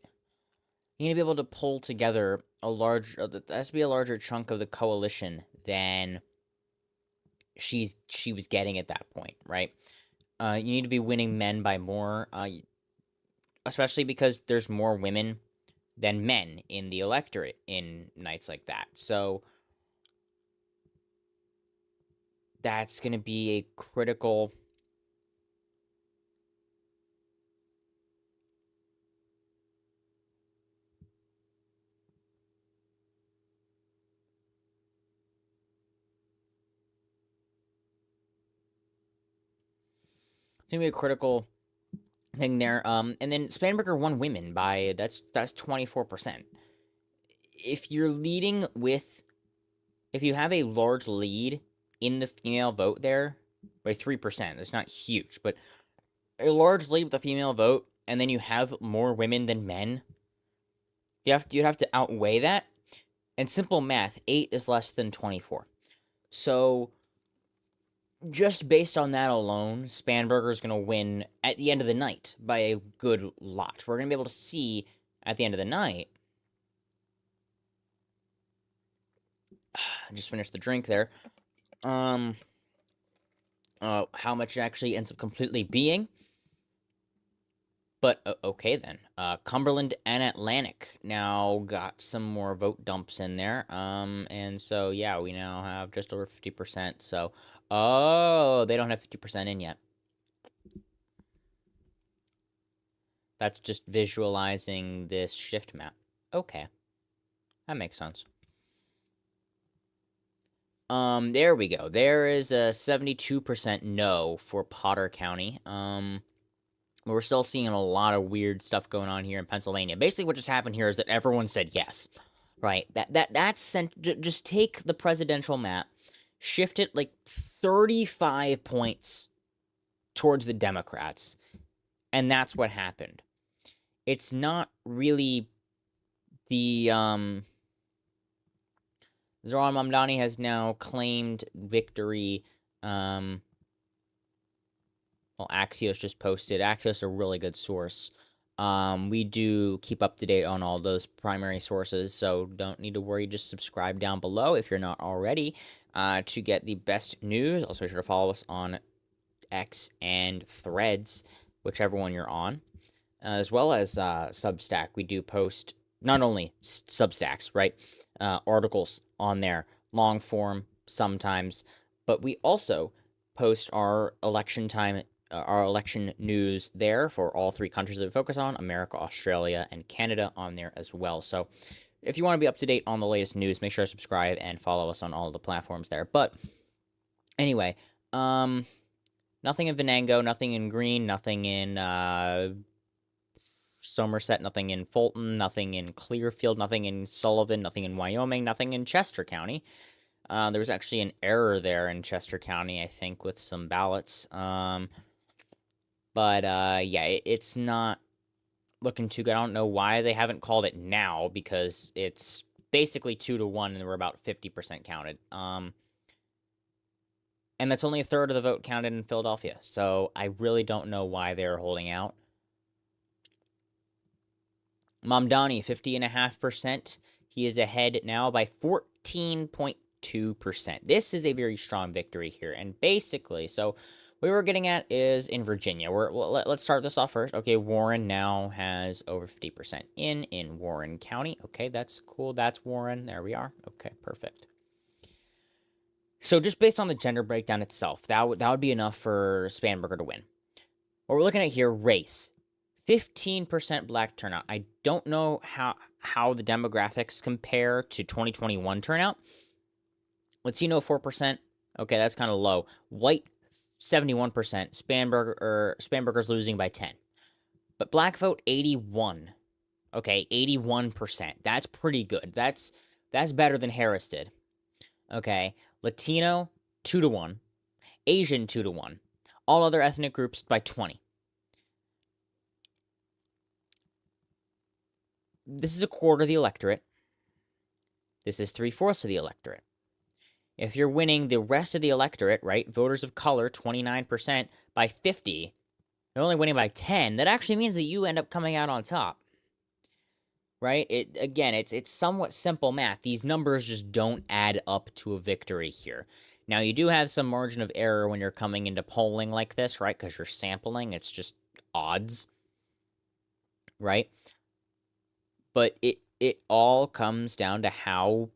You need to be able to pull together a large, there has to be a larger chunk of the coalition than she was getting at that point, right? You need to be winning men by more, especially because there's more women than men in the electorate in nights like that. So that's going to be a critical thing there. And then Spanberger won women by that's 24%. If you're leading with, if you have a large lead in the female vote there by 3%, it's not huge, but a large lead with the female vote, and then you have more women than men, you'd have to outweigh that. And simple math, 8 is less than 24. So just based on that alone, Spanberger is going to win at the end of the night by a good lot. We're going to be able to see at the end of the night. I just finished the drink there. How much it actually ends up completely being. But okay then. Cumberland and Atlantic now got some more vote dumps in there. And so yeah, we now have just over 50%. So they don't have 50% in yet. That's just visualizing this shift map. Okay. That makes sense. There we go. There is a 72% no for Potter County. We're still seeing a lot of weird stuff going on here in Pennsylvania. Basically, what just happened here is that everyone said yes, right? That's sent. Just take the presidential map, shift it like 35 points towards the Democrats, and that's what happened. It's not really the Zoran Mamdani has now claimed victory. Well, Axios just posted. Axios is a really good source. We do keep up to date on all those primary sources, so don't need to worry. Just subscribe down below if you're not already to get the best news. Also, be sure to follow us on X and Threads, whichever one you're on, as well as Substack. We do post not only Substacks, right, articles on there, long form sometimes, but we also post our election time, our election news there for all three countries that we focus on: America, Australia, and Canada on there as well. So if you want to be up to date on the latest news, make sure to subscribe and follow us on all the platforms there. But anyway, nothing in Venango, nothing in Greene, nothing in Somerset, nothing in Fulton, nothing in Clearfield, nothing in Sullivan, nothing in Wyoming, nothing in Chester County. There was actually an error there in Chester County, I think, with some ballots. Yeah, it's not looking too good. I don't know why they haven't called it now, because it's basically 2-1 and we're about 50% counted. And that's only a third of the vote counted in Philadelphia. So I really don't know why they're holding out. Mamdani, 50.5%. He is ahead now by 14.2%. This is a very strong victory here. And basically, so what we're getting at is in Virginia. Let's start this off first. Okay, Warren now has over 50% in Warren County. Okay, that's cool. That's Warren. There we are. Okay, perfect. So just based on the gender breakdown itself, that would be enough for Spanberger to win. What we're looking at here, race. 15% black turnout. I don't know how the demographics compare to 2021 turnout. Latino, 4%. Okay, that's kind of low. White, 71%. Spanberger's losing by 10. But black vote, 81. Okay, 81%. That's pretty good. That's better than Harris did. Okay, Latino, 2-1. Asian, 2-1. All other ethnic groups by 20. This is a quarter of the electorate. This is 3/4 of the electorate. If you're winning the rest of the electorate, right, voters of color, 29%, by 50, you're only winning by 10, that actually means that you end up coming out on top. Right? It's somewhat simple math. These numbers just don't add up to a victory here. Now, you do have some margin of error when you're coming into polling like this, right? Because you're sampling. It's just odds, right? But it all comes down to how,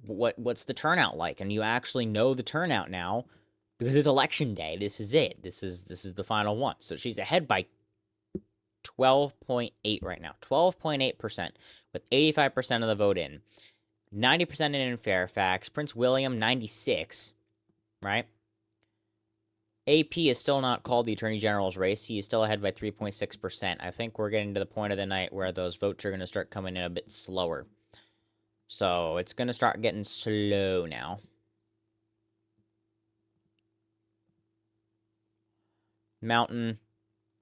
what's the turnout like? And you actually know the turnout now because it's election day. This is it. This is the final one. So she's ahead by 12.8 right now. 12.8% with 85% of the vote in. 90% in Fairfax. Prince William, 96, right? AP is still not called the Attorney General's race. He is still ahead by 3.6%. I think we're getting to the point of the night where those votes are going to start coming in a bit slower. So it's going to start getting slow now. Mountain,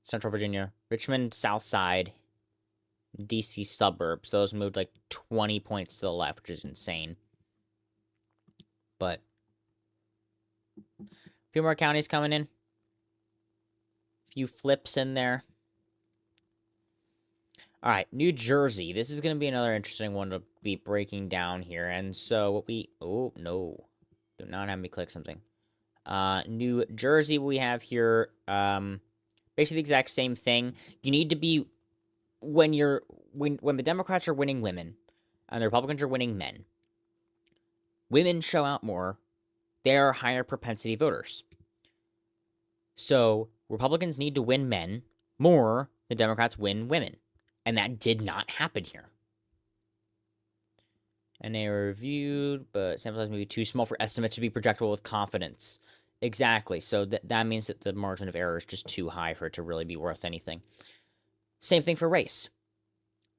Central Virginia, Richmond, South Side, DC suburbs. Those moved like 20 points to the left, which is insane. But a few more counties coming in. A few flips in there. All right, New Jersey. This is going to be another interesting one to be breaking down here. And so what we... Oh, no. Do not have me click something. New Jersey, we have here... basically the exact same thing. You need to be... When the Democrats are winning women and the Republicans are winning men, women show out more. They are higher propensity voters. So Republicans need to win men more than Democrats win women. And that did not happen here. And they were reviewed, but sample size may be too small for estimates to be projectable with confidence. Exactly. So that means that the margin of error is just too high for it to really be worth anything. Same thing for race.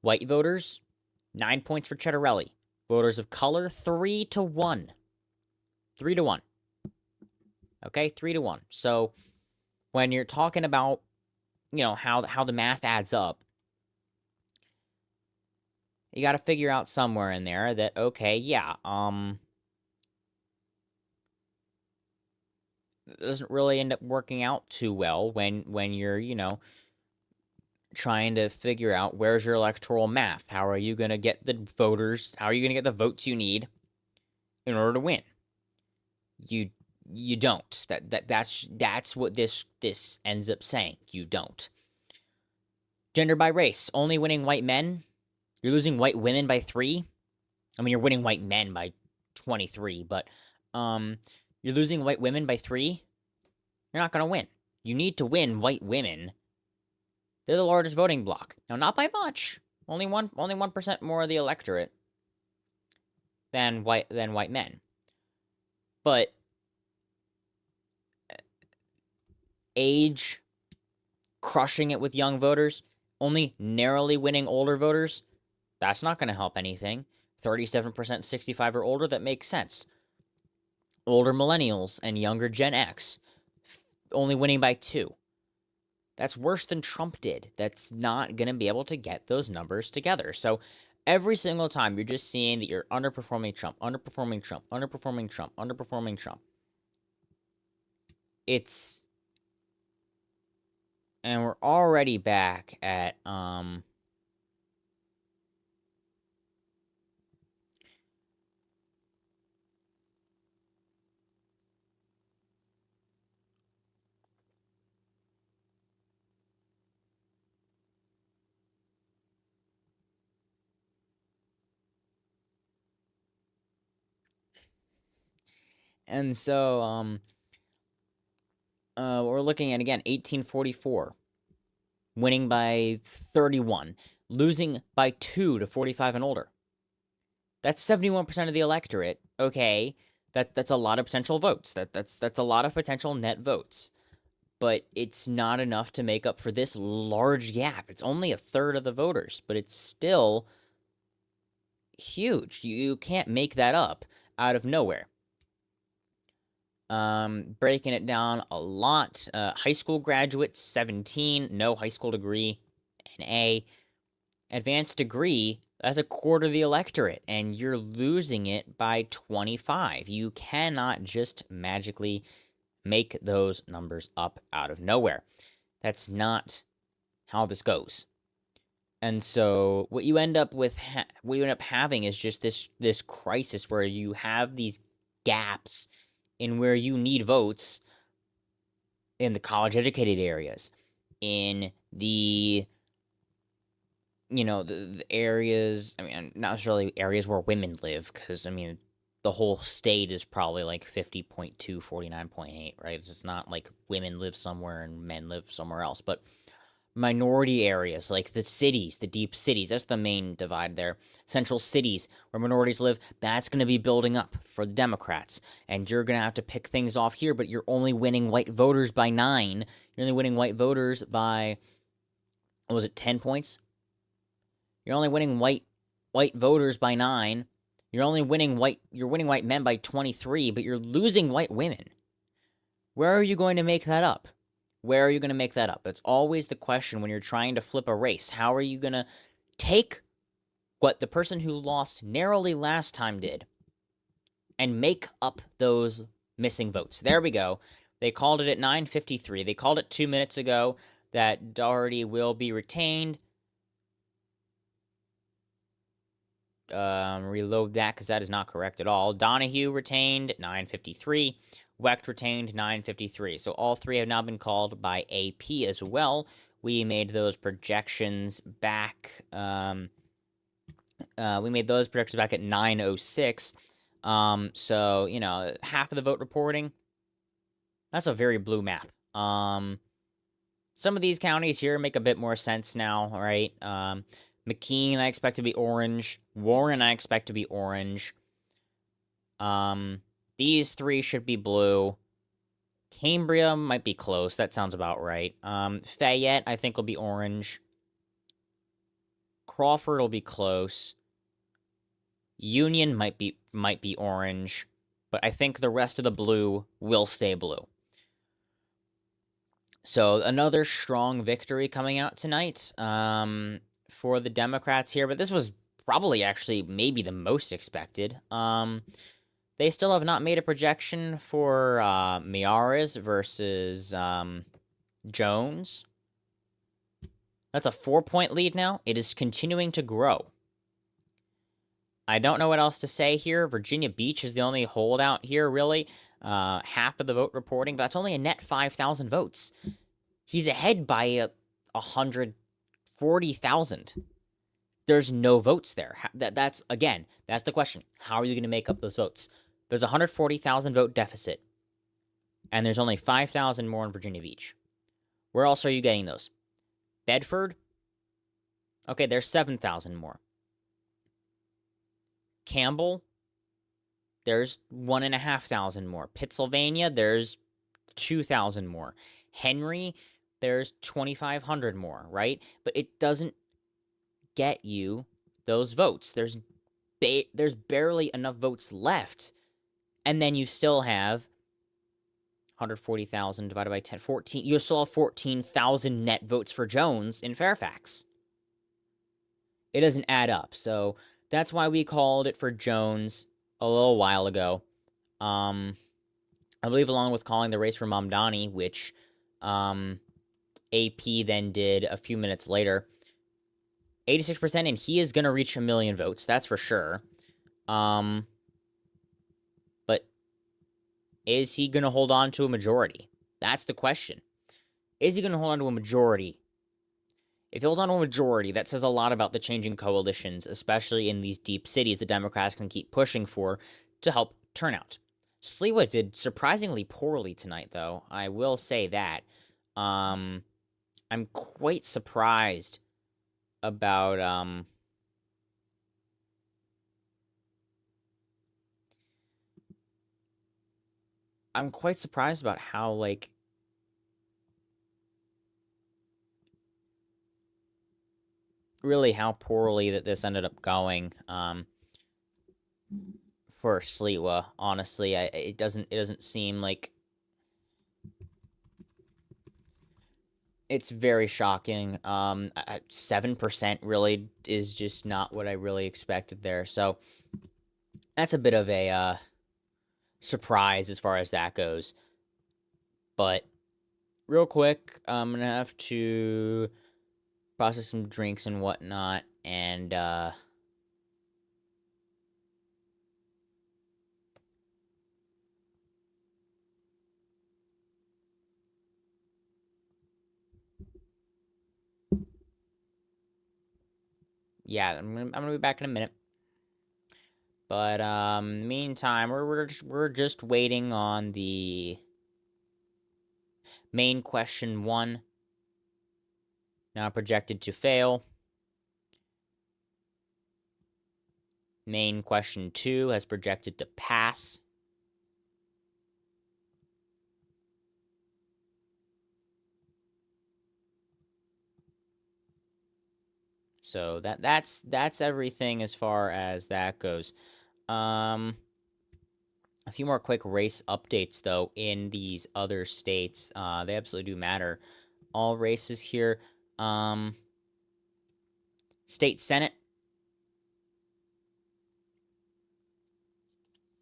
White voters, 9 points for Cettarelli. Voters of color, 3-1. 3-1. Okay, 3-1. So when you're talking about, how the math adds up, you got to figure out somewhere in there that, okay, yeah, it doesn't really end up working out too well when you're, trying to figure out where's your electoral map. How are you going to get the voters? How are you going to get the votes you need in order to win? You don't. That's what this ends up saying. You don't. Gender by race, only winning white men. You're losing white women by 3. I mean, you're winning white men by 23, but you're losing white women by 3. You're not going to win. You need to win white women. They're the largest voting bloc. Now, not by much. Only 1% more of the electorate than white men. But age, crushing it with young voters, only narrowly winning older voters, that's not going to help anything. 37% 65 or older, that makes sense. Older millennials and younger Gen X, only winning by 2. That's worse than Trump did. That's not going to be able to get those numbers together. So every single time you're just seeing that you're underperforming Trump, underperforming Trump, underperforming Trump, underperforming Trump. And we're already back at, and so, we're looking at, again, 1844. Winning by 31. Losing by 2 to 45 and older. That's 71% of the electorate. Okay, that's a lot of potential votes. That's a lot of potential net votes. But it's not enough to make up for this large gap. It's only a third of the voters, but it's still huge. You can't make that up out of nowhere. Breaking it down a lot. High school graduates, 17, no high school degree, an A. Advanced degree, that's a quarter of the electorate, and you're losing it by 25. You cannot just magically make those numbers up out of nowhere. That's not how this goes. And so what you end up with, what you end up having is just this crisis where you have these gaps in where you need votes in the college-educated areas, in the the areas, I mean, not necessarily areas where women live, because, I mean, the whole state is probably like 50.2, 49.8, right? It's not like women live somewhere and men live somewhere else, but minority areas, like the cities, the deep cities, that's the main divide there. Central cities, where minorities live, that's going to be building up for the Democrats, and you're going to have to pick things off here, but you're only winning white voters by 9. You're only winning white voters by, what was it, 10 points? You're only winning white voters by 9. You're winning white men by 23, but you're losing white women. Where are you going to make that up? Where are you going to make that up? That's always the question when you're trying to flip a race. How are you going to take what the person who lost narrowly last time did and make up those missing votes? There we go. They called it at 9:53. They called it 2 minutes ago that Doherty will be retained. Reload that because that is not correct at all. Donahue retained 9:53. Wecht retained 9:53. So all 3 have now been called by AP as well. We made those projections back. We made those projections back at 9:06. So half of the vote reporting. That's a very blue map. Some of these counties here make a bit more sense now, right? McKean, I expect to be orange. Warren, I expect to be orange. These 3 should be blue. Cambria might be close. That sounds about right. Fayette, I think, will be orange. Crawford will be close. Union might be orange. But I think the rest of the blue will stay blue. So another strong victory coming out tonight. For the Democrats here, but this was probably actually maybe the most expected. They still have not made a projection for Miaras versus Jones. That's a 4-point lead now. It is continuing to grow. I don't know what else to say here. Virginia Beach is the only holdout here, really. Half of the vote reporting, but that's only a net 5,000 votes. He's ahead by 140,000. There's no votes there. That's the question. How are you going to make up those votes? There's a 140,000 vote deficit, and there's only 5,000 more in Virginia Beach. Where else are you getting those? Bedford? Okay, there's 7,000 more. Campbell? There's 1,500 more. Pennsylvania? There's 2,000 more. Henry? There's 2,500 more, right? But it doesn't get you those votes. There's barely enough votes left. And then you still have 140,000 divided by 10, 14. You still have 14,000 net votes for Jones in Fairfax. It doesn't add up. So that's why we called it for Jones a little while ago. I believe along with calling the race for Mamdani, which AP then did a few minutes later. 86%, and he is going to reach 1 million votes. That's for sure. But is he going to hold on to a majority? That's the question. Is he going to hold on to a majority? If he holds on to a majority, that says a lot about the changing coalitions, especially in these deep cities the Democrats can keep pushing for to help turnout. Sliwa did surprisingly poorly tonight, though. I will say that. I'm quite surprised about how, like, really how poorly that this ended up going for Sliwa. Honestly, it doesn't seem like it's very shocking. 7% really is just not what I really expected there. So that's a bit of a surprise as far as that goes. But real quick, I'm going to have to process some drinks and whatnot. And yeah, I'm gonna be back in a minute. But meantime, we're just waiting on the main question 1. Now projected to fail. Main question 2 has projected to pass. So that's everything as far as that goes. A few more quick race updates, though, in these other states. They absolutely do matter. All races here. State Senate.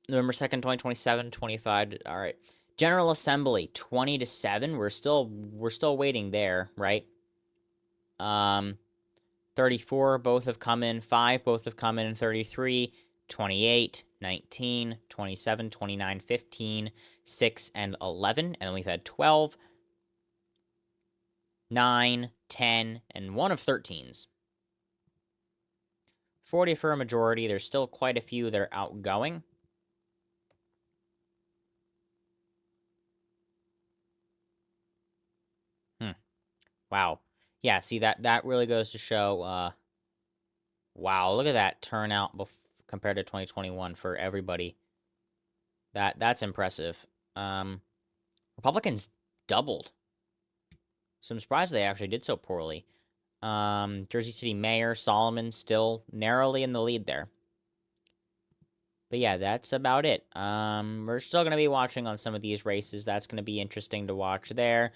November 2nd, 2027, 25. All right. General Assembly, 20-7. We're still waiting there, right? 34 both have come in. 5 both have come in. 33, 28, 19, 27, 29, 15, 6, and 11. And then we've had 12, 9, 10, and 1 of 13s. 40 for a majority. There's still quite a few that are outgoing. Wow. Yeah, see, that really goes to show, wow, look at that turnout compared to 2021 for everybody. That's impressive. Republicans doubled. So I'm surprised they actually did so poorly. Jersey City Mayor Solomon still narrowly in the lead there. But yeah, that's about it. We're still going to be watching on some of these races. That's going to be interesting to watch there.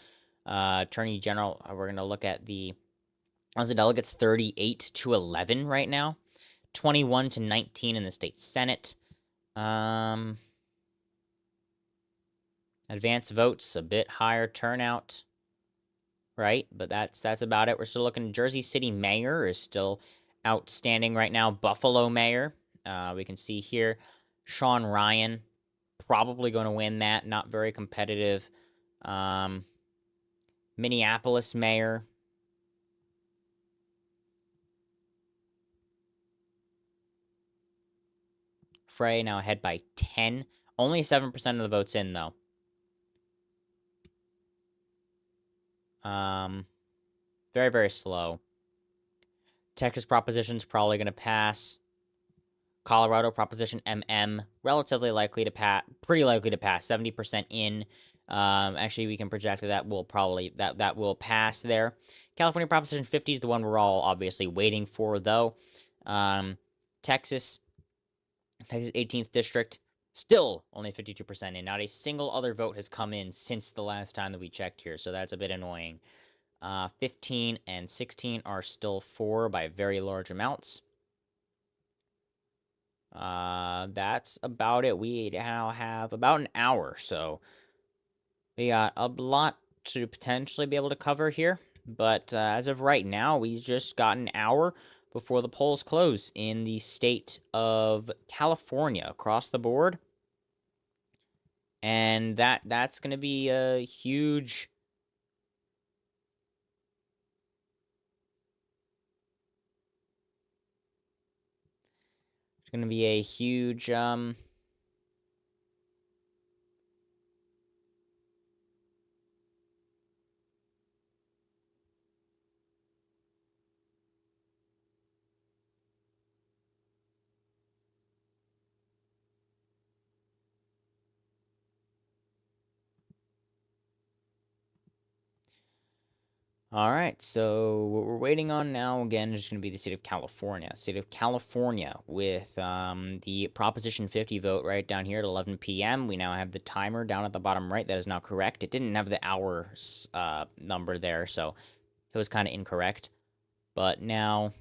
Attorney General, we're going to look at the House of Delegates 38-11 right now. 21 to 19 in the state Senate. Advance votes, a bit higher turnout, right? But that's about it. We're still looking. Jersey City mayor is still outstanding right now. Buffalo mayor, we can see here, Sean Ryan, probably going to win that. Not very competitive. Minneapolis mayor. Frey now ahead by 10. Only 7% of the votes in, though. Very, very slow. Texas proposition's probably going to pass. Colorado proposition MM, relatively likely to pass, pretty likely to pass, 70% in. Actually, we can project that will probably, that will pass there. California proposition 50 is the one we're all obviously waiting for, though. Texas 18th district, still only 52% in. Not a single other vote has come in since the last time that we checked here, so that's a bit annoying. 15 and 16 are still for by very large amounts. That's about it. We now have about an hour, so we got a lot to potentially be able to cover here. But as of right now, we just got an hour before the polls close in the state of California across the board. And that's going to be a huge... It's going to be a huge... All right, so what we're waiting on now, again, is going to be the state of California. State of California with the Proposition 50 vote right down here at 11 p.m. We now have the timer down at the bottom right. That is now correct. It didn't have the hours number there, so it was kind of incorrect. But now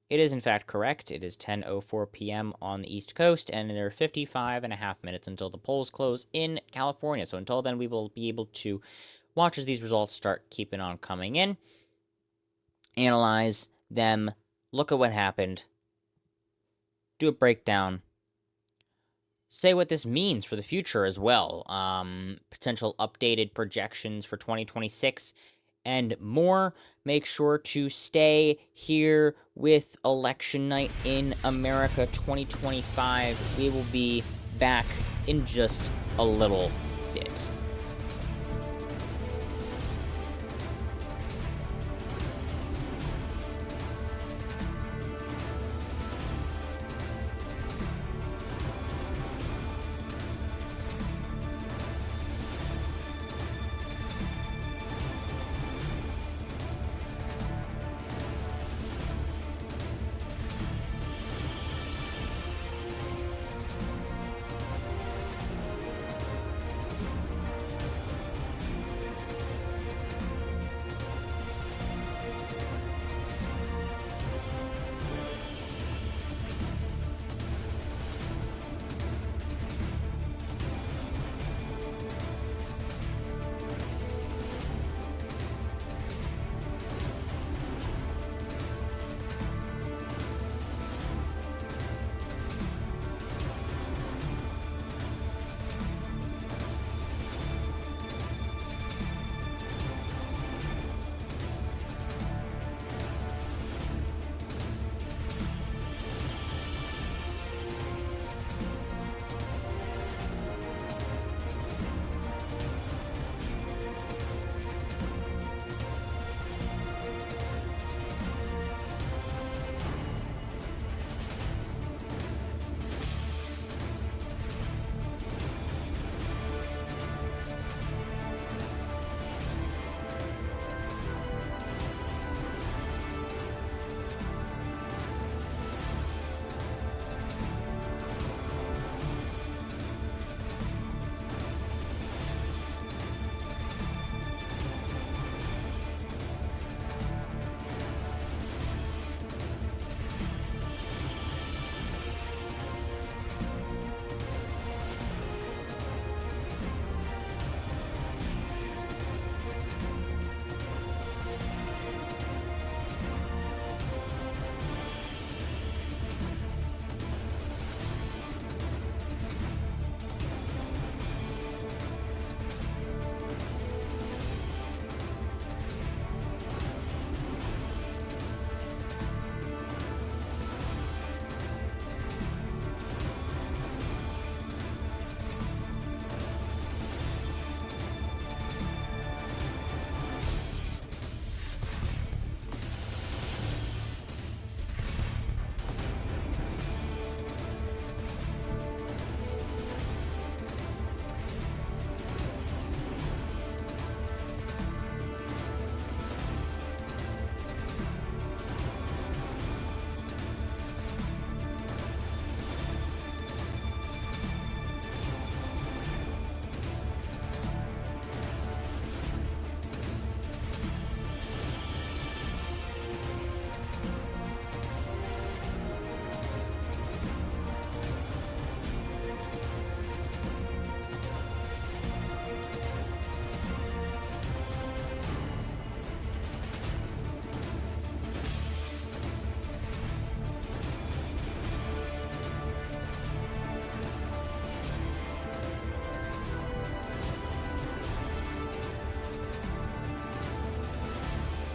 it is, in fact, correct. It is 10:04 p.m. on the East Coast, and there are 55.5 minutes until the polls close in California. So until then, we will be able to watch as these results start keeping on coming in, analyze them, look at what happened, do a breakdown, say what this means for the future as well, potential updated projections for 2026, and more. Make sure to stay here with Election Night in America 2025. We will be back in just a little bit.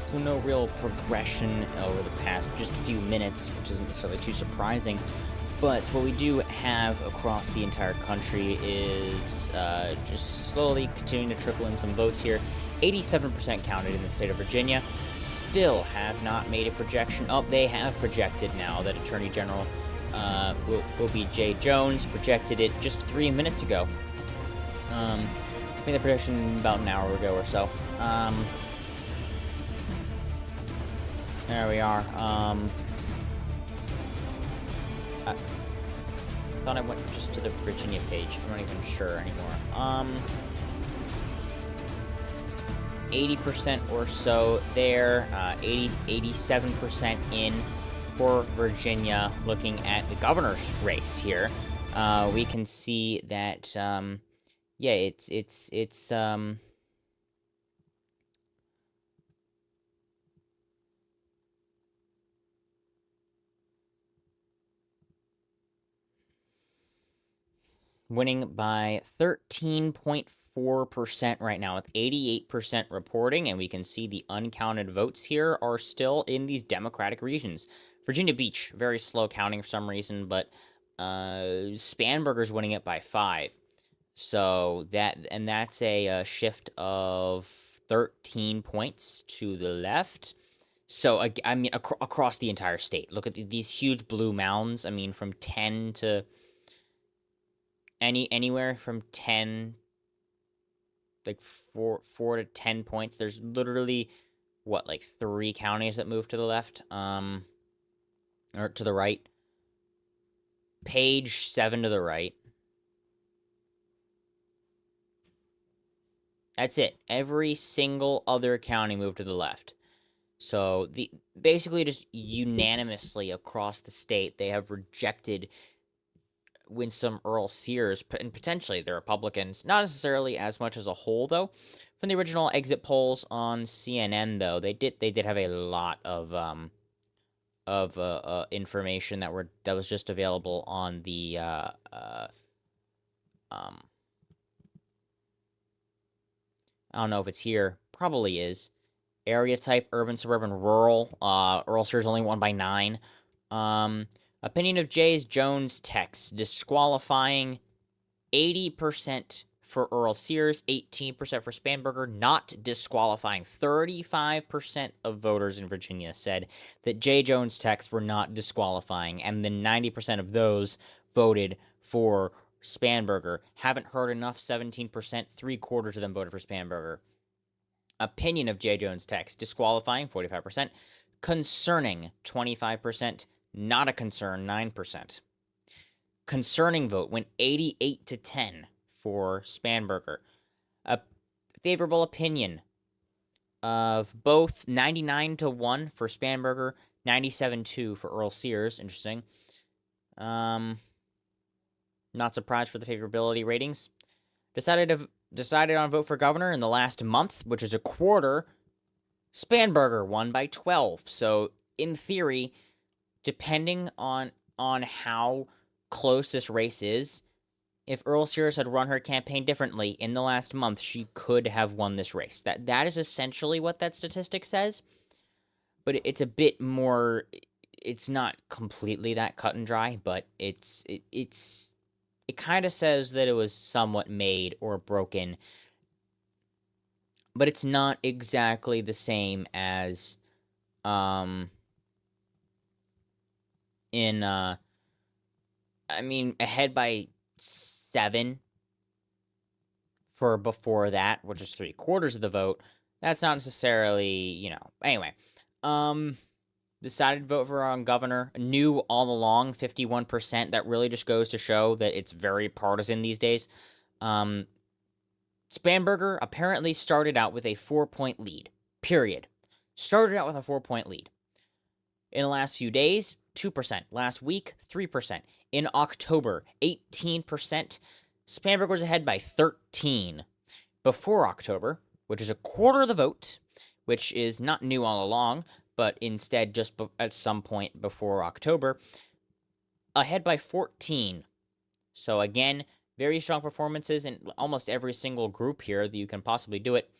So no real progression over the past just a few minutes, which isn't necessarily too surprising. But what we do have across the entire country is just slowly continuing to trickle in some votes here. 87% counted in the state of Virginia. Still have not made a projection. Oh, they have projected now that Attorney General will be Jay Jones. Projected it just 3 minutes ago. Made the projection about an hour ago or so. There we are. I thought I went just to the Virginia page. I'm not even sure anymore. 80% or so there. 87% in for Virginia. Looking at the governor's race here, we can see that, yeah, it's winning by 13.4% right now, with 88% reporting, and we can see the uncounted votes here are still in these Democratic regions. Virginia Beach, very slow counting for some reason, but Spanberger's winning it by 5. So that's a shift of 13 points to the left. So I mean, across the entire state, look at these huge blue mounds. I mean, from 10 to anywhere from 10, like 4 to 10 points. There's literally what, like 3 counties that move to the left, or to the right. Page 7 to the right. That's it. Every single other county moved to the left. So basically just unanimously across the state, they have rejected Winsome Earl Sears and potentially the Republicans. Not necessarily as much as a whole, though. From the original exit polls on CNN, though, they did have a lot of information that was just available on the I don't know if it's here. Probably is. Area type, urban, suburban, rural. Earl Sears only won by 9. Opinion of Jay's Jones text. Disqualifying 80% for Earl Sears, 18% for Spanberger. Not disqualifying. 35% of voters in Virginia said that Jay Jones texts were not disqualifying, and then 90% of those voted for Spanberger. Haven't heard enough, 17%. 3/4 of them voted for Spanberger. Opinion of Jay Jones text. Disqualifying, 45%. Concerning, 25%. Not a concern, 9%. Concerning vote went 88-10 for Spanberger. A favorable opinion of both, 99-1 for Spanberger, 97-2 for Earl Sears. Interesting. Not surprised for the favorability ratings. Decided on vote for governor in the last month, which is a quarter. Spanberger won by 12. So in theory, depending on how close this race is, if Earl Sears had run her campaign differently in the last month, she could have won this race. That is essentially what that statistic says. But it's a bit more. It's not completely that cut and dry, but it kind of says that it was somewhat made or broken, but it's not exactly the same as I mean, ahead by 7 for before that, which is 3/4 of the vote. That's not necessarily, anyway. Decided to vote for on governor. Knew all along, 51%. That really just goes to show that it's very partisan these days. Spanberger apparently started out with a 4-point lead. Period. Started out with a 4-point lead. In the last few days, 2%. Last week, 3%. In October, 18%. Spanberger was ahead by 13. Before October, which is a quarter of the vote, which is not new all along, but instead just at some point before October, ahead by 14. So again, very strong performances in almost every single group here that you can possibly do it.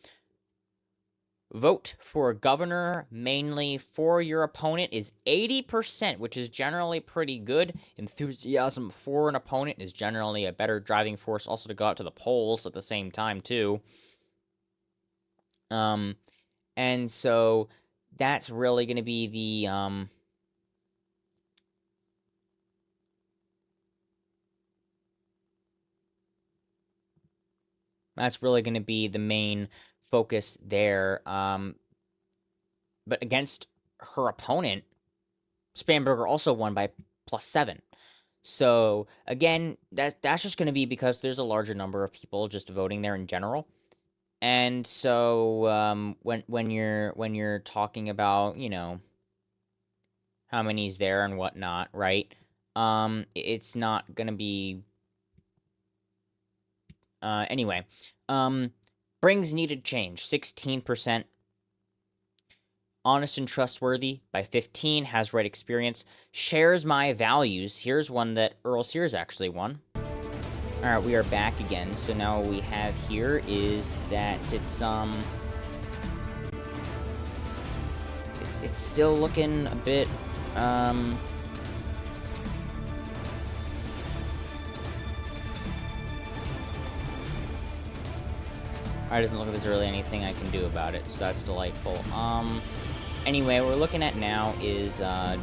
Vote for governor mainly for your opponent is 80%, which is generally pretty good. Enthusiasm for an opponent is generally a better driving force also to go out to the polls at the same time, too. And so that's really going to be the, that's really going to be the main focus there. But against her opponent, Spanberger also won by +7. So again, that's just going to be because there's a larger number of people just voting there in general. And so when you're talking about, you know, how many's there and whatnot, right? It's not going to be anyway. Brings needed change, 16%. Honest and trustworthy by 15, has right experience, shares my values. Here's one that Earl Sears actually won. All right, we are back again. So now what we have here is that it's still looking a bit Alright, doesn't look like there's really anything I can do about it, so that's delightful. Anyway, what we're looking at now is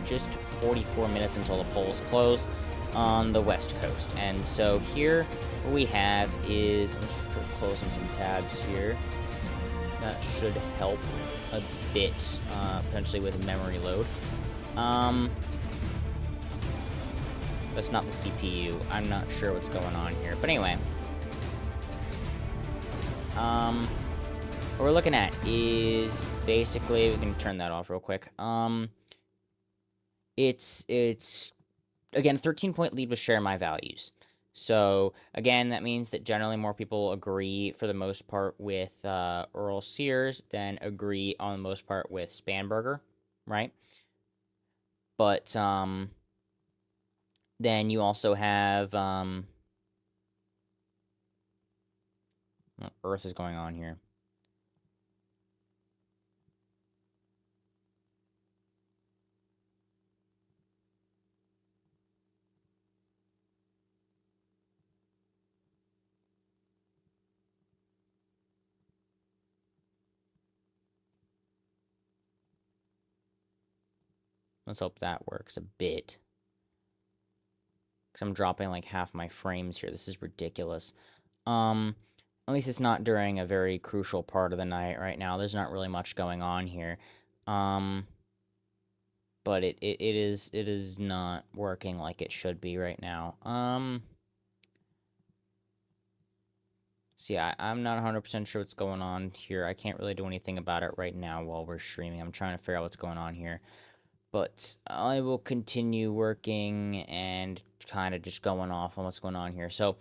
just 44 minutes until the polls close on the West Coast. And so here, what we have is, I'm just closing some tabs here. That should help a bit, potentially with memory load. That's not the CPU. I'm not sure what's going on here. But anyway. What we're looking at is basically, we can turn that off real quick. It's again, 13-point lead with share my values. So again, that means that generally more people agree for the most part with Earl Sears than agree on the most part with Spanberger, right? But then you also have what Earth is going on here. Let's hope that works a bit. Because I'm dropping like half my frames here. This is ridiculous. At least it's not during a very crucial part of the night right now. There's not really much going on here. But it is not working like it should be right now. So yeah, I'm not 100% sure what's going on here. I can't really do anything about it right now while we're streaming. I'm trying to figure out what's going on here. But I will continue working and kind of just going off on what's going on here. So,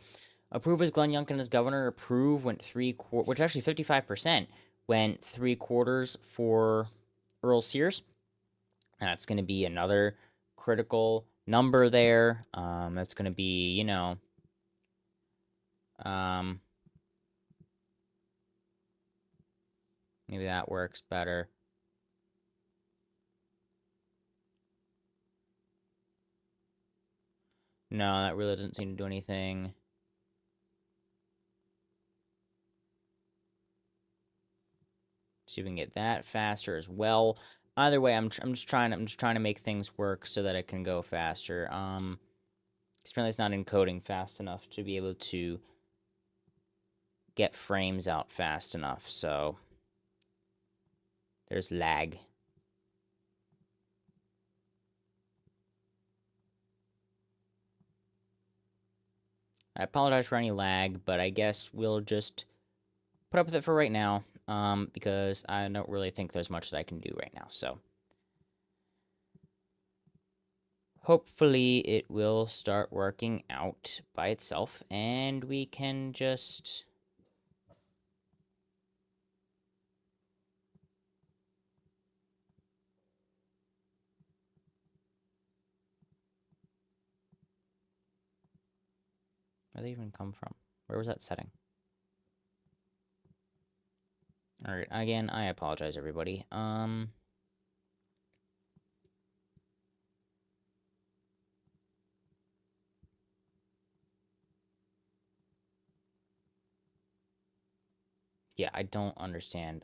approve as Glenn Youngkin as governor. Approve went 3/4, which actually 55% went 3/4 for Earl Sears. That's going to be another critical number there. That's going to be, you know, maybe that works better. No, that really doesn't seem to do anything. See if we can get that faster as well. Either way, I'm just trying to make things work so that it can go faster. Apparently it's not encoding fast enough to be able to get frames out fast enough. So there's lag. I apologize for any lag, but I guess we'll just put up with it for right now, because I don't really think there's much that I can do right now, so. Hopefully it will start working out by itself, and we can just... Where did they even come from? Where was that setting? All right, again, I apologize, everybody. Yeah, I don't understand.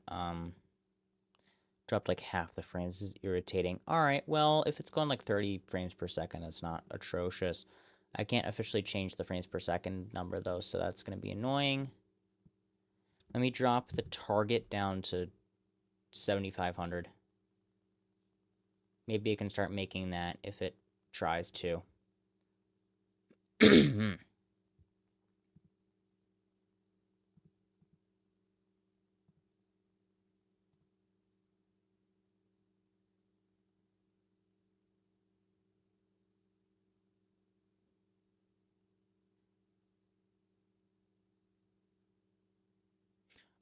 Dropped like half the frames. This is irritating. All right, well, if it's going like 30 frames per second, that's not atrocious. I can't officially change the frames per second number, though, so that's going to be annoying. Let me drop the target down to 7,500. Maybe it can start making that if it tries to.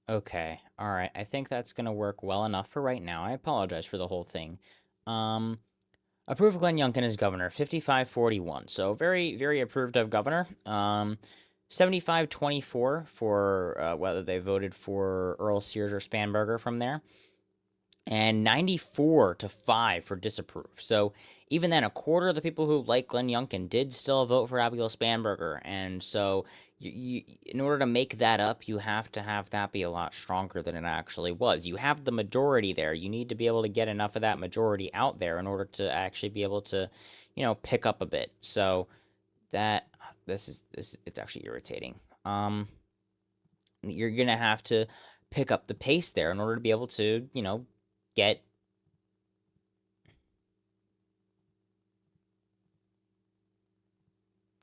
Okay, all right. I think that's going to work well enough for right now. I apologize for the whole thing. Um, Approve of Glenn Youngkin as governor, 55-41. So very, very approved of governor. 75-24 for whether they voted for Earl Sears or Spanberger from there. And 94-5 for disapprove. So even then, a quarter of the people who like Glenn Youngkin did still vote for Abigail Spanberger. And so in order to make that up, you have to have that be a lot stronger than it actually was. You have the majority there. You need to be able to get enough of that majority out there in order to actually be able to, pick up a bit. So that this it's actually irritating. You're gonna have to pick up the pace there in order to be able to, get.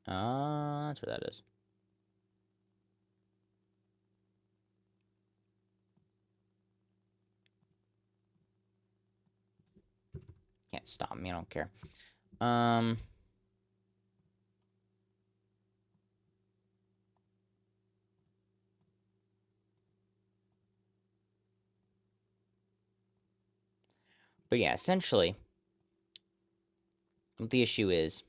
That's where that is. Can't stop me. I don't care. But yeah, essentially, what the issue is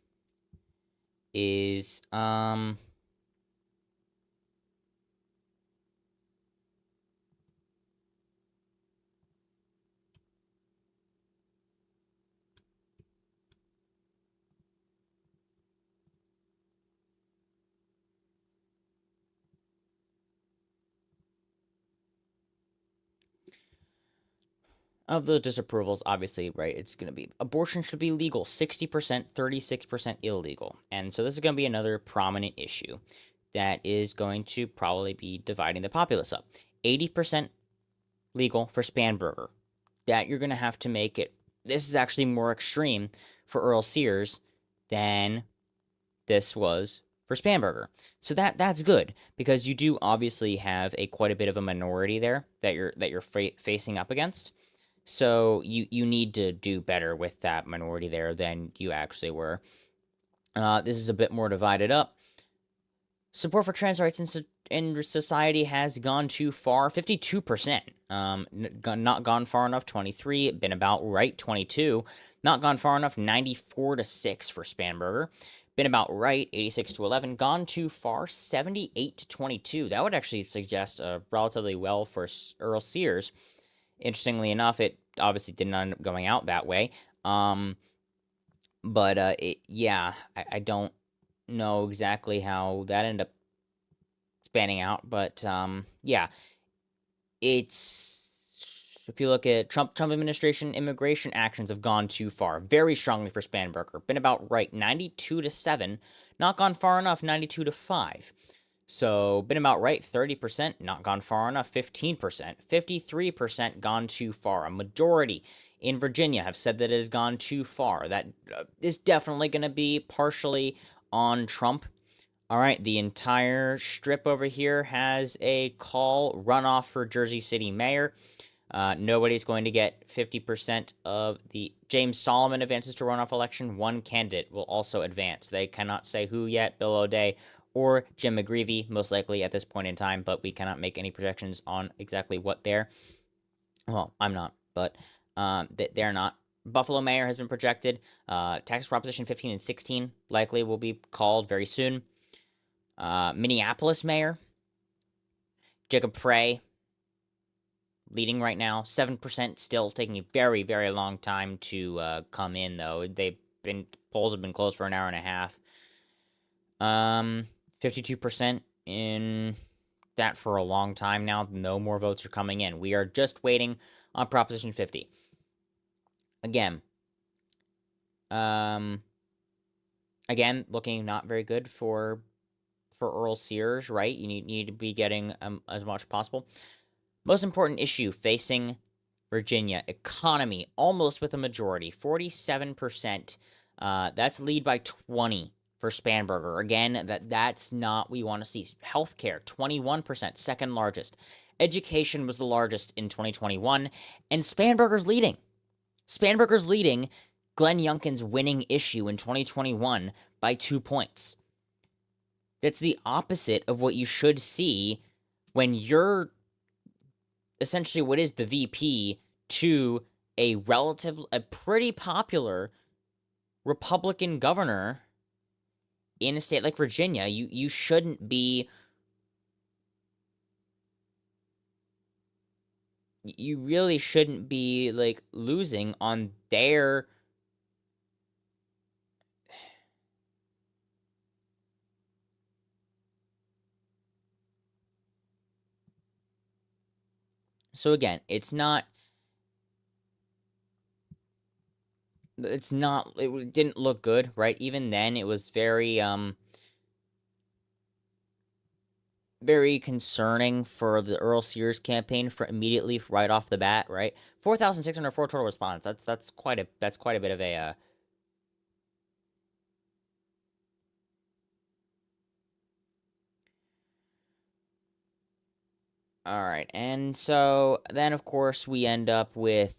of the disapprovals, obviously, right, it's going to be abortion should be legal, 60%, 36% illegal. And so this is going to be another prominent issue that is going to probably be dividing the populace up. 80% legal for Spanberger. That you're going to have to make it. This is actually more extreme for Earl Sears than this was for Spanberger. So that's good because you do obviously have quite a bit of a minority there that you're facing up against. So you need to do better with that minority there than you actually were. This is a bit more divided up. Support for trans rights in society has gone too far, 52%. Not gone far enough, 23. Been about right, 22. Not gone far enough, 94-6 for Spanberger. Been about right, 86-11. Gone too far, 78-22. That would actually suggest relatively well for Earl Sears. Interestingly enough, it obviously didn't end up going out that way. But yeah, I don't know exactly how that ended up spanning out, but yeah, it's if you look at Trump administration immigration actions have gone too far, very strongly for Spanberger. Been about right, 92-7, not gone far enough, 92-5. So, been about right, 30%, not gone far enough, 15%, 53% gone too far. A majority in Virginia have said that it has gone too far. That is definitely going to be partially on Trump. All right, the entire strip over here has a call runoff for Jersey City mayor. Nobody's going to get 50% of the James Solomon advances to runoff election. One candidate will also advance. They cannot say who yet, Bill O'Day or Jim McGreevey, most likely at this point in time, but we cannot make any projections on exactly what they're. Well, I'm not, but they're not. Buffalo mayor has been projected. Texas Proposition 15 and 16 likely will be called very soon. Minneapolis mayor, Jacob Frey. leading right now. 7% still taking a very, very long time to come in, though. Polls have been closed for an hour and a half. 52% in that for a long time now. No more votes are coming in. We are just waiting on Proposition 50. Again, looking not very good for Earl Sears, right? You need to be getting as much as possible. Most important issue facing Virginia, economy, almost with a majority, 47%. That's lead by 20 for Spanberger. Again, that's not what we want to see. Healthcare, 21%, second largest. Education was the largest in 2021, and Spanberger's leading. Spanberger's leading Glenn Youngkin's winning issue in 2021 by 2 points. That's the opposite of what you should see when you're essentially what is the VP to a pretty popular Republican governor in a state like Virginia. You shouldn't be. You really shouldn't be like losing on their. So again, it didn't look good, right? Even then, it was very concerning for the Earl Sears campaign for immediately right off the bat, right? 4,604 total respondents. That's quite a bit of a all right, and so then, of course, we end up with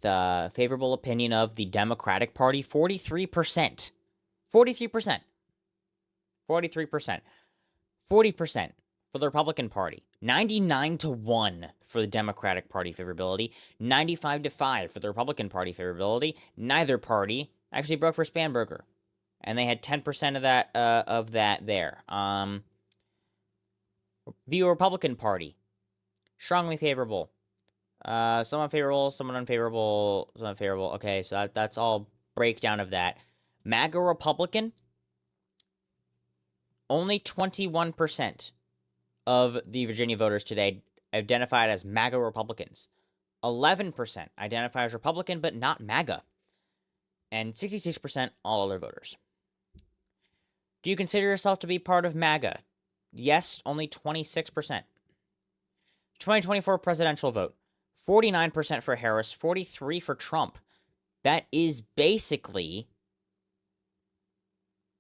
favorable opinion of the Democratic Party, 43%. 43%. 43%. 40% for the Republican Party. 99-1 for the Democratic Party favorability. 95-5 for the Republican Party favorability. Neither party actually broke for Spanberger. And they had 10% of that there. The Republican Party. Strongly favorable. Some unfavorable, some unfavorable, some unfavorable. Okay, so that's all breakdown of that. MAGA Republican, only 21% of the Virginia voters today identified as MAGA Republicans. 11% identify as Republican, but not MAGA. And 66% all other voters. Do you consider yourself to be part of MAGA? Yes, only 26%. 2024 presidential vote. 49% for Harris, 43% for Trump. That is basically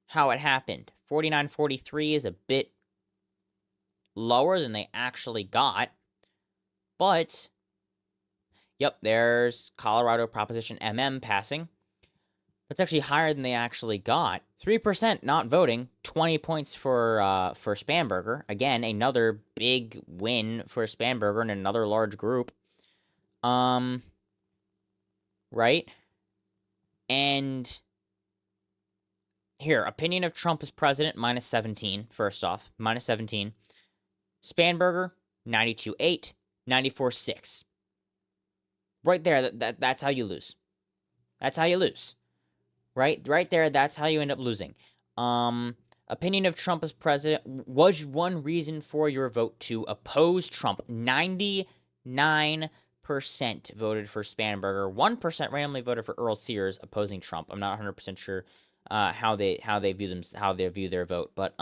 how it happened. 49-43 is a bit lower than they actually got. But, yep, there's Colorado Proposition MM passing. That's actually higher than they actually got. 3% not voting, 20 points for Spanberger. Again, another big win for Spanberger in another large group. Right? And here, opinion of Trump as president, -17, first off. -17. Spanberger, 92.8, 94.6. Right there, that's how you lose. That's how you lose. Right there, that's how you end up losing. Opinion of Trump as president was one reason for your vote to oppose Trump. 99% voted for Spanberger. 1% randomly voted for Earl Sears opposing Trump. I'm not 100% sure how they view their vote, but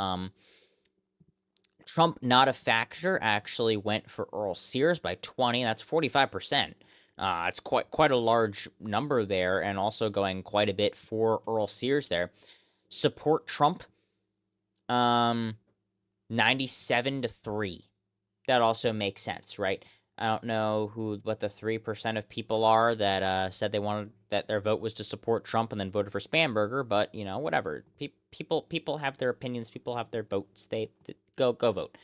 Trump, not a factor, actually went for Earl Sears by 20. That's 45%. It's quite a large number there, and also going quite a bit for Earl Sears there. Support Trump, 97-3. That also makes sense, right? I don't know what the 3% of people are that said they wanted that their vote was to support Trump and then voted for Spanberger, but whatever. People have their opinions. People have their votes. They go vote.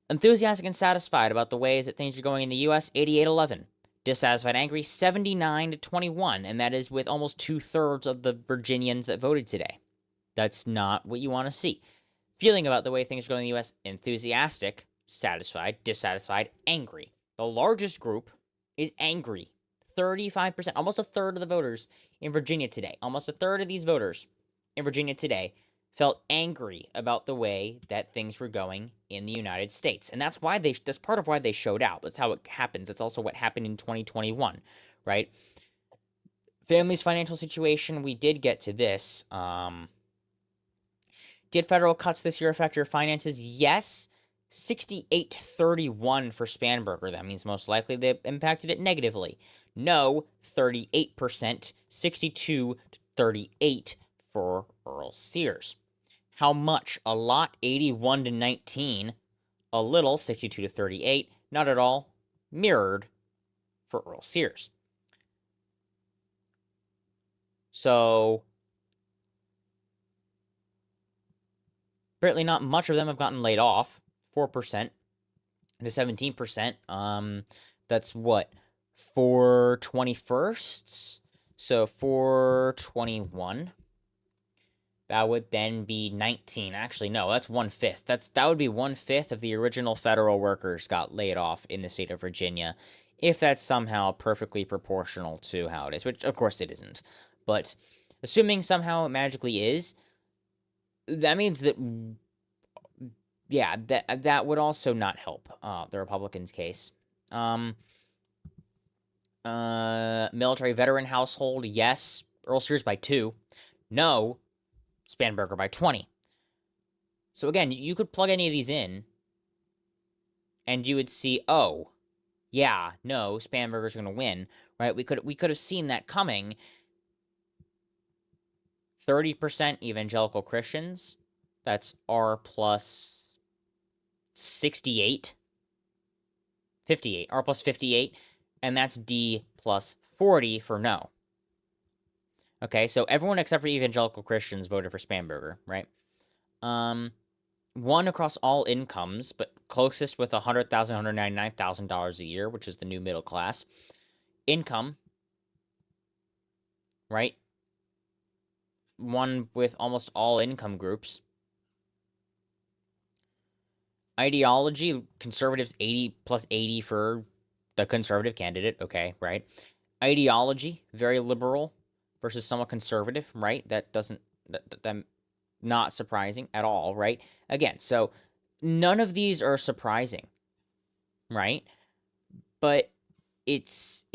Enthusiastic and satisfied about the ways that things are going in the U.S., 88-11. Dissatisfied, angry, 79-21, and that is with almost 2/3 of the Virginians that voted today. That's not what you want to see. Feeling about the way things are going in the U.S., enthusiastic, satisfied, dissatisfied, angry. The largest group is angry. 35%, almost a third of the voters in Virginia today, almost a third of these voters in Virginia today felt angry about the way that things were going in the United States. And that's part of why they showed out. That's how it happens. That's also what happened in 2021, right? Family's financial situation, we did get to this. Did federal cuts this year affect your finances? Yes. 68-31 for Spanberger. That means most likely they impacted it negatively. No, 38%. 62-38 for Earl Sears. How much? A lot, 81-19. A little, 62-38. Not at all. Mirrored for Earl Sears. So, apparently not much of them have gotten laid off. 4% to 17%. That's what? 4/21st? So 4/21. That would then be 19. Actually, no, that's 1/5. That would be 1/5 of the original federal workers got laid off in the state of Virginia, if that's somehow perfectly proportional to how it is, which of course it isn't. But assuming somehow it magically is, that means that, yeah, that would also not help the Republicans' case. Military veteran household, yes. Earl Sears by 2. No. Spanberger by 20. So again, you could plug any of these in, and you would see, oh, yeah, no, Spanberger's going to win, right? We could have seen that coming. 30% evangelical Christians. That's R plus 68. 58. R plus 58. And that's D plus 40 for no. Okay, so everyone except for evangelical Christians voted for Spanberger, right? 1 across all incomes, but closest with $100,000, $199,000 a year, which is the new middle class. Income, right? 1 with almost all income groups. Ideology, conservatives 80 plus 80 for the conservative candidate, okay, right? Ideology, very liberal versus somewhat conservative, right? That not surprising at all, right? Again, so none of these are surprising, right? But it's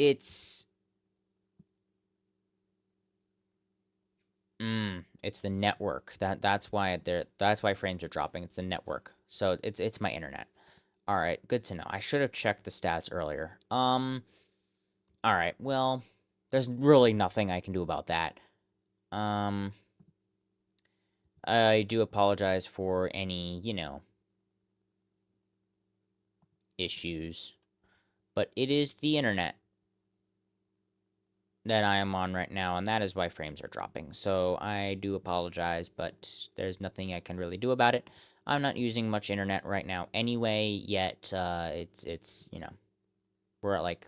the network. That's why frames are dropping. It's the network. So it's my internet. All right, good to know. I should have checked the stats earlier. All right. Well, there's really nothing I can do about that. I do apologize for any, issues, but it is the internet that I am on right now, and that is why frames are dropping. So I do apologize, but there's nothing I can really do about it. I'm not using much internet right now anyway, yet it's we're at like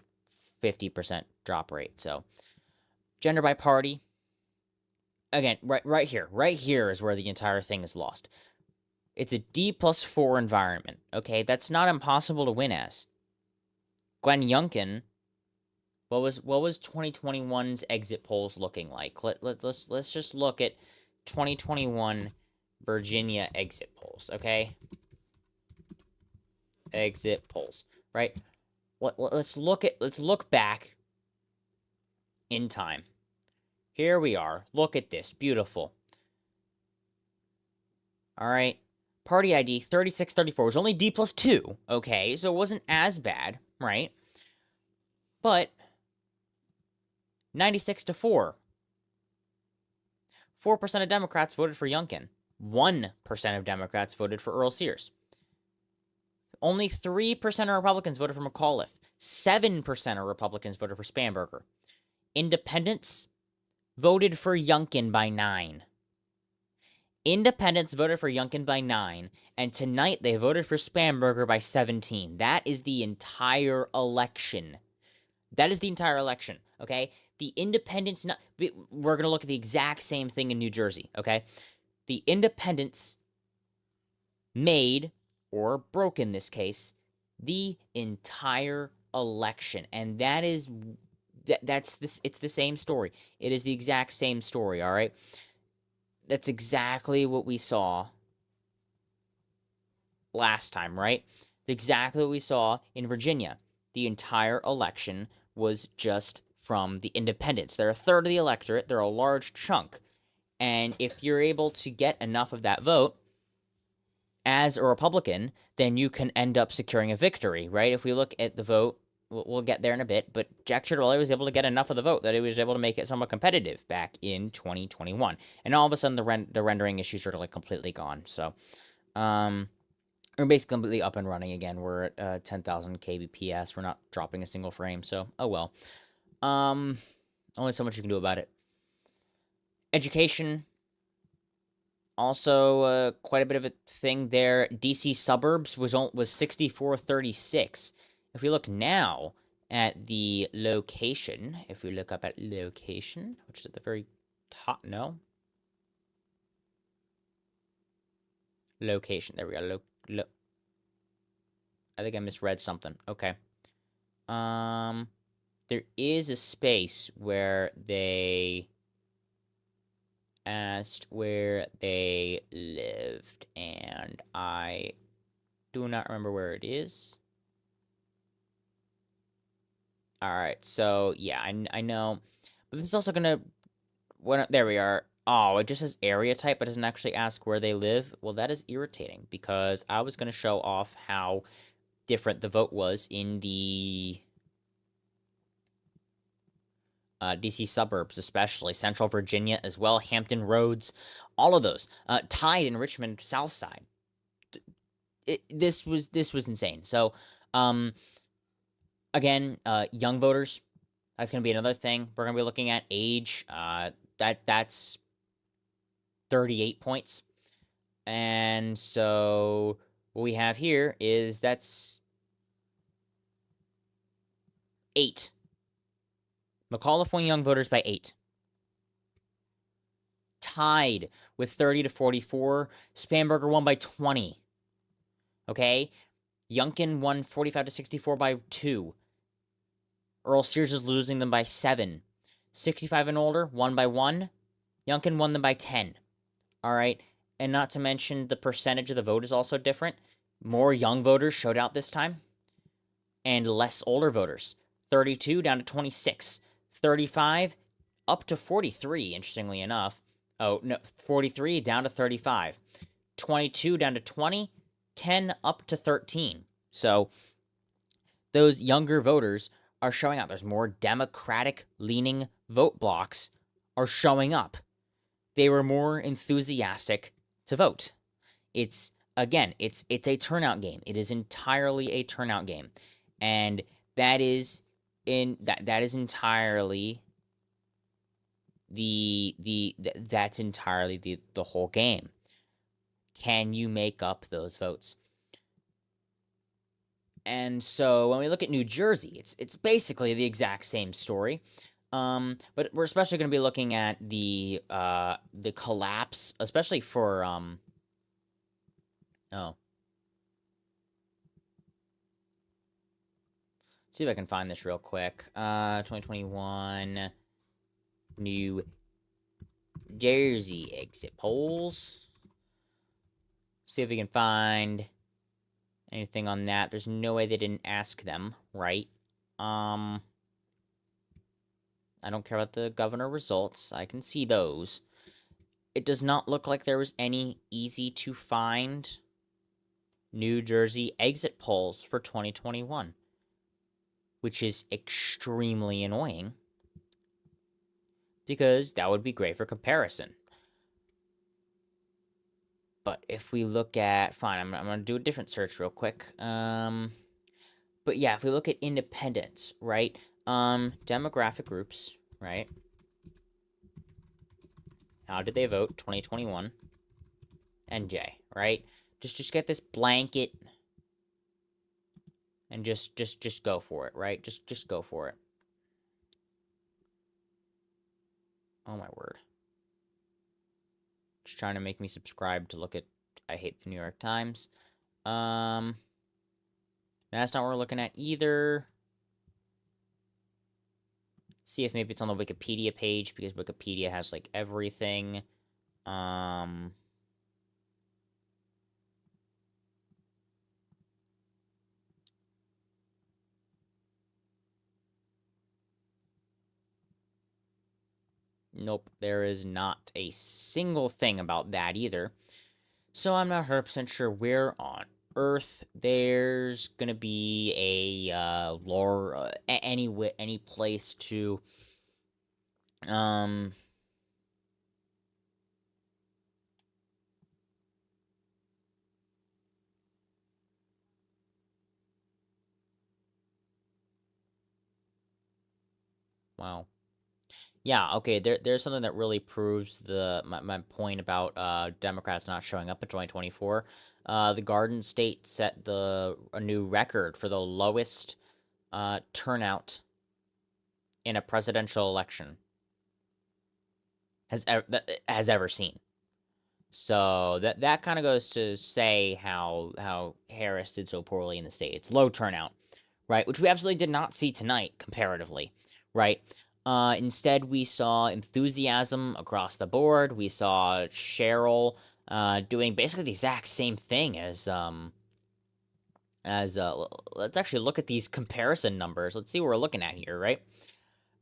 50% drop rate. So gender by party. Again, right here is where the entire thing is lost. It's a D plus 4 environment, okay? That's not impossible to win as. Glenn Youngkin, what was 2021's exit polls looking like? Let's just look at 2021 Virginia exit polls, okay? Exit polls, right? Let's look back in time. Here we are. Look at this. Beautiful. All right. Party ID 3634 was only D plus 2. Okay, so it wasn't as bad, right? But 96-4. 4% of Democrats voted for Youngkin. 1% of Democrats voted for Earl Sears. Only 3% of Republicans voted for McAuliffe. 7% of Republicans voted for Spanberger. Independents voted for Youngkin by 9. Independents voted for Youngkin by 9, and tonight they voted for Spanberger by 17. That is the entire election. Okay? The independents, we're going to look at the exact same thing in New Jersey, okay? The independents made, or broke in this case, the entire election, and that's this. It's the same story. It is the exact same story. All right, that's exactly what we saw last time, right? Exactly what we saw in Virginia. The entire election was just from the independents. They're a third of the electorate. They're a large chunk, and if you're able to get enough of that vote as a Republican, then you can end up securing a victory, right? If we look at the vote, we'll get there in a bit, but Jack Ciattarelli was able to get enough of the vote that he was able to make it somewhat competitive back in 2021. And all of a sudden, the rendering issues are like completely gone. So, we're basically completely up and running again. We're at 10,000 kbps. We're not dropping a single frame, so oh well. Only so much you can do about it. Education, also, quite a bit of a thing there. DC suburbs was 6436. If we look now at the location, if we look up at location, which is at the very top, no. Location, there we go. I think I misread something. Okay. There is a space where they asked where they lived, and I do not remember where it is. All right, so yeah, I know, but this is also gonna. There we are. Oh, it just says area type, but doesn't actually ask where they live. Well, that is irritating because I was gonna show off how different the vote was in the DC suburbs, especially Central Virginia as well, Hampton Roads, all of those tied in Richmond South Side. This was insane. So, again, young voters, that's going to be another thing. We're going to be looking at age. That's 38 points, and so what we have here is that's 8. McAuliffe won young voters by 8. Tied with 30 to 44. Spanberger won by 20. Okay? Youngkin won 45 to 64 by 2. Earl Sears is losing them by 7. 65 and older, won by 1. Youngkin won them by 10. All right? And not to mention the percentage of the vote is also different. More young voters showed out this time, and less older voters. 32 down to 26. 35 up to 43, interestingly enough. Oh, no, 43 down to 35. 22 down to 20. 10 up to 13. So those younger voters are showing up. There's more Democratic-leaning vote blocks are showing up. They were more enthusiastic to vote. It's a turnout game. It is entirely a turnout game, and that is entirely that's entirely the whole game. Can you make up those votes? And so when we look at New Jersey, it's basically the exact same story. But we're especially going to be looking at the collapse, especially for Let's see if I can find this real quick. 2021 New Jersey exit polls. See if we can find anything on that. There's no way they didn't ask them, right? I don't care about the governor results. I can see those. It does not look like there was any easy to find New Jersey exit polls for 2021, which is extremely annoying because that would be great for comparison. But if we look at, fine, I'm going to do a different search real quick. But yeah, if we look at independents, right? Demographic groups, right? How did they vote? 2021. NJ, right? Just get this blanket and just go for it, right? Just go for it. Oh my word. Just trying to make me subscribe to look at I Hate the New York Times. That's not what we're looking at either. See if maybe it's on the Wikipedia page, because Wikipedia has, like, everything. Nope, there is not a single thing about that either. So I'm not 100% sure where on Earth there's gonna be a lore, any place to um wow. Yeah, okay, there's something that really proves my point about Democrats not showing up in 2024. The Garden State set a new record for the lowest turnout in a presidential election has ever seen. So that kind of goes to say how Harris did so poorly in the state. It's low turnout, right? Which we absolutely did not see tonight comparatively, right? Instead, we saw enthusiasm across the board. We saw Cheryl doing basically the exact same thing as let's actually look at these comparison numbers. Let's see what we're looking at here, right?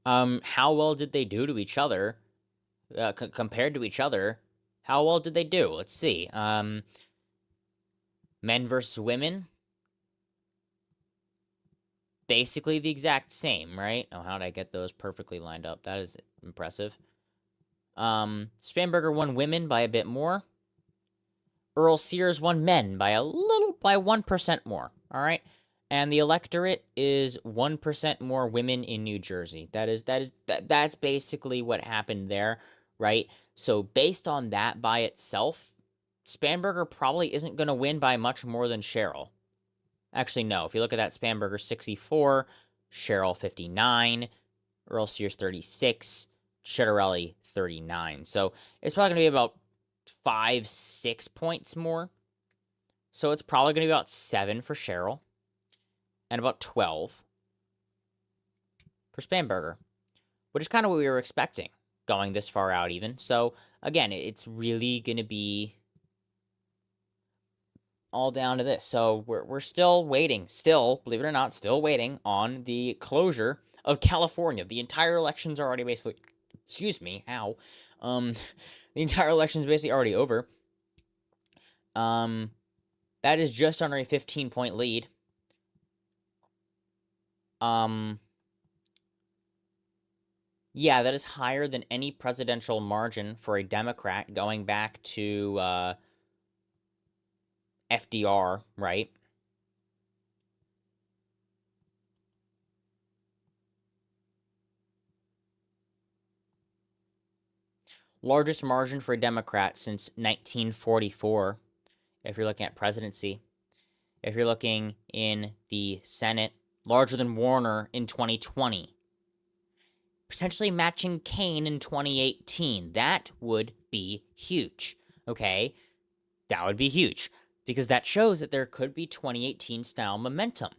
How well did they do to each other compared to each other? How well did they do? Let's see. Men versus women, basically the exact same, right? Oh, how did I get those perfectly lined up? That is impressive. Spanberger won women by a bit more. Earl Sears won men by 1% more. All right. And the electorate is 1% more women in New Jersey. That's basically what happened there, right? So based on that by itself, Spanberger probably isn't going to win by much more than Cheryl. Actually, no. If you look at that, Spanberger 64, Cheryl 59, Earl Sears 36, Chitterelli 39. So it's probably going to be about 5-6 points more. So it's probably going to be about 7 for Cheryl and about 12 for Spanberger, which is kind of what we were expecting going this far out even. So again, it's really going to be all down to this. So we're still waiting, believe it or not, still waiting on the closure of California. The entire election's already basically, the entire election's basically already over. That is just under a 15-point lead. Yeah, that is higher than any presidential margin for a Democrat going back to FDR, right? Largest margin for a Democrat since 1944, if you're looking at presidency. If you're looking in the Senate, larger than Warner in 2020. Potentially matching Kane in 2018. That would be huge, okay? That would be huge, because that shows that there could be 2018 style momentum.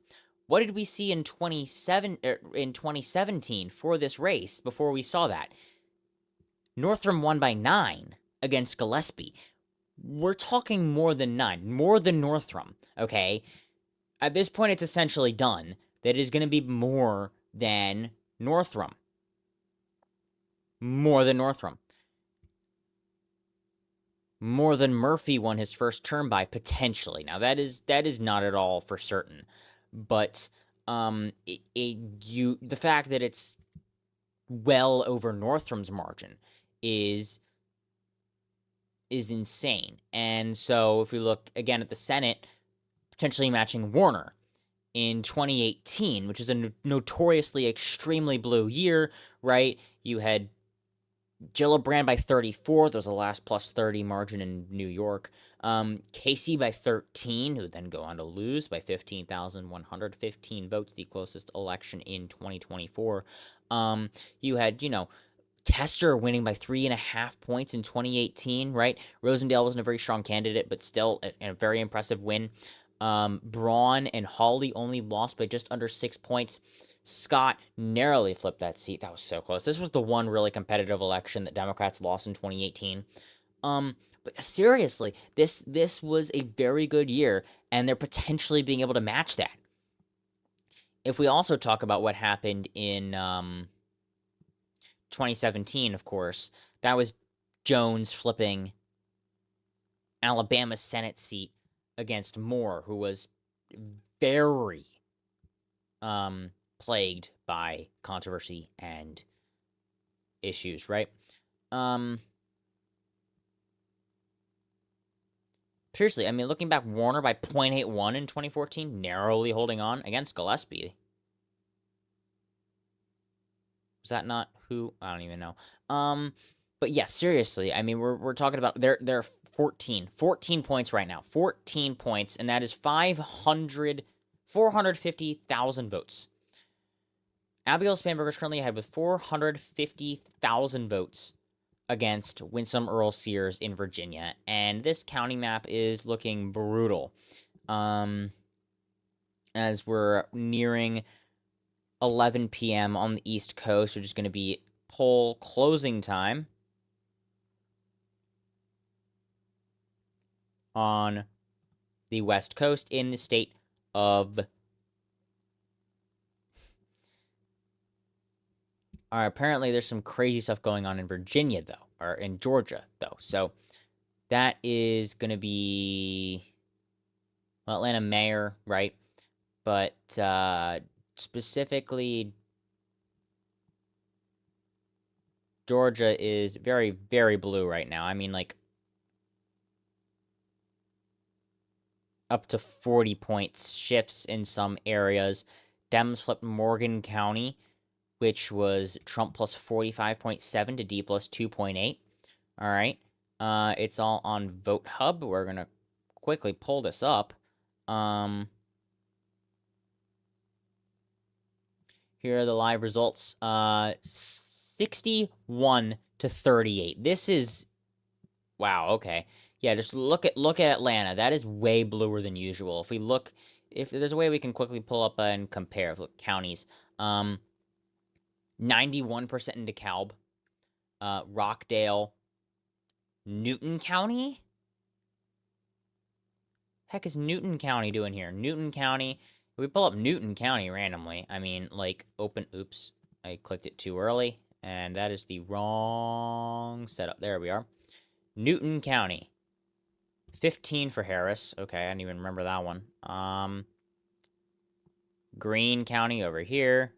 What did we see in 2017 for this race before we saw that? Northam won by 9 against Gillespie. We're talking more than 9, more than Northam, okay? At this point, it's essentially done. That is going to be more than Northam. More than Northam. More than Murphy won his first term by, potentially. Now, that is not at all for certain. But the fact that it's well over Northam's margin is insane. And so if we look again at the Senate, potentially matching Warner in 2018, which is a notoriously extremely blue year, right? You had Gillibrand by 34. There was a last plus 30 margin in New York. Casey by 13, who then go on to lose by 15,115 votes, the closest election in 2024. You had, Tester winning by 3.5 points in 2018, right? Rosendale wasn't a very strong candidate, but still a very impressive win. Braun and Hawley only lost by just under 6 points. Scott narrowly flipped that seat. That was so close. This was the one really competitive election that Democrats lost in 2018. But seriously, this was a very good year, and they're potentially being able to match that. If we also talk about what happened in 2017, of course, that was Jones flipping Alabama's Senate seat against Moore, who was very plagued by controversy and issues, right? Seriously, I mean, looking back, Warner by 0.81 in 2014, narrowly holding on against Gillespie. Was that not who? I don't even know. But yeah, seriously, I mean, we're talking about they're 14 points right now, 14 points, and that is 450,000 votes. Abigail Spanberger is currently ahead with 450,000 votes against Winsome Earl Sears in Virginia, and this county map is looking brutal. As we're nearing 11 p.m. on the East Coast, which is going to be poll closing time on the West Coast in the state of... apparently there's some crazy stuff going on in Virginia, though, or in Georgia, though. So that is going to be, well, Atlanta mayor, right? But specifically, Georgia is very, very blue right now. I mean, like, up to 40 points shifts in some areas. Dems flipped Morgan County, which was Trump plus 45.7 to D plus 2.8. All right. It's all on Vote Hub. We're going to quickly pull this up. Here are the live results. 61 to 38. This is... wow, okay. Yeah, just look at Atlanta. That is way bluer than usual. If we look... if there's a way we can quickly pull up and compare counties. 91% in DeKalb. Rockdale. Newton County? Heck is Newton County doing here? Newton County... if we pull up Newton County randomly, I mean, like, oops, I clicked it too early, and that is the wrong setup. There we are. Newton County. 15 for Harris. Okay, I didn't even remember that one. Greene County over here.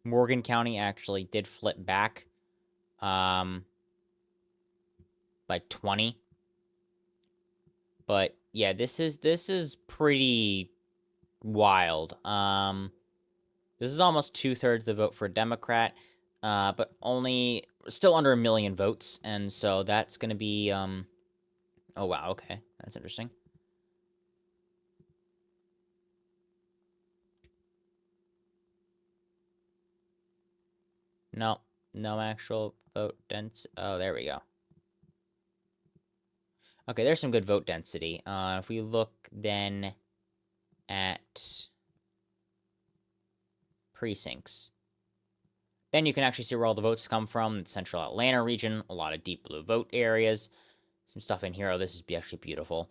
Morgan County actually did flip back by 20. But yeah, this is pretty wild. This is almost 2/3 the vote for a Democrat, but only still under 1 million votes, and so that's gonna be oh wow, okay, that's interesting. No, no actual vote dense. Oh, there we go. Okay, there's some good vote density. If we look then at precincts, then you can actually see where all the votes come from. The central Atlanta region, a lot of deep blue vote areas. Some stuff in here. Oh, this is actually beautiful.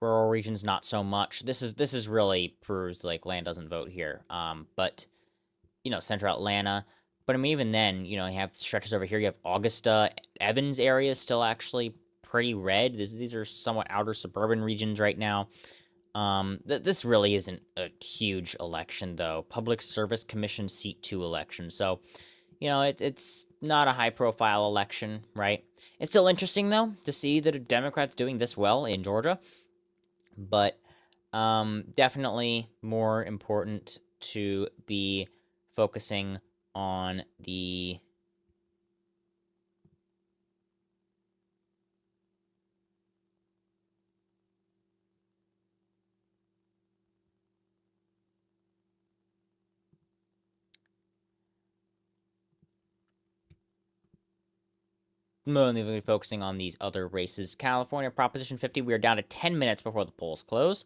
Rural regions, not so much. This is really proves like land doesn't vote here. But you know, central Atlanta. But I mean, even then, you know, you have stretches over here. You have Augusta, Evans area still actually pretty red. These are somewhat outer suburban regions right now. This really isn't a huge election, though. Public Service Commission Seat 2 election. So, you know, it's not a high-profile election, right? It's still interesting, though, to see that a Democrat's doing this well in Georgia. But definitely more important to be focusing on the mainly focusing on these other races. California Proposition 50, we are down to 10 minutes before the polls close.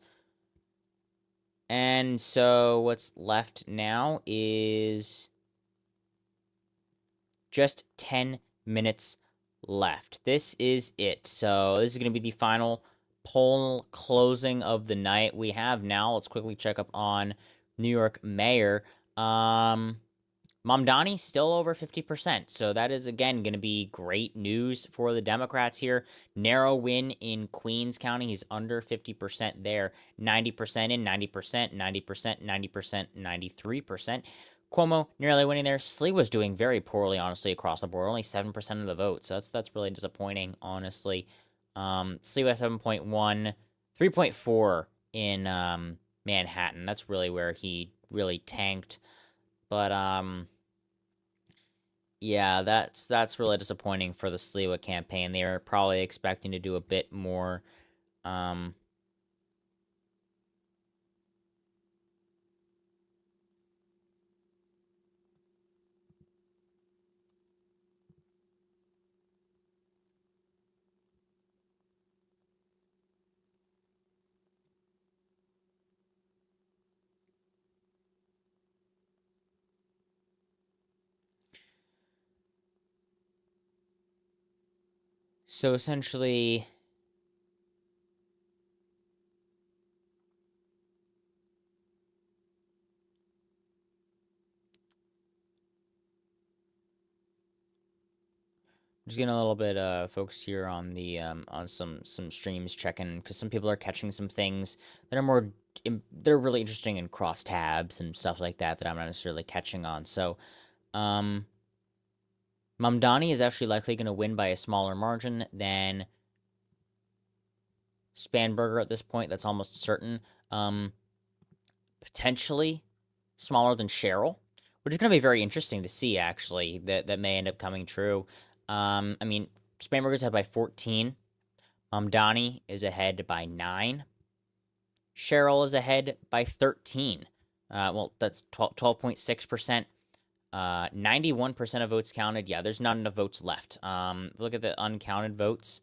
And so what's left now is just 10 minutes left. This is it. So this is going to be the final poll closing of the night. We have now, let's quickly check up on New York Mayor. Mamdani still over 50%. So that is, again, going to be great news for the Democrats here. Narrow win in Queens County. He's under 50% there. 90% in, 90%, 90%, 90%, 93%. Cuomo nearly winning there. Slee was doing very poorly, honestly, across the board. Only 7% of the vote. So that's really disappointing, honestly. Slee was 7.1, 3.4 in Manhattan. That's really where he really tanked. But yeah, that's really disappointing for the Sliwa campaign. They were probably expecting to do a bit more. So essentially, just getting a little bit focused here on the on some streams, checking because some people are catching some things that are they're really interesting in crosstabs and stuff like that that I'm not necessarily catching on. So, Mamdani is actually likely going to win by a smaller margin than Spanberger at this point. That's almost certain. Potentially smaller than Cheryl, which is going to be very interesting to see, actually, that may end up coming true. I mean, Spanberger's ahead by 14. Mamdani is ahead by 9. Cheryl is ahead by 13. Well, that's 12.6%. 91% of votes counted. Yeah, there's not enough votes left. Look at the uncounted votes.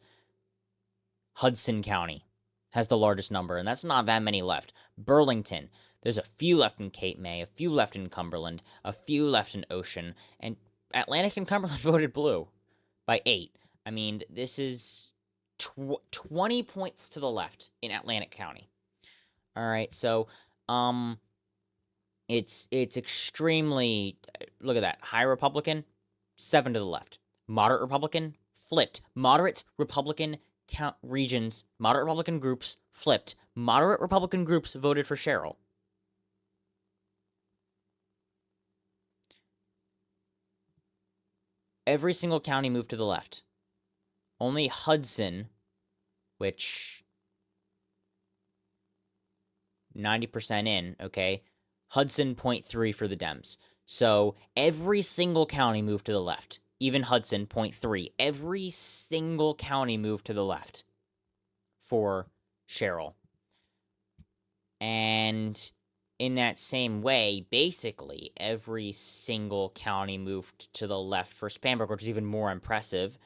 Hudson County has the largest number, and that's not that many left. Burlington, there's a few left in Cape May, a few left in Cumberland, a few left in Ocean, and Atlantic and Cumberland voted blue by 8. I mean, this is 20 points to the left in Atlantic County. All right, so it's extremely, look at that, high Republican, 7 to the left. Moderate Republican, flipped. Moderate Republican regions, moderate Republican groups flipped. Moderate Republican groups voted for Cheryl. Every single county moved to the left. Only Hudson, which 90% in, okay? Hudson 0.3 for the Dems. So every single county moved to the left. Even Hudson 0.3. Every single county moved to the left for Cheryl. And in that same way, basically, every single county moved to the left for Spanberg, which is even more impressive.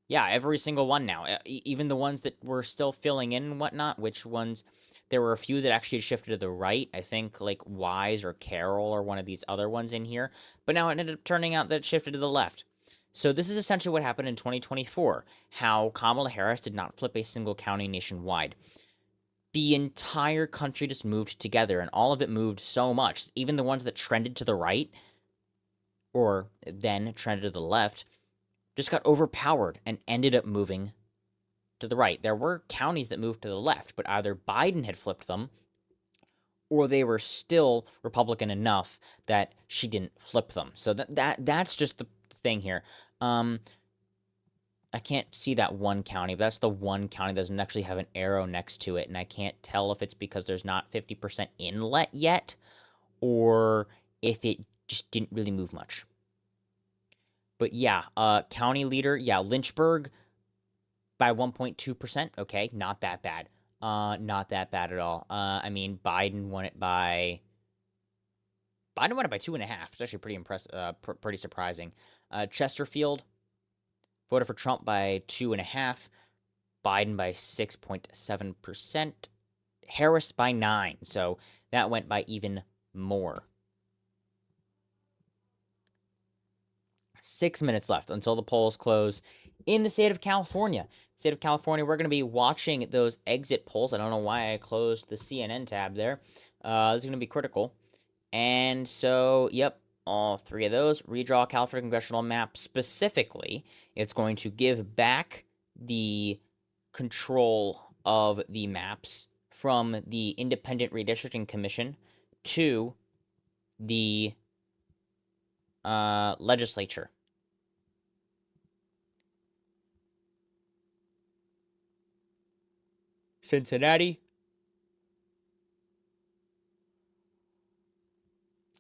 Yeah, every single one now. Even the ones that were still filling in and whatnot, which ones... There were a few that actually shifted to the right. I think, like, Wise or Carroll or one of these other ones in here. But now it ended up turning out that it shifted to the left. So this is essentially what happened in 2024. How Kamala Harris did not flip a single county nationwide. The entire country just moved together, and all of it moved so much. Even the ones that trended to the right, or then trended to the left, just got overpowered and ended up moving to the right. There were counties that moved to the left, but either Biden had flipped them, or they were still Republican enough that she didn't flip them. So that's just the thing here. I can't see that one county, but that's the one county that doesn't actually have an arrow next to it, and I can't tell if it's because there's not 50% inlet yet, or if it just didn't really move much. But yeah, county leader, yeah, Lynchburg by 1.2%. Okay, not that bad. Not that bad at all. I mean, Biden won it by 2.5. It's actually pretty impressive. Pretty surprising. Chesterfield, voted for Trump by 2.5%, Biden by 6.7%, Harris by 9%. So that went by even more. 6 minutes left until the polls close in the state of California. State of California, we're going to be watching those exit polls. I don't know why I closed the CNN tab there. This is going to be critical. And so, yep, all three of those. Redraw California congressional map specifically. It's going to give back the control of the maps from the Independent Redistricting Commission to the legislature. Cincinnati,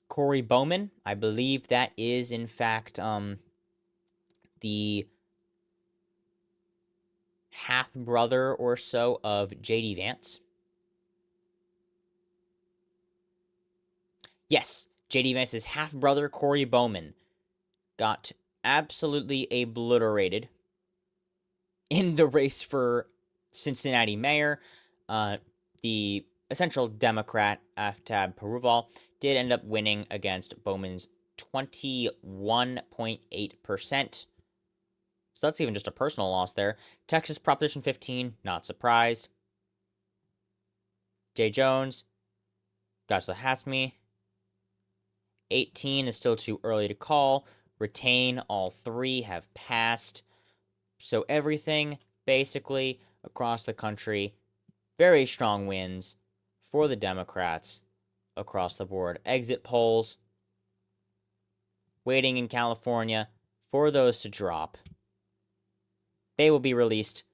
Corey Bowman, I believe that is in fact the half brother or so of J.D. Vance. Yes, J.D. Vance's half brother Corey Bowman got absolutely obliterated in the race for Cincinnati mayor. The essential Democrat Aftab Peruval did end up winning against Bowman's 21.8%. So that's even just a personal loss there. Texas Proposition 15, not surprised. Jay Jones, gosh, that has me. 18 is still too early to call. Retain, all three have passed. So everything, basically, across the country, very strong wins for the Democrats across the board. Exit polls, waiting in California for those to drop. They will be released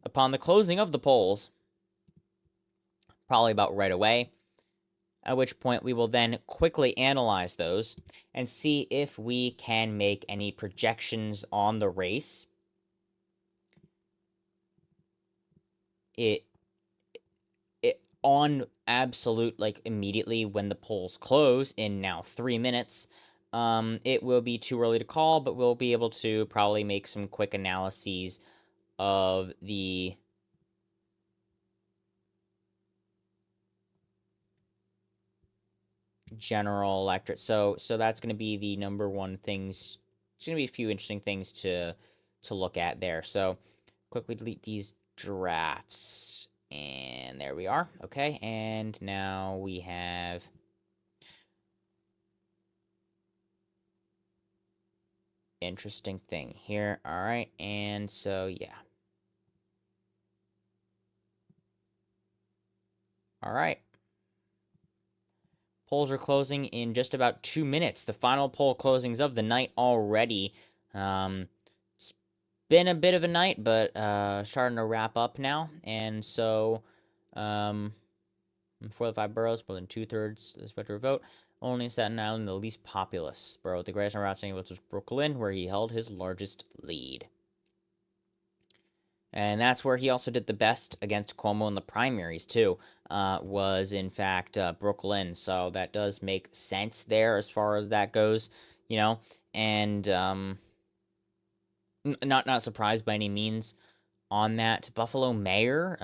upon the closing of the polls, probably about right away, at which point we will then quickly analyze those and see if we can make any projections on the race. It on absolute, like, immediately when the polls close in now 3 minutes, it will be too early to call, but we'll be able to probably make some quick analyses of the general electorate. So that's going to be the number one things. It's going to be a few interesting things to look at there. So quickly delete these drafts. And there we are. Okay, and now we have interesting thing here. All right, and so yeah. All right. Polls are closing in just about 2 minutes. The final poll closings of the night already. It's been a bit of a night, but starting to wrap up now. And so, 4 of the 5 boroughs, more than 2/3 of the spectrum vote. Only Staten Island, the least populous borough with the greatest number of outstanding votes was Brooklyn, where he held his largest lead. And that's where he also did the best against Cuomo in the primaries, too, was, in fact, Brooklyn. So that does make sense there as far as that goes, you know. And not surprised by any means on that. Buffalo mayor,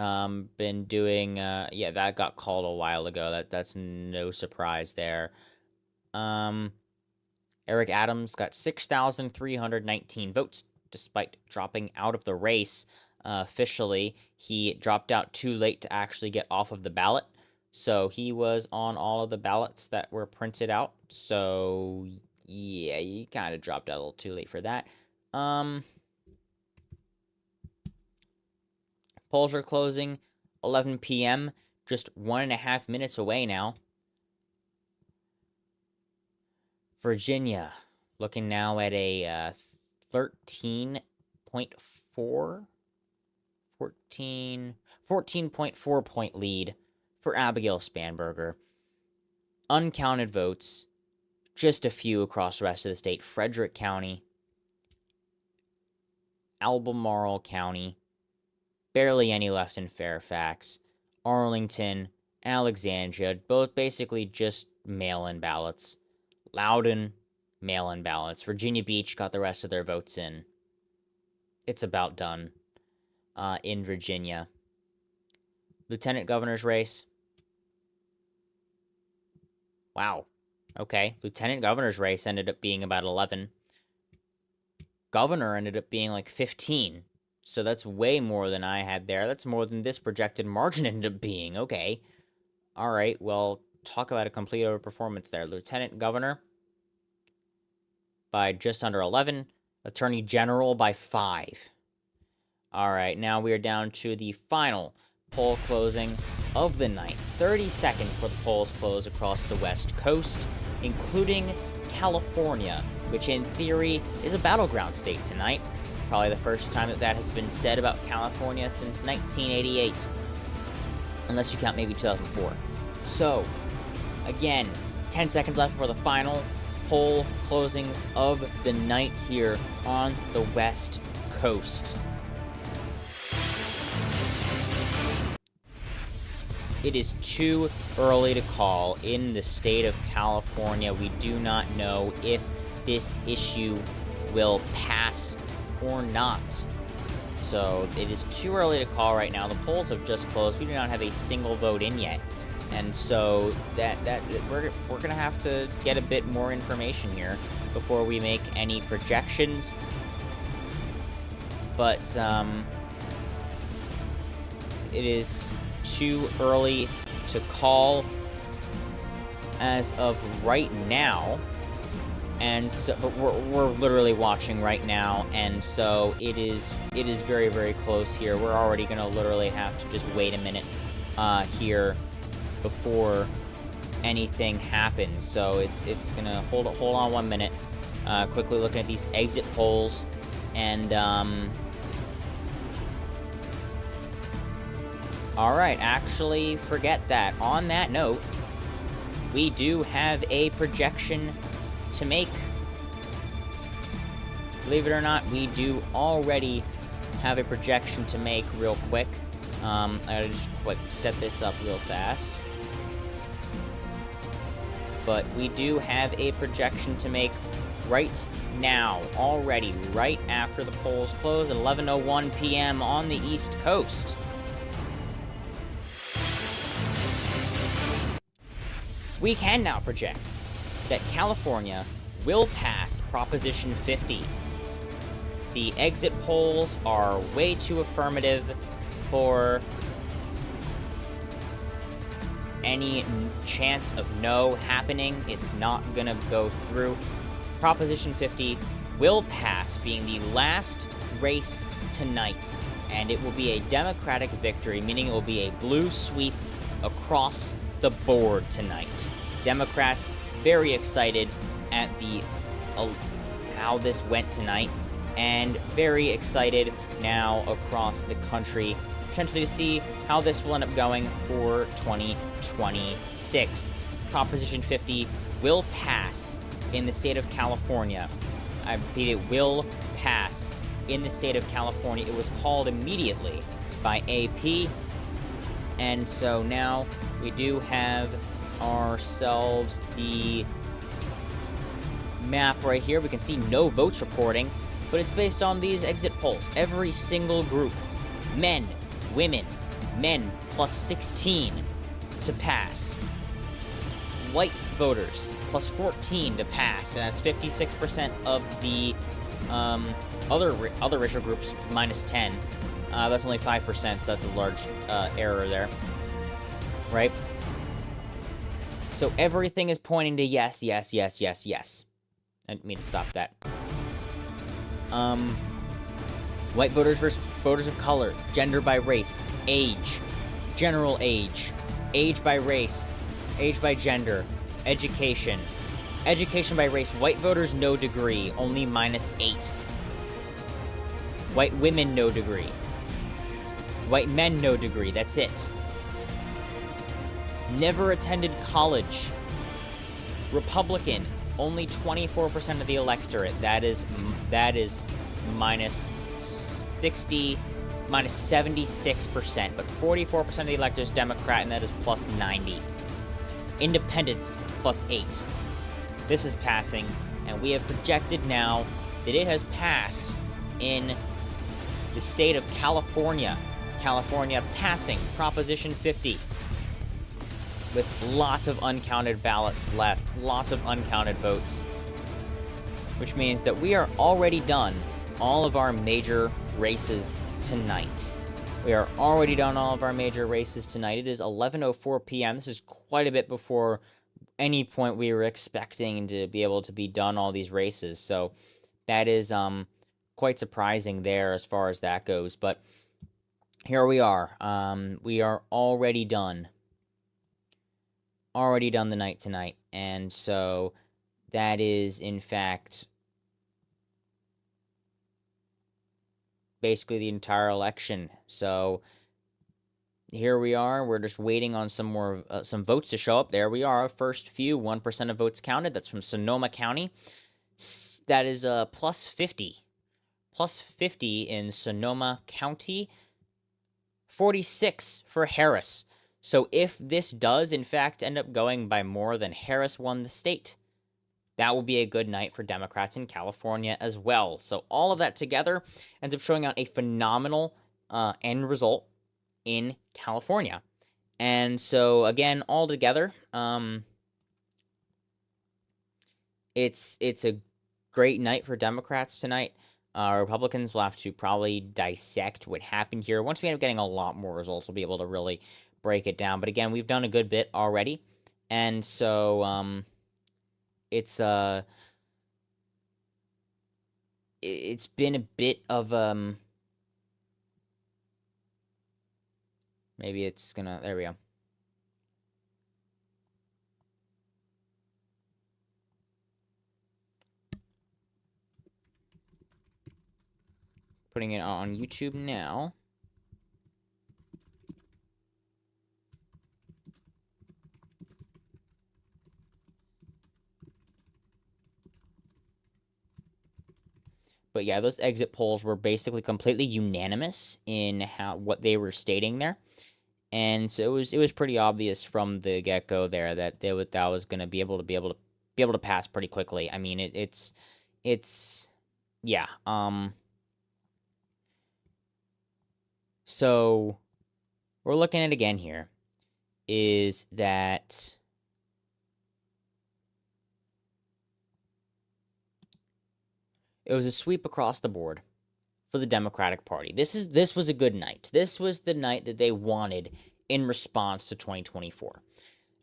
been doing, yeah, that got called a while ago. That's no surprise there. Eric Adams got 6,319 votes, despite dropping out of the race. Officially, he dropped out too late to actually get off of the ballot. So he was on all of the ballots that were printed out. So, yeah, he kind of dropped out a little too late for that. Polls are closing 11 p.m., just 1.5 minutes away now. Virginia, looking now at a 14.4 point lead for Abigail Spanberger. Uncounted votes, just a few across the rest of the state. Frederick County, Albemarle County, barely any left in Fairfax. Arlington, Alexandria, both basically just mail-in ballots. Loudoun, mail-in ballots. Virginia Beach got the rest of their votes in. it's about done in Virginia. Lieutenant governor's race. Wow. Okay. Lieutenant governor's race ended up being about 11. Governor ended up being like 15. So that's way more than I had there. That's more than this projected margin ended up being. Okay. All right. Well, talk about a complete overperformance there. Lieutenant governor by just under 11. Attorney general by 5. All right. Now we are down to the final poll closing of the night. 30-second for the polls close across the West Coast, including California, which in theory is a battleground state tonight. Probably the first time that has been said about California since 1988, unless you count maybe 2004. So, again, 10 seconds left for the final poll closings of the night here on the West Coast. It is too early to call in the state of California. We do not know if this issue will pass or not. So it is too early to call right now. The polls have just closed. We do not have a single vote in yet. And so we're going to have to get a bit more information here before we make any projections. But it is too early to call as of right now, and so but we're literally watching right now, and so it is very, very close here. We're already gonna literally have to just wait a minute here before anything happens. So it's gonna hold on 1 minute. Quickly looking at these exit polls, and alright, actually, forget that. On that note, we do have a projection to make. Believe it or not, we do already have a projection to make real quick. I gotta just quick set this up real fast. But we do have a projection to make right now, already, right after the polls close at 11:01 p.m. on the East Coast. We can now project that California will pass Proposition 50. The exit polls are way too affirmative for any chance of no happening. It's not gonna go through. Proposition 50 will pass, being the last race tonight, and it will be a Democratic victory, meaning it will be a blue sweep across the board tonight. Democrats very excited at the how this went tonight, and very excited now across the country, potentially to see how this will end up going for 2026. Proposition 50 will pass in the state of California. I repeat, it will pass in the state of California. It was called immediately by AP, and so now we do have ourselves the map right here. We can see no votes reporting, but it's based on these exit polls. Every single group, men, women, men plus 16 to pass. White voters plus 14 to pass, and that's 56% of the other racial groups minus 10. That's only 5%, so that's a large error there, right? So everything is pointing to yes, yes, yes, yes, yes. I didn't mean to stop that. White voters versus voters of color, gender by race, age, general age, age by race, age by gender, education. Education by race, white voters no degree, only minus 8. White women no degree. White men no degree, that's it. Never attended college. Republican, only 24% of the electorate. That is minus 60, minus 76%. But 44% of the electorate is Democrat, and that is plus 90. Independents, plus 8. This is passing, and we have projected now that it has passed in the state of California. California passing Proposition 50 with lots of uncounted ballots left, lots of uncounted votes, which means that we are already done all of our major races tonight. We are already done all of our major races tonight. It is 11:04 p.m. This is quite a bit before any point we were expecting to be able to be done all these races. So that is quite surprising there as far as that goes. But here we are. We are already done. Already done the night tonight. And so that is, in fact, basically the entire election. So here we are. We're just waiting on some more some votes to show up. There we are. First few, 1% of votes counted. That's from Sonoma County. That is plus 50. Plus 50 in Sonoma County. 46 for Harris. So if this does, in fact, end up going by more than Harris won the state, that will be a good night for Democrats in California as well. So all of that together ends up showing out a phenomenal end result in California. And so, again, all together, it's a great night for Democrats tonight. Republicans will have to probably dissect what happened here. Once we end up getting a lot more results, we'll be able to really break it down. But again, we've done a good bit already. And so, it's been a bit of maybe it's gonna, there we go. Putting it on YouTube now. But yeah, those exit polls were basically completely unanimous in what they were stating there. And so it was pretty obvious from the get-go there that that was going to be able to pass pretty quickly. I mean, it's yeah. So we're looking at again here is that it was a sweep across the board for the Democratic Party. This was a good night. This was the night that they wanted in response to 2024.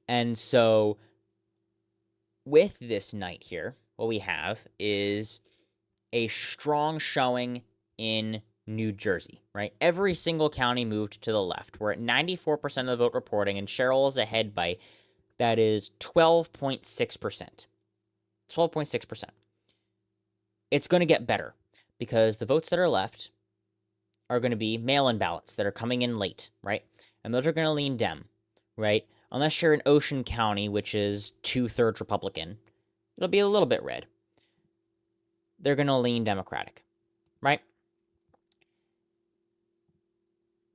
And so with this night here, what we have is a strong showing in New Jersey, right? Every single county moved to the left. We're at 94% of the vote reporting, and Cheryl is ahead by, that is 12.6%. 12.6%. It's going to get better because the votes that are left are going to be mail-in ballots that are coming in late, right? And those are going to lean Dem, right? Unless you're in Ocean County, which is 2/3 Republican, it'll be a little bit red. They're going to lean Democratic, right?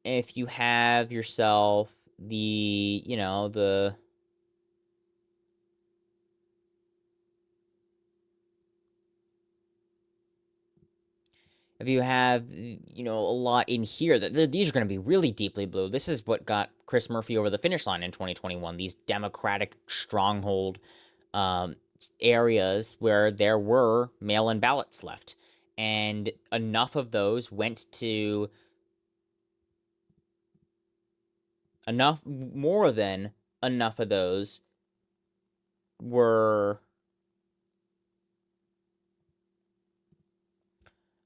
If you have yourself the, if you have, a lot in here, these are going to be really deeply blue. This is what got Chris Murphy over the finish line in 2021. These Democratic stronghold areas where there were mail-in ballots left. And enough of those went to... more than enough of those were...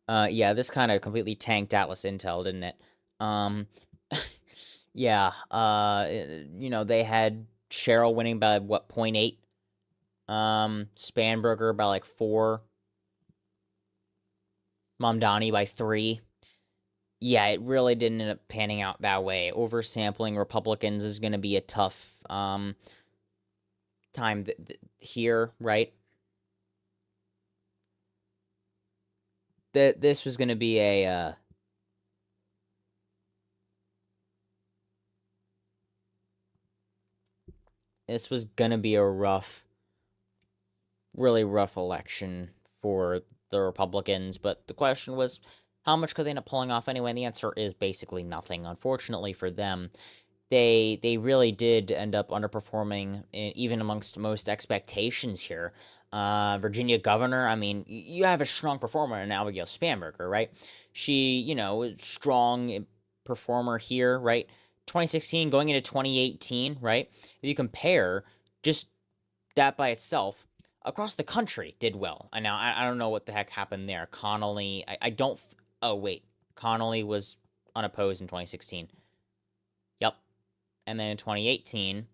yeah, this kind of completely tanked Atlas Intel, didn't it? Yeah, they had Cheryl winning by, 0.8? Spanberger by, 4. Mamdani by 3. Yeah, it really didn't end up panning out that way. Oversampling Republicans is going to be a tough, time here, right? This was going to be a, this was going to be a really rough election for the Republicans, but the question was, How much could they end up pulling off anyway? And the answer is basically nothing. Unfortunately for them, they really did end up underperforming even amongst most expectations here. Virginia governor, I mean, you have a strong performer in Abigail Spanberger, right? She, strong performer here, right? 2016 going into 2018, right? If you compare just that by itself, across the country did well. And now I don't know what the heck happened there. Connolly, I don't. Oh wait, Connolly was unopposed in 2016. Yep, and then in 2018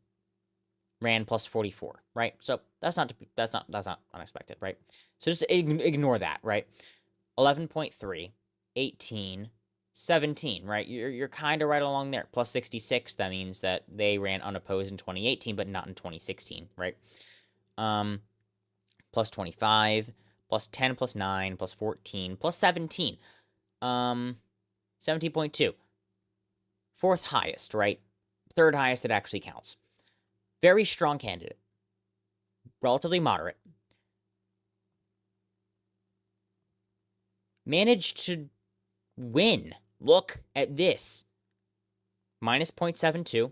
ran plus 44, right? So that's not unexpected, right? So just ignore that, right? 11.3, 18, 17, right? You're kind of right along there. Plus 66, that means that they ran unopposed in 2018, but not in 2016, right? Plus 25, plus 10, plus 9, plus 14, plus 17. 17.2. Fourth highest, right? Third highest that actually counts. Very strong candidate. Relatively moderate. Managed to win. Look at this. Minus 0.72,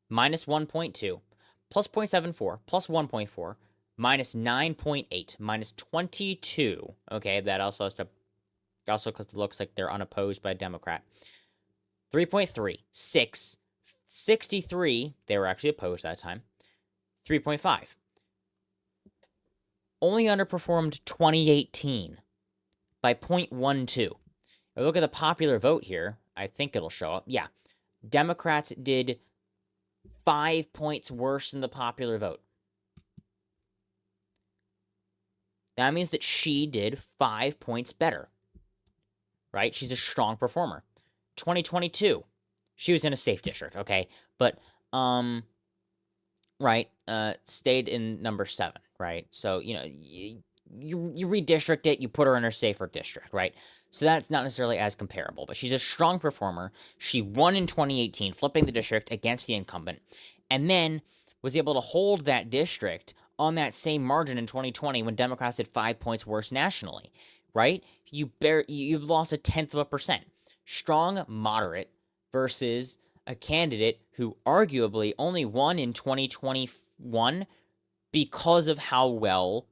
minus 1.2, plus 0.74, plus 1.4, minus 9.8, minus 22. Okay, that also has to, also because it looks like they're unopposed by a Democrat. 3.3, 6, 63, they were actually opposed that time. 3.5. Only underperformed 2018 by 0.12. If we look at the popular vote here, I think it'll show up. Yeah. Democrats did 5 points worse than the popular vote. That means that she did 5 points better. Right? She's a strong performer. 2022, she was in a safe district, okay? But, right, stayed in number 7, right? So, you redistrict it, you put her in her safer district, right? So that's not necessarily as comparable, but she's a strong performer. She won in 2018, flipping the district against the incumbent, and then was able to hold that district on that same margin in 2020 when Democrats did 5 points worse nationally, right? You've lost 0.1%. Strong, moderate versus a candidate who arguably only won in 2021 because of how well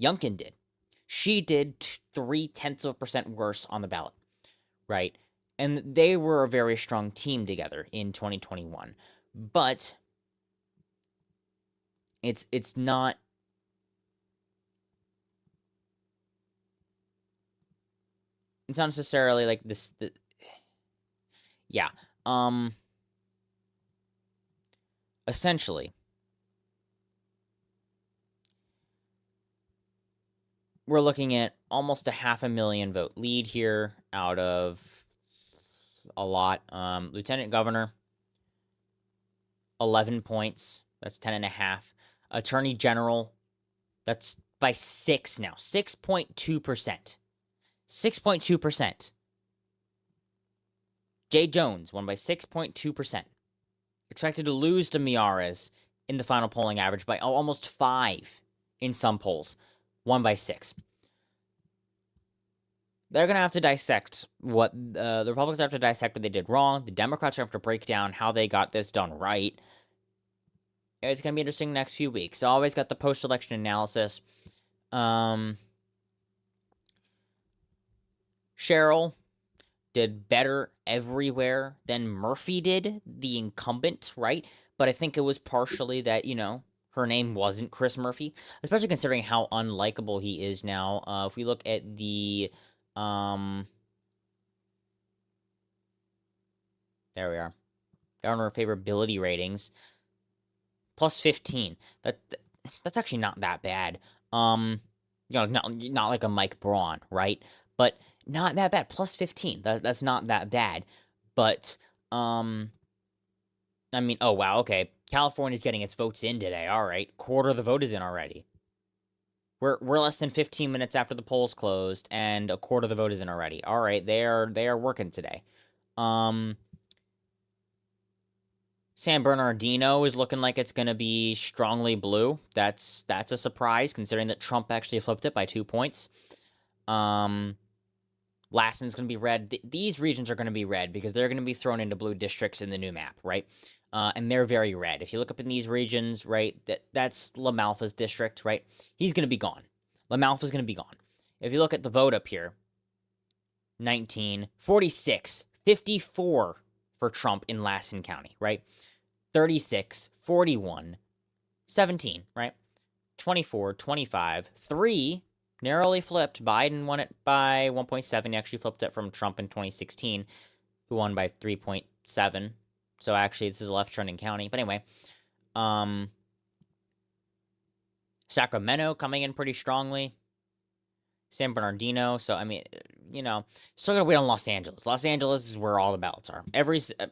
Youngkin did. She did 0.3% worse on the ballot, right? And they were a very strong team together in 2021. But it's not necessarily like this. Yeah. Essentially, we're looking at almost a 500,000 vote lead here out of a lot. Lieutenant Governor, 11 points. That's 10.5. Attorney General, that's by 6 now. 6.2%. 6.2%. Jay Jones won by 6.2%. Expected to lose to Miares in the final polling average by almost 5 in some polls. Won by 6. They're going to have to dissect what the Republicans have to dissect what they did wrong. The Democrats have to break down how they got this done right. It's going to be interesting next few weeks. Always got the post-election analysis. Cheryl did better everywhere than Murphy did, the incumbent, right? But I think it was partially that, her name wasn't Chris Murphy, especially considering how unlikable he is now. If we look at the, there we are, governor favorability ratings, plus 15. That's actually not that bad. Not like a Mike Braun, right? But not that bad. Plus 15. That's not that bad. But, I mean, oh, wow, okay. California's getting its votes in today. All right. Quarter of the vote is in already. We're less than 15 minutes after the polls closed, and a quarter of the vote is in already. All right. They are working today. San Bernardino is looking like it's going to be strongly blue. That's a surprise, considering that Trump actually flipped it by 2 points. Los Lassen's going to be red. These regions are going to be red because they're going to be thrown into blue districts in the new map, right? And they're very red. If you look up in these regions, right, that's LaMalfa's district, right? He's going to be gone. LaMalfa's going to be gone. If you look at the vote up here, 19, 46, 54 for Trump in Lassen County, right? 36, 41, 17, right? 24, 25, 3, narrowly flipped. Biden won it by 1.7. He actually flipped it from Trump in 2016, who won by 3.7. So actually, this is a left-trending county. But anyway, Sacramento coming in pretty strongly. San Bernardino. So, I mean, you know, still gotta wait on Los Angeles. Los Angeles is where all the ballots are.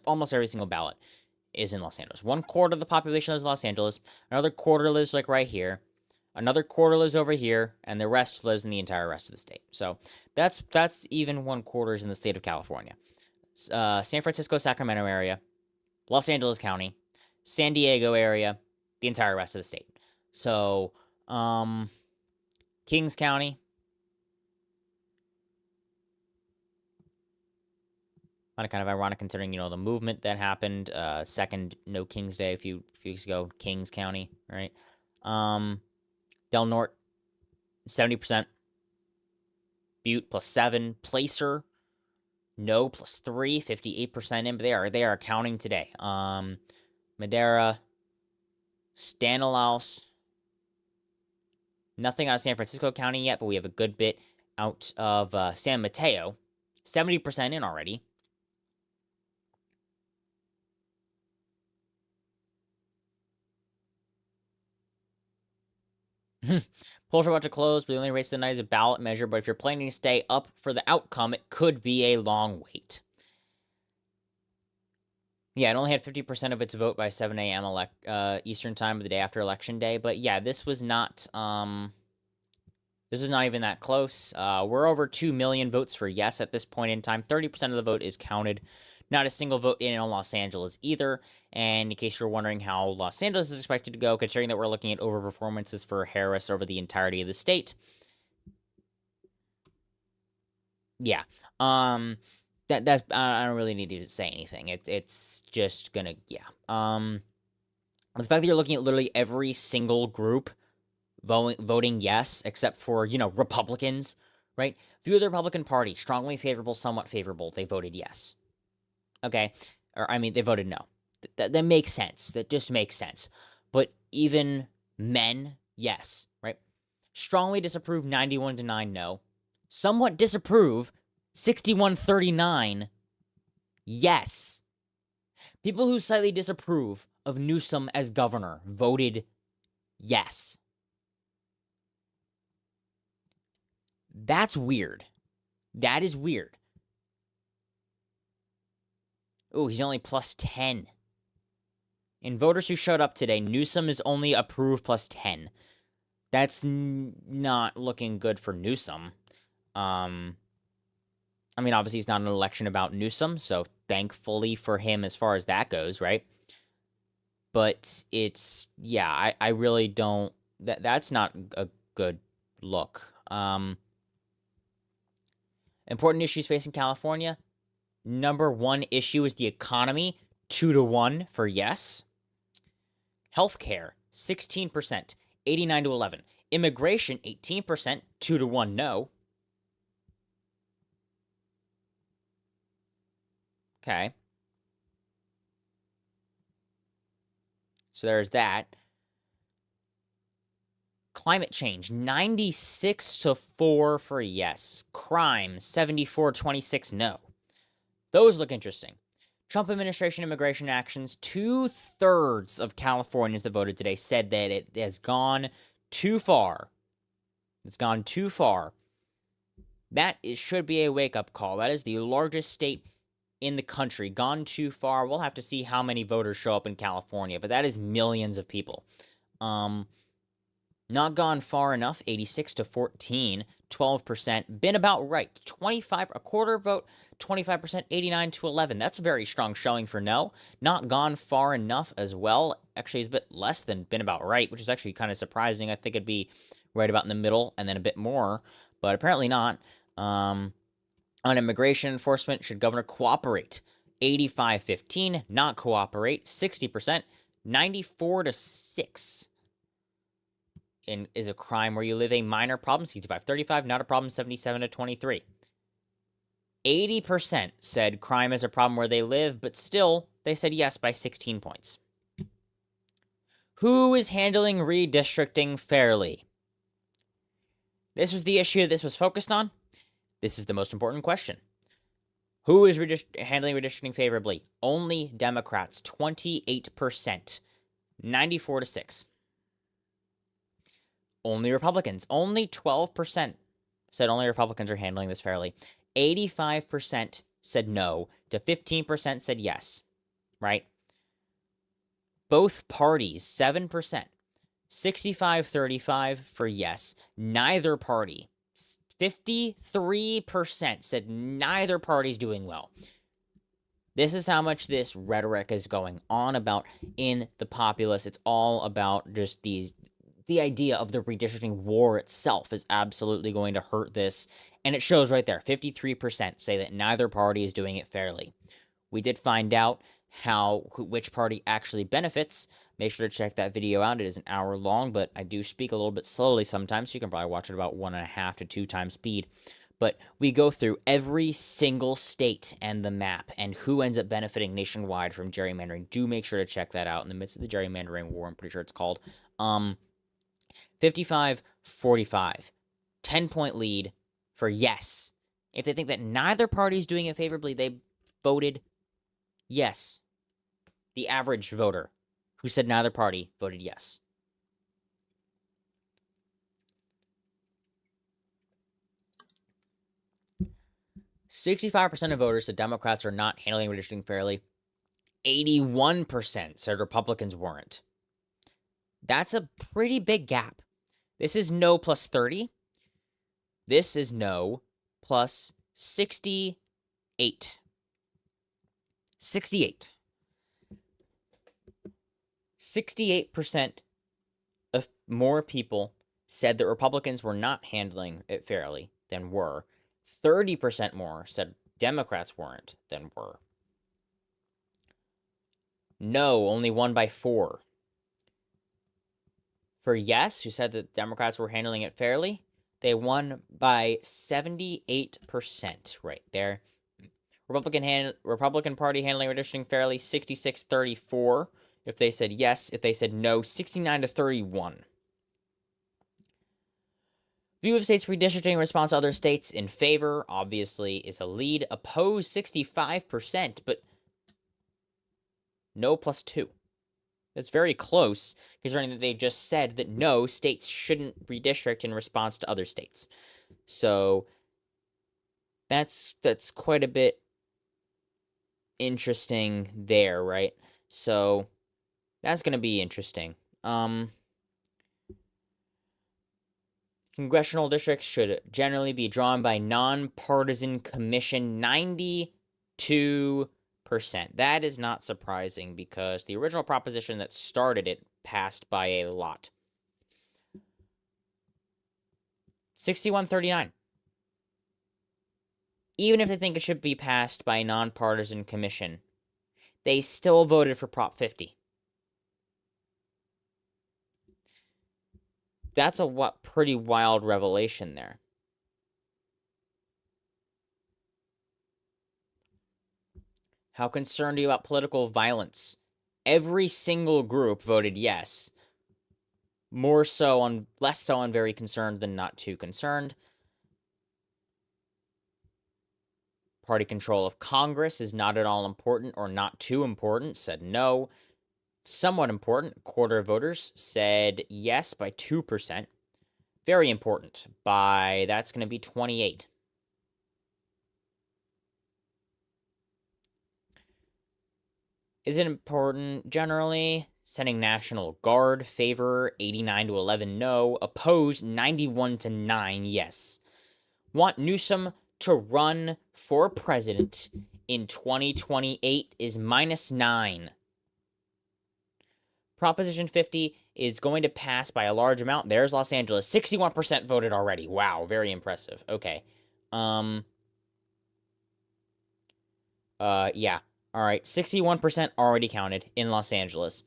Almost every single ballot is in Los Angeles. 1/4 of the population lives in Los Angeles. Another quarter lives, like, right here. Another quarter lives over here. And the rest lives in the entire rest of the state. So, that's even 1/4 in the state of California. San Francisco, Sacramento area. Los Angeles County, San Diego area, the entire rest of the state. So, Kings County, kind of ironic considering, you know, the movement that happened, second No Kings Day a few weeks ago, Kings County, right? Del Norte, 70%. Butte, +7. Placer, no, +3, 58% in, but they are counting today. Madera, Stanislaus, nothing out of San Francisco County yet, but we have a good bit out of San Mateo, 70% in already. Polls are about to close, but the only race of the night is a ballot measure. But if you're planning to stay up for the outcome, it could be a long wait. Yeah, it only had 50% of its vote by 7 a.m. Eastern time of the day after Election Day. But yeah, this was not even that close. We're over 2 million votes for yes at this point in time. 30% of the vote is counted. Not a single vote in on Los Angeles either. And in case you're wondering how Los Angeles is expected to go, considering that we're looking at overperformances for Harris over the entirety of the state. Yeah. That's I don't really need to say anything. It's just gonna, yeah. The fact that you're looking at literally every single group voting yes, except for, you know, Republicans, right? View of the Republican Party, strongly favorable, somewhat favorable. They voted yes. Okay? Or, I mean, they voted no. That makes sense. That just makes sense. But even men, yes, right? Strongly disapprove, 91-9 no. Somewhat disapprove, 61-39 yes. People who slightly disapprove of Newsom as governor voted yes. That's weird. That is weird. Ooh, he's only +10. In voters who showed up today, Newsom is only approved +10. That's not looking good for Newsom. I mean, obviously, it's not an election about Newsom, so thankfully for him as far as that goes, right? But it's, yeah, I really don't, that's not a good look. Important issues facing California. Number one issue is the economy, 2-1 for yes. Healthcare, 16%, 89-11. Immigration, 18%, 2-1 no. Okay. So there's that. Climate change, 96-4 for yes. Crime, 74-26 no. Those look interesting. Trump administration immigration actions, 2/3 of Californians that voted today said that it has gone too far. It's gone too far. That should be a wake-up call. That is the largest state in the country. Gone too far. We'll have to see how many voters show up in California, but that is millions of people. Not gone far enough, 86-14, 12%. Been about right. 25, a quarter vote, 25%, 89-11. That's a very strong showing for no. Not gone far enough as well. Actually, it's a bit less than been about right, which is actually kind of surprising. I think it'd be right about in the middle and then a bit more, but apparently not. On immigration enforcement, should governor cooperate? 85-15, not cooperate, 60%, 94-6. Is a crime where you live a minor problem, 65-35, not a problem, 77-23. 80% said crime is a problem where they live, but still, they said yes by 16 points. Who is handling redistricting fairly? This was the issue this was focused on. This is the most important question. Who is handling redistricting favorably? Only Democrats, 28%, 94-6. Only Republicans, only 12% said only Republicans are handling this fairly. 85% said no, to 15% said yes, right? Both parties, 7%, 65-35 for yes. Neither party, 53% said neither party's doing well. This is how much this rhetoric is going on about in the populace. It's all about just the idea of the redistricting war itself is absolutely going to hurt this. And it shows right there, 53% say that neither party is doing it fairly. We did find out which party actually benefits. Make sure to check that video out. It is an hour long, but I do speak a little bit slowly sometimes, so you can probably watch it about 1.5 to 2 times speed. But we go through every single state and the map and who ends up benefiting nationwide from gerrymandering. Do make sure to check that out in the midst of the gerrymandering war. I'm pretty sure it's called. 55-45. 10-point lead for yes. If they think that neither party is doing it favorably, they voted yes. The average voter who said neither party voted yes. "65% of voters said Democrats are not handling redistricting fairly. 81% said Republicans weren't. That's a pretty big gap. This is no plus 30. This is no plus 68. 68% of more people said that Republicans were not handling it fairly than were. 30% more said Democrats weren't than were. No, only won by 4. For yes, who said that Democrats were handling it fairly, they won by 78% right there. Republican Party handling redistricting fairly, 66-34. If they said yes, if they said no, 69-31. View of states redistricting in response to other states in favor, obviously, is a lead. Opposed, 65%, but no plus 2. That's very close, considering that they just said that no, states shouldn't redistrict in response to other states. So that's quite a bit interesting there, right? So that's going to be interesting. Congressional districts should generally be drawn by nonpartisan commission, 92%. That is not surprising because the original proposition that started it passed by a lot. 61-39. Even if they think it should be passed by a nonpartisan commission, they still voted for Prop 50. That's a pretty wild revelation there. How concerned are you about political violence? Every single group voted yes. Less so on very concerned than not too concerned. Party control of Congress is not at all important or not too important, said no. Somewhat important, a quarter of voters said yes by 2%. Very important that's going to be 28. Is it important generally? Sending National Guard, favor 89-11 no, opposed 91-9 yes. Want Newsom to run for president in 2028 is -9. Proposition 50 is going to pass by a large amount. There's Los Angeles. 61% voted already. Wow, very impressive. Okay. Yeah. All right. 61% already counted in Los Angeles.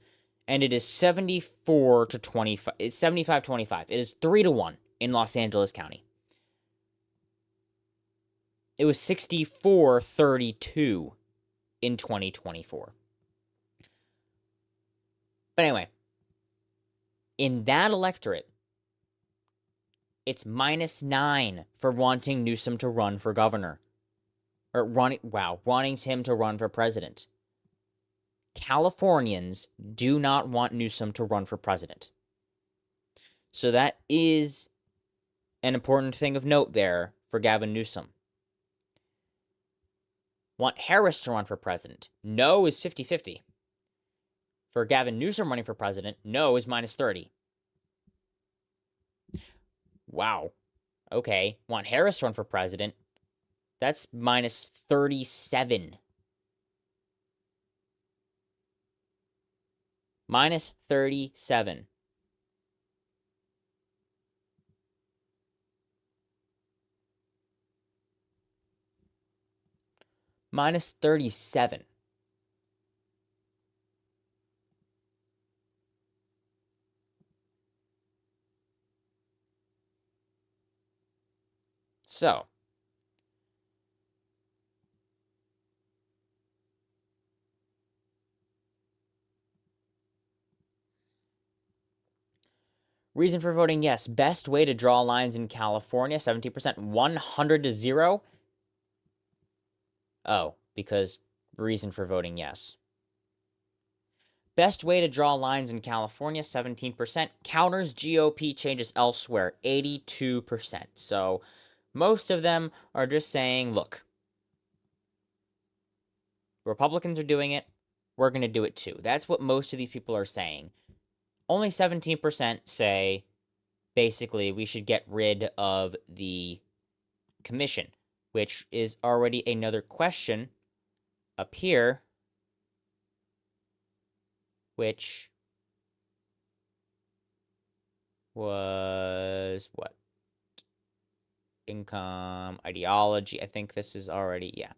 And it is 74 to 25. It's 75-25. It is 3-1 in Los Angeles County. It was 64-32 in 2024. But anyway, in that electorate, it's -9 for wanting Newsom to run for governor. Or wanting him to run for president. Californians do not want Newsom to run for president. So that is an important thing of note there for Gavin Newsom. Want Harris to run for president? No is 50-50. For Gavin Newsom running for president, no is -30. Wow. Okay. Want Harris to run for president? That's -37. -37. -37. So, reason for voting yes. Best way to draw lines in California, 17%, 100 to 0. Oh, because reason for voting yes. Best way to draw lines in California, 17%. Counters GOP changes elsewhere, 82%. So most of them are just saying, look, Republicans are doing it. We're going to do it too. That's what most of these people are saying. Only 17% say, basically, we should get rid of the commission, which is already another question up here, which was what? Income, ideology. I think this is already, yeah.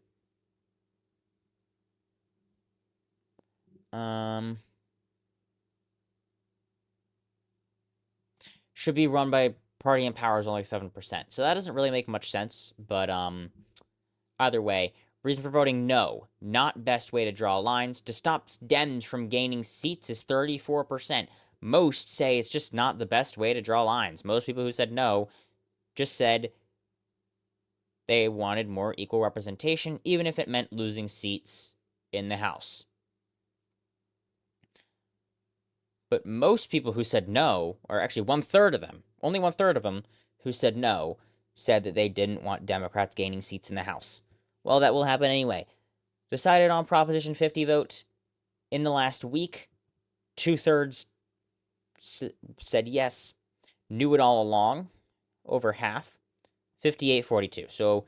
Should be run by party in power is only 7%. So that doesn't really make much sense, but either way, reason for voting no, not best way to draw lines. To stop Dems from gaining seats is 34%. Most say it's just not the best way to draw lines. Most people who said no just said they wanted more equal representation, even if it meant losing seats in the House. But most people who said no, or actually 1/3 of them, only 1/3 of them who said no, said that they didn't want Democrats gaining seats in the House. Well, that will happen anyway. Decided on Proposition 50 vote in the last week. 2/3 said yes, knew it all along, over half, 58-42. So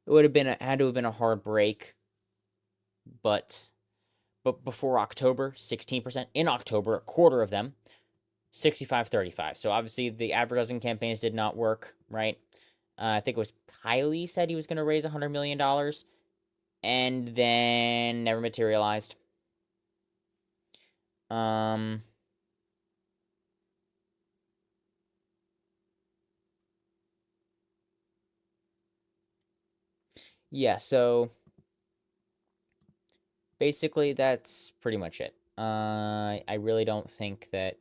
it would have been had to have been a hard break, but before October, 16%. In October, a quarter of them, 65-35. So obviously the advertising campaigns did not work, right? I think it was Kylie said he was going to raise $100 million and then never materialized. Yeah, so basically that's pretty much it. I really don't think that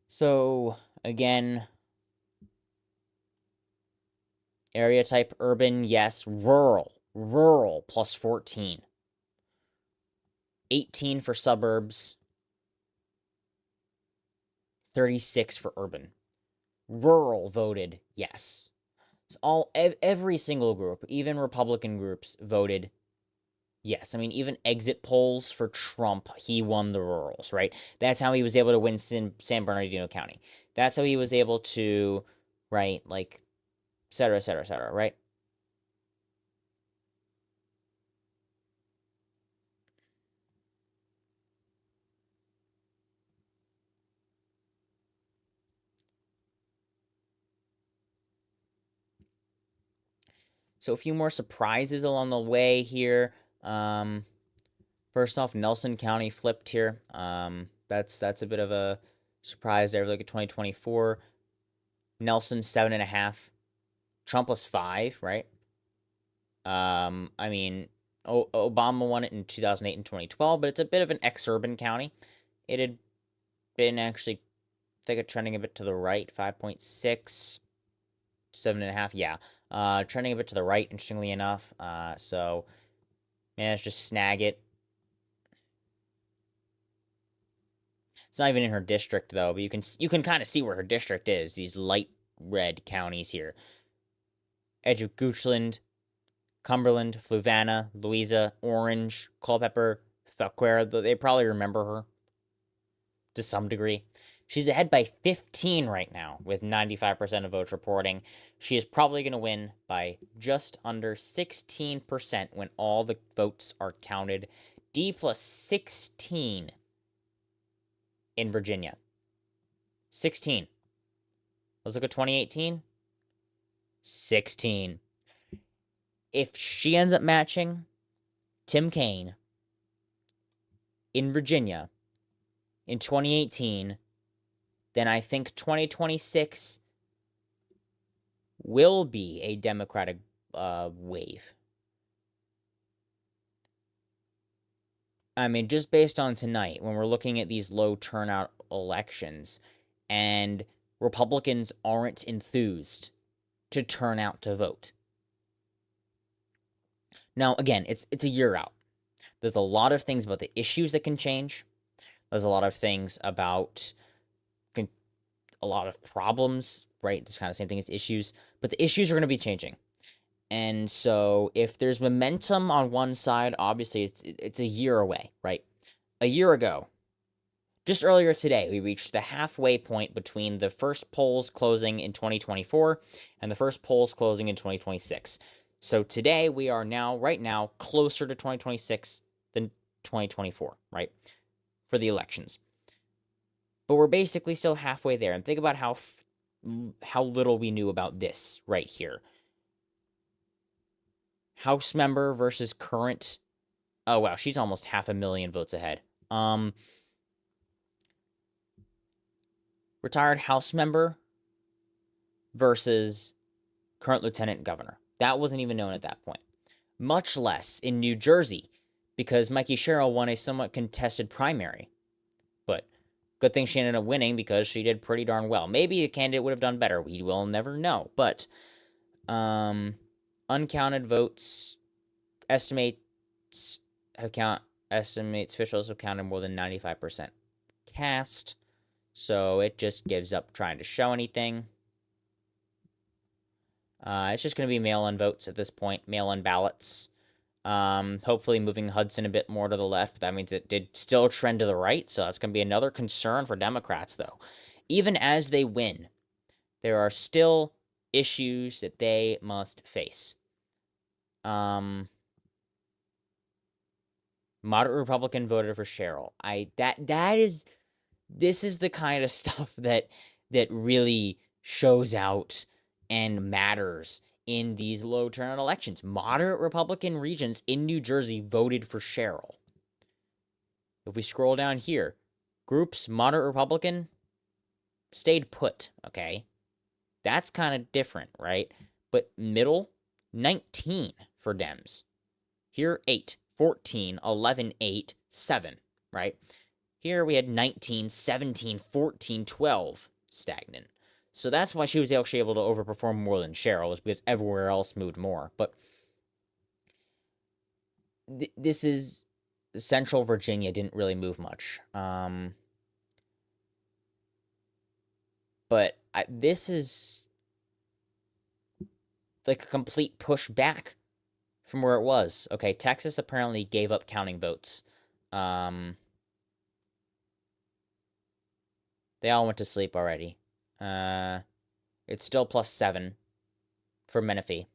so again, area type urban, yes. Rural plus 14. 18 for suburbs, 36 for urban. Rural voted yes. So every single group, even Republican groups, voted yes. I mean, even exit polls for Trump, he won the rurals, right? That's how he was able to win San Bernardino County. That's how he was able to, right, like, et cetera, right? So a few more surprises along the way here. First off, Nelson County flipped here. That's a bit of a surprise there. Look at 2024. Nelson 7.5. Trump was 5, right? I mean, Obama won it in 2008 and 2012, but it's a bit of an ex-urban county. It had been actually, I think, trending a bit to the right, 5.6, 7.5, yeah. Trending a bit to the right, interestingly enough. So managed to snag it. It's not even in her district though, but you can kind of see where her district is. These light red counties here: Edge of Goochland, Cumberland, Fluvanna, Louisa, Orange, Culpeper, Fauquier. They probably remember her to some degree. She's ahead by 15 right now with 95% of votes reporting. She is probably going to win by just under 16% when all the votes are counted. D plus 16 in Virginia. 16. Let's look at 2018. 16. If she ends up matching Tim Kaine in Virginia in 2018, then I think 2026 will be a Democratic wave. I mean, just based on tonight, when we're looking at these low turnout elections, and Republicans aren't enthused to turn out to vote. Now, again, it's a year out. There's a lot of things about the issues that can change. There's a lot of things about a lot of problems, right? It's kind of the same thing as issues, but the issues are going to be changing. And so if there's momentum on one side, obviously it's a year away, right? A year ago, just earlier today, we reached the halfway point between the first polls closing in 2024 and the first polls closing in 2026. So today we are right now, closer to 2026 than 2024, right? For the elections. But we're basically still halfway there. And think about how little we knew about this right here. House member versus current. Oh, wow. She's almost 500,000 votes ahead. Retired House member versus current lieutenant governor. That wasn't even known at that point. Much less in New Jersey, because Mikey Sherrill won a somewhat contested primary. But good thing she ended up winning because she did pretty darn well. Maybe a candidate would have done better. We will never know. But uncounted votes estimates officials have counted more than 95% cast. So it just gives up trying to show anything. It's just going to be mail-in votes at this point, mail-in ballots. Hopefully moving Hudson a bit more to the left, but that means it did still trend to the right, so that's going to be another concern for Democrats, though. Even as they win, there are still issues that they must face. Moderate Republican voted for Sherrill. This is the kind of stuff that really shows out and matters in these low turnout elections. Moderate Republican regions in New Jersey voted for Sherrill. If we scroll down here, groups moderate Republican stayed put, okay? That's kind of different, right? But middle, 19 for Dems. Here, 8, 14, 11, 8, 7, right? Here we had 19, 17, 14, 12 stagnant. So that's why she was actually able to overperform more than Sherrill, was because everywhere else moved more. But this is Central Virginia didn't really move much. But this is like a complete pushback from where it was. Okay, Texas apparently gave up counting votes. They all went to sleep already. It's still +7 for Menifee.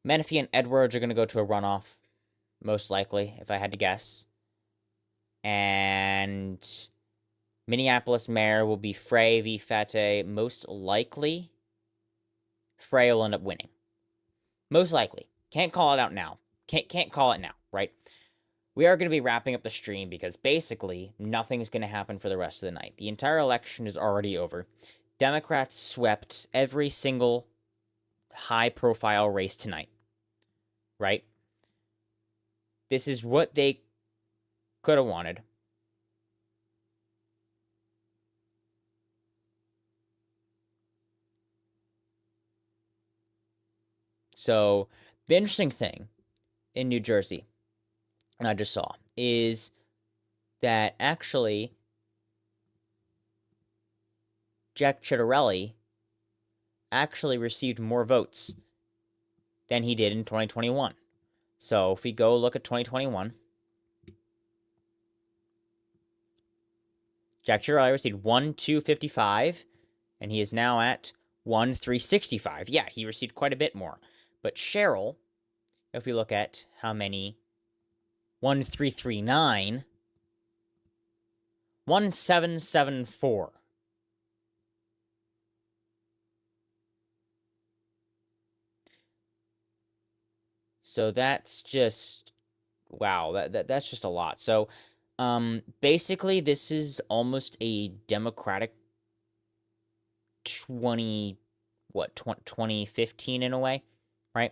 Menifee and Edwards are going to go to a runoff, most likely, if I had to guess. And Minneapolis mayor will be Frey v. Fate. Most likely, Frey will end up winning. Most likely. Can't call it out now. Can't call it now, right? We are going to be wrapping up the stream because basically nothing's going to happen for the rest of the night. The entire election is already over. Democrats swept every single high-profile race tonight, right? This is what they could have wanted. So, the interesting thing in New Jersey, and I just saw, is that actually Jack Ciattarelli actually received more votes than he did in 2021. So, if we go look at 2021, Jack Ciattarelli received 1,255, and he is now at 1,365. Yeah, he received quite a bit more. But Cheryl, if we look at how many, 1,339, 1,774. So that's just, wow, that's just a lot. So basically this is almost a Democratic 2015 in a way, right?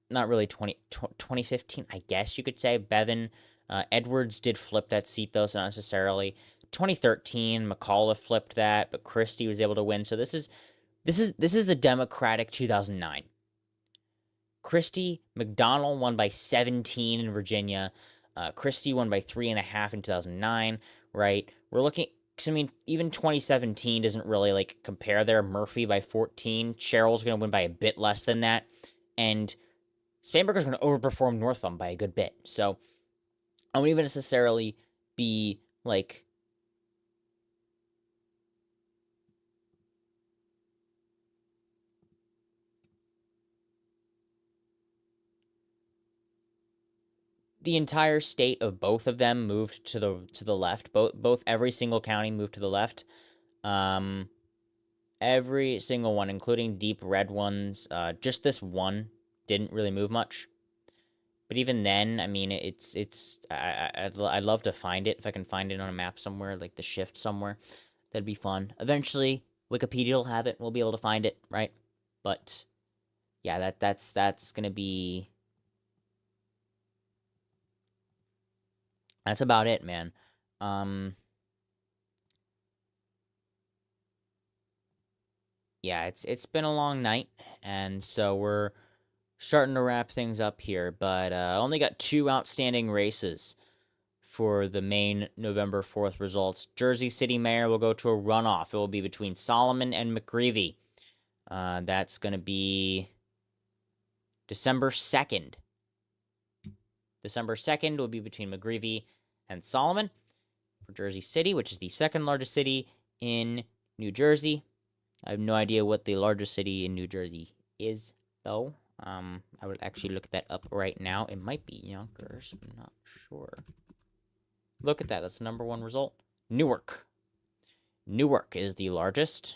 Not really 2015, I guess you could say. Bevin Edwards did flip that seat, though, so not necessarily. 2013, McAuliffe flipped that, but Christie was able to win. So this is a Democratic 2009. Christie, McDonnell won by 17 in Virginia. Christie won by 3.5 in 2009, right? We're looking, I mean, even 2017 doesn't really, like, compare there. Murphy by 14. Cheryl's going to win by a bit less than that. And Spanberger's going to overperform Northam by a good bit. So I wouldn't even necessarily be, like, the entire state of both of them moved to the left. Both every single county moved to the left. Every single one, including deep red ones. Just this one didn't really move much. But even then, I mean, I'd love to find it if I can find it on a map somewhere, like the shift somewhere. That'd be fun. Eventually, Wikipedia will have it. We'll be able to find it, right? But yeah, that's gonna be. That's about it, man. Yeah, it's been a long night, and so we're starting to wrap things up here. But only got 2 outstanding races for the main November 4th results. Jersey City Mayor will go to a runoff. It will be between Solomon and McGreevey. That's going to be December 2nd. December 2nd will be between McGreevey and Solomon for Jersey City, which is the second largest city in New Jersey. I have no idea what the largest city in New Jersey is, though. I would actually look that up right now. It might be Yonkers, I'm not sure. Look at that. That's the number 1 result. Newark. Newark is the largest.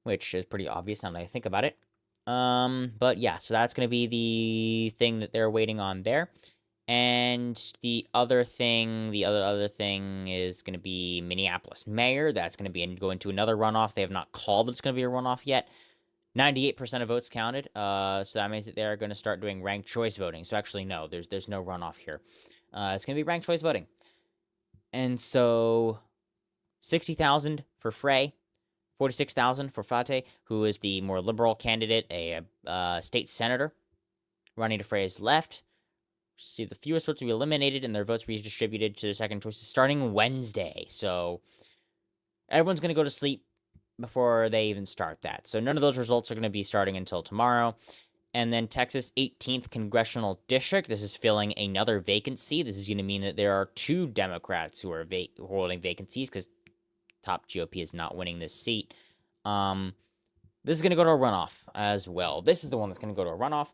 Which is pretty obvious now that I think about it. But yeah, so that's going to be the thing that they're waiting on there. And the other thing, the other thing is going to be Minneapolis Mayor. That's going to be going to another runoff. They have not called it's going to be a runoff yet. 98% of votes counted. So that means that they're going to start doing ranked choice voting. So actually, no, there's no runoff here. It's going to be ranked choice voting. And so 60,000 for Frey, 46,000 for Fate, who is the more liberal candidate, a state senator, running to Frey's left. See, the fewest votes will be eliminated and their votes redistributed to the second choices starting Wednesday. So everyone's going to go to sleep before they even start that. So none of those results are going to be starting until tomorrow. And then Texas 18th Congressional District. This is filling another vacancy. This is going to mean that there are 2 Democrats who are holding vacancies because top GOP is not winning this seat. This is going to go to a runoff as well. This is the one that's going to go to a runoff.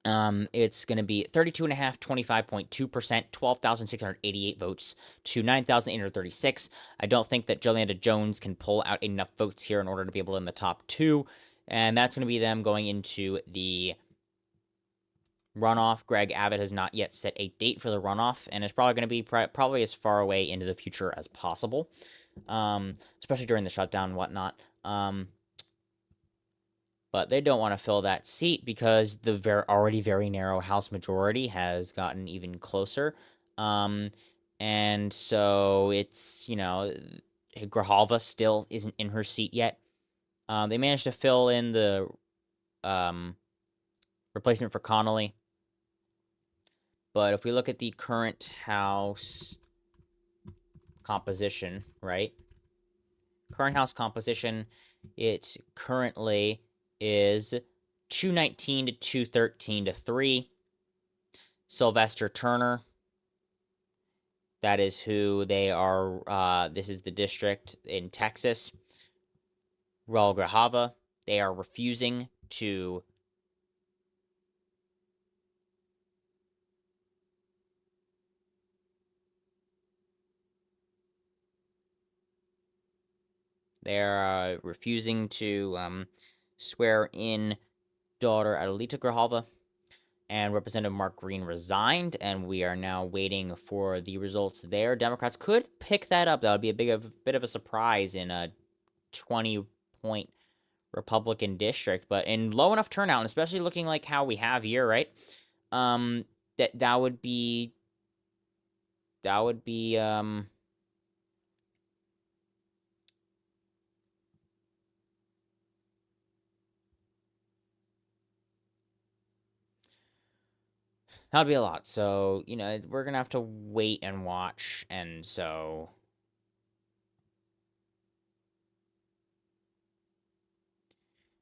It's going to be 32.5, 25.2%, 12,688 votes to 9,836. I don't think that Jolanda Jones can pull out enough votes here in order to be able to in the top two. And that's going to be them going into the runoff. Greg Abbott has not yet set a date for the runoff, and it's probably going to be probably as far away into the future as possible, especially during the shutdown and whatnot. But they don't want to fill that seat because the already very narrow House majority has gotten even closer. And so it's, Grijalva still isn't in her seat yet. They managed to fill in the replacement for Connolly. But if we look at the current House composition, right? Current House composition, it currently is 219 to 213 to 3. Sylvester Turner, that is who they are. This is the district in Texas. Raul Grijalva, they are refusing to swear in daughter Adelita Grijalva, and Representative Mark Green resigned, and we are now waiting for the results there. Democrats could pick that up. That would be a bit of a surprise in a 20-point Republican district, but in low enough turnout, and especially looking like how we have here, right? That would be that'd be a lot. So, we're going to have to wait and watch. And so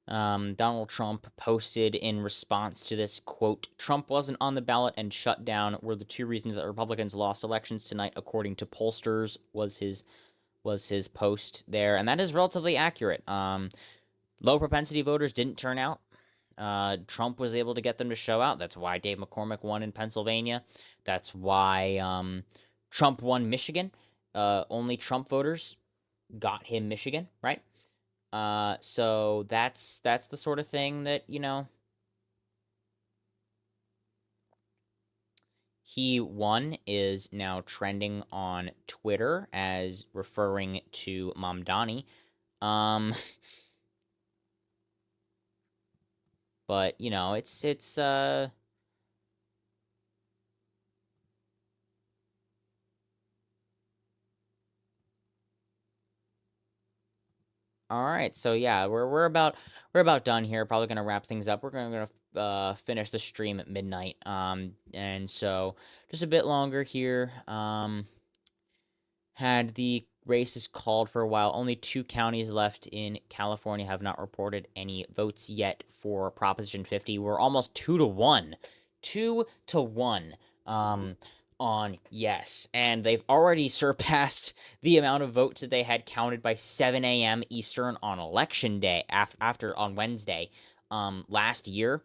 Donald Trump posted in response to this, quote, "Trump wasn't on the ballot and shut down were the two reasons that Republicans lost elections tonight, according to pollsters," was his post there. And that is relatively accurate. Low propensity voters didn't turn out. Trump was able to get them to show out. That's why Dave McCormick won in Pennsylvania. That's why Trump won Michigan. Only Trump voters got him Michigan, right? So that's the sort of thing that, he won is now trending on Twitter as referring to Mamdani. But, it's all right, so yeah, we're about done here. Probably gonna wrap things up. We're gonna finish the stream at midnight. And so just a bit longer here. Had the races called for a while. Only 2 counties left in California have not reported any votes yet for Proposition 50. We're almost 2-1. 2-1. On yes, and they've already surpassed the amount of votes that they had counted by 7 a.m. Eastern on election day after on Wednesday last year,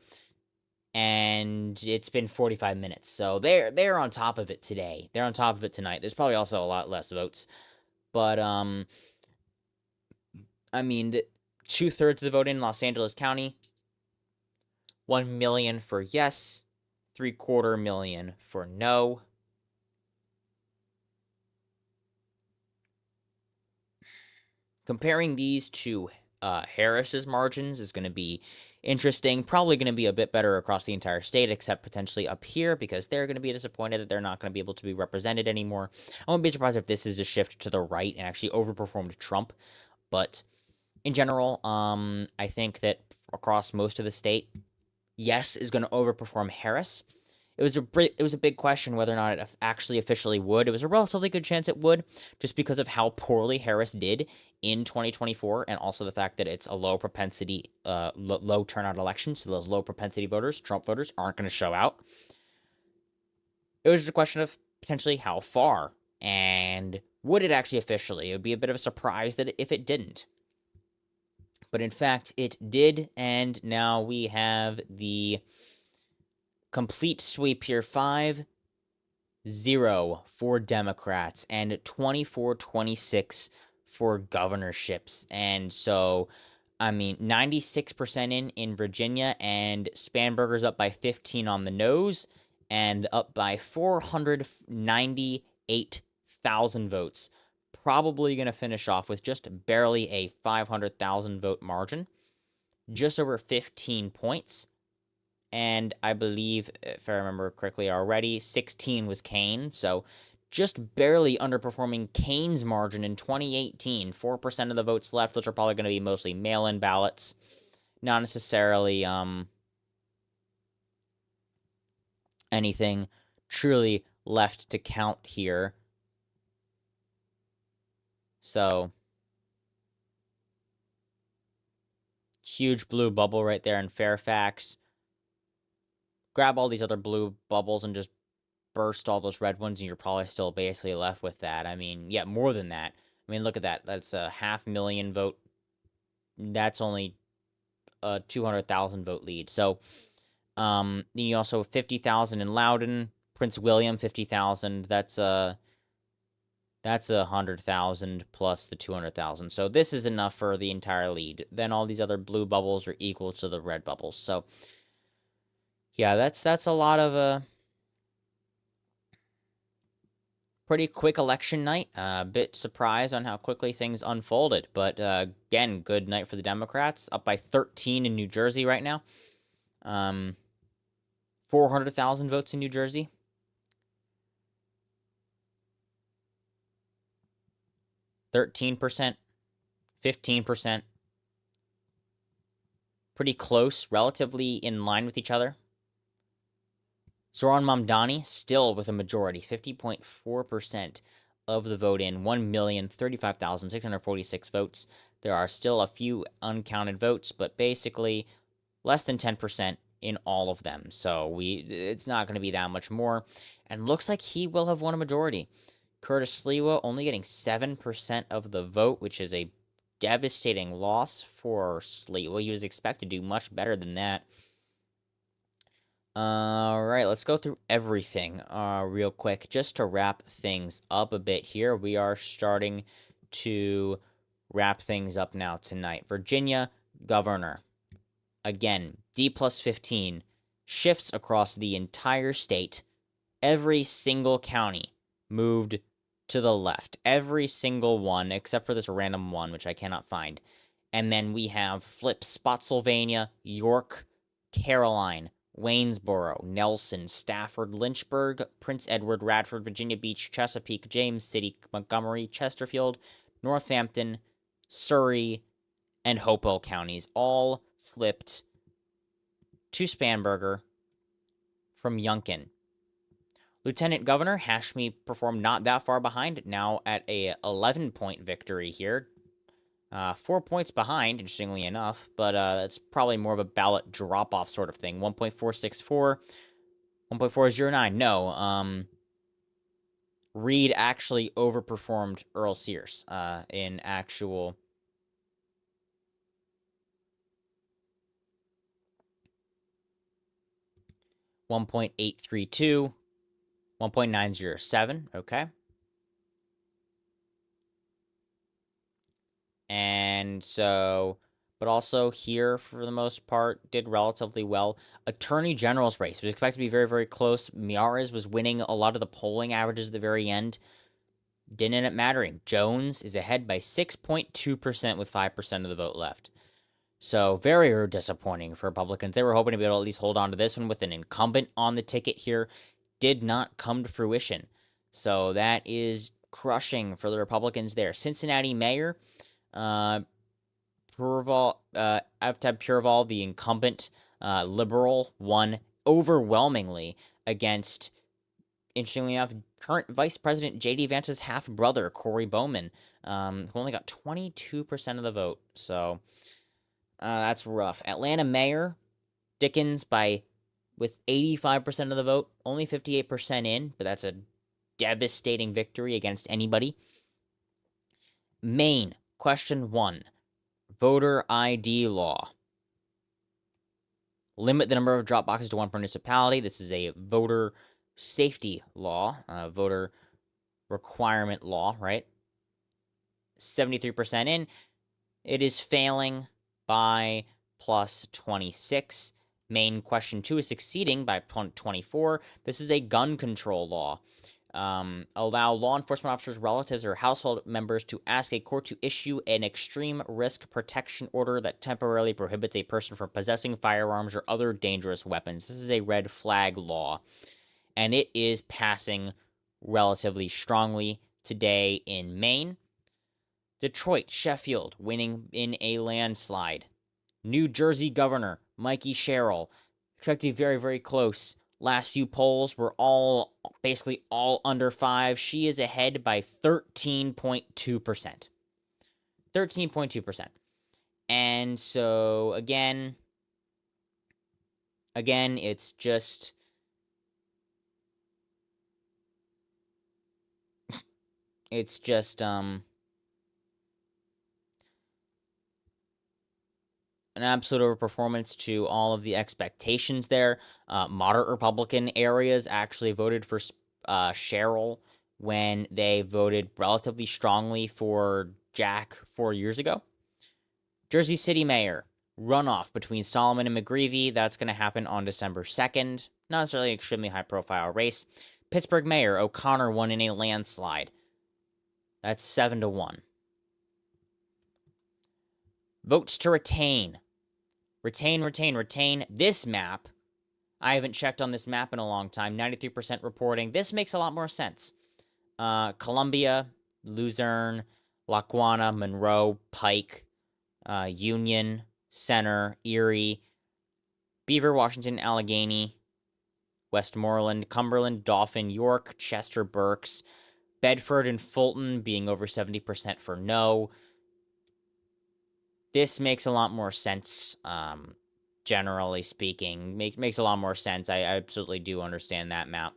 and it's been 45 minutes. So they're on top of it today. They're on top of it tonight. There's probably also a lot less votes, but I mean, 2/3 of the vote in Los Angeles County, 1 million for yes, 3/4 million for no. Comparing these to Harris's margins is going to be interesting. Probably going to be a bit better across the entire state, except potentially up here, because they're going to be disappointed that they're not going to be able to be represented anymore. I won't be surprised if this is a shift to the right and actually overperformed Trump. But in general, I think that across most of the state, yes is going to overperform Harris. It was a big question whether or not it actually officially would. It was a relatively good chance it would, just because of how poorly Harris did in 2024, and also the fact that it's a low propensity, low turnout election, so those low propensity voters, Trump voters, aren't going to show out. It was just a question of potentially how far, and would it actually officially? It would be a bit of a surprise if it didn't. But in fact, it did, and now we have the complete sweep here. 5-0 for Democrats and 24-26 for governorships. And so, I mean, 96% in Virginia, and Spanberger's up by 15 on the nose and up by 498,000 votes. Probably going to finish off with just barely a 500,000 vote margin, just over 15 points. And I believe, if I remember correctly already, 16 was Kane. So just barely underperforming Kane's margin in 2018. 4% of the votes left, which are probably going to be mostly mail-in ballots. Not necessarily anything truly left to count here. So, huge blue bubble right there in Fairfax. Grab all these other blue bubbles and just burst all those red ones, and you're probably still basically left with that. I mean, yeah, more than that. I mean, look at that. That's a 500,000 vote. That's only a 200,000 vote lead. So, then you also have 50,000 in Loudoun. Prince William, 50,000. That's 100,000 plus the 200,000. So this is enough for the entire lead. Then all these other blue bubbles are equal to the red bubbles. So yeah, that's a lot of pretty quick election night. A bit surprised on how quickly things unfolded, but again, good night for the Democrats. Up by 13 in New Jersey right now. 400,000 votes in New Jersey. 13%, 15%. Pretty close, relatively in line with each other. Zoran Mamdani still with a majority, 50.4% of the vote in, 1,035,646 votes. There are still a few uncounted votes, but basically less than 10% in all of them. So it's not going to be that much more. And looks like he will have won a majority. Curtis Sliwa only getting 7% of the vote, which is a devastating loss for Sliwa. He was expected to do much better than that. All right, let's go through everything real quick just to wrap things up a bit here. We are starting to wrap things up now tonight. Virginia governor. Again, D plus 15 shifts across the entire state. Every single county moved to the left. Every single one, except for this random one, which I cannot find. And then we have flip Spotsylvania, York, Caroline, Waynesboro, Nelson, Stafford, Lynchburg, Prince Edward, Radford, Virginia Beach, Chesapeake, James City, Montgomery, Chesterfield, Northampton, Surrey, and Hopewell counties all flipped to Spanberger from Youngkin. Lieutenant Governor Hashmi performed not that far behind, now at a 11-point victory here. 4 points behind, interestingly enough, but that's probably more of a ballot drop-off sort of thing. 1.464, 1.409. No, Reed actually overperformed Earl Sears in actual 1.832, 1.907, okay. And so, but also here, for the most part, did relatively well. Attorney General's race was expected to be very, very close. Miyares was winning a lot of the polling averages at the very end. Didn't end up mattering. Jones is ahead by 6.2% with 5% of the vote left. So, very disappointing for Republicans. They were hoping to be able to at least hold on to this one with an incumbent on the ticket here. Did not come to fruition. So, that is crushing for the Republicans there. Cincinnati mayor, Avtab Pureval, the incumbent liberal, won overwhelmingly against, interestingly enough, current Vice President J.D. Vance's half-brother, Corey Bowman, who only got 22% of the vote. So that's rough. Atlanta mayor, Dickens, with 85% of the vote, only 58% in, but that's a devastating victory against anybody. Maine, question 1, voter ID law. limit the number of drop boxes to one per municipality. This is a voter safety law, voter requirement law, right? 73% in. It is failing by plus 26. Main question 2 is succeeding by 24. This is a gun control law. Allow law enforcement officers, relatives, or household members to ask a court to issue an extreme risk protection order that temporarily prohibits a person from possessing firearms or other dangerous weapons. This is a red flag law, and it is passing relatively strongly today in Maine. Detroit, Sheffield winning in a landslide. New Jersey Governor Mikey Sherrill, expected to be very, very close. Last few polls were basically all under 5. She is ahead by 13.2%. 13.2%. And so, again, it's just... an absolute overperformance to all of the expectations there. Moderate Republican areas actually voted for Sherrill when they voted relatively strongly for Jack 4 years ago. Jersey City Mayor, runoff between Solomon and McGreevey. That's going to happen on December 2nd. Not necessarily an extremely high-profile race. Pittsburgh Mayor, O'Connor won in a landslide. That's 7-1. Votes to retain. Retain. This map, I haven't checked on this map in a long time. 93% reporting. This makes a lot more sense. Columbia, Luzerne, Lackawanna, Monroe, Pike, Union, Center, Erie, Beaver, Washington, Allegheny, Westmoreland, Cumberland, Dauphin, York, Chester, Berks, Bedford, and Fulton being over 70% for no. This makes a lot more sense, generally speaking. Makes a lot more sense. I absolutely do understand that map.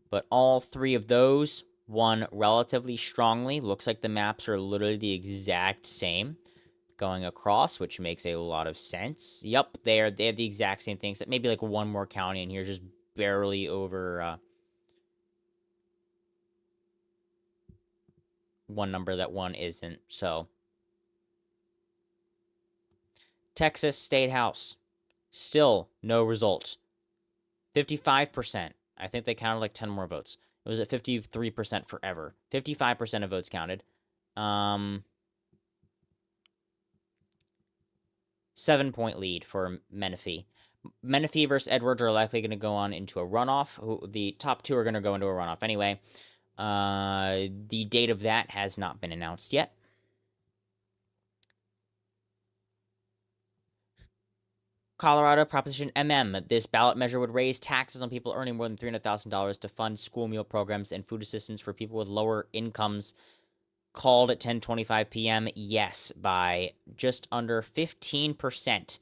But all three of those won relatively strongly. Looks like the maps are literally the exact same going across, which makes a lot of sense. Yep, they have the exact same things. Maybe like one more county in here, just barely over one number that one isn't. So Texas State House, still no results. 55%. I think they counted like 10 more votes. It was at 53% forever. 55% of votes counted. 7-point lead for Menifee. Menifee versus Edwards are likely going to go on into a runoff. The top two are going to go into a runoff anyway. The date of that has not been announced yet. Colorado Proposition MM. This ballot measure would raise taxes on people earning more than $300,000 to fund school meal programs and food assistance for people with lower incomes. Called at 10:25 p.m. Yes, by just under 15%.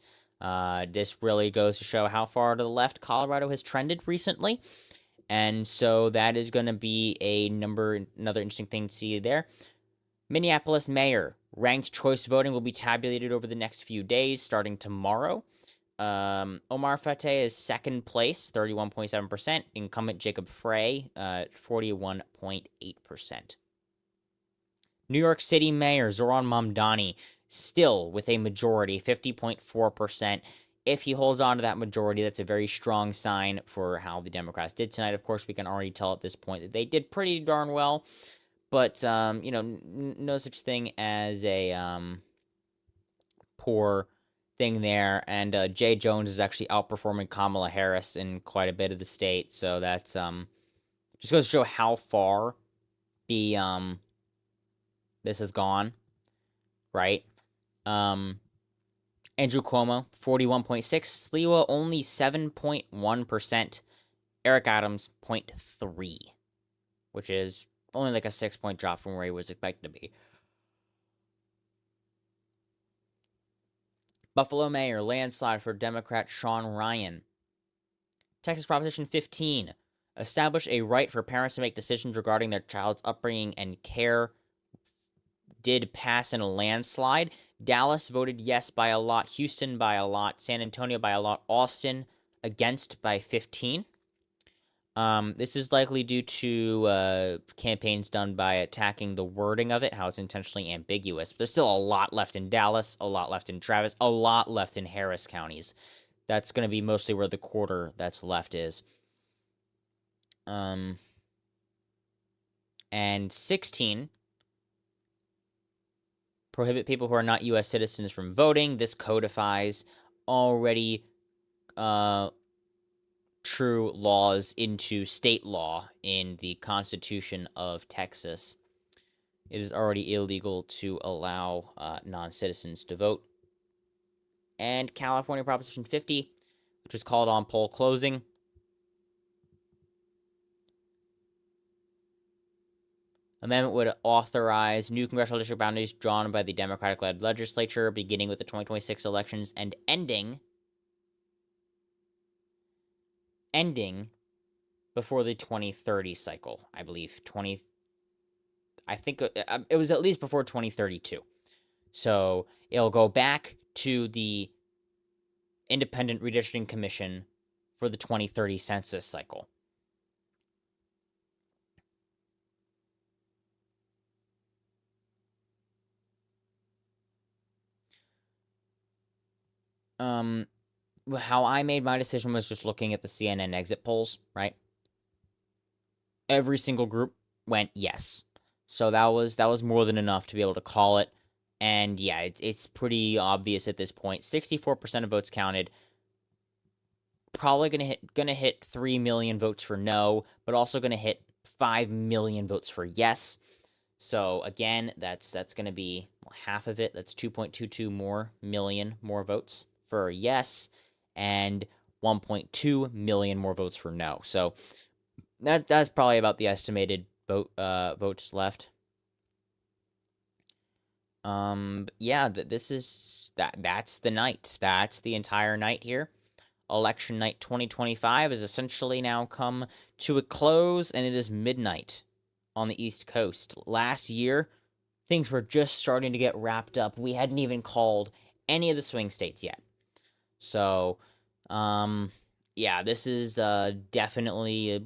This really goes to show how far to the left Colorado has trended recently. And so that is going to be another interesting thing to see there. Minneapolis Mayor. Ranked choice voting will be tabulated over the next few days, starting tomorrow. Omar Fateh is second place, 31.7%. Incumbent Jacob Frey, 41.8%. New York City Mayor Zoran Mamdani, still with a majority, 50.4%. If he holds on to that majority, that's a very strong sign for how the Democrats did tonight. Of course, we can already tell at this point that they did pretty darn well. But, no such thing as a poor thing there. And Jay Jones is actually outperforming Kamala Harris in quite a bit of the state. So that's just goes to show how far the this has gone, right? Andrew Cuomo, 41.6%. Sliwa, only 7.1%. Eric Adams, 0.3%, which is only like a 6-point drop from where he was expected to be. Buffalo Mayor, landslide for Democrat Sean Ryan. Texas Proposition 15, establish a right for parents to make decisions regarding their child's upbringing and care did pass in a landslide. Dallas voted yes by a lot, Houston by a lot, San Antonio by a lot, Austin against by 15. This is likely due to campaigns done by attacking the wording of it, how it's intentionally ambiguous. But there's still a lot left in Dallas, a lot left in Travis, a lot left in Harris counties. That's going to be mostly where the quarter that's left is. And 16, prohibit people who are not U.S. citizens from voting. This codifies already true laws into state law in the Constitution of Texas. It is already illegal to allow non-citizens to vote. And California Proposition 50, which was called on poll closing. Amendment would authorize new congressional district boundaries drawn by the Democratic-led legislature, beginning with the 2026 elections and ending before the 2030 cycle, I believe. I think it was at least before 2032. So it'll go back to the Independent Redistricting Commission for the 2030 census cycle. How I made my decision was just looking at the CNN exit polls, right? Every single group went yes. So that was more than enough to be able to call it. And yeah, it's pretty obvious at this point. 64% of votes counted. Probably gonna hit 3 million votes for no, but also gonna hit 5 million votes for yes. So again, that's gonna be half of it. That's 2.22 million more votes for yes, and 1.2 million more votes for no. So that's probably about the estimated votes left. Yeah, that's the night. That's the entire night here. Election night 2025 is essentially now come to a close, and it is midnight on the East Coast. Last year, things were just starting to get wrapped up. We hadn't even called any of the swing states yet. So, yeah, this is definitely a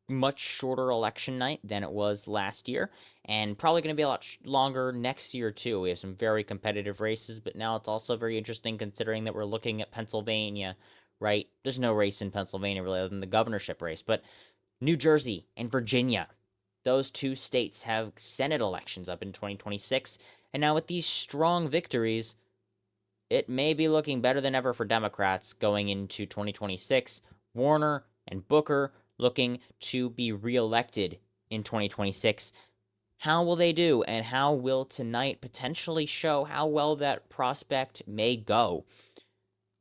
much shorter election night than it was last year, and probably going to be a lot longer next year too. We have some very competitive races, but now it's also very interesting considering that we're looking at Pennsylvania, right? There's no race in Pennsylvania really other than the governorship race, but New Jersey and Virginia, those two states have Senate elections up in 2026, and now with these strong victories, it may be looking better than ever for Democrats going into 2026. Warner and Booker looking to be reelected in 2026. How will they do, and how will tonight potentially show how well that prospect may go?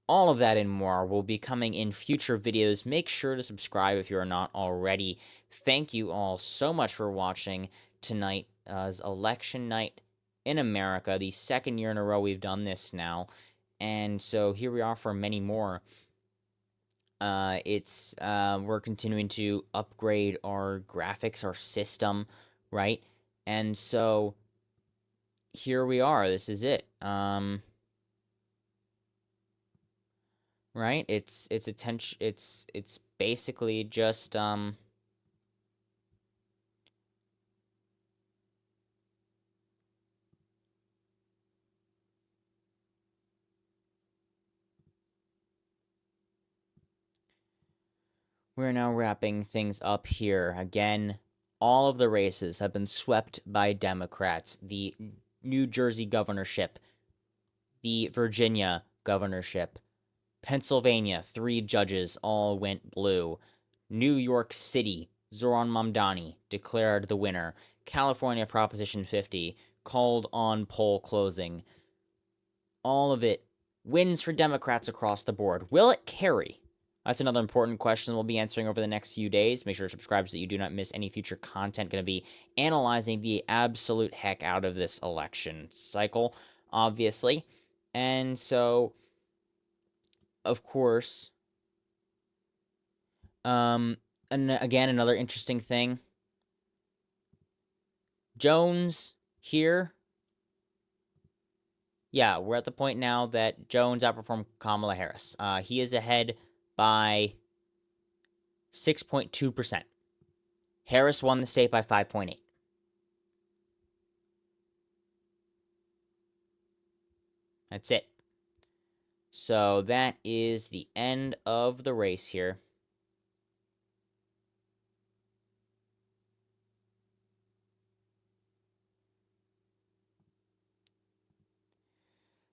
All of that and more will be coming in future videos. Make sure to subscribe if you are not already. Thank you all so much for watching tonight as election night in America, the second year in a row we've done this now, and so here we are for many more. We're continuing to upgrade our graphics, our system, right? And so here we are. This is it. Right? It's attention. It's basically just we're now wrapping things up here. Again, all of the races have been swept by Democrats. The New Jersey governorship, the Virginia governorship, Pennsylvania, 3 judges all went blue. New York City, Zoran Mamdani declared the winner. California Proposition 50 called on poll closing. All of it wins for Democrats across the board. Will it carry? That's another important question we'll be answering over the next few days. Make sure to subscribe so that you do not miss any future content. Going to be analyzing the absolute heck out of this election cycle, obviously. And so, of course, and again, another interesting thing. Jones here Yeah, we're at the point now that Jones outperformed Kamala Harris. He is ahead by 6.2%. Harris won the state by 5.8. That's it. So that is the end of the race here.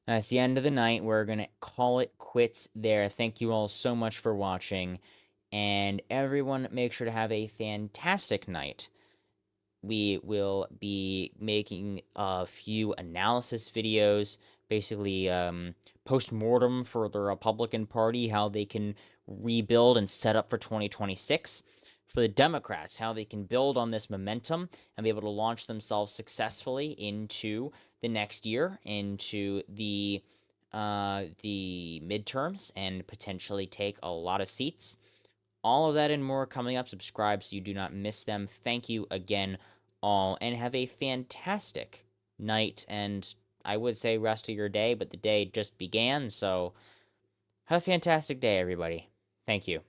That's the end of the night. We're going to call it quits there. Thank you all so much for watching. And everyone, make sure to have a fantastic night. We will be making a few analysis videos, basically post-mortem for the Republican Party, how they can rebuild and set up for 2026. For the Democrats, how they can build on this momentum and be able to launch themselves successfully into the next year, into the midterms, and potentially take a lot of seats. All of that and more coming up. Subscribe so you do not miss them. Thank you again, all, and have a fantastic night, and I would say rest of your day, but the day just began, so have a fantastic day, everybody. Thank you.